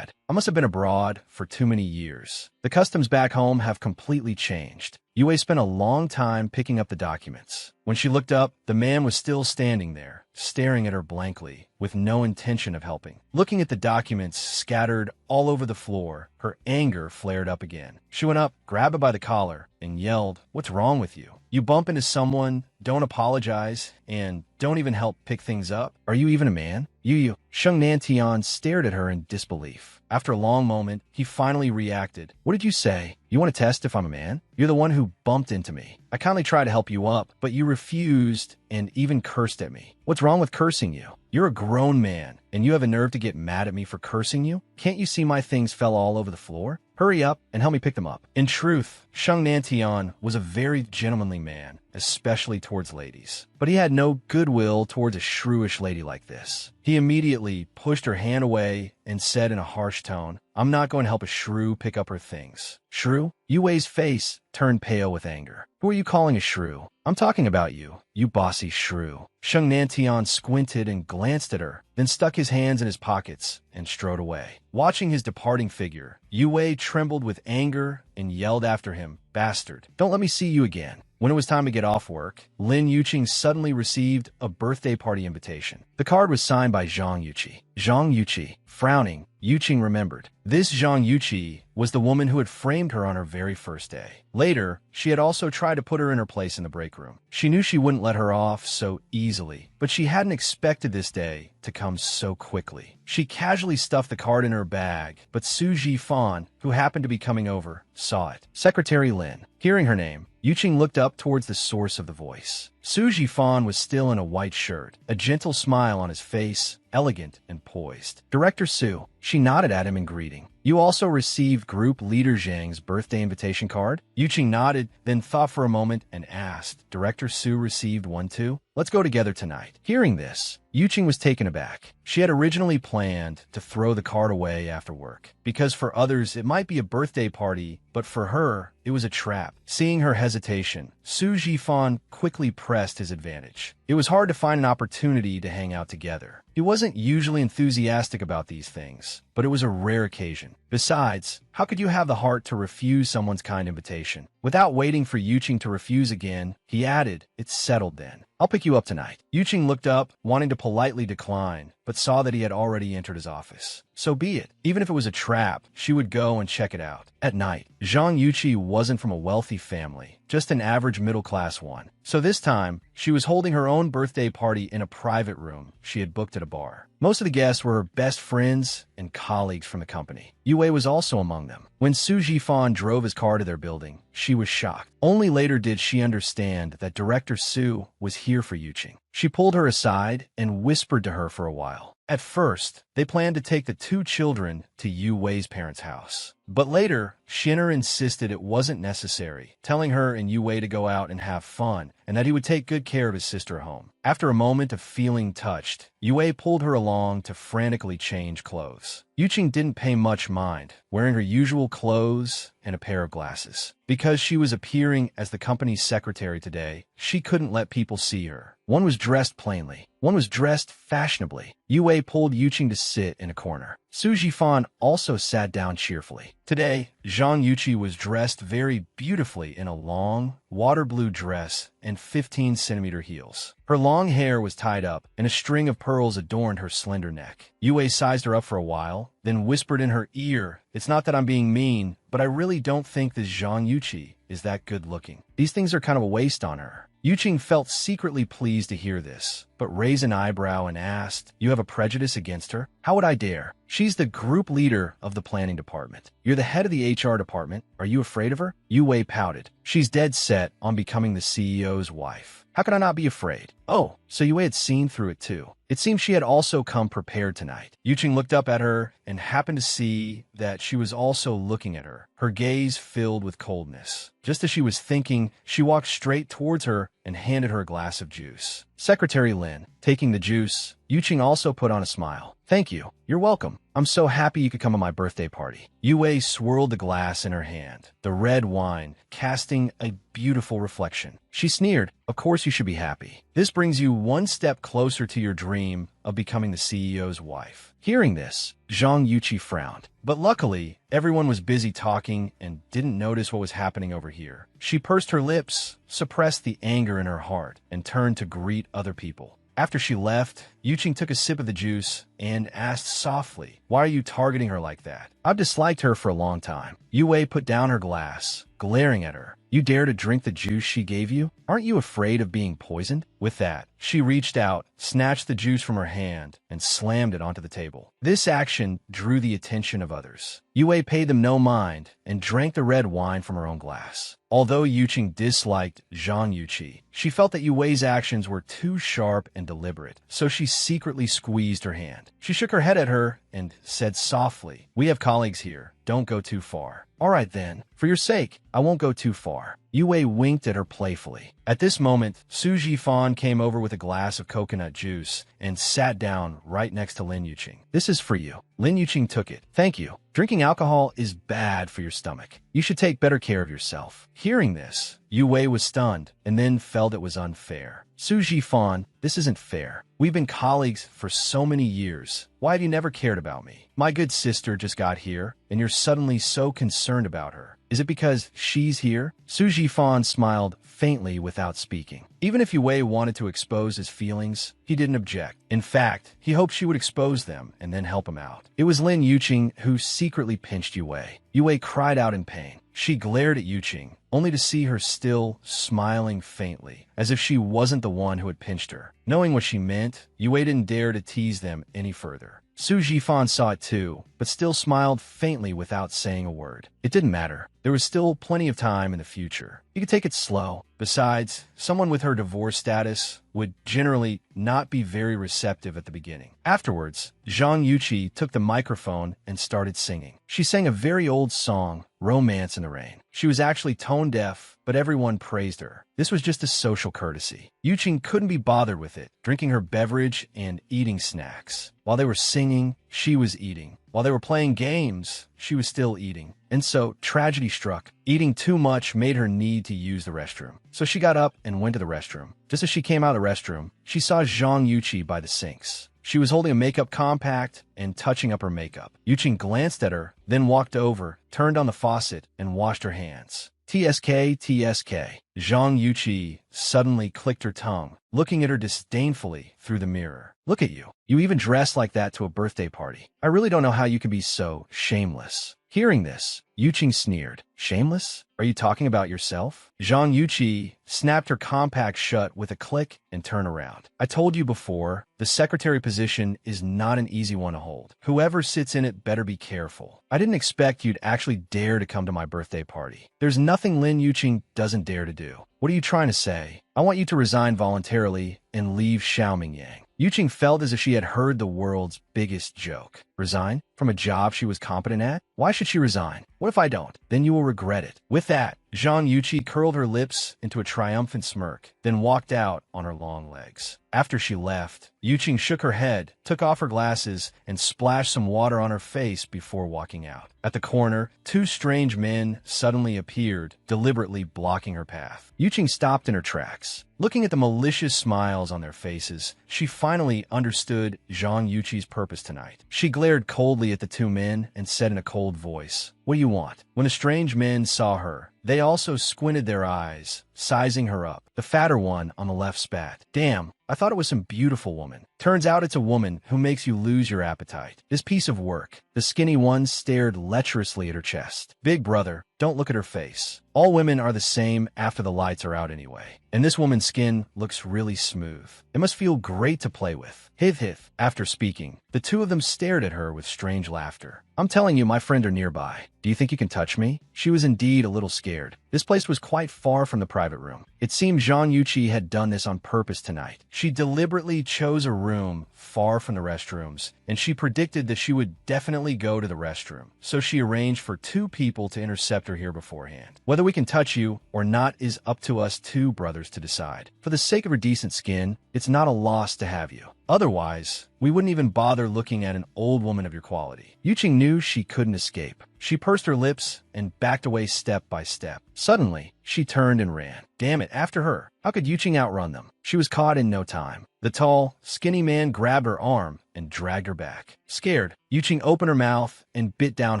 I must have been abroad for too many years. The customs back home have completely changed. Yue spent a long time picking up the documents. When she looked up, the man was still standing there, staring at her blankly, with no intention of helping. Looking at the documents scattered all over the floor, her anger flared up again. She went up, grabbed him by the collar, and yelled, "What's wrong with you? You bump into someone, don't apologize, and don't even help pick things up? Are you even a man?" You. Sheng Nantian stared at her in disbelief. After a long moment, he finally reacted. "What did you say? You want to test if I'm a man? You're the one who bumped into me. I kindly tried to help you up, but you refused and even cursed at me. What's wrong with cursing you? You're a grown man, and you have a nerve to get mad at me for cursing you? Can't you see my things fell all over the floor? Hurry up and help me pick them up." In truth, Sheng Nantian was a very gentlemanly man, especially towards ladies. But he had no goodwill towards a shrewish lady like this. He immediately pushed her hand away and said in a harsh tone, "I'm not going to help a shrew pick up her things." "Shrew?" Yue's face turned pale with anger. "Who are you calling a shrew? I'm talking about you, you bossy shrew." Sheng Nantian squinted and glanced at her, then stuck his hands in his pockets and strode away. Watching his departing figure, Yue trembled with anger and yelled after him, "Bastard, don't let me see you again." When it was time to get off work, Lin Yuqing suddenly received a birthday party invitation. The card was signed by Zhang Yuqi. Zhang Yuqi. Frowning, Yuqing remembered. This Zhang Yuqi was the woman who had framed her on her very first day. Later, she had also tried to put her in her place in the break room. She knew she wouldn't let her off so easily, but she hadn't expected this day to come so quickly. She casually stuffed the card in her bag, but Su Jifan, who happened to be coming over, saw it. Secretary Lin. Hearing her name, Yuqing looked up towards the source of the voice. Su Jifan was still in a white shirt, a gentle smile on his face, elegant and poised. "Director Su." She nodded at him in greeting. "You also received Group Leader Zhang's birthday invitation card?" Yuqing nodded, then thought for a moment and asked, "Director Su received one too? Let's go together tonight." Hearing this, Yuqing was taken aback. She had originally planned to throw the card away after work, because for others it might be a birthday party, but for her, it was a trap. Seeing her hesitation, Su Jifan quickly pressed his advantage. It was hard to find an opportunity to hang out together. He wasn't usually enthusiastic about these things, but it was a rare occasion. Besides, how could you have the heart to refuse someone's kind invitation? Without waiting for Yuqing to refuse again, he added, "It's settled then. I'll pick you up tonight." Yuqing looked up, wanting to politely decline, but saw that he had already entered his office. so be it. Even if it was a trap, she would go and check it out. At night, Zhang Yuqi wasn't from a wealthy family, just an average middle-class one. So this time, she was holding her own birthday party in a private room she had booked at a bar. Most of the guests were her best friends and colleagues from the company. Yue was also among them. When Su Jifan drove his car to their building, she was shocked. Only later did she understand that Director Su was here for Yuqing. She pulled her aside and whispered to her for a while. At first, they planned to take the two children to Yu Wei's parents' house. But later, Shinner insisted it wasn't necessary, telling her and Yu Wei to go out and have fun, and that he would take good care of his sister at home. After a moment of feeling touched, Yu Wei pulled her along to frantically change clothes. Yuqing didn't pay much mind, wearing her usual clothes and a pair of glasses. Because she was appearing as the company's secretary today, she couldn't let people see her. One was dressed plainly, one was dressed fashionably. Yu Wei pulled Yuqing to sit in a corner. Su Jifan also sat down cheerfully. Today, Zhang Yuqi was dressed very beautifully in a long, water blue dress and 15-centimeter heels. Her long hair was tied up, and a string of pearls adorned her slender neck. Yue sized her up for a while, then whispered in her ear, "It's not that I'm being mean, but I really don't think this Zhang Yuqi is that good-looking. These things are kind of a waste on her." Yuqing felt secretly pleased to hear this, but raised an eyebrow and asked, "You have a prejudice against her?" "How would I dare? She's the group leader of the planning department. You're the head of the HR department. Are you afraid of her?" Yu Wei pouted. "She's dead set on becoming the CEO's wife. How could I not be afraid?" "Oh, so Yu Wei had seen through it too." It seemed she had also come prepared tonight. Yuqing looked up at her and happened to see that she was also looking at her, her gaze filled with coldness. Just as she was thinking, she walked straight towards her and handed her a glass of juice. Secretary Lin, taking the juice, Yuqing also put on a smile. "Thank you. You're welcome. I'm so happy you could come to my birthday party." Yue Wei swirled the glass in her hand, the red wine casting a beautiful reflection. She sneered, "Of course you should be happy. This brings you one step closer to your dream of becoming the CEO's wife." Hearing this, Zhang Yuqi frowned. But luckily, everyone was busy talking and didn't notice what was happening over here. She pursed her lips, suppressed the anger in her heart, and turned to greet other people. After she left, Yuqing took a sip of the juice and asked softly, "Why are you targeting her like that?" "I've disliked her for a long time." Yue Wei put down her glass, glaring at her. "You dare to drink the juice she gave you? Aren't you afraid of being poisoned?" With that, she reached out, snatched the juice from her hand, and slammed it onto the table. This action drew the attention of others. Yue Wei paid them no mind and drank the red wine from her own glass. Although Yuqing disliked Zhang Yuqi, she felt that Yue Wei's actions were too sharp and deliberate, so she secretly squeezed her hand. She shook her head at her and said softly, "We have colleagues here. Don't go too far." "All right then. For your sake, I won't go too far." Yue Wei winked at her playfully. At this moment, Su Jifan came over with a glass of coconut juice and sat down right next to Lin Yuqing. "This is for you." Lin Yuqing took it. "Thank you. Drinking alcohol is bad for your stomach. You should take better care of yourself." Hearing this, Yue Wei was stunned and then felt it was unfair. "Su Jifan, this isn't fair. We've been colleagues for so many years. Why have you never cared about me? My good sister just got here, and you're suddenly so concerned about her. Is it because she's here?" Su Jifan smiled faintly without speaking. Even if Yue Wei wanted to expose his feelings, he didn't object. In fact, he hoped she would expose them and then help him out. It was Lin Yuqing who secretly pinched Yue Wei. Yue Wei cried out in pain. She glared at Yuqing, only to see her still smiling faintly, as if she wasn't the one who had pinched her. Knowing what she meant, Yue Wei didn't dare to tease them any further. Su Jifan saw it too, but still smiled faintly without saying a word. It didn't matter. There was still plenty of time in the future. You could take it slow. Besides, someone with her divorce status would generally not be very receptive at the beginning. Afterwards, Zhang Yuqi took the microphone and started singing. She sang a very old song, Romance in the Rain. She was actually tone deaf, but everyone praised her. This was just a social courtesy. Yuqing couldn't be bothered with it, drinking her beverage and eating snacks. While they were singing, she was eating. While they were playing games, she was still eating. And so, tragedy struck. Eating too much made her need to use the restroom. So she got up and went to the restroom. Just as she came out of the restroom, she saw Zhang Yuqi by the sinks. She was holding a makeup compact and touching up her makeup. Yuqing glanced at her, then walked over, turned on the faucet, and washed her hands. TSK, TSK. Zhang Yuqi suddenly clicked her tongue, looking at her disdainfully through the mirror. Look at you. You even dress like that to a birthday party. I really don't know how you can be so shameless. Hearing this, Yuqing sneered. Shameless? Are you talking about yourself? Zhang Yuqi snapped her compact shut with a click and turned around. I told you before, the secretary position is not an easy one to hold. Whoever sits in it better be careful. I didn't expect you'd actually dare to come to my birthday party. There's nothing Lin Yuqing doesn't dare to do. What are you trying to say? I want you to resign voluntarily and leave Xiaomingyang. Yuqing felt as if she had heard the world's biggest joke. Resign? From a job she was competent at? Why should she resign? What if I don't? Then you will regret it. With that, Zhang Yuqi curled her lips into a triumphant smirk, then walked out on her long legs. After she left, Yuqing shook her head, took off her glasses, and splashed some water on her face before walking out. At the corner, two strange men suddenly appeared, deliberately blocking her path. Yuqing stopped in her tracks. Looking at the malicious smiles on their faces, she finally understood Zhang Yuqi's purpose tonight. She glared coldly at the two men and said in a cold voice, "What do you want?" When the strange men saw her, they also squinted their eyes, sizing her up. The fatter one on the left spat. Damn, I thought it was some beautiful woman. Turns out it's a woman who makes you lose your appetite. This piece of work. The skinny one stared lecherously at her chest. Big brother, don't look at her face. All women are the same after the lights are out anyway. And this woman's skin looks really smooth. It must feel great to play with. Hith hith. After speaking, the two of them stared at her with strange laughter. I'm telling you, my friend are nearby. Do you think you can touch me? She was indeed a little scared. This place was quite far from the private room. It seemed Zhang Yuqi had done this on purpose tonight. She deliberately chose a room far from the restrooms, and she predicted that she would definitely go to the restroom. So she arranged for two people to intercept her here beforehand. Whether we can touch you or not is up to us two brothers to decide. For the sake of her decent skin, it's not a loss to have you. Otherwise, we wouldn't even bother looking at an old woman of your quality. Yuqing knew she couldn't escape. She pursed her lips and backed away step by step. Suddenly, she turned and ran. Damn it, after her. How could Yuqing outrun them? She was caught in no time. The tall, skinny man grabbed her arm and dragged her back. Scared, Yuqing opened her mouth and bit down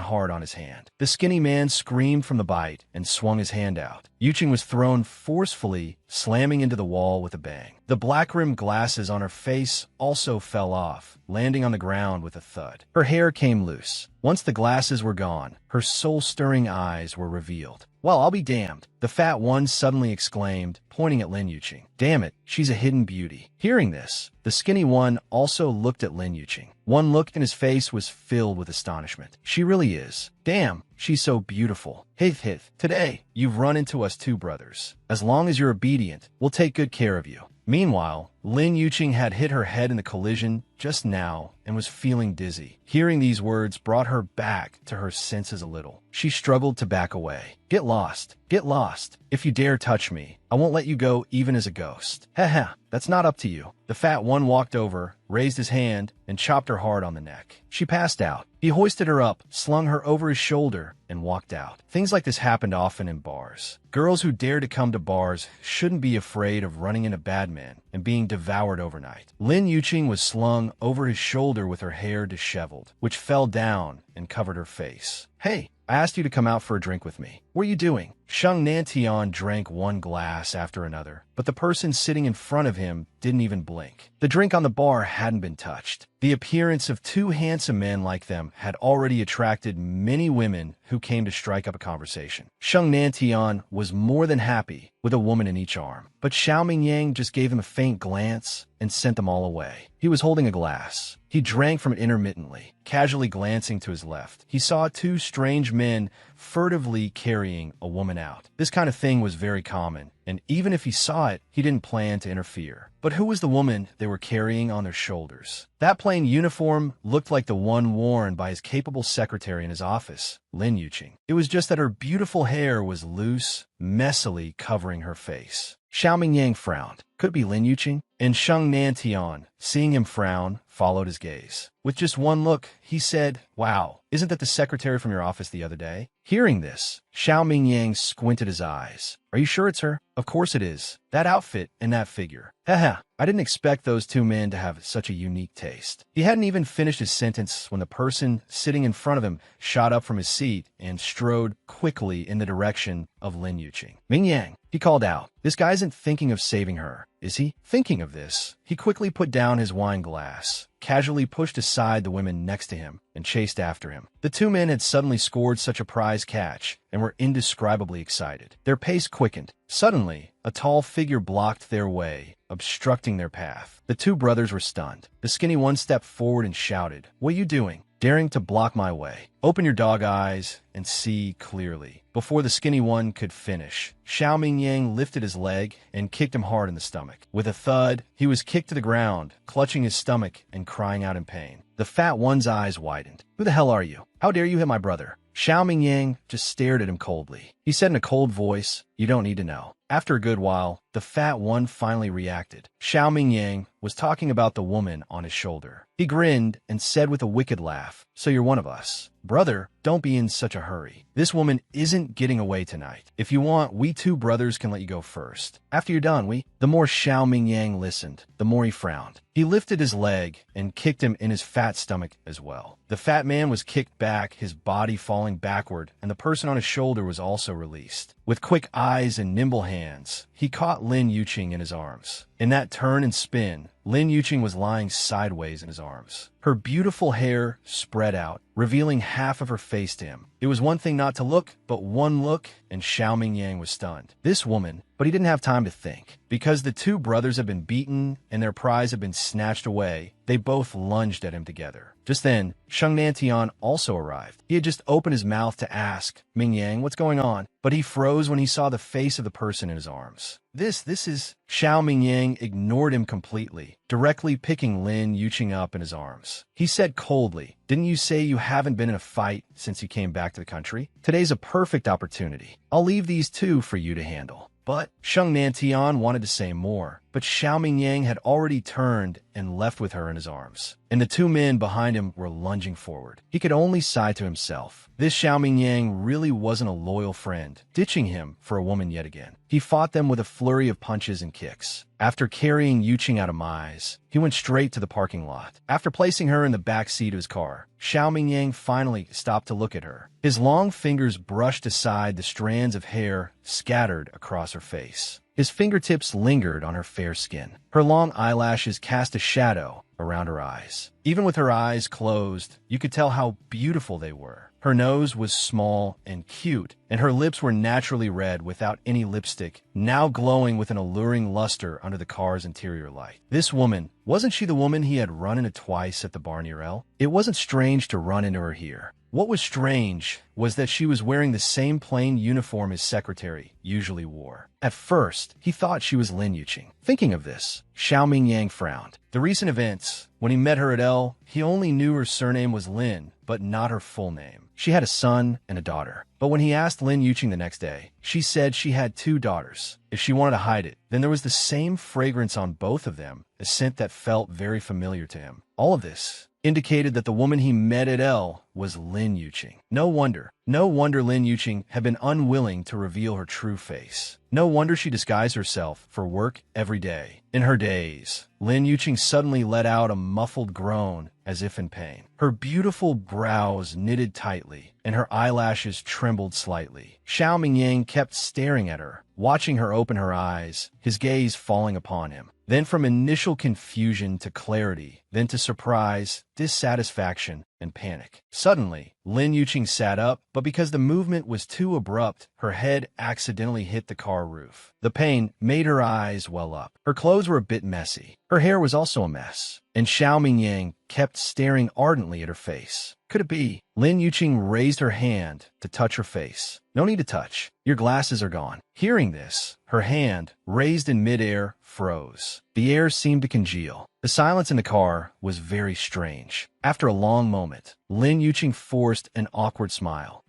hard on his hand. The skinny man screamed from the bite and swung his hand out. Yuqing was thrown forcefully, slamming into the wall with a bang. The black-rimmed glasses on her face also fell off, landing on the ground with a thud. Her hair came loose. Once the glasses were gone, her soul-stirring eyes were revealed. Well, I'll be damned, the fat one suddenly exclaimed, pointing at Lin Yuqing. Damn it, she's a hidden beauty. Hearing this, the skinny one also looked at Lin Yuqing. One look and his face was filled with astonishment. She really is. Damn, she's so beautiful. Hith hith, today, you've run into us two brothers. As long as you're obedient, we'll take good care of you. Meanwhile, Lin Yuqing had hit her head in the collision just now and was feeling dizzy. Hearing these words brought her back to her senses a little. She struggled to back away. Get lost. Get lost. If you dare touch me, I won't let you go even as a ghost. Haha, that's not up to you. The fat one walked over, raised his hand, and chopped her hard on the neck. She passed out. He hoisted her up, slung her over his shoulder, and walked out. Things like this happened often in bars. Girls who dare to come to bars shouldn't be afraid of running into bad men and being devoured overnight. Lin Yuqing was slung over his shoulder with her hair disheveled, which fell down and covered her face. Hey, I asked you to come out for a drink with me. What are you doing? Sheng Nantian drank one glass after another, but the person sitting in front of him didn't even blink. The drink on the bar hadn't been touched. The appearance of two handsome men like them had already attracted many women who came to strike up a conversation. Sheng Nantian was more than happy with a woman in each arm, but Xiaomingyang just gave him a faint glance and sent them all away. He was holding a glass. He drank from it intermittently, casually glancing to his left. He saw two strange men furtively carrying a woman out. This kind of thing was very common, and even if he saw it, he didn't plan to interfere. But who was the woman they were carrying on their shoulders? That plain uniform looked like the one worn by his capable secretary in his office, Lin Yuqing. It was just that her beautiful hair was loose, messily covering her face. Xiaomingyang frowned. Could it be Lin Yuqing? And Sheng Nantian, seeing him frown, followed his gaze. With just one look, he said, "Wow, isn't that the secretary from your office the other day?" Hearing this, Xiao Mingyang squinted his eyes. Are you sure it's her? Of course it is. That outfit and that figure. Haha, I didn't expect those two men to have such a unique taste. He hadn't even finished his sentence when the person sitting in front of him shot up from his seat and strode quickly in the direction of Lin Yuqing. Mingyang, he called out. This guy isn't thinking of saving her, is he? Thinking of this, he quickly put down his wine glass, casually pushed aside the women next to him, and chased after him. The two men had suddenly scored such a prize catch and were indescribably excited. Their pace quickened. Suddenly, a tall figure blocked their way, obstructing their path. The two brothers were stunned. The skinny one stepped forward and shouted, "What are you doing? Daring to block my way? Open your dog eyes and see clearly." Before the skinny one could finish, Xiao Mingyang lifted his leg and kicked him hard in the stomach. With a thud, he was kicked to the ground, clutching his stomach and crying out in pain. The fat one's eyes widened. "Who the hell are you? How dare you hit my brother?" Xiao Mingyang just stared at him coldly. He said in a cold voice, "You don't need to know." After a good while, the fat one finally reacted. Xiao Mingyang was talking about the woman on his shoulder. He grinned and said with a wicked laugh, "So you're one of us. Brother, don't be in such a hurry. This woman isn't getting away tonight. If you want, we two brothers can let you go first. After you're done, The more Xiao Mingyang listened, the more he frowned. He lifted his leg and kicked him in his fat stomach as well. The fat man was kicked back, his body falling backward, and the person on his shoulder was also released. With quick eyes and nimble hands, he caught Lin Yuqing in his arms. In that turn and spin, Lin Yuqing was lying sideways in his arms. Her beautiful hair spread out, revealing half of her face to him. It was one thing not to look, but one look, and Xiao Mingyang was stunned. This woman, but he didn't have time to think. Because the two brothers had been beaten and their prize had been snatched away, they both lunged at him together. Just then, Sheng Nantian also arrived. He had just opened his mouth to ask, "Mingyang, what's going on?" But he froze when he saw the face of the person in his arms. This is... Xiao Mingyang ignored him completely, directly picking Lin Yuqing up in his arms. He said coldly, "Didn't you say you haven't been in a fight since you came back to the country? Today's a perfect opportunity. I'll leave these two for you to handle." But Sheng Nantian wanted to say more, but Xiao Mingyang had already turned and left with her in his arms, and the two men behind him were lunging forward. He could only sigh to himself. This Xiao Mingyang really wasn't a loyal friend, ditching him for a woman yet again. He fought them with a flurry of punches and kicks. After carrying Yuqing out of Mai's, he went straight to the parking lot. After placing her in the back seat of his car, Xiao Mingyang finally stopped to look at her. His long fingers brushed aside the strands of hair scattered across her face. His fingertips lingered on her fair skin. Her long eyelashes cast a shadow around her eyes. Even with her eyes closed, you could tell how beautiful they were. Her nose was small and cute, and her lips were naturally red without any lipstick, now glowing with an alluring luster under the car's interior light. This woman, wasn't she the woman he had run into twice at the bar near El? It wasn't strange to run into her here. What was strange was that she was wearing the same plain uniform his secretary usually wore. At first, he thought she was Lin Yuqing. Thinking of this, Xiao Mingyang frowned. The recent events, when he met her at El, he only knew her surname was Lin, but not her full name. She had a son and a daughter. But when he asked Lin Yuqing the next day, she said she had 2 daughters. If she wanted to hide it, then there was the same fragrance on both of them, a scent that felt very familiar to him. All of this indicated that the woman he met at El was Lin Yuqing. No wonder Lin Yuqing had been unwilling to reveal her true face. No wonder she disguised herself for work every day. In her daze, Lin Yuqing suddenly let out a muffled groan as if in pain. Her beautiful brows knitted tightly, and her eyelashes trembled slightly. Xiao Mingyang kept staring at her, watching her open her eyes, his gaze falling upon him. Then from initial confusion to clarity, then to surprise, dissatisfaction, and panic. Suddenly, Lin Yuqing sat up, but because the movement was too abrupt, her head accidentally hit the car roof. The pain made her eyes well up. Her clothes were a bit messy. Her hair was also a mess. And Xiao Mingyang kept staring ardently at her face. Could it be? Lin Yuqing raised her hand to touch her face. "No need to touch. Your glasses are gone." Hearing this, her hand, raised in midair, froze. The air seemed to congeal. The silence in the car was very strange. After a long moment, Lin Yuqing forced an awkward smile.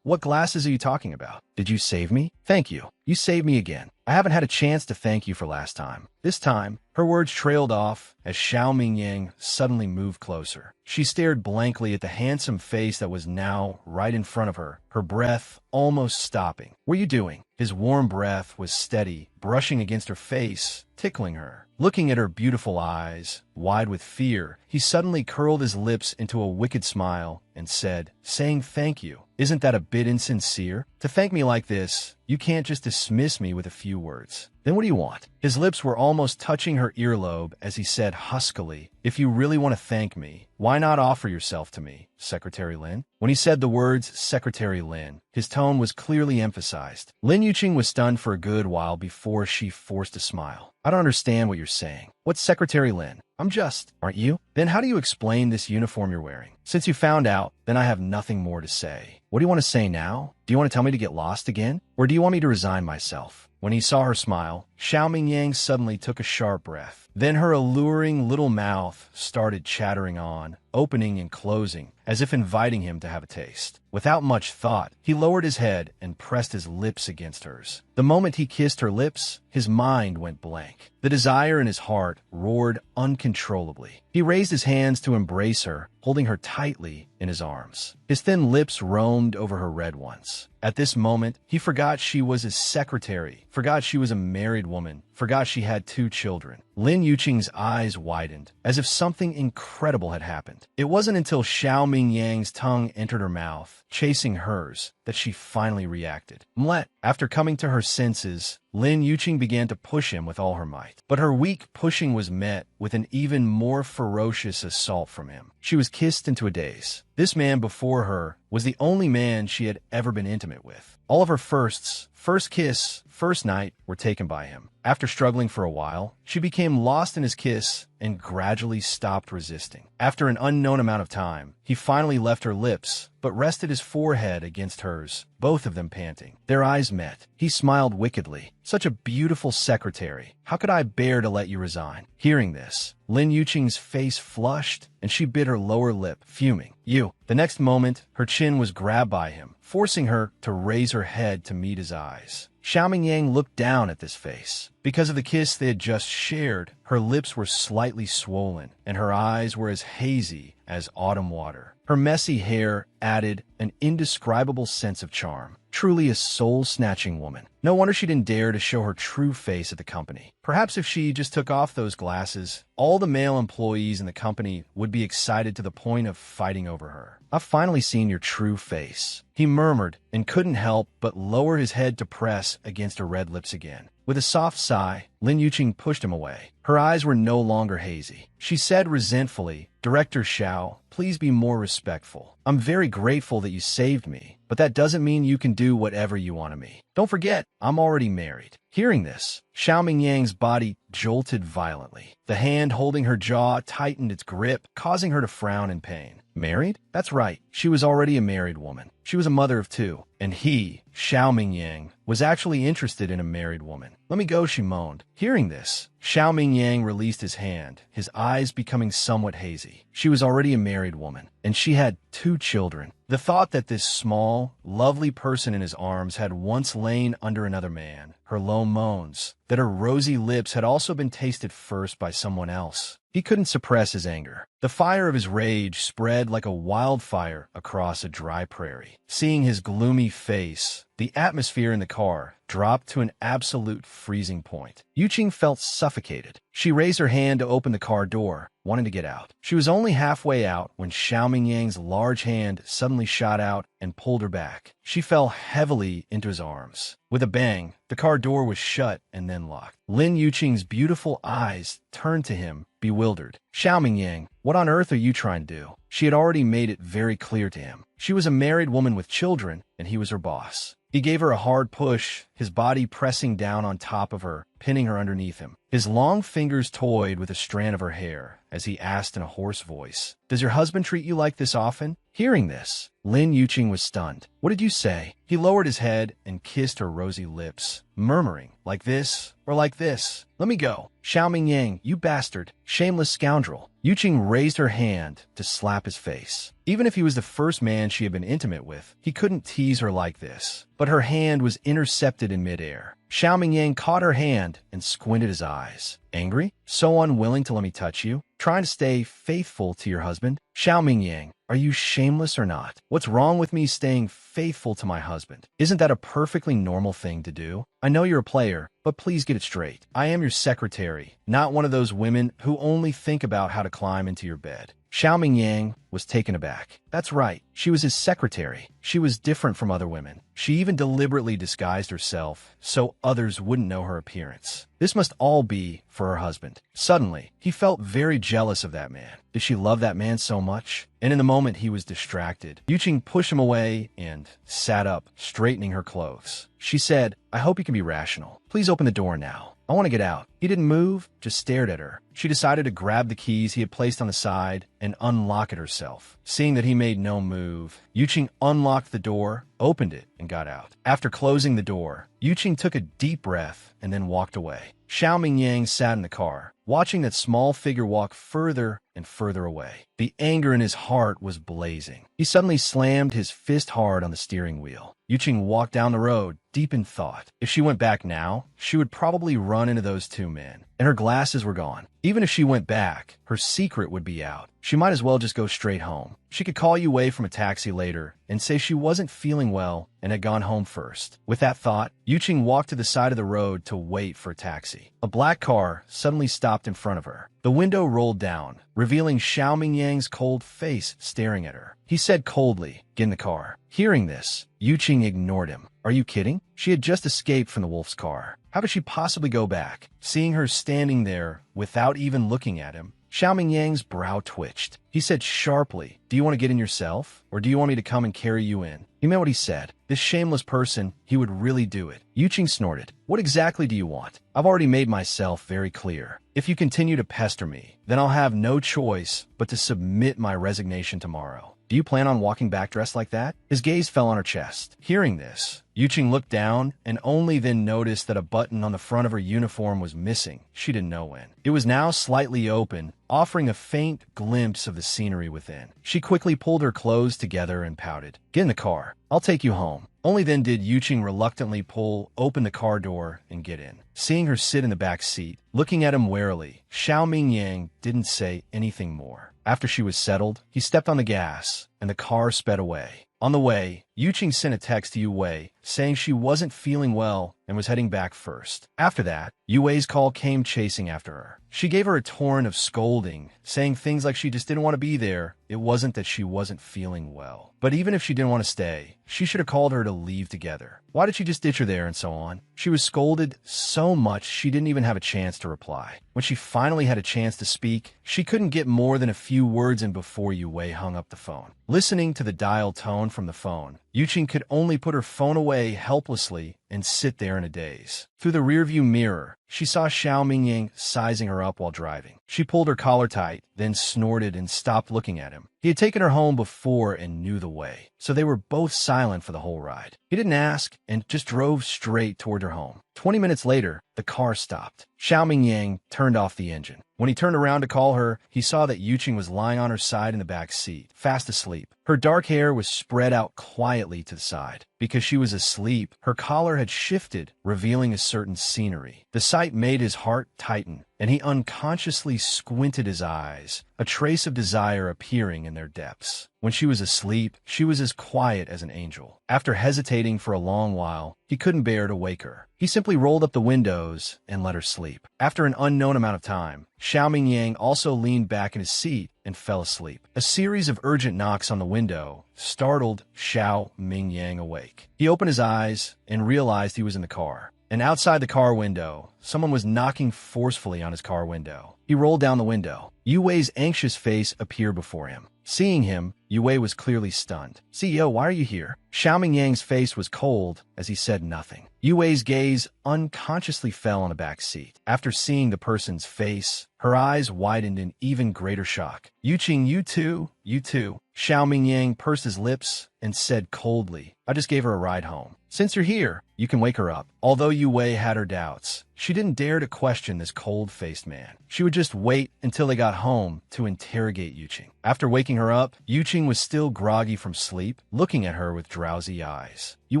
What glasses are you talking about? Did you save me? Thank you. You saved me again. I haven't had a chance to thank you for last time. This time, her words trailed off as Xiao Mingyang suddenly moved closer. She stared blankly at the handsome face that was now right in front of her, her breath almost stopping. What are you doing? His warm breath was steady, brushing against her face, tickling her. Looking at her beautiful eyes, wide with fear, he suddenly curled his lips into a wicked smile and said, saying thank you. Isn't that a bit insincere? To thank me like this, you can't just dismiss me with a few words. Then what do you want? His lips were almost touching her earlobe as he said huskily, if you really want to thank me, why not offer yourself to me, Secretary Lin? When he said the words Secretary Lin, his tone was clearly emphasized. Lin Yuqing was stunned for a good while before she forced a smile. I don't understand what you're saying. What's Secretary Lin? I'm just, aren't you? Then how do you explain this uniform you're wearing? Since you found out, then I have nothing more to say. What do you want to say now? Do you want to tell me to get lost again? Or do you want me to resign myself? When he saw her smile, Xiao Mingyang suddenly took a sharp breath. Then her alluring little mouth started chattering on, opening and closing, as if inviting him to have a taste. Without much thought, he lowered his head and pressed his lips against hers. The moment he kissed her lips, his mind went blank. The desire in his heart roared uncontrollably. He raised his hands to embrace her, holding her tightly in his arms. His thin lips roamed over her red ones. At this moment, he forgot she was his secretary, forgot she was a married woman, forgot she had 2 children. Lin Yuqing's eyes widened, as if something incredible had happened. It wasn't until Xiao Mingyang's tongue entered her mouth, chasing hers, that she finally reacted. Mlet. After coming to her senses, Lin Yuqing began to push him with all her might. But her weak pushing was met with an even more ferocious assault from him. She was kissed into a daze. This man before her was the only man she had ever been intimate with. All of her firsts, first kiss, first night, were taken by him. After struggling for a while, she became lost in his kiss and gradually stopped resisting. After an unknown amount of time, he finally left her lips, but rested his forehead against hers, both of them panting. Their eyes met. He smiled wickedly. Such a beautiful secretary. How could I bear to let you resign? Hearing this, Lin Yuqing's face flushed, and she bit her lower lip, fuming. You. The next moment, her chin was grabbed by him, forcing her to raise her head to meet his eyes. Xiao Mingyang looked down at this face. Because of the kiss they had just shared, her lips were slightly swollen, and her eyes were as hazy as autumn water. Her messy hair added an indescribable sense of charm. Truly a soul-snatching woman. No wonder she didn't dare to show her true face at the company. Perhaps if she just took off those glasses, all the male employees in the company would be excited to the point of fighting over her. I've finally seen your true face, he murmured, and couldn't help but lower his head to press against her red lips again. With a soft sigh, Lin Yuqing pushed him away. Her eyes were no longer hazy. She said resentfully, Director Xiao, please be more respectful. I'm very grateful that you saved me, but that doesn't mean you can do whatever you want of me. Don't forget, I'm already married. Hearing this, Xiao Mingyang's body jolted violently. The hand holding her jaw tightened its grip, causing her to frown in pain. Married? That's right. She was already a married woman. She was a mother of 2. And he, Xiao Mingyang, was actually interested in a married woman. Let me go, she moaned. Hearing this, Xiao Mingyang released his hand, his eyes becoming somewhat hazy. She was already a married woman, and she had 2 children. The thought that this small, lovely person in his arms had once lain under another man, her low moans, that her rosy lips had also been tasted first by someone else. He couldn't suppress his anger. The fire of his rage spread like a wildfire across a dry prairie. Seeing his gloomy face, the atmosphere in the car dropped to an absolute freezing point. Yuqing felt suffocated. She raised her hand to open the car door, wanting to get out. She was only halfway out when Xiao Mingyang's large hand suddenly shot out and pulled her back. She fell heavily into his arms. With a bang, the car door was shut and then locked. Lin Yuqing's beautiful eyes turned to him, bewildered. Xiao Mingyang, what on earth are you trying to do? She had already made it very clear to him. She was a married woman with children, and he was her boss. He gave her a hard push, his body pressing down on top of her, pinning her underneath him. His long fingers toyed with a strand of her hair as he asked in a hoarse voice, Does your husband treat you like this often? Hearing this, Lin Yuqing was stunned. What did you say? He lowered his head and kissed her rosy lips, murmuring, like this or like this. Let me go. Xiao Mingyang, you bastard, shameless scoundrel. Yuqing raised her hand to slap his face. Even if he was the first man she had been intimate with, he couldn't tease her like this. But her hand was intercepted in midair. Xiao Mingyang caught her hand and squinted his eyes. Angry? So unwilling to let me touch you? Trying to stay faithful to your husband? Xiao Mingyang, are you shameless or not? What's wrong with me staying faithful to my husband? Isn't that a perfectly normal thing to do? I know you're a player, but please get it straight. I am your secretary, not one of those women who only think about how to climb into your bed. Xiao Mingyang was taken aback. That's right, she was his secretary. She was different from other women. She even deliberately disguised herself so others wouldn't know her appearance. This must all be for her husband. Suddenly, he felt very jealous of that man. Did she love that man so much? And in the moment he was distracted, Yuqing pushed him away and sat up, straightening her clothes. She said, I hope you can be rational. Please open the door now. I want to get out. He didn't move, just stared at her. She decided to grab the keys he had placed on the side and unlock it herself. Seeing that he made no move, Yuqing unlocked the door, opened it, and got out. After closing the door, Yuqing took a deep breath and then walked away. Xiao Mingyang sat in the car, watching that small figure walk further and further away. The anger in his heart was blazing. He suddenly slammed his fist hard on the steering wheel. Yuqing walked down the road, deep in thought. If she went back now, she would probably run into those two men, and her glasses were gone. Even if she went back, her secret would be out. She might as well just go straight home. She could call Yue from a taxi later and say she wasn't feeling well and had gone home first. With that thought, Yuqing walked to the side of the road to wait for a taxi. A black car suddenly stopped in front of her. The window rolled down, revealing Xiao Mingyang's cold face staring at her. He said coldly, "Get in the car." Hearing this, Yuqing ignored him. Are you kidding? She had just escaped from the wolf's car. How could she possibly go back? Seeing her standing there without even looking at him, Xiao Mingyang's brow twitched. He said sharply, do you want to get in yourself, or do you want me to come and carry you in? He meant what he said. This shameless person, he would really do it. Yuqing snorted. What exactly do you want? I've already made myself very clear. If you continue to pester me, then I'll have no choice but to submit my resignation tomorrow. Do you plan on walking back dressed like that? His gaze fell on her chest. Hearing this, Yuqing looked down and only then noticed that a button on the front of her uniform was missing. She didn't know when. It was now slightly open, offering a faint glimpse of the scenery within. She quickly pulled her clothes together and pouted. Get in the car. I'll take you home. Only then did Yuqing reluctantly pull open the car door and get in. Seeing her sit in the back seat, looking at him warily, Xiao Mingyang didn't say anything more. After she was settled, he stepped on the gas, and the car sped away. On the way, Yuqing sent a text to Yue saying she wasn't feeling well and was heading back first. After that, Yue's call came chasing after her. She gave her a torrent of scolding, saying things like she just didn't want to be there. It wasn't that she wasn't feeling well. But even if she didn't want to stay, she should have called her to leave together. Why did she just ditch her there and so on? She was scolded so much she didn't even have a chance to reply. When she finally had a chance to speak, she couldn't get more than a few words in before Yue hung up the phone. Listening to the dial tone from the phone, Yuqing could only put her phone away helplessly and sit there in a daze. Through the rearview mirror, she saw Xiao Mingyang sizing her up while driving. She pulled her collar tight, then snorted and stopped looking at him. He had taken her home before and knew the way, so they were both silent for the whole ride. He didn't ask and just drove straight toward her home. 20 minutes later, the car stopped. Xiao Mingyang turned off the engine. When he turned around to call her, he saw that Yuqing was lying on her side in the back seat, fast asleep. Her dark hair was spread out quietly to the side. Because she was asleep, her collar had shifted, revealing a certain scenery. The sight made his heart tighten, and he unconsciously squinted his eyes, a trace of desire appearing in their depths. When she was asleep, she was as quiet as an angel. After hesitating for a long while, he couldn't bear to wake her. He simply rolled up the windows and let her sleep. After an unknown amount of time, Xiao Mingyang also leaned back in his seat and fell asleep. A series of urgent knocks on the window startled Xiao Mingyang awake. He opened his eyes and realized he was in the car. And outside the car window, someone was knocking forcefully on his car window. He rolled down the window. Yue's anxious face appeared before him. Seeing him, Yue was clearly stunned. CEO, why are you here? Xiao Mingyang's face was cold as he said nothing. Yue's gaze unconsciously fell on the back seat. After seeing the person's face, her eyes widened in even greater shock. Yuqing, you too? You too? Xiao Mingyang pursed his lips and said coldly, I just gave her a ride home. Since you're here, you can wake her up. Although Yue had her doubts, She didn't dare to question this cold-faced man. She would just wait until they got home to interrogate Yuching. After waking her up, Yuching was still groggy from sleep, looking at her with drowsy eyes. Yue,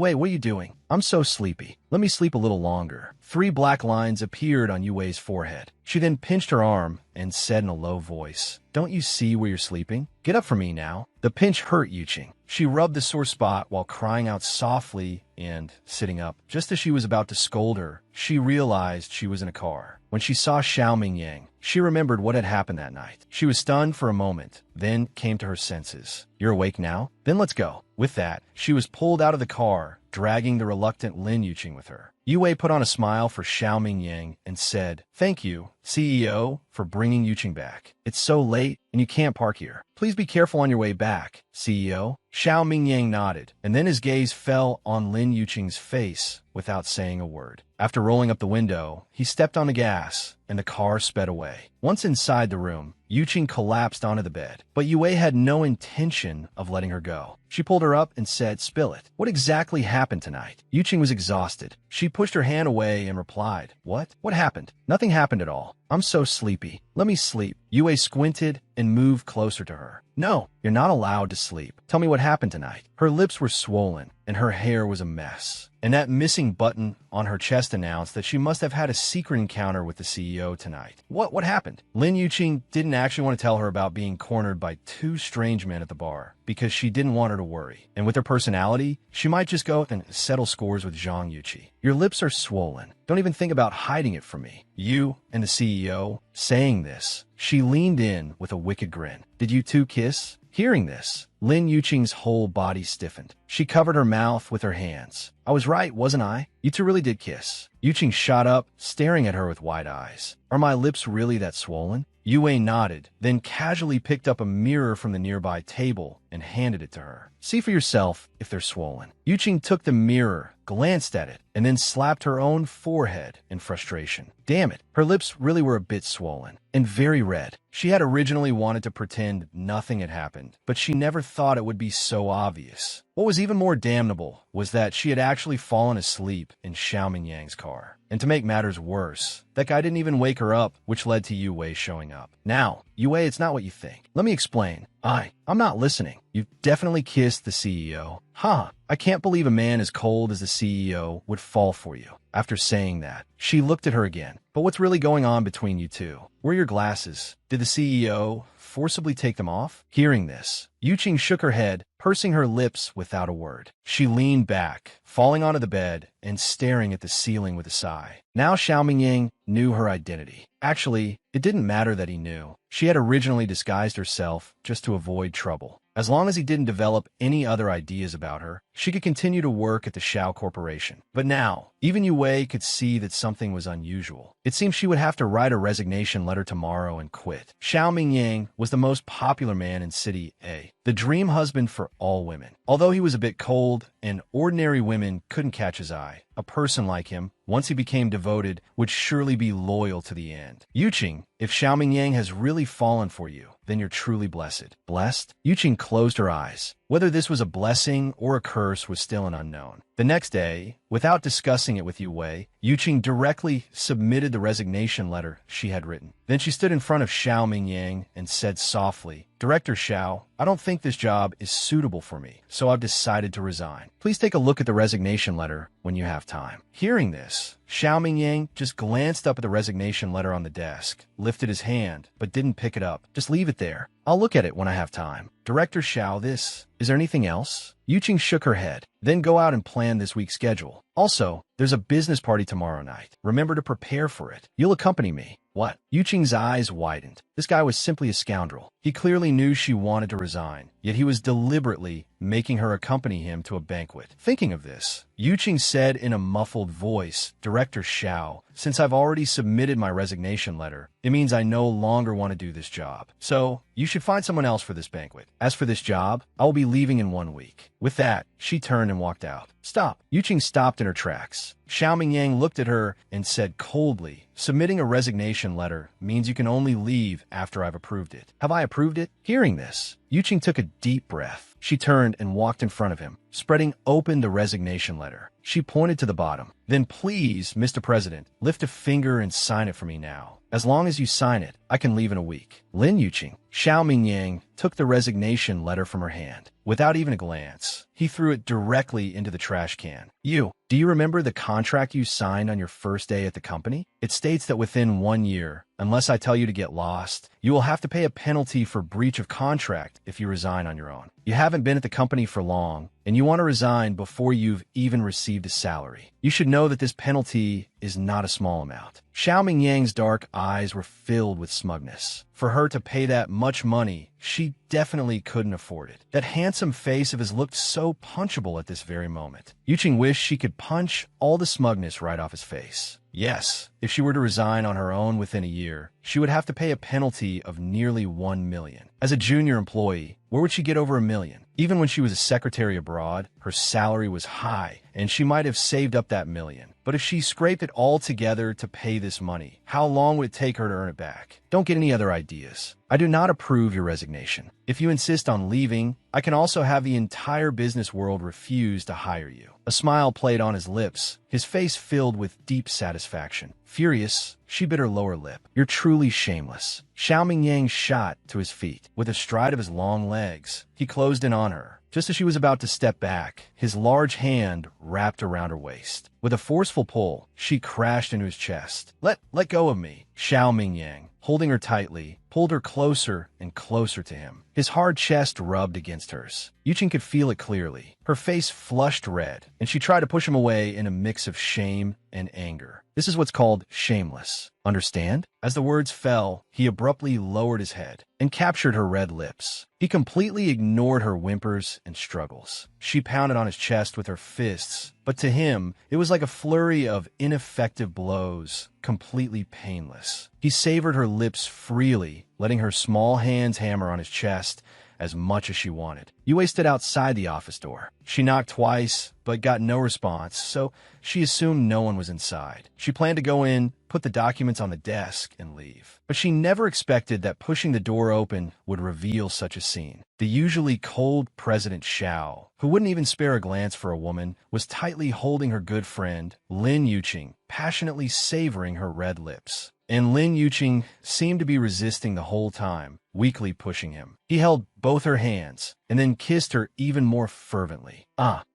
what are you doing? I'm so sleepy. Let me sleep a little longer. 3 black lines appeared on Yue's forehead. She then pinched her arm and said in a low voice, "Don't you see where you're sleeping? Get up for me now." The pinch hurt Yuching. She rubbed the sore spot while crying out softly and sitting up. Just as she was about to scold her, she realized she was in a car. When she saw Xiaoming Yang, she remembered what had happened that night. She was stunned for a moment, then came to her senses. "You're awake now? Then let's go." With that, she was pulled out of the car, dragging the reluctant Lin Yuching with her. Yue put on a smile for Xiaoming Yang and said, "Thank you, CEO, for bringing Yuching back. It's so late and you can't park here. Please be careful on your way back, CEO." Xiaoming Yang nodded, and then his gaze fell on Lin Yuching's face without saying a word. After rolling up the window, he stepped on the gas, and the car sped away. Once inside the room, Yuching collapsed onto the bed, but Yue had no intention of letting her go. She pulled her up and said, "Spill it. What exactly happened tonight?" Yuching was exhausted. She pushed her hand away and replied, "What? What happened?" "Nothing happened at all. I'm so sleepy. Let me sleep." Yue squinted and moved closer to her. "No, you're not allowed to sleep. Tell me what happened tonight." Her lips were swollen, and her hair was a mess. And that missing button on her chest announced that she must have had a secret encounter with the CEO tonight. What happened? Lin Yuching didn't actually want to tell her about being cornered by 2 strange men at the bar, because she didn't want her to worry. And with her personality, she might just go and settle scores with Zhang Yuqi. "Your lips are swollen. Don't even think about hiding it from me." You and the CEO. Saying this, she leaned in with a wicked grin. "Did you 2 kiss?" Hearing this, Lin Yuching's whole body stiffened. She covered her mouth with her hands. "I was right, wasn't I? You 2 really did kiss." Yuching shot up, staring at her with wide eyes. "Are my lips really that swollen?" Yue nodded, then casually picked up a mirror from the nearby table and handed it to her. "See for yourself if they're swollen." Yuching took the mirror, glanced at it, and then slapped her own forehead in frustration. Damn it, her lips really were a bit swollen and very red. She had originally wanted to pretend nothing had happened, but she never thought it would be so obvious. What was even more damnable was that she had actually fallen asleep in Xiaoming Yang's car. And to make matters worse, that guy didn't even wake her up, which led to Yue showing up. "Now, Yue, it's not what you think. Let me explain. I'm not listening. You've definitely kissed the CEO." "Huh, I can't believe a man as cold as the CEO would fall for you." After saying that, she looked at her again. "But what's really going on between you 2? Where are your glasses? Did the CEO forcibly take them off?" Hearing this, Yuching shook her head, pursing her lips without a word. She leaned back, falling onto the bed and staring at the ceiling with a sigh. Now Xiaoming Yang knew her identity. Actually, it didn't matter that he knew. She had originally disguised herself just to avoid trouble. As long as he didn't develop any other ideas about her, she could continue to work at the Shao Corporation. But now, even Yue could see that something was unusual. It seemed she would have to write a resignation letter tomorrow and quit. Xiaoming Yang was the most popular man in City A, the dream husband for all women. Although he was a bit cold and ordinary women couldn't catch his eye, a person like him, once he became devoted, would surely be loyal to the end. Yuching, if Xiaoming Yang has really fallen for you, then you're truly blessed. Blessed? Yuching closed her eyes. Whether this was a blessing or a curse was still an unknown. The next day, without discussing it with Yue, Yuching directly submitted the resignation letter she had written. Then she stood in front of Xiaoming Yang and said softly, "Director Xiao, I don't think this job is suitable for me, so I've decided to resign. Please take a look at the resignation letter when you have time." Hearing this, Xiaoming Yang just glanced up at the resignation letter on the desk, lifted his hand, but didn't pick it up. "Just leave it there. I'll look at it when I have time." "Director Xiao, is there anything else?" Yuching shook her head. "Then go out and plan this week's schedule. Also, there's a business party tomorrow night. Remember to prepare for it. You'll accompany me." "What?" Yuching's eyes widened. This guy was simply a scoundrel. He clearly knew she wanted to resign, yet he was deliberately making her accompany him to a banquet. Thinking of this, Yuching said in a muffled voice, "Director Xiao, since I've already submitted my resignation letter, it means I no longer want to do this job. So, you should find someone else for this banquet. As for this job, I will be leaving in 1 week." With that, she turned and walked out. Stop. Yuqing stopped in her tracks. Xiao Mingyang looked at her and said coldly, submitting a resignation letter means you can only leave after I've approved it. Have I approved it? Hearing this, Yuqing took a deep breath. She turned and walked in front of him, spreading open the resignation letter. She pointed to the bottom. Then please, Mr. President, lift a finger and sign it for me now. As long as you sign it, I can leave in a week. Lin Yuqing, Xiao Mingyang, took the resignation letter from her hand. Without even a glance, he threw it directly into the trash can. Do you remember the contract you signed on your first day at the company? It states that within 1 year, unless I tell you to get lost, you will have to pay a penalty for breach of contract if you resign on your own. You haven't been at the company for long, and you want to resign before you've even received a salary. You should know that this penalty is not a small amount. Xiao Mingyang's dark eyes were filled with smugness. For her to pay that much money, she definitely couldn't afford it. That handsome face of his looked so punchable at this very moment. Yuqing wished she could punch all the smugness right off his face. Yes, if she were to resign on her own within a year, she would have to pay a penalty of nearly 1 million. As a junior employee, where would she get over 1 million? Even when she was a secretary abroad, her salary was high, and she might have saved up that million. But if she scraped it all together to pay this money, how long would it take her to earn it back? Don't get any other ideas. I do not approve your resignation. If you insist on leaving, I can also have the entire business world refuse to hire you. A smile played on his lips, his face filled with deep satisfaction. Furious, she bit her lower lip. You're truly shameless. Xiao Mingyang shot to his feet. With a stride of his long legs, he closed in on her. Just as she was about to step back, his large hand wrapped around her waist. With a forceful pull, she crashed into his chest. Let go of me. Xiao Mingyang, holding her tightly, pulled her closer and closer to him. His hard chest rubbed against hers. Yuqing could feel it clearly. Her face flushed red, and she tried to push him away in a mix of shame and anger. This is what's called shameless. Understand? As the words fell, he abruptly lowered his head and captured her red lips. He completely ignored her whimpers and struggles. She pounded on his chest with her fists, but to him, it was like a flurry of ineffective blows, completely painless. He savored her lips freely, letting her small hands hammer on his chest as much as she wanted. Yue stood outside the office door. She knocked twice, but got no response, so she assumed no one was inside. She planned to go in, put the documents on the desk, and leave. But she never expected that pushing the door open would reveal such a scene. The usually cold President Xiao, who wouldn't even spare a glance for a woman, was tightly holding her good friend, Lin Yuqing, passionately savoring her red lips. And Lin Yuqing seemed to be resisting the whole time, weakly pushing him. He held both her hands, and then kissed her even more fervently.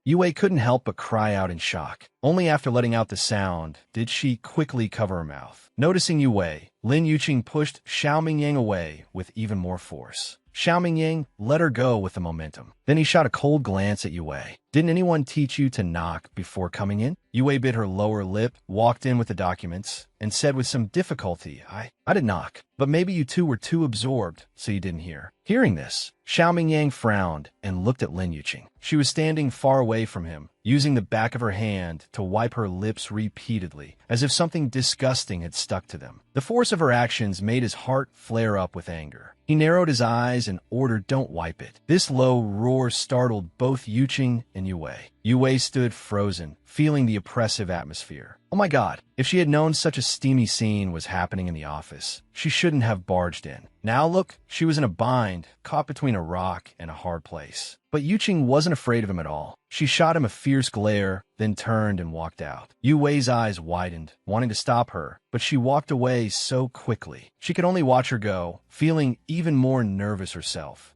Yue couldn't help but cry out in shock. Only after letting out the sound did she quickly cover her mouth. Noticing Yue, Lin Yuqing pushed Xiao Mingyang away with even more force. Xiao Mingyang let her go with the momentum. Then he shot a cold glance at Yue. Didn't anyone teach you to knock before coming in? Yue bit her lower lip, walked in with the documents, and said with some difficulty, I did knock, but maybe you two were too absorbed, so you didn't hear. Hearing this, Xiao Mingyang frowned and looked at Lin Yuqing. She was standing far away from him, using the back of her hand to wipe her lips repeatedly, as if something disgusting had stuck to them. The force of her actions made his heart flare up with anger. He narrowed his eyes and ordered, "Don't wipe it." This low roar startled both Yuqing and Yue. Yue stood frozen, feeling the oppressive atmosphere. Oh my god, if she had known such a steamy scene was happening in the office, she shouldn't have barged in. Now look, she was in a bind, caught between a rock and a hard place. But Yuqing wasn't afraid of him at all. She shot him a fierce glare, then turned and walked out. Yue's eyes widened, wanting to stop her, but she walked away so quickly. She could only watch her go, feeling even more nervous herself.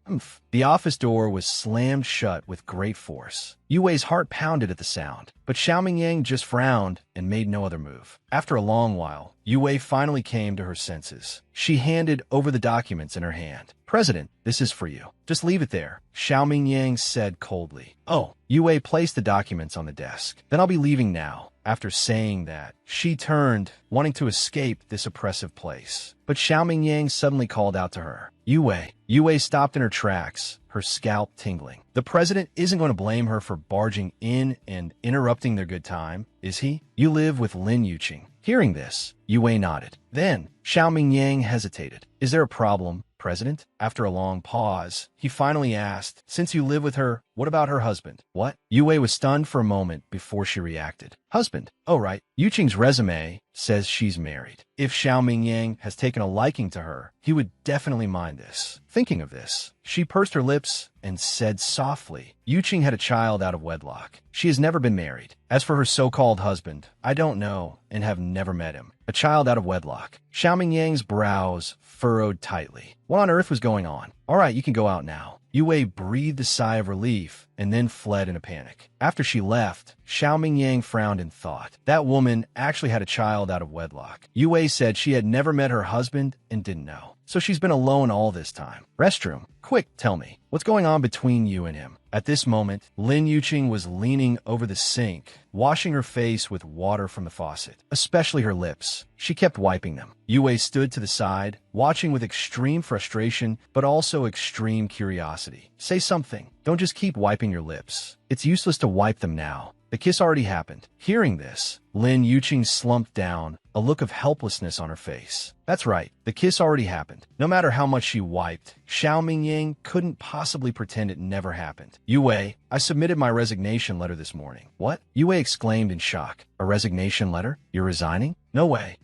The office door was slammed shut with great force. Yue's heart pounded at the sound, but Xiao Mingyang just frowned and made no other move. After a long while, Yue finally came to her senses. She handed over the documents in her hand. "President, this is for you. Just leave it there," Xiao Mingyang said coldly. "Oh." Yue placed the documents on the desk. "Then I'll be leaving now." After saying that, she turned, wanting to escape this oppressive place. But Xiao Mingyang suddenly called out to her, "Yue." Yue stopped in her tracks, her scalp tingling. The president isn't going to blame her for barging in and interrupting their good time, is he? You live with Lin Yuqing. Hearing this, Yue nodded. Then, Xiao Mingyang hesitated. "Is there a problem, President?" After a long pause, he finally asked, "Since you live with her, What about her husband? What? Yue was stunned for a moment before she reacted. Husband? Oh, right. Yuqing's resume says she's married. If Xiao Mingyang has taken a liking to her, he would definitely mind this. Thinking of this, she pursed her lips and said softly, Yuqing had a child out of wedlock. She has never been married. As for her so-called husband, I don't know and have never met him. A child out of wedlock. Xiao Mingyang's brows furrowed tightly. What on earth was going on? All right, you can go out now. Yue breathed a sigh of relief and then fled in a panic. After she left, Xiao Mingyang frowned in thought. That woman actually had a child out of wedlock. Yue said she had never met her husband and didn't know. So she's been alone all this time. Restroom. Quick, tell me, what's going on between you and him? At this moment, Lin Yuqing was leaning over the sink, washing her face with water from the faucet, especially her lips. She kept wiping them. Yue stood to the side, watching with extreme frustration, but also extreme curiosity. Say something. Don't just keep wiping your lips. It's useless to wipe them now. The kiss already happened. Hearing this, Lin Yuqing slumped down, a look of helplessness on her face. That's right, the kiss already happened. No matter how much she wiped, Xiao Mingyang couldn't possibly pretend it never happened. Yue, I submitted my resignation letter this morning. What? Yue exclaimed in shock. A resignation letter? You're resigning? No way.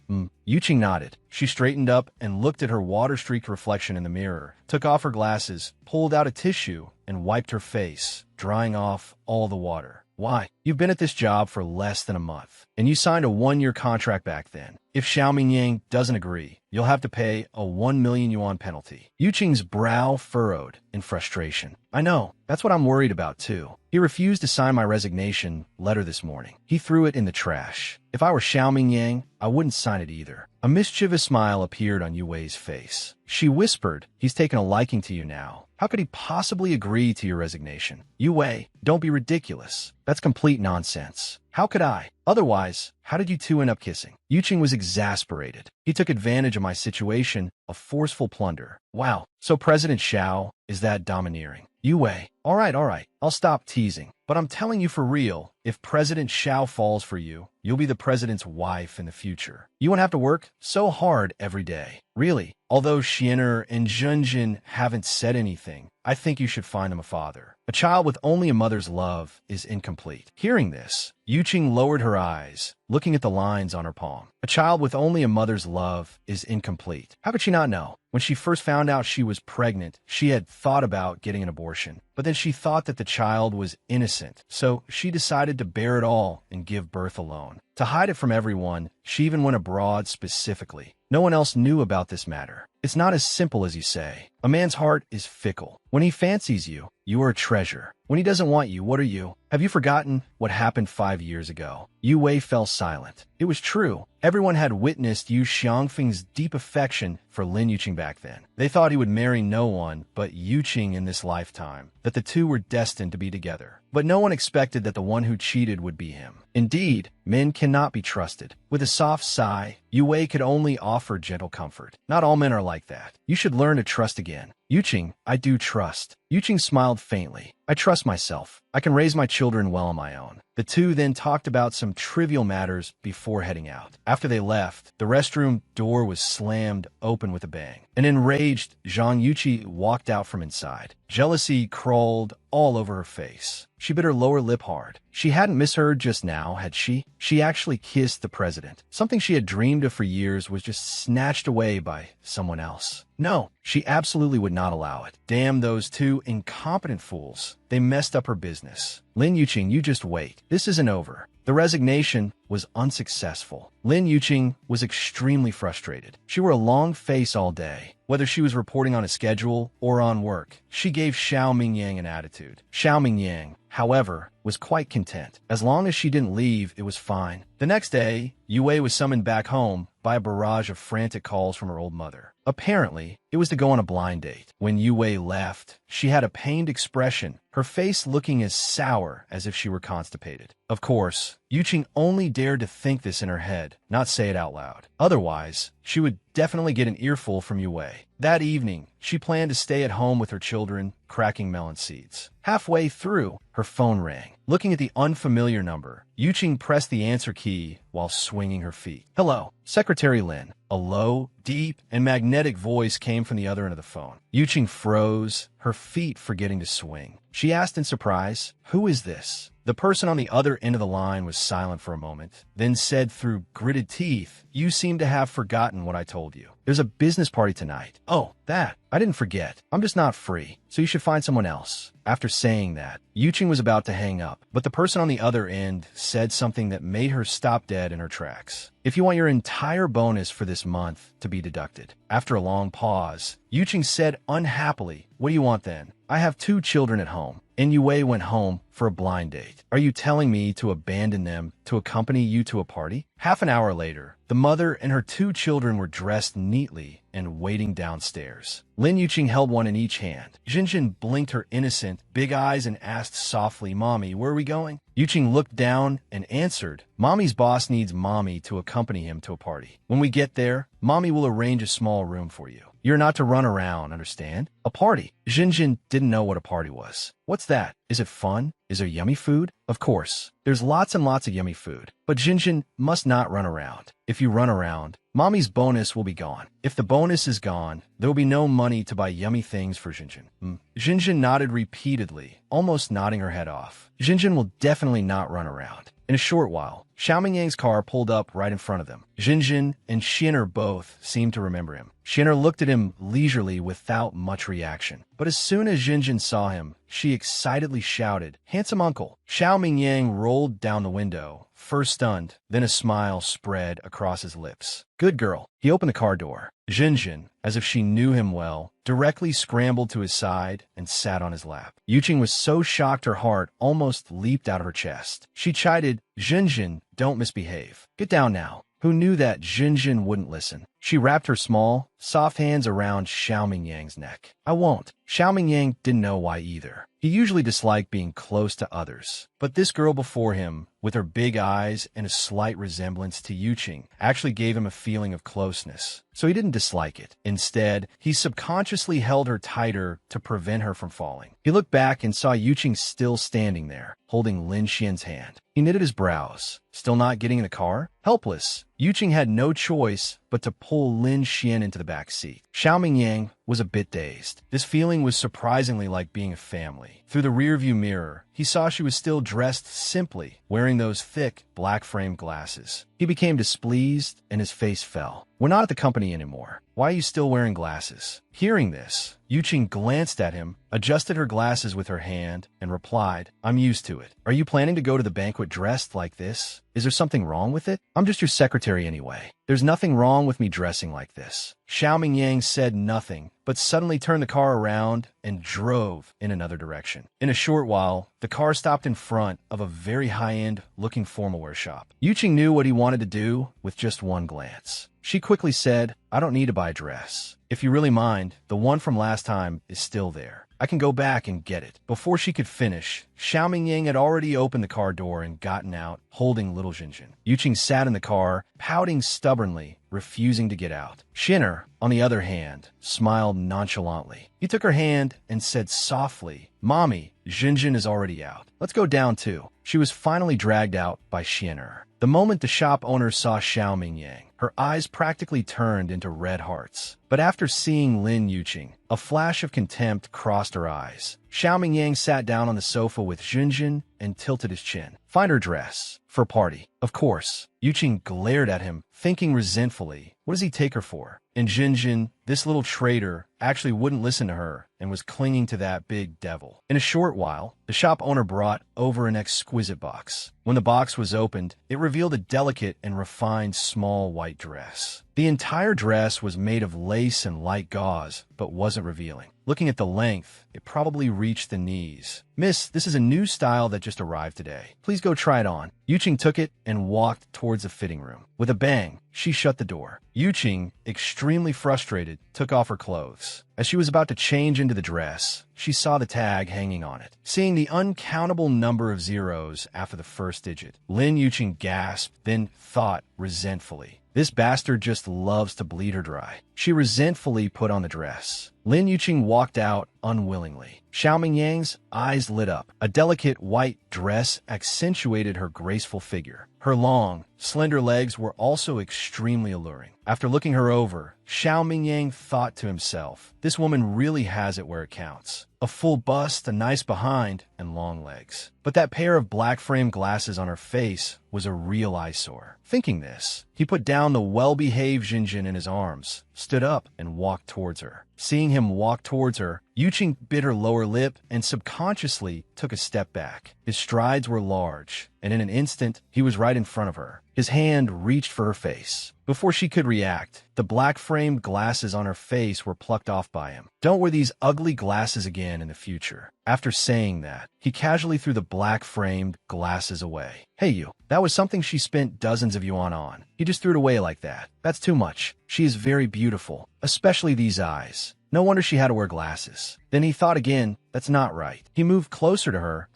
Yuqing nodded. She straightened up and looked at her water-streaked reflection in the mirror, took off her glasses, pulled out a tissue, and wiped her face, drying off all the water. Why? You've been at this job for less than a month, and you signed a 1-year contract back then. If Xiao Mingyang doesn't agree, you'll have to pay a 1 million yuan penalty. Yuqing's brow furrowed in frustration. I know. That's what I'm worried about, too. He refused to sign my resignation letter this morning. He threw it in the trash. If I were Xiao Mingyang, I wouldn't sign it either. A mischievous smile appeared on Yue's face. She whispered, he's taken a liking to you now. How could he possibly agree to your resignation? Yue, don't be ridiculous. That's complete nonsense. How could I? Otherwise, how did you two end up kissing? Yuqing was exasperated. He took advantage of my situation, a forceful plunder. Wow, so President Xiao is that domineering. Yue, all right, I'll stop teasing. But I'm telling you for real, if President Xiao falls for you, you'll be the president's wife in the future. You won't have to work so hard every day. Really, although Xiener and Zhenjin haven't said anything, I think you should find him a father. A child with only a mother's love is incomplete. Hearing this, Yuqing lowered her eyes, looking at the lines on her palm. A child with only a mother's love is incomplete. How could she not know? When she first found out she was pregnant, she had thought about getting an abortion. But then she thought that the child was innocent, so she decided to bear it all and give birth alone. To hide it from everyone, she even went abroad specifically. No one else knew about this matter. It's not as simple as you say. A man's heart is fickle. When he fancies you, you are a treasure. When he doesn't want you, what are you? Have you forgotten what happened 5 years ago? Yue fell silent. It was true. Everyone had witnessed Yu Xiangfeng's deep affection for Lin Yuqing back then. They thought he would marry no one but Yuqing in this lifetime, that the two were destined to be together. But no one expected that the one who cheated would be him. Indeed, men cannot be trusted. With a soft sigh, Yue could only offer gentle comfort. Not all men are like that. You should learn to trust again. Yuqing, I do trust. Yuqing smiled faintly. I trust myself. I can raise my children well on my own. The two then talked about some trivial matters before heading out. After they left, the restroom door was slammed open with a bang. An enraged Zhang Yuqi walked out from inside. Jealousy crawled all over her face. She bit her lower lip hard. She hadn't misheard just now, had she? She actually kissed the president. Something she had dreamed of for years was just snatched away by someone else. No, she absolutely would not allow it. Damn those two incompetent fools. They messed up her business. Lin Yuqing, you just wait. This isn't over. The resignation was unsuccessful. Lin Yuqing was extremely frustrated. She wore a long face all day. Whether she was reporting on a schedule or on work, she gave Xiao Mingyang an attitude. Xiao Mingyang, however, was quite content. As long as she didn't leave, it was fine. The next day, Yue was summoned back home by a barrage of frantic calls from her old mother. Apparently, it was to go on a blind date. When Yue left, she had a pained expression, her face looking as sour as if she were constipated. Of course, Yuqing only dared to think this in her head, not say it out loud. Otherwise, she would definitely get an earful from Yue. That evening, she planned to stay at home with her children, cracking melon seeds. Halfway through, her phone rang. Looking at the unfamiliar number, Yuqing pressed the answer key while swinging her feet. Hello, Secretary Lin. A low, deep, and magnetic voice came from the other end of the phone. Yuqing froze, her feet forgetting to swing. She asked in surprise. Who is this? The person on the other end of the line was silent for a moment, then said through gritted teeth, "You seem to have forgotten what I told you. There's a business party tonight." "Oh, that. I didn't forget. I'm just not free, so you should find someone else." After saying that, Yuching was about to hang up, but the person on the other end said something that made her stop dead in her tracks. "If you want your entire bonus for this month to be deducted." After a long pause, Yuching said unhappily, "What do you want then? I have 2 children at home." And Yue went home for a blind date. "Are you telling me to abandon them to accompany you to a party?" Half an hour later, the mother and her 2 children were dressed neatly and waiting downstairs. Lin Yuching held one in each hand. Jinjin blinked her innocent, big eyes and asked softly, "Mommy, where are we going?" Yuching looked down and answered, "Mommy's boss needs Mommy to accompany him to a party. When we get there, Mommy will arrange a small room for you. You're not to run around, understand? A party." Jinjin didn't know what a party was. "What's that? Is it fun? Is there yummy food?" "Of course. There's lots and lots of yummy food. But Jinjin must not run around. If you run around, Mommy's bonus will be gone. If the bonus is gone, there will be no money to buy yummy things for Jinjin." Jinjin nodded repeatedly, almost nodding her head off. Jinjin will definitely not run around. In a short while, Xiaomingyang's car pulled up right in front of them. Jinjin and Xin'er both seemed to remember him. Xin'er looked at him leisurely without much reaction. But as soon as Jinjin saw him, she excitedly shouted, "Handsome uncle!" Xiaomingyang rolled down the window, first stunned, then a smile spread across his lips. "Good girl." He opened the car door. Jinjin, as if she knew him well, directly scrambled to his side and sat on his lap. Yuching was so shocked her heart almost leaped out of her chest. She chided, "Jinjin, don't misbehave. Get down now." Who knew that Jinjin wouldn't listen? She wrapped her small, soft hands around Xiaomingyang's neck. "I won't." Xiaomingyang didn't know why either. He usually disliked being close to others. But this girl before him, with her big eyes and a slight resemblance to Yuching, actually gave him a feeling of closeness. So he didn't dislike it. Instead, he subconsciously held her tighter to prevent her from falling. He looked back and saw Yuching still standing there, holding Lin Xian's hand. He knitted his brows. Still not getting in the car? Helpless, Yuching had no choice but to pull Lin Xian into the back seat. Xiaomingyang was a bit dazed. This feeling was surprisingly like being a family. Through the rearview mirror, he saw she was still dressed simply, wearing those thick, black-framed glasses. He became displeased, and his face fell. "We're not at the company anymore. Why are you still wearing glasses?" Hearing this, Yuching glanced at him, adjusted her glasses with her hand, and replied, "I'm used to it." "Are you planning to go to the banquet dressed like this? Is there something wrong with it?" "I'm just your secretary anyway. There's nothing wrong with me dressing like this." Xiaomingyang said nothing, but suddenly turned the car around and drove in another direction. In a short while, the car stopped in front of a very high-end looking formalwear shop. Yuching knew what he wanted to do with just one glance. She quickly said, "I don't need to buy a dress. If you really mind, the one from last time is still there. I can go back and get it." Before she could finish, Xiaomingyang had already opened the car door and gotten out, holding little Jinjin. Yuching sat in the car, pouting stubbornly, refusing to get out. Xin'er, on the other hand, smiled nonchalantly. He took her hand and said softly, "Mommy, Jinjin is already out. Let's go down too." She was finally dragged out by Xin'er. The moment the shop owner saw Xiaomingyang, her eyes practically turned into red hearts. But after seeing Lin Yuching, a flash of contempt crossed her eyes. Xiaomingyang sat down on the sofa with Jinjin and tilted his chin. "Find her dress. For party." "Of course." Yuching glared at him, thinking resentfully, what does he take her for? And Jinjin, this little traitor, actually wouldn't listen to her and was clinging to that big devil. In a short while, the shop owner brought over an exquisite box. When the box was opened, it revealed a delicate and refined small white dress. The entire dress was made of lace and light gauze, but wasn't revealing. Looking at the length, it probably reached the knees. "Miss, this is a new style that just arrived today. Please go try it on." Yuching took it and walked towards the fitting room. With a bang, she shut the door. Yuching, extremely frustrated, took off her clothes. As she was about to change into the dress, she saw the tag hanging on it. Seeing the uncountable number of zeros after the first digit, Lin Yuching gasped, then thought resentfully, "This bastard just loves to bleed her dry." She resentfully put on the dress. Lin Yuqing walked out unwillingly. Xiaoming Yang's eyes lit up. A delicate white dress accentuated her graceful figure. Her long, slender legs were also extremely alluring. After looking her over, Xiaoming Yang thought to himself, this woman really has it where it counts. A full bust, a nice behind, and long legs. But that pair of black frame glasses on her face was a real eyesore. Thinking this, he put down the well-behaved Jinjin in his arms, stood up, and walked towards her. Seeing him walk towards her, Yuqing bit her lower lip and subconsciously took a step back. His strides were large, and in an instant, he was right in front of her. His hand reached for her face. Before she could react, the black-framed glasses on her face were plucked off by him. Don't wear these ugly glasses again in the future. After saying that, he casually threw the black-framed glasses away. Hey you, that was something she spent dozens of yuan on. He just threw it away like that. That's too much. She is very beautiful, especially these eyes. No wonder she had to wear glasses. Then he thought again, that's not right. He moved closer to her,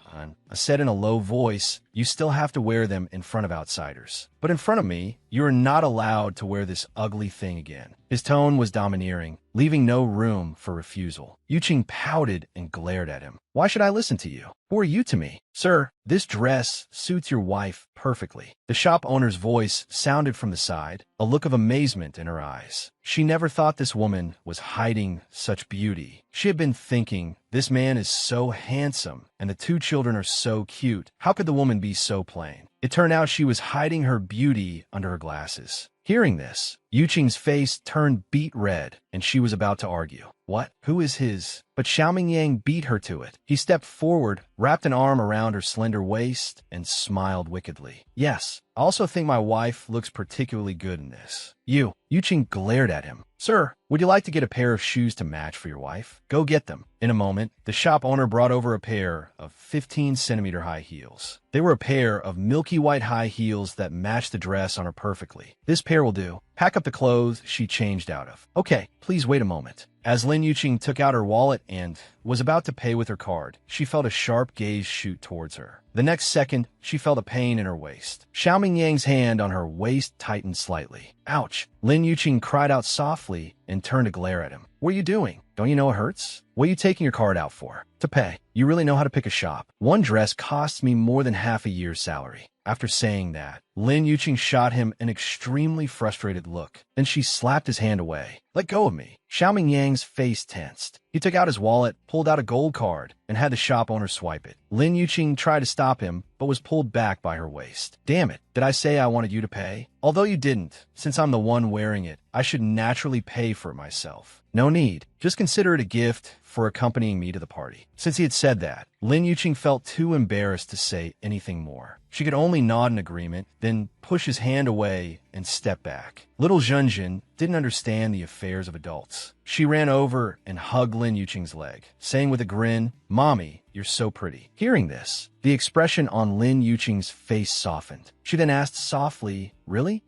said in a low voice, you still have to wear them in front of outsiders. But in front of me, you are not allowed to wear this ugly thing again. His tone was domineering, leaving no room for refusal. Yuqing pouted and glared at him. Why should I listen to you? Who are you to me? Sir, this dress suits your wife perfectly. The shop owner's voice sounded from the side, a look of amazement in her eyes. She never thought this woman was hiding such beauty. She had been thinking, this man is so handsome, and the two children are so cute. How could the woman be so plain? It turned out she was hiding her beauty under her glasses. Hearing this, Yuqing's face turned beet red, and she was about to argue. What? Who is his? But Xiaoming Yang beat her to it. He stepped forward, wrapped an arm around her slender waist, and smiled wickedly. Yes, I also think my wife looks particularly good in this. Yuqing glared at him. Sir, would you like to get a pair of shoes to match for your wife? Go get them. In a moment, the shop owner brought over a pair of 15-centimeter high heels. They were a pair of milky white high heels that matched the dress on her perfectly. This pair will do. Pack up the clothes she changed out of. Okay, please wait a moment. As Lin Yuqing took out her wallet and was about to pay with her card, she felt a sharp gaze shoot towards her. The next second, she felt a pain in her waist. Xiaoming Yang's hand on her waist tightened slightly. Ouch! Lin Yuqing cried out softly and turned to glare at him. What are you doing? Don't you know it hurts? What are you taking your card out for? To pay. You really know how to pick a shop. One dress costs me more than half a year's salary. After saying that, Lin Yuqing shot him an extremely frustrated look. Then she slapped his hand away. Let go of me. Xiaoming Yang's face tensed. He took out his wallet, pulled out a gold card, and had the shop owner swipe it. Lin Yuqing tried to stop him, but was pulled back by her waist. Damn it, did I say I wanted you to pay? Although you didn't, since I'm the one wearing it, I should naturally pay for it myself. No need. Just consider it a gift for accompanying me to the party. Since he had said that, Lin Yuqing felt too embarrassed to say anything more. She could only nod in agreement, then push his hand away and step back. Little Junjin didn't understand the affairs of adults. She ran over and hugged Lin Yuqing's leg, saying with a grin, Mommy, you're so pretty. Hearing this, the expression on Lin Yuqing's face softened. She then asked softly, Really?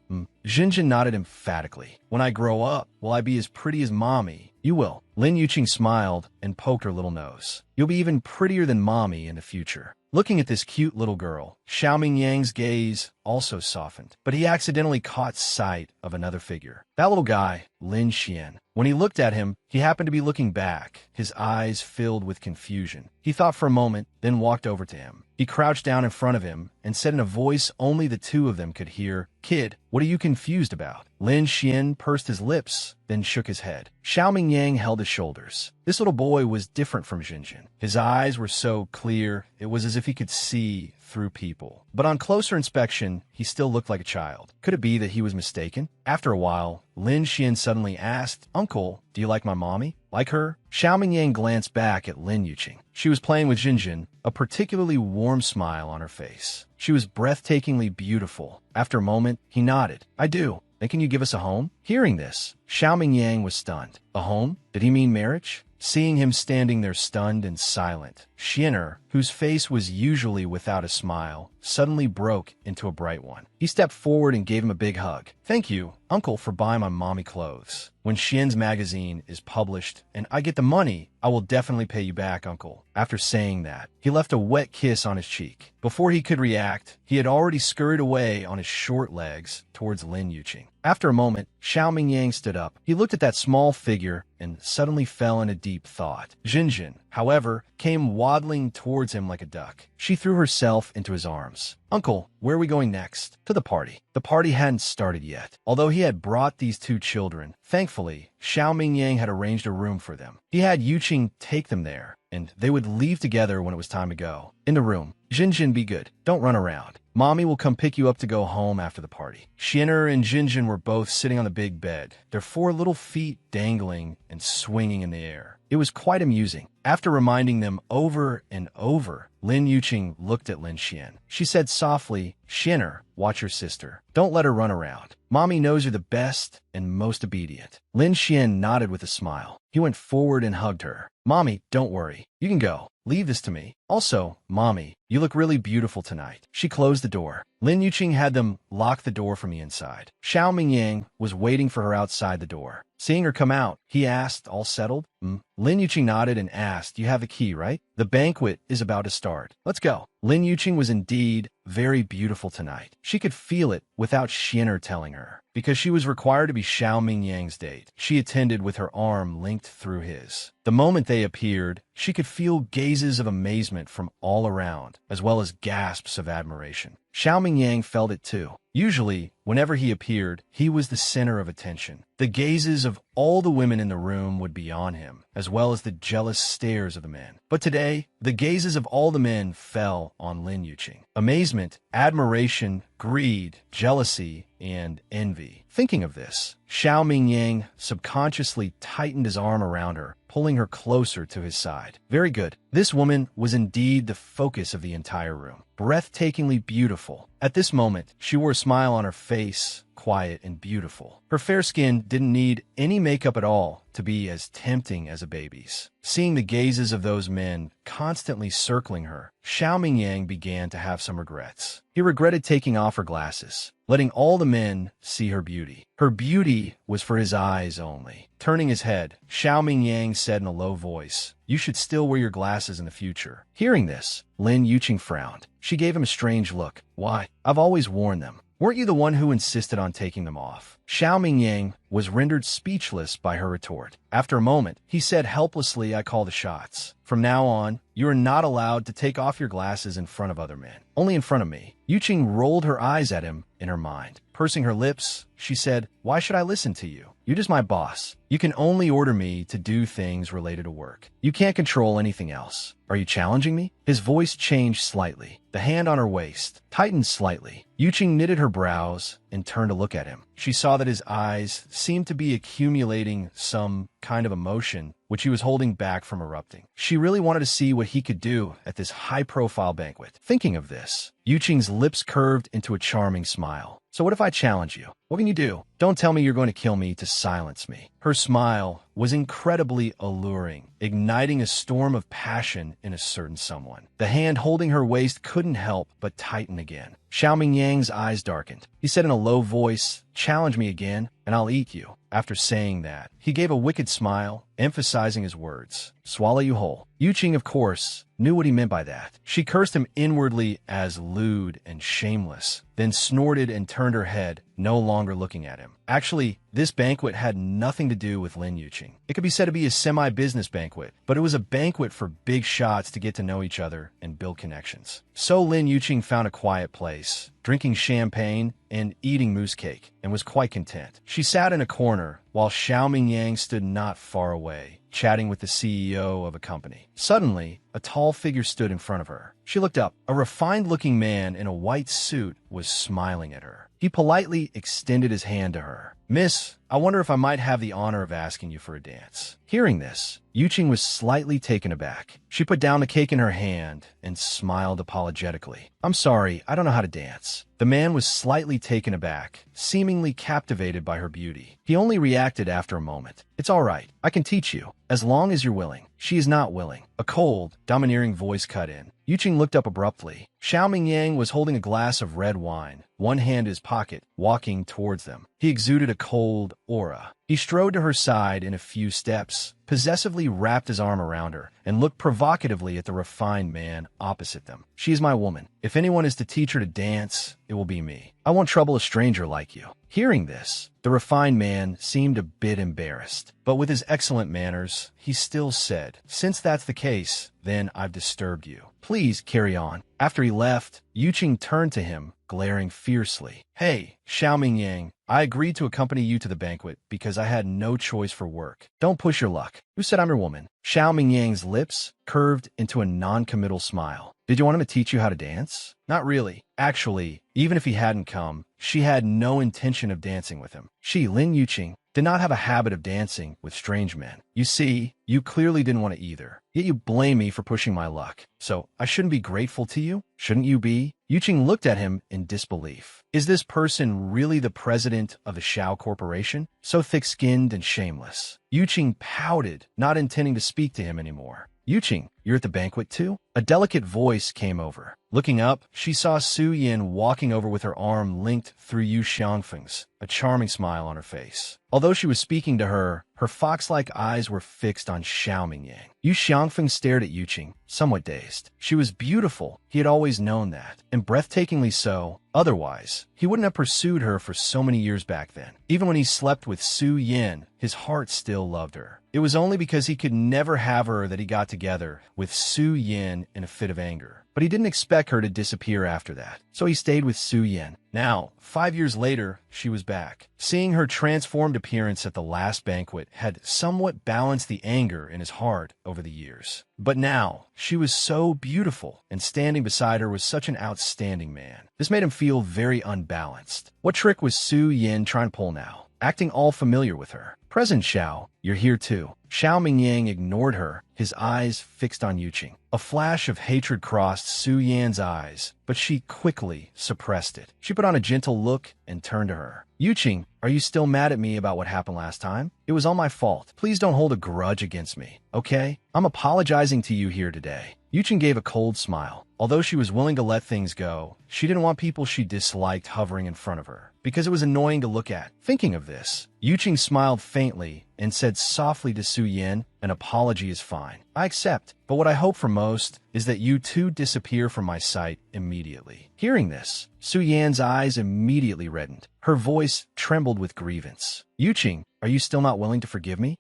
Jinjin nodded emphatically. When I grow up, will I be as pretty as Mommy? You will. Lin Yuqing smiled and poked her little nose. You'll be even prettier than Mommy in the future. Looking at this cute little girl, Xiaoming Yang's gaze also softened, but he accidentally caught sight of another figure. That little guy, Lin Xian. When he looked at him, he happened to be looking back, his eyes filled with confusion. He thought for a moment, then walked over to him. He crouched down in front of him and said in a voice only the two of them could hear, Kid, what are you confused about? Lin Xian pursed his lips, then shook his head. Xiaoming Yang held his shoulders. This little boy was different from Jinjin. His eyes were so clear, it was as if he could see through people. But on closer inspection, he still looked like a child. Could it be that he was mistaken? After a while, Lin Xian suddenly asked, Uncle, do you like my mommy? Like her? Xiaoming Yang glanced back at Lin Yuqing. She was playing with Jinjin, a particularly warm smile on her face. She was breathtakingly beautiful. After a moment, he nodded. I do. Then can you give us a home? Hearing this, Xiaoming Yang was stunned. A home? Did he mean marriage? Seeing him standing there stunned and silent, Xianer, whose face was usually without a smile, suddenly broke into a bright one. He stepped forward and gave him a big hug. Thank you, Uncle, for buying my mommy clothes. When Xian's magazine is published and I get the money, I will definitely pay you back, Uncle. After saying that, he left a wet kiss on his cheek. Before he could react, he had already scurried away on his short legs towards Lin Yuqing. After a moment, Xiao Mingyang stood up. He looked at that small figure and suddenly fell into deep thought. Jinjin, however, came waddling towards him like a duck. She threw herself into his arms. "Uncle, where are we going next?" "To the party." The party hadn't started yet. Although he had brought these two children, thankfully, Xiao Mingyang had arranged a room for them. He had Yuqing take them there, and they would leave together when it was time to go. In the room, "Jinjin, be good. Don't run around. Mommy will come pick you up to go home after the party." Xian'er and Jinjin were both sitting on the big bed, their 4 little feet dangling and swinging in the air. It was quite amusing. After reminding them over and over, Lin Yuqing looked at Lin Xian. She said softly, "Xian'er, watch your sister. Don't let her run around. Mommy knows you're the best and most obedient." Lin Xian nodded with a smile. He went forward and hugged her. "Mommy, don't worry. You can go. Leave this to me. Also, Mommy, you look really beautiful tonight." She closed the door. Lin Yuqing had them lock the door from the inside. Xiao Mingyang was waiting for her outside the door. Seeing her come out, he asked, "All settled?" Lin Yuqing nodded and asked, "You have the key, right? The banquet is about to start. Let's go." Lin Yuqing was indeed very beautiful tonight. She could feel it without Xian'er telling her. Because she was required to be Xiao Mingyang's date, she attended with her arm linked through his. The moment they appeared, she could feel gazes of amazement from all around, as well as gasps of admiration. Xiao Mingyang felt it too. Usually, whenever he appeared, he was the center of attention. The gazes of all the women in the room would be on him, as well as the jealous stares of the men. But today, the gazes of all the men fell on Lin Yuqing. Amazement, admiration, greed, jealousy, and envy. Thinking of this, Xiao Mingyang subconsciously tightened his arm around her, pulling her closer to his side. Very good. This woman was indeed the focus of the entire room. Breathtakingly beautiful. At this moment, she wore a smile on her face, quiet and beautiful. Her fair skin didn't need any makeup at all to be as tempting as a baby's. Seeing the gazes of those men constantly circling her, Xiao Mingyang began to have some regrets. He regretted taking off her glasses, letting all the men see her beauty. Her beauty was for his eyes only. Turning his head, Xiao Mingyang said in a low voice, "You should still wear your glasses in the future." Hearing this, Lin Yuqing frowned. She gave him a strange look. "Why? I've always worn them. Weren't you the one who insisted on taking them off?" Xiao Mingyang was rendered speechless by her retort. After a moment, he said helplessly, "I call the shots. From now on, you are not allowed to take off your glasses in front of other men. Only in front of me." Yuqing rolled her eyes at him in her mind. Pursing her lips, she said, "Why should I listen to you? You're just my boss. You can only order me to do things related to work. You can't control anything else. Are you challenging me?" His voice changed slightly. The hand on her waist tightened slightly. Yuqing knitted her brows and turned to look at him. She saw that his eyes seemed to be accumulating some kind of emotion, which he was holding back from erupting. She really wanted to see what he could do at this high-profile banquet. Thinking of this, Yuqing's lips curved into a charming smile. "So what if I challenge you? What can you do? Don't tell me you're going to kill me to silence me." Her smile was incredibly alluring, igniting a storm of passion in a certain someone. The hand holding her waist couldn't help but tighten again. Xiao Mingyang's eyes darkened. He said in a low voice, "Challenge me again, and I'll eat you." After saying that, he gave a wicked smile, emphasizing his words, "Swallow you whole." Yuqing, of course, knew what he meant by that. She cursed him inwardly as lewd and shameless, then snorted and turned her head, no longer looking at him. Actually, this banquet had nothing to do with Lin Yuqing. It could be said to be a semi-business banquet, but it was a banquet for big shots to get to know each other and build connections. So Lin Yuqing found a quiet place, drinking champagne and eating mousse cake, and was quite content. She sat in a corner, while Xiao Mingyang stood not far away, chatting with the CEO of a company. Suddenly, a tall figure stood in front of her. She looked up. A refined-looking man in a white suit was smiling at her. He politely extended his hand to her. "Miss, I wonder if I might have the honor of asking you for a dance." Hearing this, Yuqing was slightly taken aback. She put down the cake in her hand and smiled apologetically. "I'm sorry, I don't know how to dance." The man was slightly taken aback, seemingly captivated by her beauty. He only reacted after a moment. "It's all right. I can teach you, as long as you're willing." She is not willing. A cold, domineering voice cut in. Yuqing looked up abruptly. Xiao Mingyang was holding a glass of red wine, one hand in his pocket, walking towards them. He exuded a cold aura. He strode to her side in a few steps, possessively wrapped his arm around her, and looked provocatively at the refined man opposite them. She is my woman. If anyone is to teach her to dance, it will be me. I won't trouble a stranger like you. Hearing this, the refined man seemed a bit embarrassed, but with his excellent manners, he still said, "Since that's the case, then I've disturbed you. Please carry on." After he left, Yuqing turned to him, glaring fiercely. "Hey, Xiao Mingyang, I agreed to accompany you to the banquet because I had no choice for work. Don't push your luck. Who said I'm your woman?" Xiao Mingyang's lips curved into a non-committal smile. "Did you want him to teach you how to dance?" "Not really. Actually, even if he hadn't come, she had no intention of dancing with him. She, Lin Yuqing, did not have a habit of dancing with strange men. You see, you clearly didn't want to either. Yet you blame me for pushing my luck. So I shouldn't be grateful to you? Shouldn't you be?" Yuqing looked at him in disbelief. Is this person really the president of the Shao Corporation? So thick-skinned and shameless. Yuqing pouted, not intending to speak to him anymore. "Yuqing, you're at the banquet too?" A delicate voice came over. Looking up, she saw Su Yin walking over with her arm linked through Yu Xiangfeng's, a charming smile on her face. Although she was speaking to her, her fox-like eyes were fixed on Xiao Mingyang. Yu Xiangfeng stared at Yuqing, somewhat dazed. She was beautiful. He had always known that, and breathtakingly so. Otherwise, he wouldn't have pursued her for so many years back then. Even when he slept with Su Yin, his heart still loved her. It was only because he could never have her that he got together with Su Yin in a fit of anger. But he didn't expect her to disappear after that, so he stayed with Su Yin. Now, 5 years later, she was back. Seeing her transformed appearance at the last banquet had somewhat balanced the anger in his heart over the years. But now, she was so beautiful, and standing beside her was such an outstanding man. This made him feel very unbalanced. What trick was Su Yin trying to pull now? Acting all familiar with her. "Present Xiao, you're here too." Xiao Mingyang ignored her, his eyes fixed on Yuqing. A flash of hatred crossed Su Yan's eyes, but she quickly suppressed it. She put on a gentle look and turned to her. "Yuqing, are you still mad at me about what happened last time? It was all my fault. Please don't hold a grudge against me, okay? I'm apologizing to you here today." Yuqing gave a cold smile. Although she was willing to let things go, she didn't want people she disliked hovering in front of her, because it was annoying to look at. Thinking of this, Yuqing smiled faintly and said softly to Su Yin, "An apology is fine. I accept, but what I hope for most is that you two disappear from my sight immediately." Hearing this, Su Yan's eyes immediately reddened. Her voice trembled with grievance. "Yuqing, are you still not willing to forgive me?"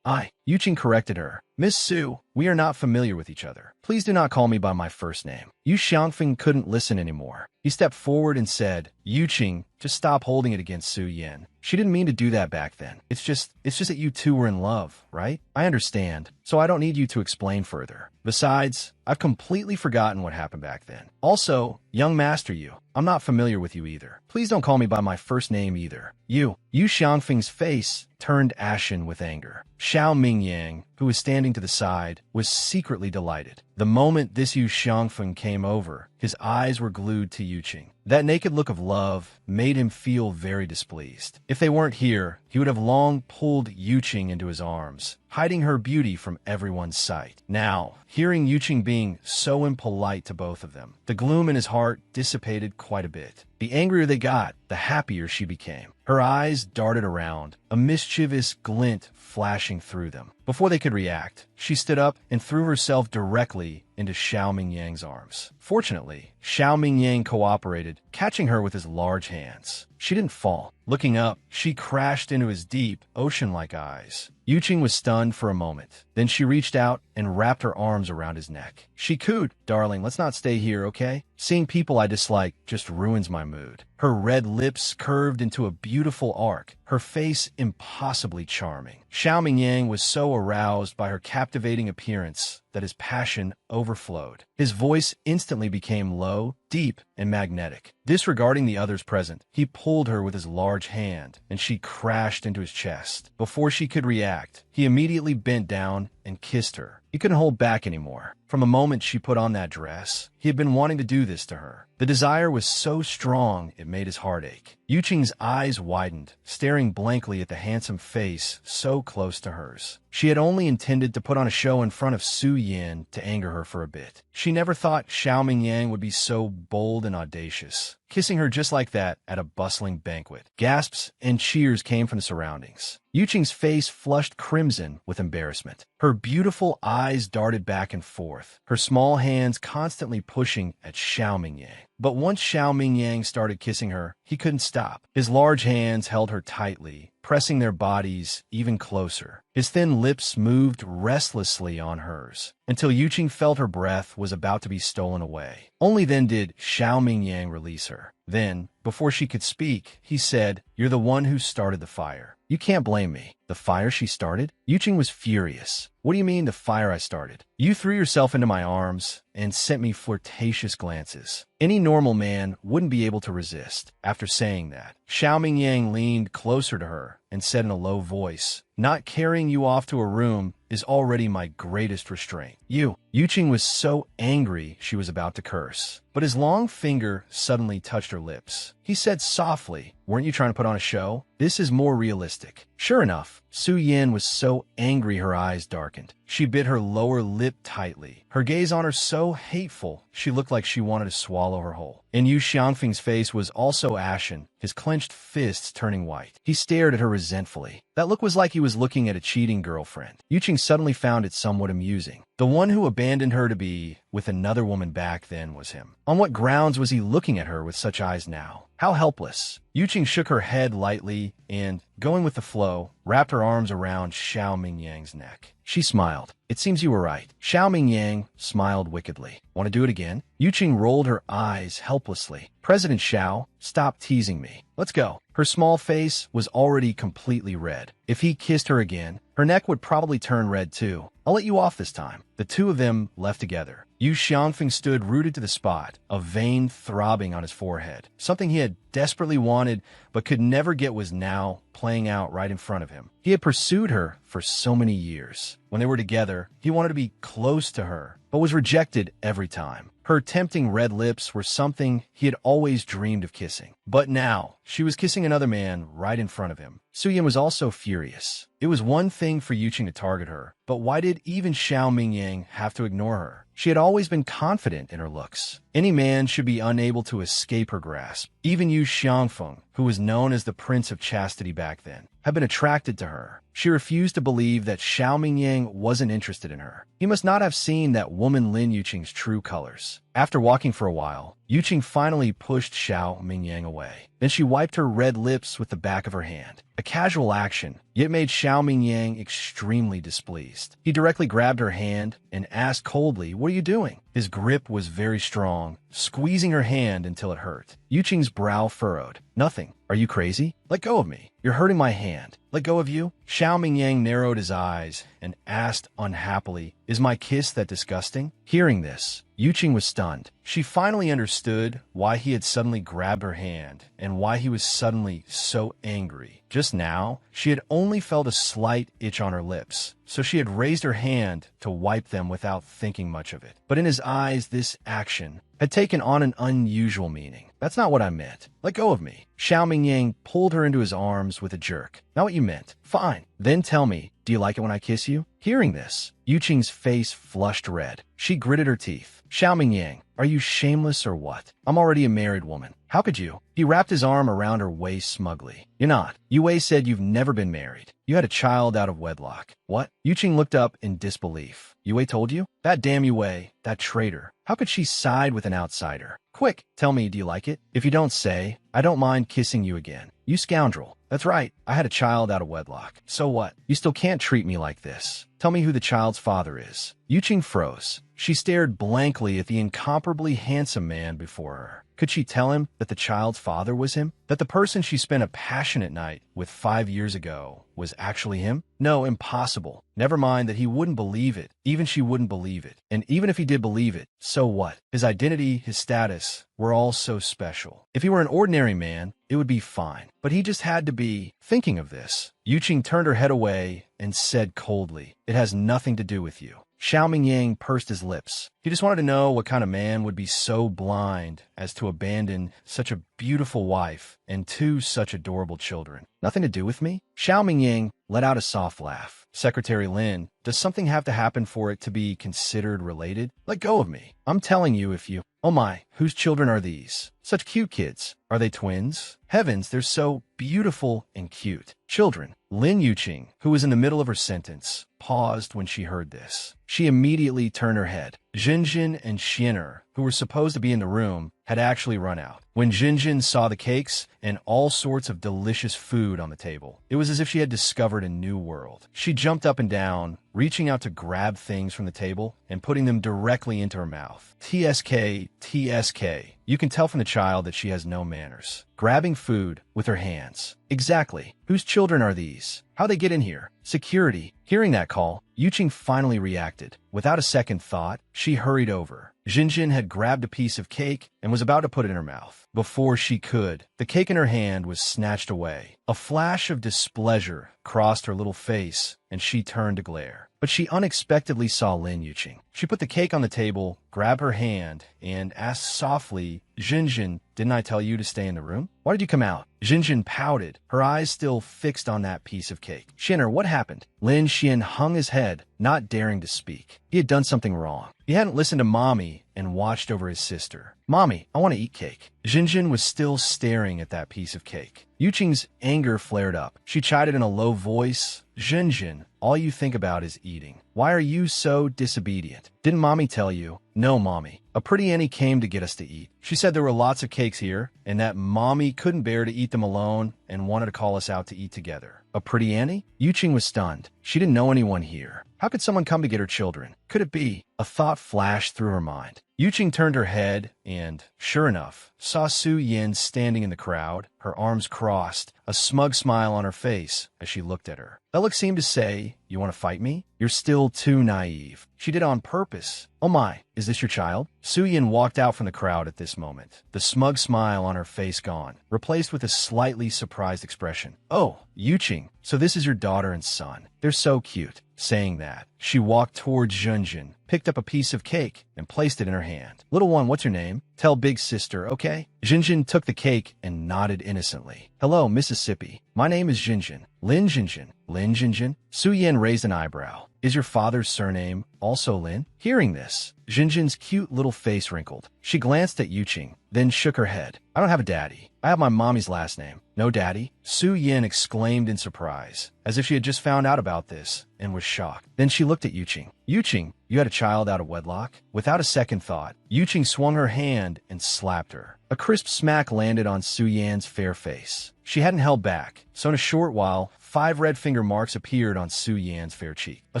Yuqing corrected her. "Miss Su, we are not familiar with each other. Please do not call me by my first name." Yu Xiangfeng couldn't listen anymore. He stepped forward and said, "Yuqing, just stop holding it against Su Yin. She didn't mean to do that back then. It's just that you two were in love, right? I understand, so I don't need you to explain further. Besides, I've completely forgotten what happened back then. Also, young master Yu, I'm not familiar with you either. Please don't call me by my first name either." Yu Xiangfeng's face turned ashen with anger. Xiao Mingyang, who was standing to the side, was secretly delighted. The moment this Yu Xiangfeng came over, his eyes were glued to Yuqing. That naked look of love made him feel very displeased. If they weren't here, he would have long pulled Yuqing into his arms, hiding her beauty from everyone's sight. Now, hearing Yuqing being so impolite to both of them, the gloom in his heart dissipated quite a bit. The angrier they got, the happier she became. Her eyes darted around, a mischievous glint flashing through them. Before they could react, she stood up and threw herself directly into Xiao Mingyang's arms. Fortunately, Xiao Mingyang cooperated, catching her with his large hands. She didn't fall. Looking up, she crashed into his deep, ocean-like eyes. Yuqing was stunned for a moment. Then she reached out and wrapped her arms around his neck. She cooed, "Darling, let's not stay here, okay? Seeing people I dislike just ruins my mood." Her red lips curved into a beautiful arc, her face impossibly charming. Xiao Mingyang was so aroused by her captivating appearance that his passion overflowed. His voice instantly became low, deep, and magnetic. Disregarding the others present, he pulled her with his large hand, and she crashed into his chest. Before she could react, he immediately bent down and kissed her. He couldn't hold back anymore. From the moment she put on that dress, he had been wanting to do this to her. The desire was so strong, it made his heart ache. Yuqing's eyes widened, staring blankly at the handsome face so close to hers. She had only intended to put on a show in front of Su Yin to anger her for a bit. She never thought Xiao Mingyang would be so bold and audacious, kissing her just like that at a bustling banquet. Gasps and cheers came from the surroundings. Yuqing's face flushed crimson with embarrassment. Her beautiful eyes darted back and forth, her small hands constantly pushing at Xiao Mingyang. But once Xiao Mingyang started kissing her, he couldn't stop. His large hands held her tightly, pressing their bodies even closer. His thin lips moved restlessly on hers, until Yuqing felt her breath was about to be stolen away. Only then did Xiao Mingyang release her. Then, before she could speak, he said, "You're the one who started the fire. You can't blame me." The fire she started? Yuqing was furious. What do you mean the fire I started? You threw yourself into my arms and sent me flirtatious glances. Any normal man wouldn't be able to resist. After saying that, Xiao Mingyang leaned closer to her and said in a low voice, "Not carrying you off to a room is already my greatest restraint. Yuqing was so angry she was about to curse, but his long finger suddenly touched her lips. He said softly, "Weren't you trying to put on a show? This is more realistic." Sure enough, Su Yin was so angry her eyes darkened. She bit her lower lip tightly, her gaze on her so hateful she looked like she wanted to swallow her whole. And Yu Xiangfeng's face was also ashen, his clenched fists turning white. He stared at her resentfully. That look was like he was looking at a cheating girlfriend. Yuqing suddenly found it somewhat amusing. The one who abandoned her to be with another woman back then was him. On what grounds was he looking at her with such eyes now? How helpless. Yuqing shook her head lightly and, going with the flow, wrapped her arms around Xiao Mingyang's neck. She smiled. "It seems you were right." Xiao Mingyang smiled wickedly. "Want to do it again?" Yuqing rolled her eyes helplessly. "President Xiao, stop teasing me. Let's go." Her small face was already completely red. If he kissed her again, her neck would probably turn red too. "I'll let you off this time." The two of them left together. Yu Xiangfeng stood rooted to the spot, a vein throbbing on his forehead. Something he had desperately wanted but could never get was now playing out right in front of him. He had pursued her for so many years. When they were together, he wanted to be close to her, but was rejected every time. Her tempting red lips were something he had always dreamed of kissing. But now, she was kissing another man right in front of him. Su Yin was also furious. It was one thing for Yuqing to target her, but why did even Xiao Mingyang have to ignore her? She had always been confident in her looks. Any man should be unable to escape her grasp. Even Yu Xiangfeng, who was known as the Prince of Chastity back then, had been attracted to her. She refused to believe that Xiao Mingyang wasn't interested in her. He must not have seen that woman Lin Yuqing's true colors. After walking for a while, Yuqing finally pushed Xiao Mingyang away. Then she wiped her red lips with the back of her hand. A casual action, yet made Xiao Mingyang extremely displeased. He directly grabbed her hand and asked coldly, "What are you doing?" His grip was very strong, squeezing her hand until it hurt. Yuqing's brow furrowed. "Nothing. Are you crazy? Let go of me. You're hurting my hand. Let go of you?" Xiao Mingyang narrowed his eyes and asked unhappily, "Is my kiss that disgusting?" Hearing this, Yuqing was stunned. She finally understood why he had suddenly grabbed her hand and why he was suddenly so angry. Just now, she had only felt a slight itch on her lips, so she had raised her hand to wipe them without thinking much of it. But in his eyes, this action had taken on an unusual meaning. "That's not what I meant. Let go of me." Xiao Mingyang pulled her into his arms with a jerk. "Not what you meant. Fine. Then tell me, do you like it when I kiss you?" Hearing this, Yuqing's face flushed red. She gritted her teeth. "Xiao Mingyang, are you shameless or what? I'm already a married woman. How could you?" He wrapped his arm around her waist smugly. "You're not. Yue said you've never been married. You had a child out of wedlock." "What?" Yuqing looked up in disbelief. "Yue told you? That damn Yue, that traitor. How could she side with an outsider? Quick, tell me, do you like it? If you don't say, I don't mind kissing you again. You scoundrel. That's right, I had a child out of wedlock. So what? You still can't treat me like this." Tell me who the child's father is. Yuqing froze. She stared blankly at the incomparably handsome man before her. Could she tell him that the child's father was him? That the person she spent a passionate night with 5 years ago was actually him? No, impossible. Never mind that he wouldn't believe it. Even she wouldn't believe it. And even if he did believe it, so what? His identity, his status, were all so special. If he were an ordinary man, it would be fine. But he just had to be. Thinking of this, Yuqing turned her head away and said coldly, "It has nothing to do with you." Xiao Mingyang pursed his lips. He just wanted to know what kind of man would be so blind as to abandon such a beautiful wife and 2 such adorable children. Nothing to do with me? Xiao Mingyang let out a soft laugh. Secretary Lin, does something have to happen for it to be considered related? Let go of me. I'm telling you if you... Oh my, whose children are these? Such cute kids. Are they twins? Heavens, they're so beautiful and cute. Children. Lin Yuqing, who was in the middle of her sentence, paused when she heard this. She immediately turned her head. Jinjin and Xiner, who were supposed to be in the room, had actually run out. When Jinjin saw the cakes and all sorts of delicious food on the table, it was as if she had discovered a new world. She jumped up and down, reaching out to grab things from the table and putting them directly into her mouth. TSK, TSK. You can tell from the child that she has no manners. Grabbing food with her hands. Exactly. Whose children are these? How they get in here? Security. Hearing that call, Yuqing finally reacted. Without a second thought, she hurried over. Jinjin had grabbed a piece of cake and was about to put it in her mouth. Before she could, the cake in her hand was snatched away. A flash of displeasure crossed her little face, and she turned to glare. But she unexpectedly saw Lin Yuqing. She put the cake on the table, grabbed her hand, and asked softly, "Jinjin, didn't I tell you to stay in the room? Why did you come out?" Jinjin pouted, her eyes still fixed on that piece of cake. "Xiner, what happened?" Lin Xian hung his head, not daring to speak. He had done something wrong. He hadn't listened to Mommy and watched over his sister. "Mommy, I want to eat cake." Jinjin was still staring at that piece of cake. Yuqing's anger flared up. She chided in a low voice, "Jinjin, all you think about is eating. Why are you so disobedient? Didn't Mommy tell you?" "No, Mommy. A pretty Annie came to get us to eat. She said there were lots of cakes here, and that Mommy couldn't bear to eat them alone and wanted to call us out to eat together." A pretty Annie? Yuqing was stunned. She didn't know anyone here. How could someone come to get her children? Could it be? A thought flashed through her mind. Yuqing turned her head and, sure enough, saw Su Yin standing in the crowd, her arms crossed, a smug smile on her face as she looked at her. That look seemed to say, "You want to fight me? You're still too naive." She did it on purpose. "Oh my, is this your child?" Su Yin walked out from the crowd at this moment, the smug smile on her face gone, replaced with a slightly surprised expression. "Oh, Yuqing, so this is your daughter and son. They're so cute." Saying that, she walked towards Junjin, picked up a piece of cake, and placed it in her hand. "Little one, what's your name? Tell big sister, okay?" Jinjin took the cake and nodded innocently. "Hello, Mississippi. My name is Jinjin." "Lin Jinjin." "Lin Jinjin?" Su Yin raised an eyebrow. "Is your father's surname also Lin?" Hearing this, Jinjin's cute little face wrinkled. She glanced at Yuqing, then shook her head. "I don't have a daddy. I have my mommy's last name." "No daddy?" Su Yin exclaimed in surprise, as if she had just found out about this, and was shocked. Then she looked at Yuqing. "Yuqing, you had a child out of wedlock?" Without a second thought, Yuqing swung her hand and slapped her. A crisp smack landed on Su Yan's fair face. She hadn't held back, so in a short while, 5 red finger marks appeared on Su Yan's fair cheek. A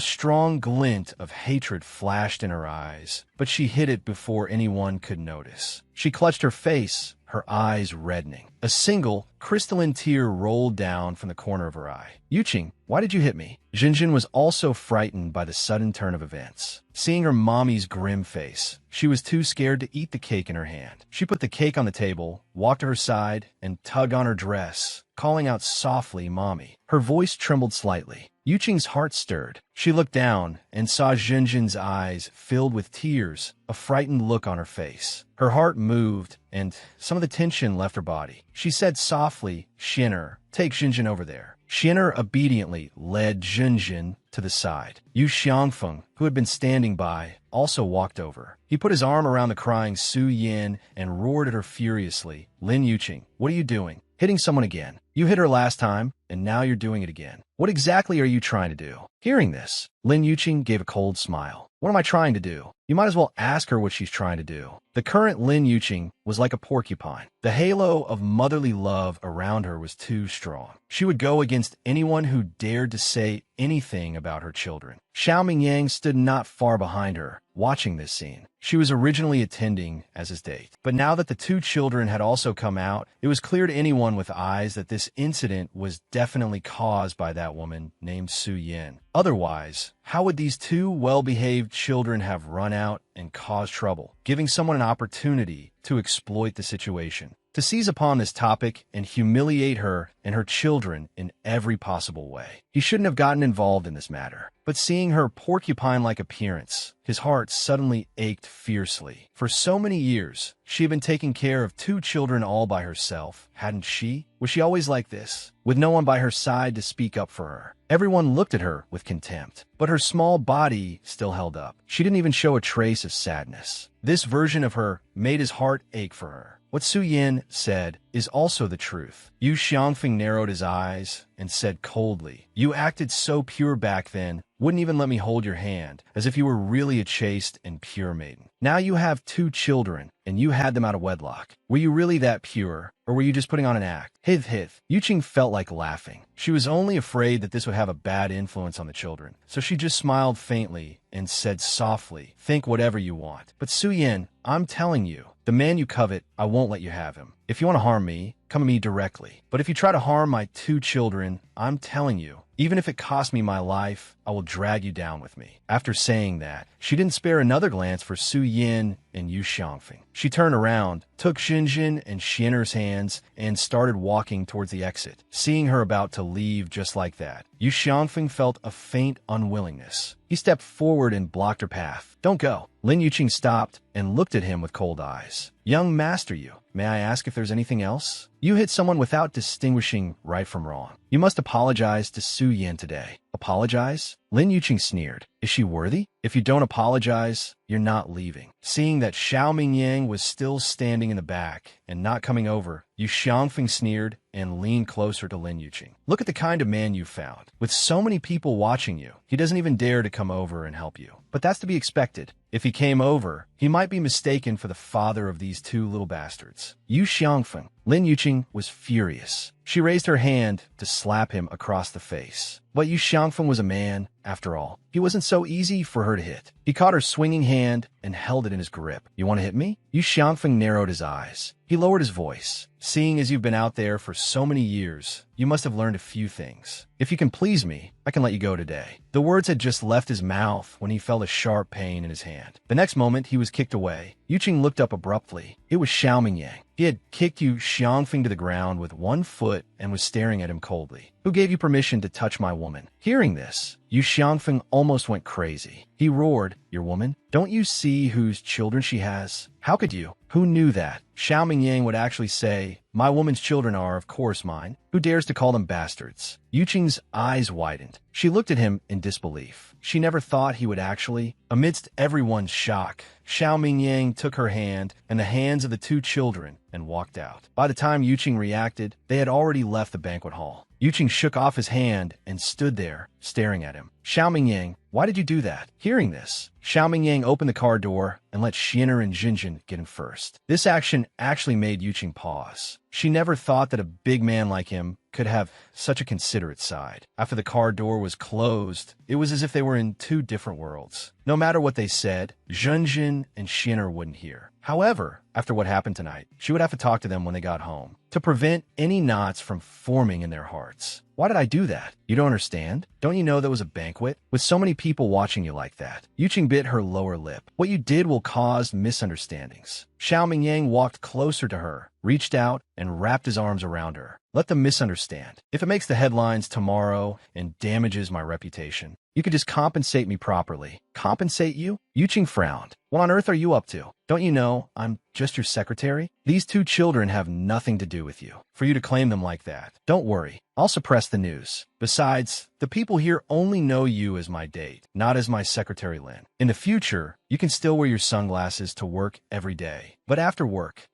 strong glint of hatred flashed in her eyes, but she hid it before anyone could notice. She clutched her face, her eyes reddening. A single, crystalline tear rolled down from the corner of her eye. "Yuqing, why did you hit me?" Jinjin was also frightened by the sudden turn of events. Seeing her mommy's grim face, she was too scared to eat the cake in her hand. She put the cake on the table, walked to her side, and tugged on her dress, calling out softly, "Mommy." Her voice trembled slightly. Yuqing's heart stirred. She looked down and saw Jinjin's eyes filled with tears, a frightened look on her face. Her heart moved, and some of the tension left her body. She said softly, "Xiner, take Jinjin over there." Xiner obediently led Jinjin to the side. Yu Xiangfeng, who had been standing by, also walked over. He put his arm around the crying Su Yin and roared at her furiously. "Lin Yuqing, what are you doing? Hitting someone again. You hit her last time, and now you're doing it again. What exactly are you trying to do?" Hearing this, Lin Yuqing gave a cold smile. "What am I trying to do?" You might as well ask her what she's trying to do. The current Lin Yuqing was like a porcupine. The halo of motherly love around her was too strong. She would go against anyone who dared to say anything about her children. Xiao Mingyang stood not far behind her, watching this scene. She was originally attending as his date. But now that the two children had also come out, it was clear to anyone with eyes that this incident was definitely caused by that woman named Su Yin. Otherwise, how would these two well-behaved children have run out and caused trouble, giving someone an opportunity to exploit the situation, to seize upon this topic and humiliate her and her children in every possible way? He shouldn't have gotten involved in this matter. But seeing her porcupine-like appearance, his heart suddenly ached fiercely. For so many years, she had been taking care of two children all by herself, hadn't she? Was she always like this, with no one by her side to speak up for her? Everyone looked at her with contempt, but her small body still held up. She didn't even show a trace of sadness. This version of her made his heart ache for her. What Su Yin said is also the truth. Yu Xiangfeng narrowed his eyes and said coldly, "You acted so pure back then, wouldn't even let me hold your hand, as if you were really a chaste and pure maiden. Now you have two children, and you had them out of wedlock. Were you really that pure, or were you just putting on an act?" Hith hith. Yuqing felt like laughing. She was only afraid that this would have a bad influence on the children, so she just smiled faintly and said softly, "Think whatever you want. But Su Yin, I'm telling you, the man you covet, I won't let you have him. If you want to harm me, come to me directly. But if you try to harm my two children, I'm telling you, even if it costs me my life, I will drag you down with me." After saying that, she didn't spare another glance for Su Yin and Yu Xiangfeng. She turned around, took Xinjin and Xin'er's hands, and started walking towards the exit. Seeing her about to leave just like that, Yu Xiangfeng felt a faint unwillingness. He stepped forward and blocked her path. "Don't go." Lin Yuqing stopped and looked at him with cold eyes. "Young master Yu, may I ask if there's anything else? You hit someone without distinguishing right from wrong. You must apologize to Su Yin today." "Apologize?" Lin Yuqing sneered. "Is she worthy? If you don't apologize, you're not leaving." Seeing that Xiao Mingyang was still standing in the back and not coming over, Yu Xiangfeng sneered and leaned closer to Lin Yuqing. "Look at the kind of man you found. With so many people watching you, he doesn't even dare to come over and help you. But that's to be expected. If he came over, he might be mistaken for the father of these two little bastards." Yu Xiangfeng. Lin Yuqing was furious. She raised her hand to slap him across the face. But Yu Xiangfeng was a man, after all. He wasn't so easy for her to hit. He caught her swinging hand and held it in his grip. "You want to hit me?" Yu Xiangfeng narrowed his eyes. He lowered his voice. "Seeing as you've been out there for so many years, you must have learned a few things. If you can please me, I can let you go today." The words had just left his mouth when he felt a sharp pain in his hand. The next moment, he was kicked away. Yuqing looked up abruptly. It was Xiao Mingyang. He had kicked Yu Xiangfeng to the ground with one foot and was staring at him coldly. "Who gave you permission to touch my woman?" Hearing this, Yu Xiangfeng almost went crazy. He roared, "Your woman? Don't you see whose children she has? How could you? Who knew that?" Xiao Mingyang would actually say, "My woman's children are, of course, mine. Who dares to call them bastards?" Yuqing's eyes widened. She looked at him in disbelief. She never thought he would actually. Amidst everyone's shock, Xiao Mingyang took her hand and the hands of the two children and walked out. By the time Yuqing reacted, they had already left the banquet hall. Yuqing shook off his hand and stood there, staring at him. "Xiao Mingyang, why did you do that?" Hearing this, Xiao Mingyang opened the car door and let Xin'er and Xinjin get in first. This action actually made Yuqing pause. She never thought that a big man like him could have such a considerate side. After the car door was closed, it was as if they were in two different worlds. No matter what they said, Xinjin and Xin'er wouldn't hear. However, after what happened tonight, she would have to talk to them when they got home, to prevent any knots from forming in their hearts. "Why did I do that? You don't understand? Don't you know that was a banquet? With so many people watching you like that." Yuqing bit her lower lip. "What you did will cause misunderstandings." Xiao Mingyang walked closer to her, reached out, and wrapped his arms around her. "Let them misunderstand. If it makes the headlines tomorrow and damages my reputation, you could just compensate me properly." "Compensate you?" Yuqing frowned. "What on earth are you up to? Don't you know I'm just your secretary? These two children have nothing to do with you, for you to claim them like that. Don't worry, I'll suppress the news. Besides, the people here only know you as my date, not as my secretary Lin. In the future, you can still wear your sunglasses to work every day. But after work,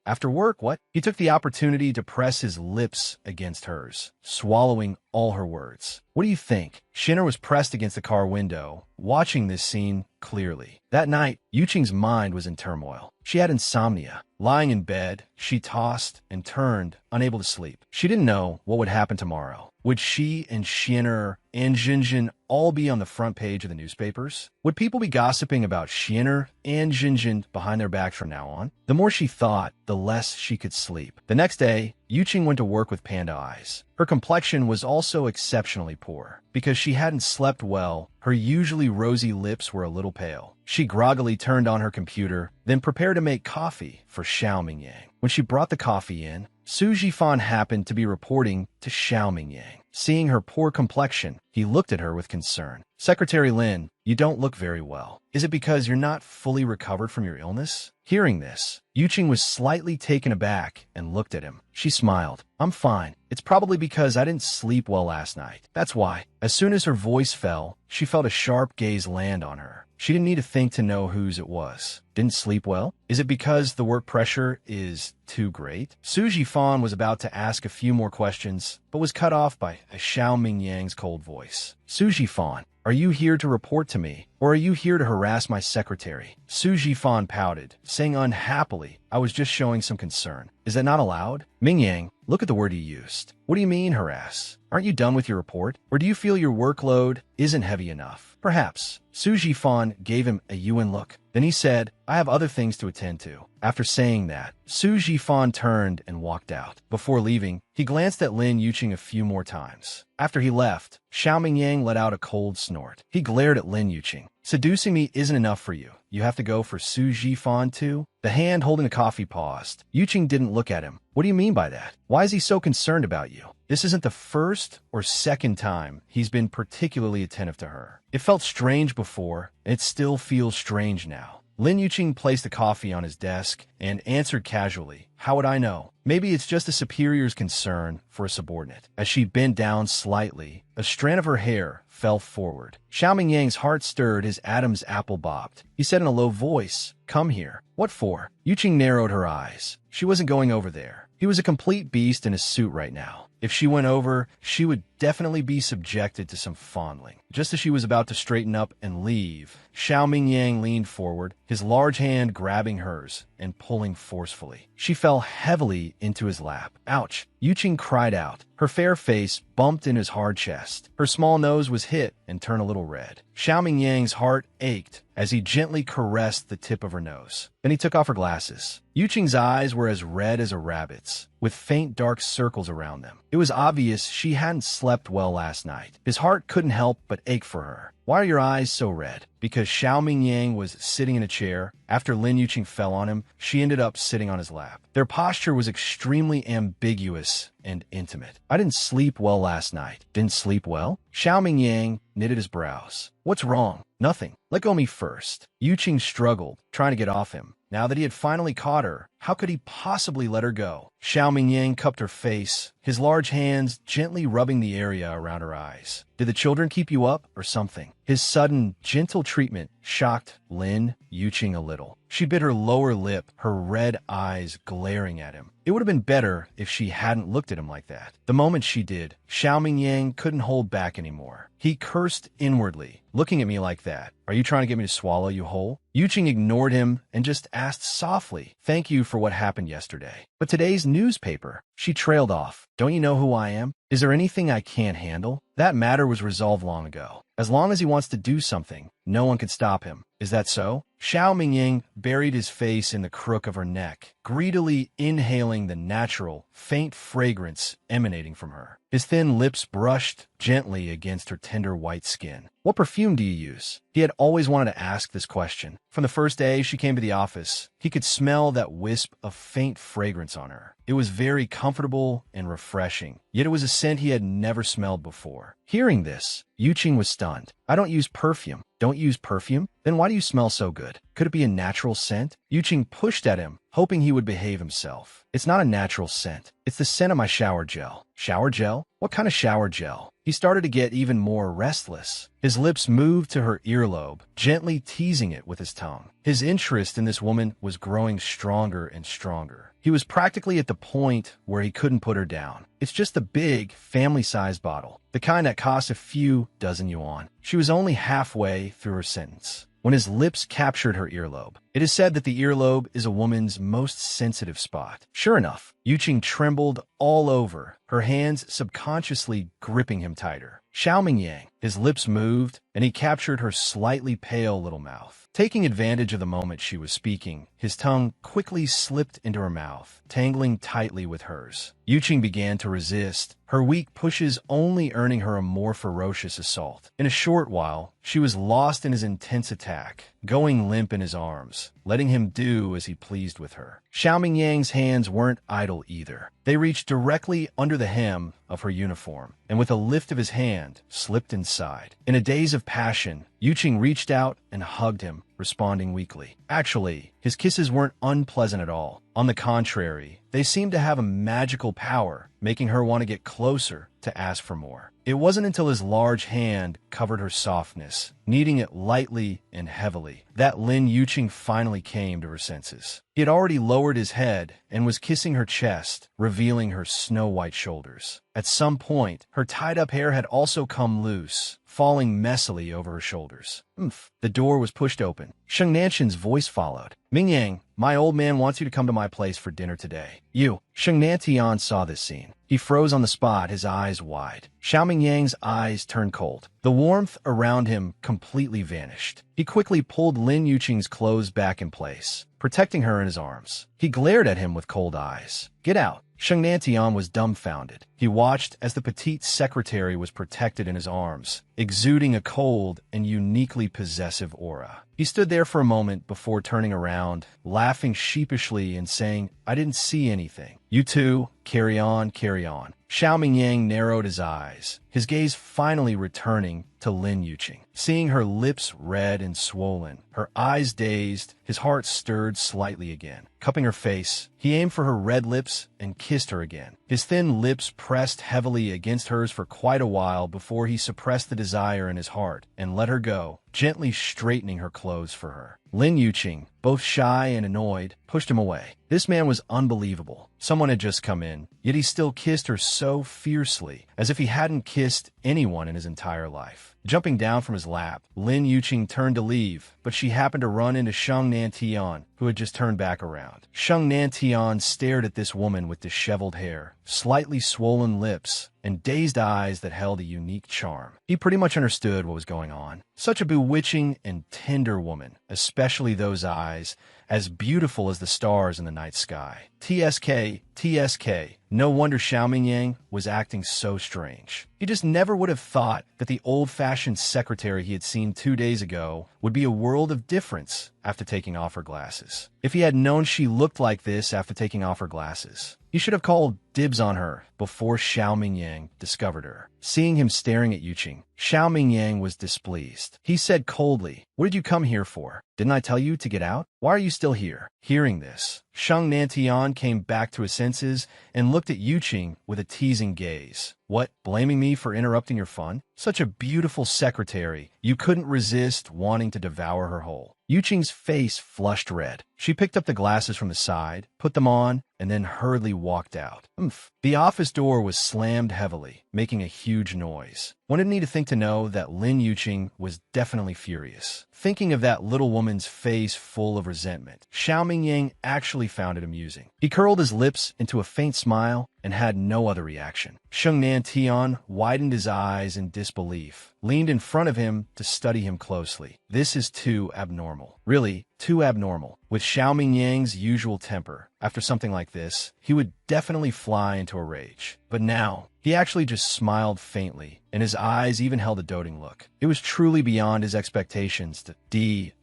what?" He took the opportunity to press his lips against hers, swallowing all her words. "What do you think?" Xin'er was pressed against the car window, watching this scene clearly. That night, Yuqing's mind was in turmoil. She had insomnia. Lying in bed, she tossed and turned, unable to sleep. She didn't know what would happen tomorrow. Would she and Xiener and Jinjin all be on the front page of the newspapers? Would people be gossiping about Xiener and Jinjin behind their backs from now on? The more she thought, the less she could sleep. The next day, Yuqing went to work with panda eyes. Her complexion was also exceptionally poor. Because she hadn't slept well, her usually rosy lips were a little pale. She groggily turned on her computer, then prepared to make coffee for Xiao Mingyang. When she brought the coffee in, Su Jifan happened to be reporting to Xiao Mingyang. Seeing her poor complexion, he looked at her with concern. "Secretary Lin, you don't look very well. Is it because you're not fully recovered from your illness?" Hearing this, Yuqing was slightly taken aback and looked at him. She smiled. "I'm fine. It's probably because I didn't sleep well last night. That's why." As soon as her voice fell, she felt a sharp gaze land on her. She didn't need to think to know whose it was. Didn't sleep well? Is it because the work pressure is too great? Su Jifan was about to ask a few more questions, but was cut off by Xiao Mingyang's cold voice. "Su Jifan, are you here to report to me, or are you here to harass my secretary?" Su Jifan pouted, saying unhappily, "I was just showing some concern. Is that not allowed?" "Mingyang, look at the word you used. What do you mean, harass? Aren't you done with your report? Or do you feel your workload isn't heavy enough?" "Perhaps." Su Jifan gave him a Yuan look. Then he said, "I have other things to attend to." After saying that, Su Jifan turned and walked out. Before leaving, he glanced at Lin Yuqing a few more times. After he left, Xiao Mingyang let out a cold snort. He glared at Lin Yuqing. "Seducing me isn't enough for you. You have to go for Su Jifan too?" The hand holding the coffee paused. Yuqing didn't look at him. "What do you mean by that? Why is he so concerned about you?" This isn't the first or second time he's been particularly attentive to her. It felt strange before, and it still feels strange now. Lin Yuqing placed the coffee on his desk and answered casually, "How would I know? Maybe it's just a superior's concern for a subordinate." As she bent down slightly, a strand of her hair fell forward. Xiao Mingyang's heart stirred, his Adam's apple bobbed. He said in a low voice, "Come here." "What for?" Yuqing narrowed her eyes. She wasn't going over there. He was a complete beast in a suit right now. If she went over, she would definitely be subjected to some fondling. Just as she was about to straighten up and leave, Xiao Mingyang leaned forward, his large hand grabbing hers and pulling forcefully. She fell heavily into his lap. "Ouch!" Yuqing cried out. Her fair face bumped in his hard chest. Her small nose was hit and turned a little red. Xiao Mingyang's heart ached as he gently caressed the tip of her nose. Then he took off her glasses. Yuqing's eyes were as red as a rabbit's, with faint dark circles around them. It was obvious she hadn't slept well last night. His heart couldn't help but ache for her. "Why are your eyes so red?" Because Xiao Mingyang was sitting in a chair. After Lin Yuqing fell on him, she ended up sitting on his lap. Their posture was extremely ambiguous and intimate. "I didn't sleep well last night." "Didn't sleep well?" Xiao Mingyang knitted his brows. "What's wrong?" "Nothing. Let go of me first." Yuqing struggled, trying to get off him. Now that he had finally caught her, how could he possibly let her go? Xiao Mingyang cupped her face, his large hands gently rubbing the area around her eyes. "Did the children keep you up, or something?" His sudden, gentle treatment shocked Lin Yuqing a little. She bit her lower lip, her red eyes glaring at him. It would have been better if she hadn't looked at him like that. The moment she did, Xiao Mingyang couldn't hold back anymore. He cursed inwardly. "Looking at me like that. Are you trying to get me to swallow you whole?" Yuqing ignored him and just asked softly, "Thank you for what happened yesterday. But today's newspaper." She trailed off. "Don't you know who I am? Is there anything I can't handle?" That matter was resolved long ago. As long as he wants to do something, no one can stop him. Is that so? Xiao Mingyang buried his face in the crook of her neck, greedily inhaling the natural, faint fragrance emanating from her. His thin lips brushed gently against her tender white skin. "What perfume do you use?" He had always wanted to ask this question. From the first day she came to the office, he could smell that wisp of faint fragrance on her. It was very comfortable and refreshing, yet it was a scent he had never smelled before. Hearing this, Yuqing was stunned. "I don't use perfume." "Don't use perfume? Then why do you smell so good? Could it be a natural scent?" Yuqing pushed at him, hoping he would behave himself. "It's not a natural scent. It's the scent of my shower gel." "Shower gel? What kind of shower gel?" He started to get even more restless. His lips moved to her earlobe, gently teasing it with his tongue. His interest in this woman was growing stronger and stronger. He was practically at the point where he couldn't put her down. "It's just a big, family-sized bottle. The kind that costs a few dozen yuan." She was only halfway through her sentence when his lips captured her earlobe. It is said that the earlobe is a woman's most sensitive spot. Sure enough, Yuqing trembled all over, her hands subconsciously gripping him tighter. Xiaoming Yang, his lips moved, and he captured her slightly pale little mouth. Taking advantage of the moment she was speaking, his tongue quickly slipped into her mouth, tangling tightly with hers. Yuqing began to resist, her weak pushes only earning her a more ferocious assault. In a short while, she was lost in his intense attack, going limp in his arms, letting him do as he pleased with her. Xiaoming Yang's hands weren't idle either. They reached directly under the hem of her uniform, and with a lift of his hand, slipped inside. In a daze of passion, Yuqing reached out and hugged him, responding weakly. Actually, his kisses weren't unpleasant at all. On the contrary, they seemed to have a magical power, making her want to get closer to ask for more. It wasn't until his large hand covered her softness, kneading it lightly and heavily, that Lin Yuqing finally came to her senses. He had already lowered his head and was kissing her chest, revealing her snow-white shoulders. At some point, her tied-up hair had also come loose, falling messily over her shoulders. Oomph. The door was pushed open. Sheng Nanshan's voice followed. Ming Yang, my old man wants you to come to my place for dinner today. You. Sheng Nantian saw this scene. He froze on the spot, his eyes wide. Xiaoming Yang's eyes turned cold. The warmth around him completely vanished. He quickly pulled Lin Yuqing's clothes back in place, protecting her in his arms. He glared at him with cold eyes. Get out. Sheng Nantian was dumbfounded. He watched as the petite secretary was protected in his arms, exuding a cold and uniquely possessive aura. He stood there for a moment before turning around, laughing sheepishly and saying, I didn't see anything. You two, carry on, carry on. Xiaoming Yang narrowed his eyes, his gaze finally returning to Lin Yuqing. Seeing her lips red and swollen, her eyes dazed, his heart stirred slightly again. Cupping her face, he aimed for her red lips and kissed her again. His thin lips pressed heavily against hers for quite a while before he suppressed the desire in his heart and let her go, gently straightening her clothes for her. Lin Yuqing, both shy and annoyed, pushed him away. This man was unbelievable. Someone had just come in, yet he still kissed her so fiercely, as if he hadn't kissed anyone in his entire life. Jumping down from his lap, Lin Yuqing turned to leave, but she happened to run into Sheng Nantian, who had just turned back around. Sheng Nantian stared at this woman with disheveled hair, slightly swollen lips, and dazed eyes that held a unique charm. He pretty much understood what was going on. Such a bewitching and tender woman, especially those eyes, as beautiful as the stars in the night sky. TSK, TSK. No wonder Xiaoming Yang was acting so strange. He just never would have thought that the old-fashioned secretary he had seen 2 days ago would be a world of difference after taking off her glasses. If he had known she looked like this after taking off her glasses, he should have called dibs on her before Xiaoming Yang discovered her. Seeing him staring at Yuqing, Xiaoming Yang was displeased. He said coldly, "What did you come here for? Didn't I tell you to get out? Why are you still here?" Hearing this, Sheng Nantian came back to his senses and looked at Yuqing with a teasing gaze. What, blaming me for interrupting your fun? Such a beautiful secretary, you couldn't resist wanting to devour her whole. Yuqing's face flushed red. She picked up the glasses from the side, put them on, and then hurriedly walked out. Oomph. The office door was slammed heavily, making a huge noise. One didn't need to think to know that Lin Yuqing was definitely furious. Thinking of that little woman's face full of resentment, Xiaoming Yang actually found it amusing. He curled his lips into a faint smile and had no other reaction. Sheng Nantian widened his eyes in disbelief, leaned in front of him to study him closely. This is too abnormal. Really, too abnormal. With Xiaoming Yang's usual temper, after something like this, he would definitely fly into a rage. But now, he actually just smiled faintly, and his eyes even held a doting look. It was truly beyond his expectations to,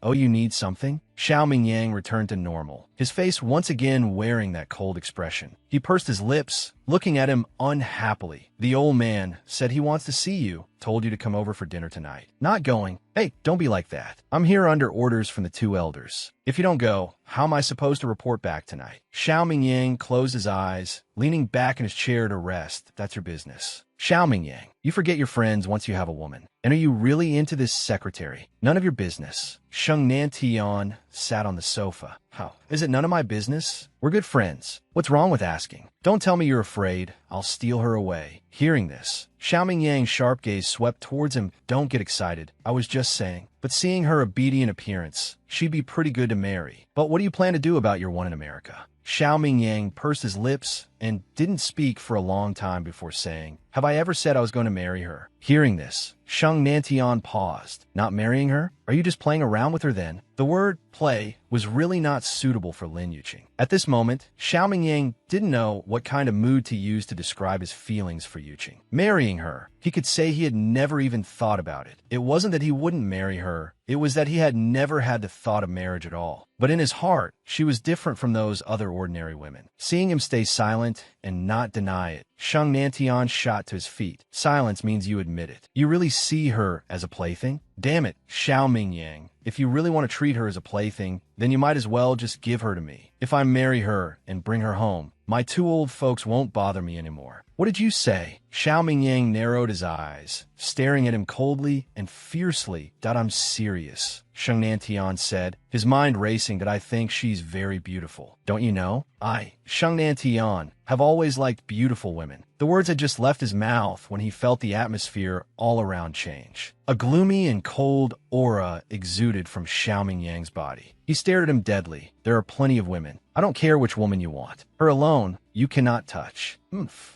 "Oh, you need something?" Xiaoming Yang returned to normal, his face once again wearing that cold expression. He pursed his lips, looking at him unhappily. "The old man said he wants to see you, told you to come over for dinner tonight." "Not going." "Hey, don't be like that. I'm here under orders from the 2 elders. If you don't go, how am I supposed to report back tonight?" Xiaoming Yang closed his eyes, leaning back in his chair to rest. "That's your business." Xiao Mingyang, you forget your friends once you have a woman. And are you really into this secretary? None of your business. Sheng Nantian sat on the sofa. How? Is it none of my business? We're good friends. What's wrong with asking? Don't tell me you're afraid. I'll steal her away. Hearing this, Xiao Mingyang's sharp gaze swept towards him. Don't get excited. I was just saying. But seeing her obedient appearance, she'd be pretty good to marry. But what do you plan to do about your one in America? Xiao Mingyang pursed his lips and didn't speak for a long time before saying, have I ever said I was going to marry her? Hearing this, Sheng Nantian paused. Not marrying her? Are you just playing around with her then? The word play was really not suitable for Lin Yuqing. At this moment, Xiao Mingyang didn't know what kind of mood to use to describe his feelings for Yuqing. Marrying her, he could say he had never even thought about it. It wasn't that he wouldn't marry her, it was that he had never had the thought of marriage at all. But in his heart, she was different from those other ordinary women. Seeing him stay silent and not deny it, Sheng Nantian shot to his feet. Silence means you admit it. You really see her as a plaything? Damn it, Xiao Mingyang. If you really want to treat her as a plaything, then you might as well just give her to me. If I marry her and bring her home, my two old folks won't bother me anymore. What did you say? Xiao Mingyang narrowed his eyes, staring at him coldly and fiercely. I'm serious, Sheng Nantian said, his mind racing. That I think she's very beautiful. Don't you know? I, Sheng Nantian, have always liked beautiful women. The words had just left his mouth when he felt the atmosphere all around change. A gloomy and cold aura exuded from Xiao Mingyang's body. He stared at him deadly. There are plenty of women. I don't care which woman you want. Her alone, you cannot touch.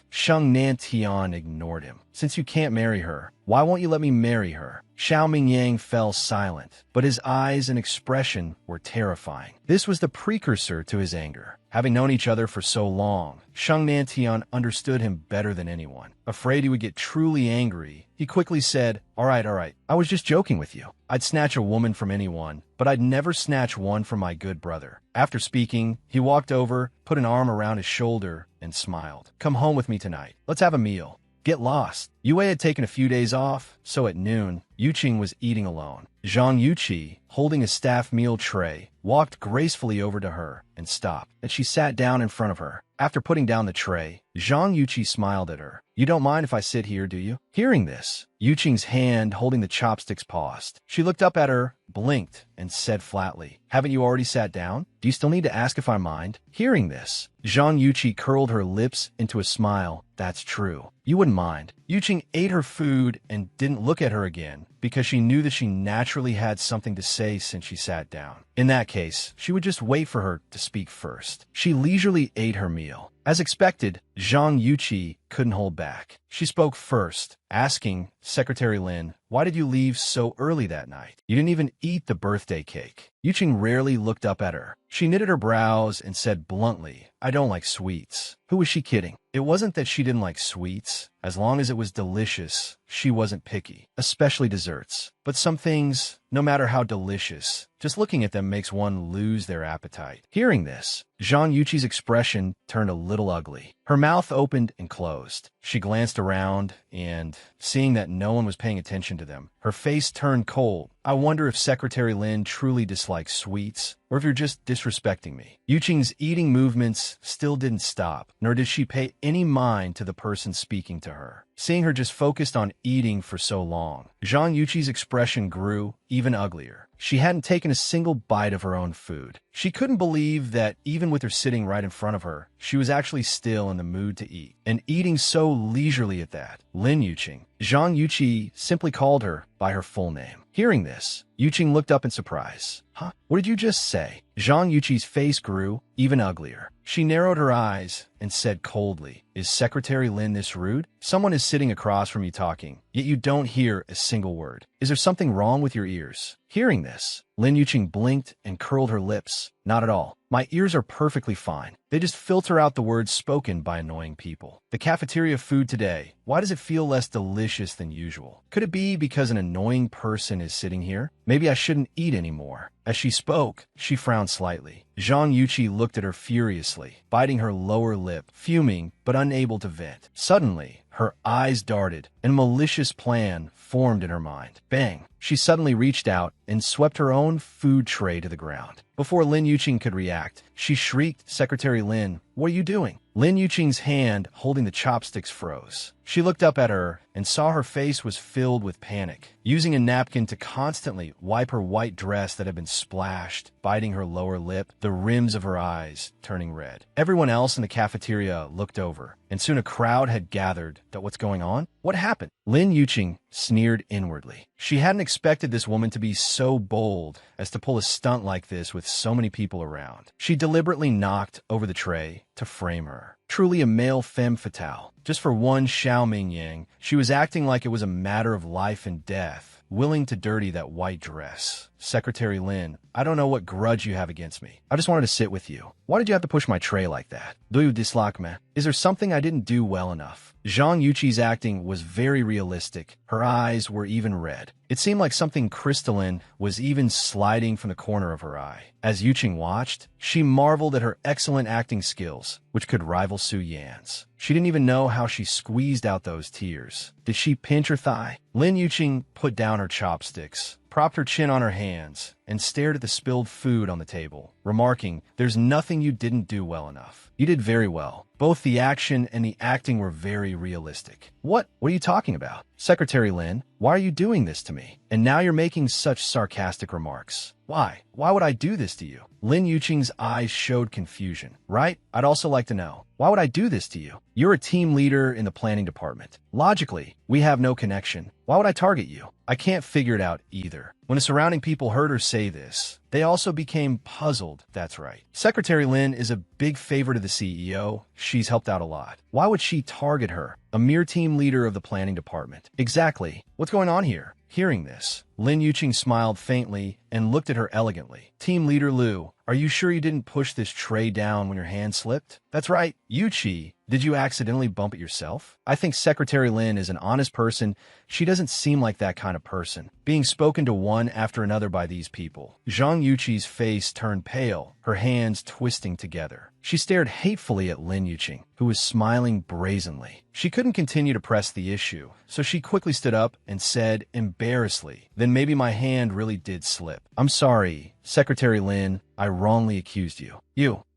Sheng Nantian ignored him. Since you can't marry her, why won't you let me marry her? Xiao Mingyang fell silent, but his eyes and expression were terrifying. This was the precursor to his anger. Having known each other for so long, Sheng Nantian understood him better than anyone. Afraid he would get truly angry, he quickly said, all right, I was just joking with you. I'd snatch a woman from anyone, but I'd never snatch one from my good brother. After speaking, he walked over, put an arm around his shoulder, and smiled. Come home with me tonight. Let's have a meal. Get lost. Yue had taken a few days off, so at noon, Yuqing was eating alone. Zhang Yuqi, holding a staff meal tray, walked gracefully over to her and stopped, and she sat down in front of her. After putting down the tray, Zhang Yuqi smiled at her. You don't mind if I sit here, do you? Hearing this, Yuqing's hand holding the chopsticks paused. She looked up at her, blinked, and said flatly, haven't you already sat down? Do you still need to ask if I mind? Hearing this, Zhang Yuqi curled her lips into a smile. That's true. You wouldn't mind. Yuqing ate her food and didn't look at her again because she knew that she naturally had something to say since she sat down. In that case, she would just wait for her to speak first. She leisurely ate her meal. As expected, Zhang Yuqi couldn't hold back. She spoke first, asking Secretary Lin, why did you leave so early that night? You didn't even eat the birthday cake. Yuqing rarely looked up at her. She knitted her brows and said bluntly, I don't like sweets. Who was she kidding? It wasn't that she didn't like sweets. As long as it was delicious, she wasn't picky, especially desserts. But some things, no matter how delicious, just looking at them makes one lose their appetite. Hearing this, Zhang Yuqi's expression turned a little ugly. Her mouth opened and closed. She glanced around and, seeing that no one was paying attention to them, her face turned cold. I wonder if Secretary Lin truly dislikes sweets, or if you're just disrespecting me. Yuqing's eating movements still didn't stop, nor did she pay any mind to the person speaking to her. Seeing her just focused on eating for so long, Zhang Yuqi's expression grew even uglier. She hadn't taken a single bite of her own food. She couldn't believe that even with her sitting right in front of her, she was actually still in the mood to eat, and eating so leisurely at that. Lin Yuqing. Zhang Yuqi simply called her by her full name. Hearing this, Yuqing looked up in surprise. Huh? What did you just say? Zhang Yuqi's face grew even uglier. She narrowed her eyes and said coldly, is Secretary Lin this rude? Someone is sitting across from you talking, yet you don't hear a single word. Is there something wrong with your ears? Hearing this, Lin Yuqing blinked and curled her lips. Not at all. My ears are perfectly fine. They just filter out the words spoken by annoying people. The cafeteria food today, why does it feel less delicious than usual? Could it be because an annoying person is sitting here? Maybe I shouldn't eat anymore. As she spoke, she frowned slightly. Zhang Yuqi looked at her furiously, biting her lower lip, fuming but unable to vent. Suddenly, her eyes darted, and a malicious plan formed in her mind. Bang! She suddenly reached out and swept her own food tray to the ground. Before Lin Yuqing could react, she shrieked, Secretary Lin, what are you doing? Lin Yuqing's hand holding the chopsticks froze. She looked up at her and saw her face was filled with panic, using a napkin to constantly wipe her white dress that had been splashed, biting her lower lip, the rims of her eyes turning red. Everyone else in the cafeteria looked over, and soon a crowd had gathered. That what's going on? What happened? Lin Yuqing sneered inwardly. She hadn't expected this woman to be so bold as to pull a stunt like this with so many people around. She deliberately knocked over the tray to frame her. Truly a male femme fatale. Just for one Xiao Mingyang, she was acting like it was a matter of life and death, willing to dirty that white dress. Secretary Lin, I don't know what grudge you have against me. I just wanted to sit with you. Why did you have to push my tray like that? Do you dislike me? Is there something I didn't do well enough? Zhang Yuqi's acting was very realistic. Her eyes were even red. It seemed like something crystalline was even sliding from the corner of her eye. As Yuqing watched, she marveled at her excellent acting skills, which could rival Su Yan's. She didn't even know how she squeezed out those tears. Did she pinch her thigh? Lin Yuqing put down her chopsticks, propped her chin on her hands, and stared at the spilled food on the table, remarking, "There's nothing you didn't do well enough. You did very well. Both the action and the acting were very realistic." What are you talking about? Secretary Lin, why are you doing this to me? And now you're making such sarcastic remarks. Why? Why would I do this to you? Lin Yuqing's eyes showed confusion. Right? I'd also like to know. Why would I do this to you? You're a team leader in the planning department. Logically, we have no connection. Why would I target you? I can't figure it out either. When the surrounding people heard her say this, they also became puzzled. That's right. Secretary Lin is a big favorite of the CEO. She's helped out a lot. Why would she target her, a mere team leader of the planning department? Exactly. What's going on here? Hearing this, Lin Yuqing smiled faintly and looked at her elegantly. Team leader Lu, are you sure you didn't push this tray down when your hand slipped? That's right. Yuqi, did you accidentally bump it yourself? I think Secretary Lin is an honest person. She doesn't seem like that kind of person. Being spoken to one after another by these people. Zhang Yuqi's face turned pale, her hands twisting together. She stared hatefully at Lin Yuqing, who was smiling brazenly. She couldn't continue to press the issue, so she quickly stood up and said, embarrassedly, "Then maybe my hand really did slip. I'm sorry, Secretary Lin, I wrongly accused you.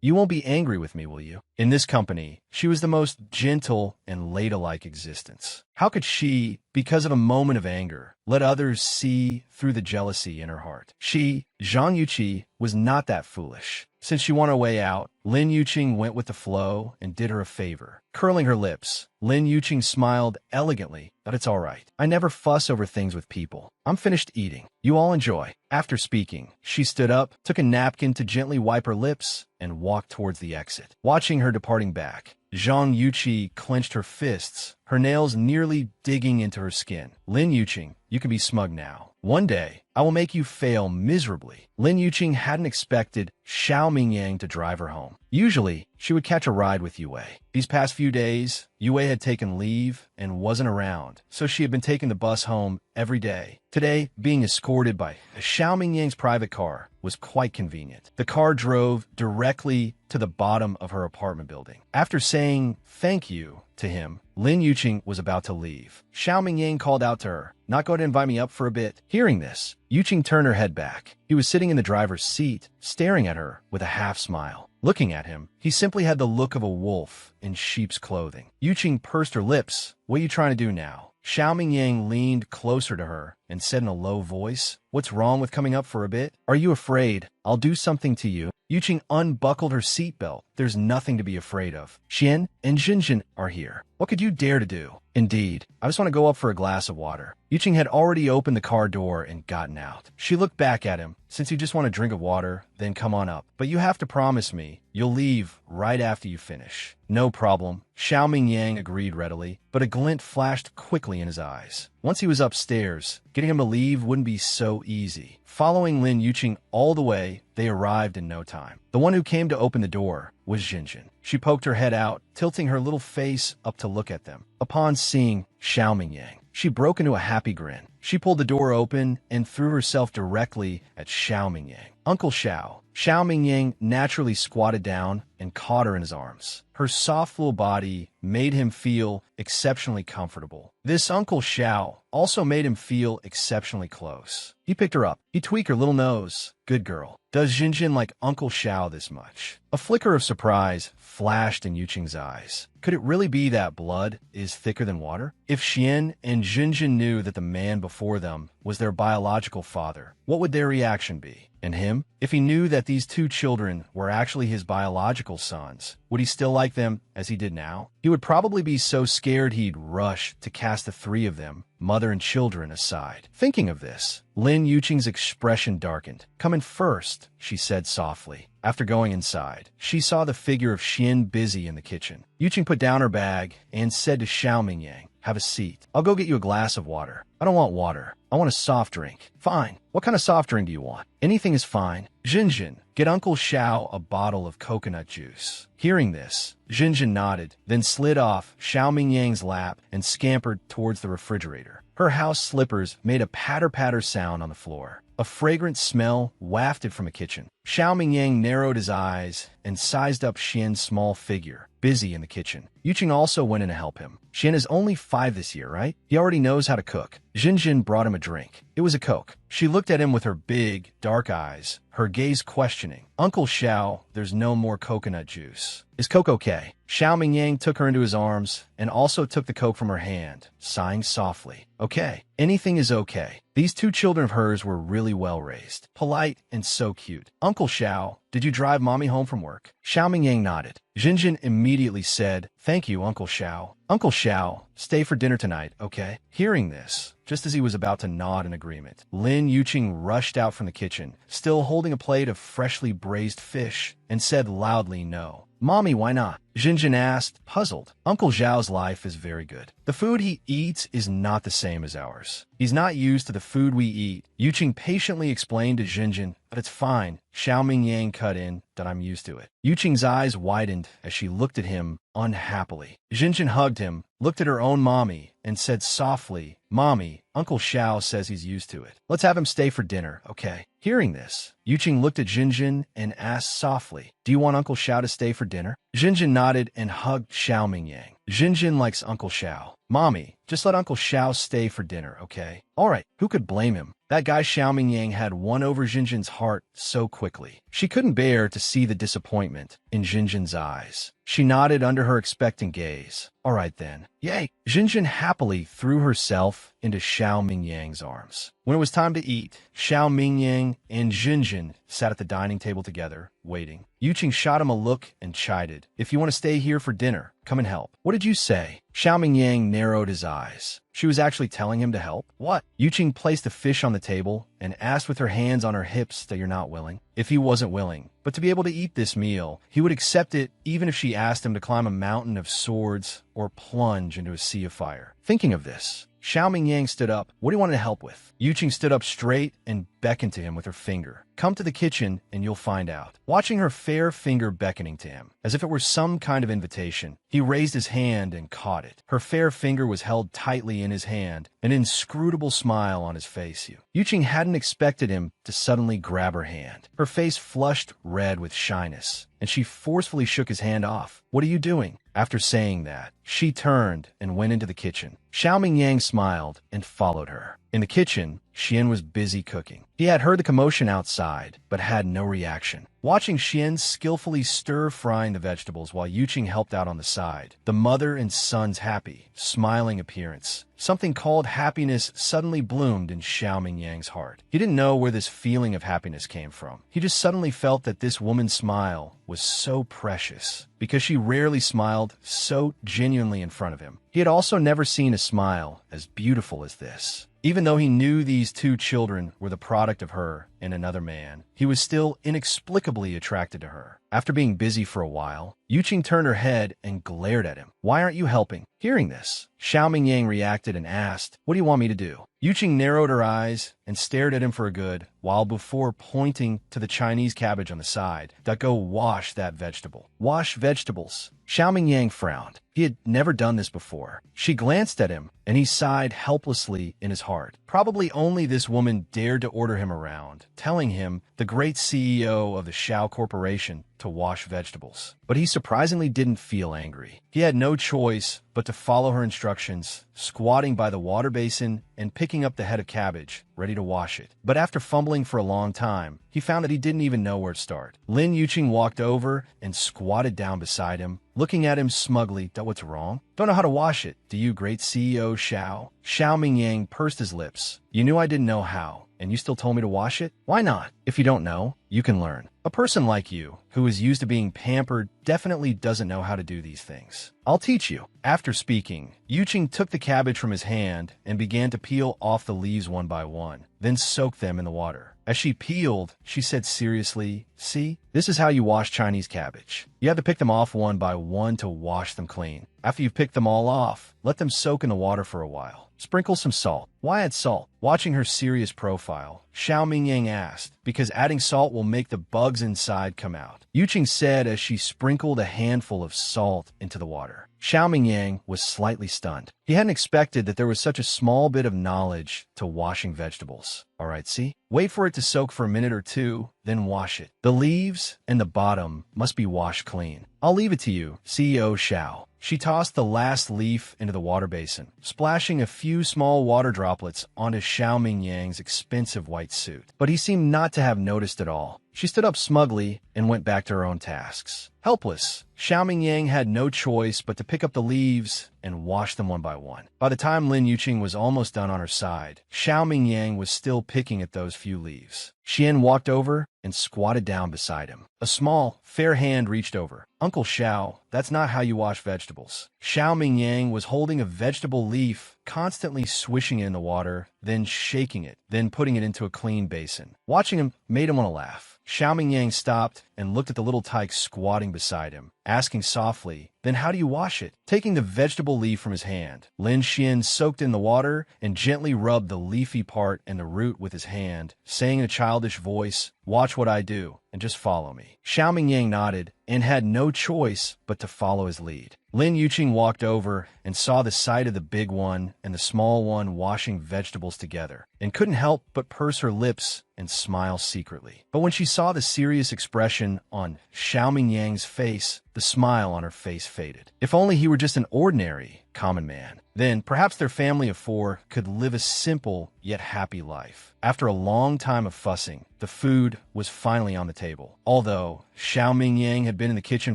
You won't be angry with me, will you?" In this company, she was the most gentle and lady-like existence. How could she, because of a moment of anger, let others see through the jealousy in her heart? She, Zhang Yuqi, was not that foolish. Since she won her way out, Lin Yuqing went with the flow and did her a favor. Curling her lips, Lin Yuqing smiled elegantly, but it's all right. I never fuss over things with people. I'm finished eating. You all enjoy. After speaking, she stood up, took a napkin to gently wipe her lips, and walked towards the exit. Watching her departing back, Zhang Yuqi clenched her fists, her nails nearly digging into her skin. Lin Yuqing, you can be smug now. One day, I will make you fail miserably. Lin Yuqing hadn't expected Xiao Mingyang to drive her home. Usually, she would catch a ride with Yue. These past few days, Yue had taken leave and wasn't around, so she had been taking the bus home every day. Today, being escorted by Xiao Mingyang's private car was quite convenient. The car drove directly to the bottom of her apartment building. After saying thank you to him, Lin Yuqing was about to leave. Xiao Mingyang called out to her, "Not going to invite me up for a bit?" Hearing this, Yuqing turned her head back. He was sitting in the driver's seat, staring at her with a half smile. Looking at him, he simply had the look of a wolf in sheep's clothing. Yuqing pursed her lips. "What are you trying to do now?" Xiao Mingyang leaned closer to her and said in a low voice, "What's wrong with coming up for a bit? Are you afraid I'll do something to you?" Yuqing unbuckled her seatbelt. "There's nothing to be afraid of. Xian and Jinjin are here. What could you dare to do?" "Indeed, I just want to go up for a glass of water." Yuqing had already opened the car door and gotten out. She looked back at him. "Since you just want a drink of water, then come on up. But you have to promise me you'll leave right after you finish." "No problem." Xiao Mingyang agreed readily, but a glint flashed quickly in his eyes. Once he was upstairs, getting him to leave wouldn't be so easy. Following Lin Yuqing all the way, they arrived in no time. The one who came to open the door was Jinjin. She poked her head out, tilting her little face up to look at them. Upon seeing Xiao Mingyang, she broke into a happy grin. She pulled the door open and threw herself directly at Xiao Mingyang. "Uncle Xiao." Xiao Mingyang naturally squatted down, and caught her in his arms. Her soft little body made him feel exceptionally comfortable. This Uncle Xiao also made him feel exceptionally close. He picked her up. He tweaked her little nose. Good girl. Does Jinjin like Uncle Xiao this much? A flicker of surprise flashed in Yuqing's eyes. Could it really be that blood is thicker than water? If Xian and Jinjin knew that the man before them was their biological father, what would their reaction be? And him? If he knew that these two children were actually his biological sons, would he still like them as he did now? He would probably be so scared he'd rush to cast the three of them, mother and children, aside. Thinking of this, Lin Yuqing's expression darkened. "Come in first," she said softly. After going inside, she saw the figure of Xian busy in the kitchen. Yuqing put down her bag and said to Xiao Mingyang, "Have a seat. I'll go get you a glass of water." "I don't want water. I want a soft drink." "Fine. What kind of soft drink do you want?" "Anything is fine." "Jinjin, get Uncle Xiao a bottle of coconut juice." Hearing this, Jinjin nodded, then slid off Xiao Mingyang's lap and scampered towards the refrigerator. Her house slippers made a patter-patter sound on the floor. A fragrant smell wafted from the kitchen. Xiao Mingyang narrowed his eyes and sized up Xian's small figure, busy in the kitchen. Yuqing also went in to help him. Xian is only 5 this year, right? He already knows how to cook. Jinjin brought him a drink. It was a Coke. She looked at him with her big, dark eyes, her gaze questioning. "Uncle Xiao, there's no more coconut juice. Is Coke okay?" Xiao Mingyang took her into his arms and also took the Coke from her hand, sighing softly. "Okay. Anything is okay." These two children of hers were really well raised, polite, and so cute. "Uncle Xiao, did you drive mommy home from work?" Xiao Mingyang nodded. Jinjin immediately said, "Thank you, Uncle Xiao." "Uncle Xiao, stay for dinner tonight, okay?" Hearing this, just as he was about to nod in agreement, Lin Yuqing rushed out from the kitchen, still holding a plate of freshly braised fish, and said loudly no. "Mommy, why not?" Jinjin asked, puzzled. "Uncle Xiao's life is very good. The food he eats is not the same as ours. He's not used to the food we eat." Yuqing patiently explained to Jinjin, "But it's fine." Xiao Mingyang cut in, "That I'm used to it." Yuqing's eyes widened as she looked at him unhappily. Jinjin hugged him, looked at her own mommy, and said softly, "Mommy, Uncle Xiao says he's used to it. Let's have him stay for dinner, okay?" Hearing this, Yuqing looked at Jinjin and asked softly, "Do you want Uncle Xiao to stay for dinner?" Jinjin nodded and hugged Xiao Mingyang. Jinjin likes Uncle Xiao. "Mommy, just let Uncle Xiao stay for dinner, okay?" All right, who could blame him? That guy Xiao Mingyang had won over Jinjin's heart so quickly. She couldn't bear to see the disappointment in Jinjin's eyes. She nodded under her expectant gaze. "All right then." Yay! Jinjin happily threw herself into Xiao Mingyang's arms. When it was time to eat, Xiao Mingyang and Jinjin sat at the dining table together, waiting. Yuqing shot him a look and chided, "If you want to stay here for dinner, come and help." "What did you say?" Xiao Mingyang narrowed his eyes. She was actually telling him to help? What? Yuqing placed a fish on the table and asked with her hands on her hips that you're not willing. If he wasn't willing, but to be able to eat this meal, he would accept it even if she asked him to climb a mountain of swords or plunge into a sea of fire. Thinking of this, Xiao Mingyang stood up. "What do you want to help with?" Yuqing stood up straight and beckoned to him with her finger. "Come to the kitchen and you'll find out." Watching her fair finger beckoning to him, as if it were some kind of invitation, he raised his hand and caught it. Her fair finger was held tightly in his hand, an inscrutable smile on his face. Yuqing hadn't expected him to suddenly grab her hand. Her face flushed red with shyness, and she forcefully shook his hand off. "What are you doing?" After saying that, she turned and went into the kitchen. Xiao Mingyang smiled and followed her. In the kitchen, Xian was busy cooking. He had heard the commotion outside, but had no reaction. Watching Xian skillfully stir-frying the vegetables while Yuqing helped out on the side, the mother and son's happy, smiling appearance, something called happiness suddenly bloomed in Xiao Mingyang's heart. He didn't know where this feeling of happiness came from. He just suddenly felt that this woman's smile was so precious, because she rarely smiled so genuinely in front of him. He had also never seen a smile as beautiful as this. Even though he knew these two children were the product of her and another man, he was still inexplicably attracted to her. After being busy for a while, Yuqing turned her head and glared at him. "Why aren't you helping?" Hearing this, Xiao Mingyang reacted and asked, "What do you want me to do?" Yuqing narrowed her eyes and stared at him for a good while before pointing to the Chinese cabbage on the side. "Go wash that vegetable." "Wash vegetables?" Xiao Mingyang frowned. He had never done this before. She glanced at him, and he sighed helplessly in his heart. Probably only this woman dared to order him around, telling him, the great CEO of the Shao Corporation, to wash vegetables. But he surprisingly didn't feel angry. He had no choice but to follow her instructions, squatting by the water basin and picking up the head of cabbage, ready to wash it. But after fumbling for a long time, he found that he didn't even know where to start. Lin Yuqing walked over and squatted down beside him, looking at him smugly. What's wrong? Don't know how to wash it, do you, great CEO Shao? Xiao Mingyang pursed his lips. You knew I didn't know how, and you still told me to wash it? Why not? If you don't know, you can learn. A person like you, who is used to being pampered, definitely doesn't know how to do these things. I'll teach you. After speaking, Yuqing took the cabbage from his hand and began to peel off the leaves one by one, then soaked them in the water. As she peeled, she said seriously, see, this is how you wash Chinese cabbage. You have to pick them off one by one to wash them clean. After you've picked them all off, let them soak in the water for a while. Sprinkle some salt. Why add salt? Watching her serious profile, Xiao Mingyang asked, because adding salt will make the bugs inside come out. Yuqing said as she sprinkled a handful of salt into the water. Xiao Mingyang was slightly stunned. He hadn't expected that there was such a small bit of knowledge to washing vegetables. All right, see? Wait for it to soak for a minute or two, then wash it. The leaves and the bottom must be washed clean. I'll leave it to you, CEO Xiao. She tossed the last leaf into the water basin, splashing a few small water droplets onto Xiao Mingyang's expensive white suit. But he seemed not to have noticed at all. She stood up smugly and went back to her own tasks. Helpless, Xiao Mingyang had no choice but to pick up the leaves and wash them one by one. By the time Lin Yuqing was almost done on her side, Xiao Mingyang was still picking at those few leaves. Xian walked over and squatted down beside him. A small, fair hand reached over. Uncle Xiao, that's not how you wash vegetables. Xiao Mingyang was holding a vegetable leaf, constantly swishing it in the water, then shaking it, then putting it into a clean basin. Watching him made him want to laugh. Xiao Mingyang stopped and looked at the little tyke squatting beside him, asking softly, then how do you wash it? Taking the vegetable leaf from his hand, Lin Xian soaked in the water and gently rubbed the leafy part and the root with his hand, saying in a childish voice, watch what I do, and just follow me. Xiao Mingyang nodded and had no choice but to follow his lead. Lin Yuqing walked over and saw the sight of the big one and the small one washing vegetables together, and couldn't help but purse her lips and smile secretly. But when she saw the serious expression on Xiao Mingyang's face, the smile on her face faded. If only he were just an ordinary, common man. Then perhaps their family of four could live a simple yet happy life. After a long time of fussing, the food was finally on the table. Although Xiao Mingyang had been in the kitchen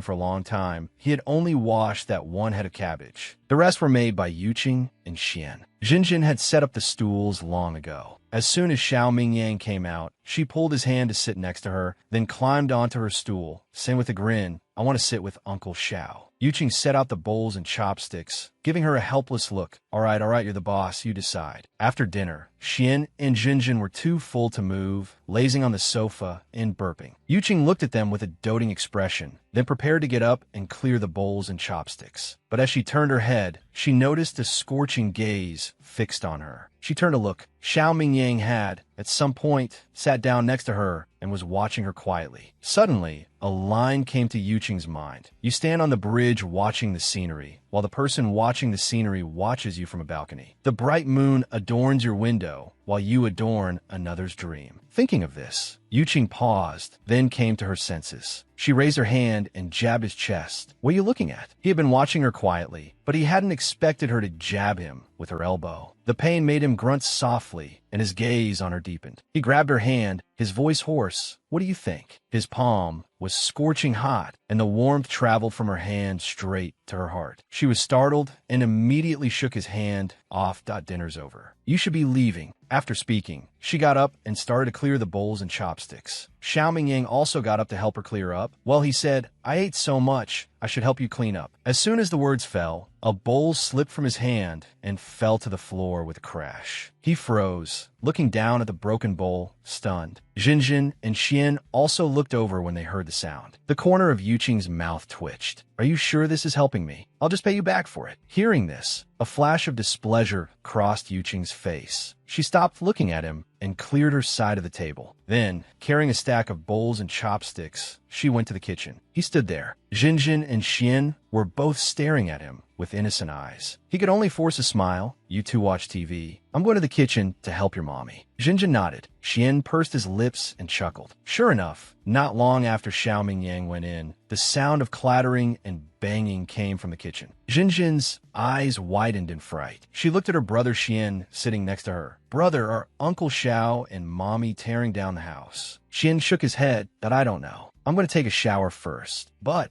for a long time, he had only washed that one head of cabbage. The rest were made by Yuqing and Xian. Jinjin had set up the stools long ago. As soon as Xiao Mingyang came out, she pulled his hand to sit next to her, then climbed onto her stool, saying with a grin, I want to sit with Uncle Xiao. Yuqing set out the bowls and chopsticks, giving her a helpless look. All right, you're the boss, you decide. After dinner, Xian and Jinjin were too full to move, lazing on the sofa and burping. Yuqing looked at them with a doting expression, then prepared to get up and clear the bowls and chopsticks. But as she turned her head, she noticed a scorching gaze fixed on her. She turned to look. Xiao Mingyang had, at some point, sat down next to her and was watching her quietly. Suddenly, a line came to Yuqing's mind. You stand on the bridge watching the scenery, while the person watching the scenery watches you from a balcony. The bright moon adorns your window, while you adorn another's dream. Thinking of this, Yuqing paused, then came to her senses. She raised her hand and jabbed his chest. What are you looking at? He had been watching her quietly, but he hadn't expected her to jab him with her elbow. The pain made him grunt softly, and his gaze on her deepened. He grabbed her hand, his voice hoarse. What do you think? His palm was scorching hot, and the warmth traveled from her hand straight to her heart. She was startled and immediately shook his hand off. Dinner's over. You should be leaving. After speaking, she got up and started to clear the bowls and chopsticks. Xiao Mingyang also got up to help her clear up. Well, he said, I ate so much, I should help you clean up. As soon as the words fell, a bowl slipped from his hand and fell to the floor with a crash. He froze, looking down at the broken bowl, stunned. Jinjin and Xian also looked over when they heard the sound. The corner of Yuqing's mouth twitched. Are you sure this is helping me? I'll just pay you back for it. Hearing this, A flash of displeasure crossed Yuqing's face. She stopped looking at him and cleared her side of the table. Then, carrying a stack of bowls and chopsticks, she went to the kitchen. He stood there. Jinjin and Xian were both staring at him with innocent eyes. He could only force a smile. "You two watch TV. I'm going to the kitchen to help your mommy." Jinjin nodded. Xian pursed his lips and chuckled. Sure enough, not long after Xiao Mingyang went in, the sound of clattering and banging came from the kitchen. Jinjin's eyes widened in fright. She looked at her brother Xian sitting next to her. "Brother, are Uncle Xiao and Mommy tearing down the house?" Xian shook his head. "That I don't know. I'm going to take a shower first." "But,"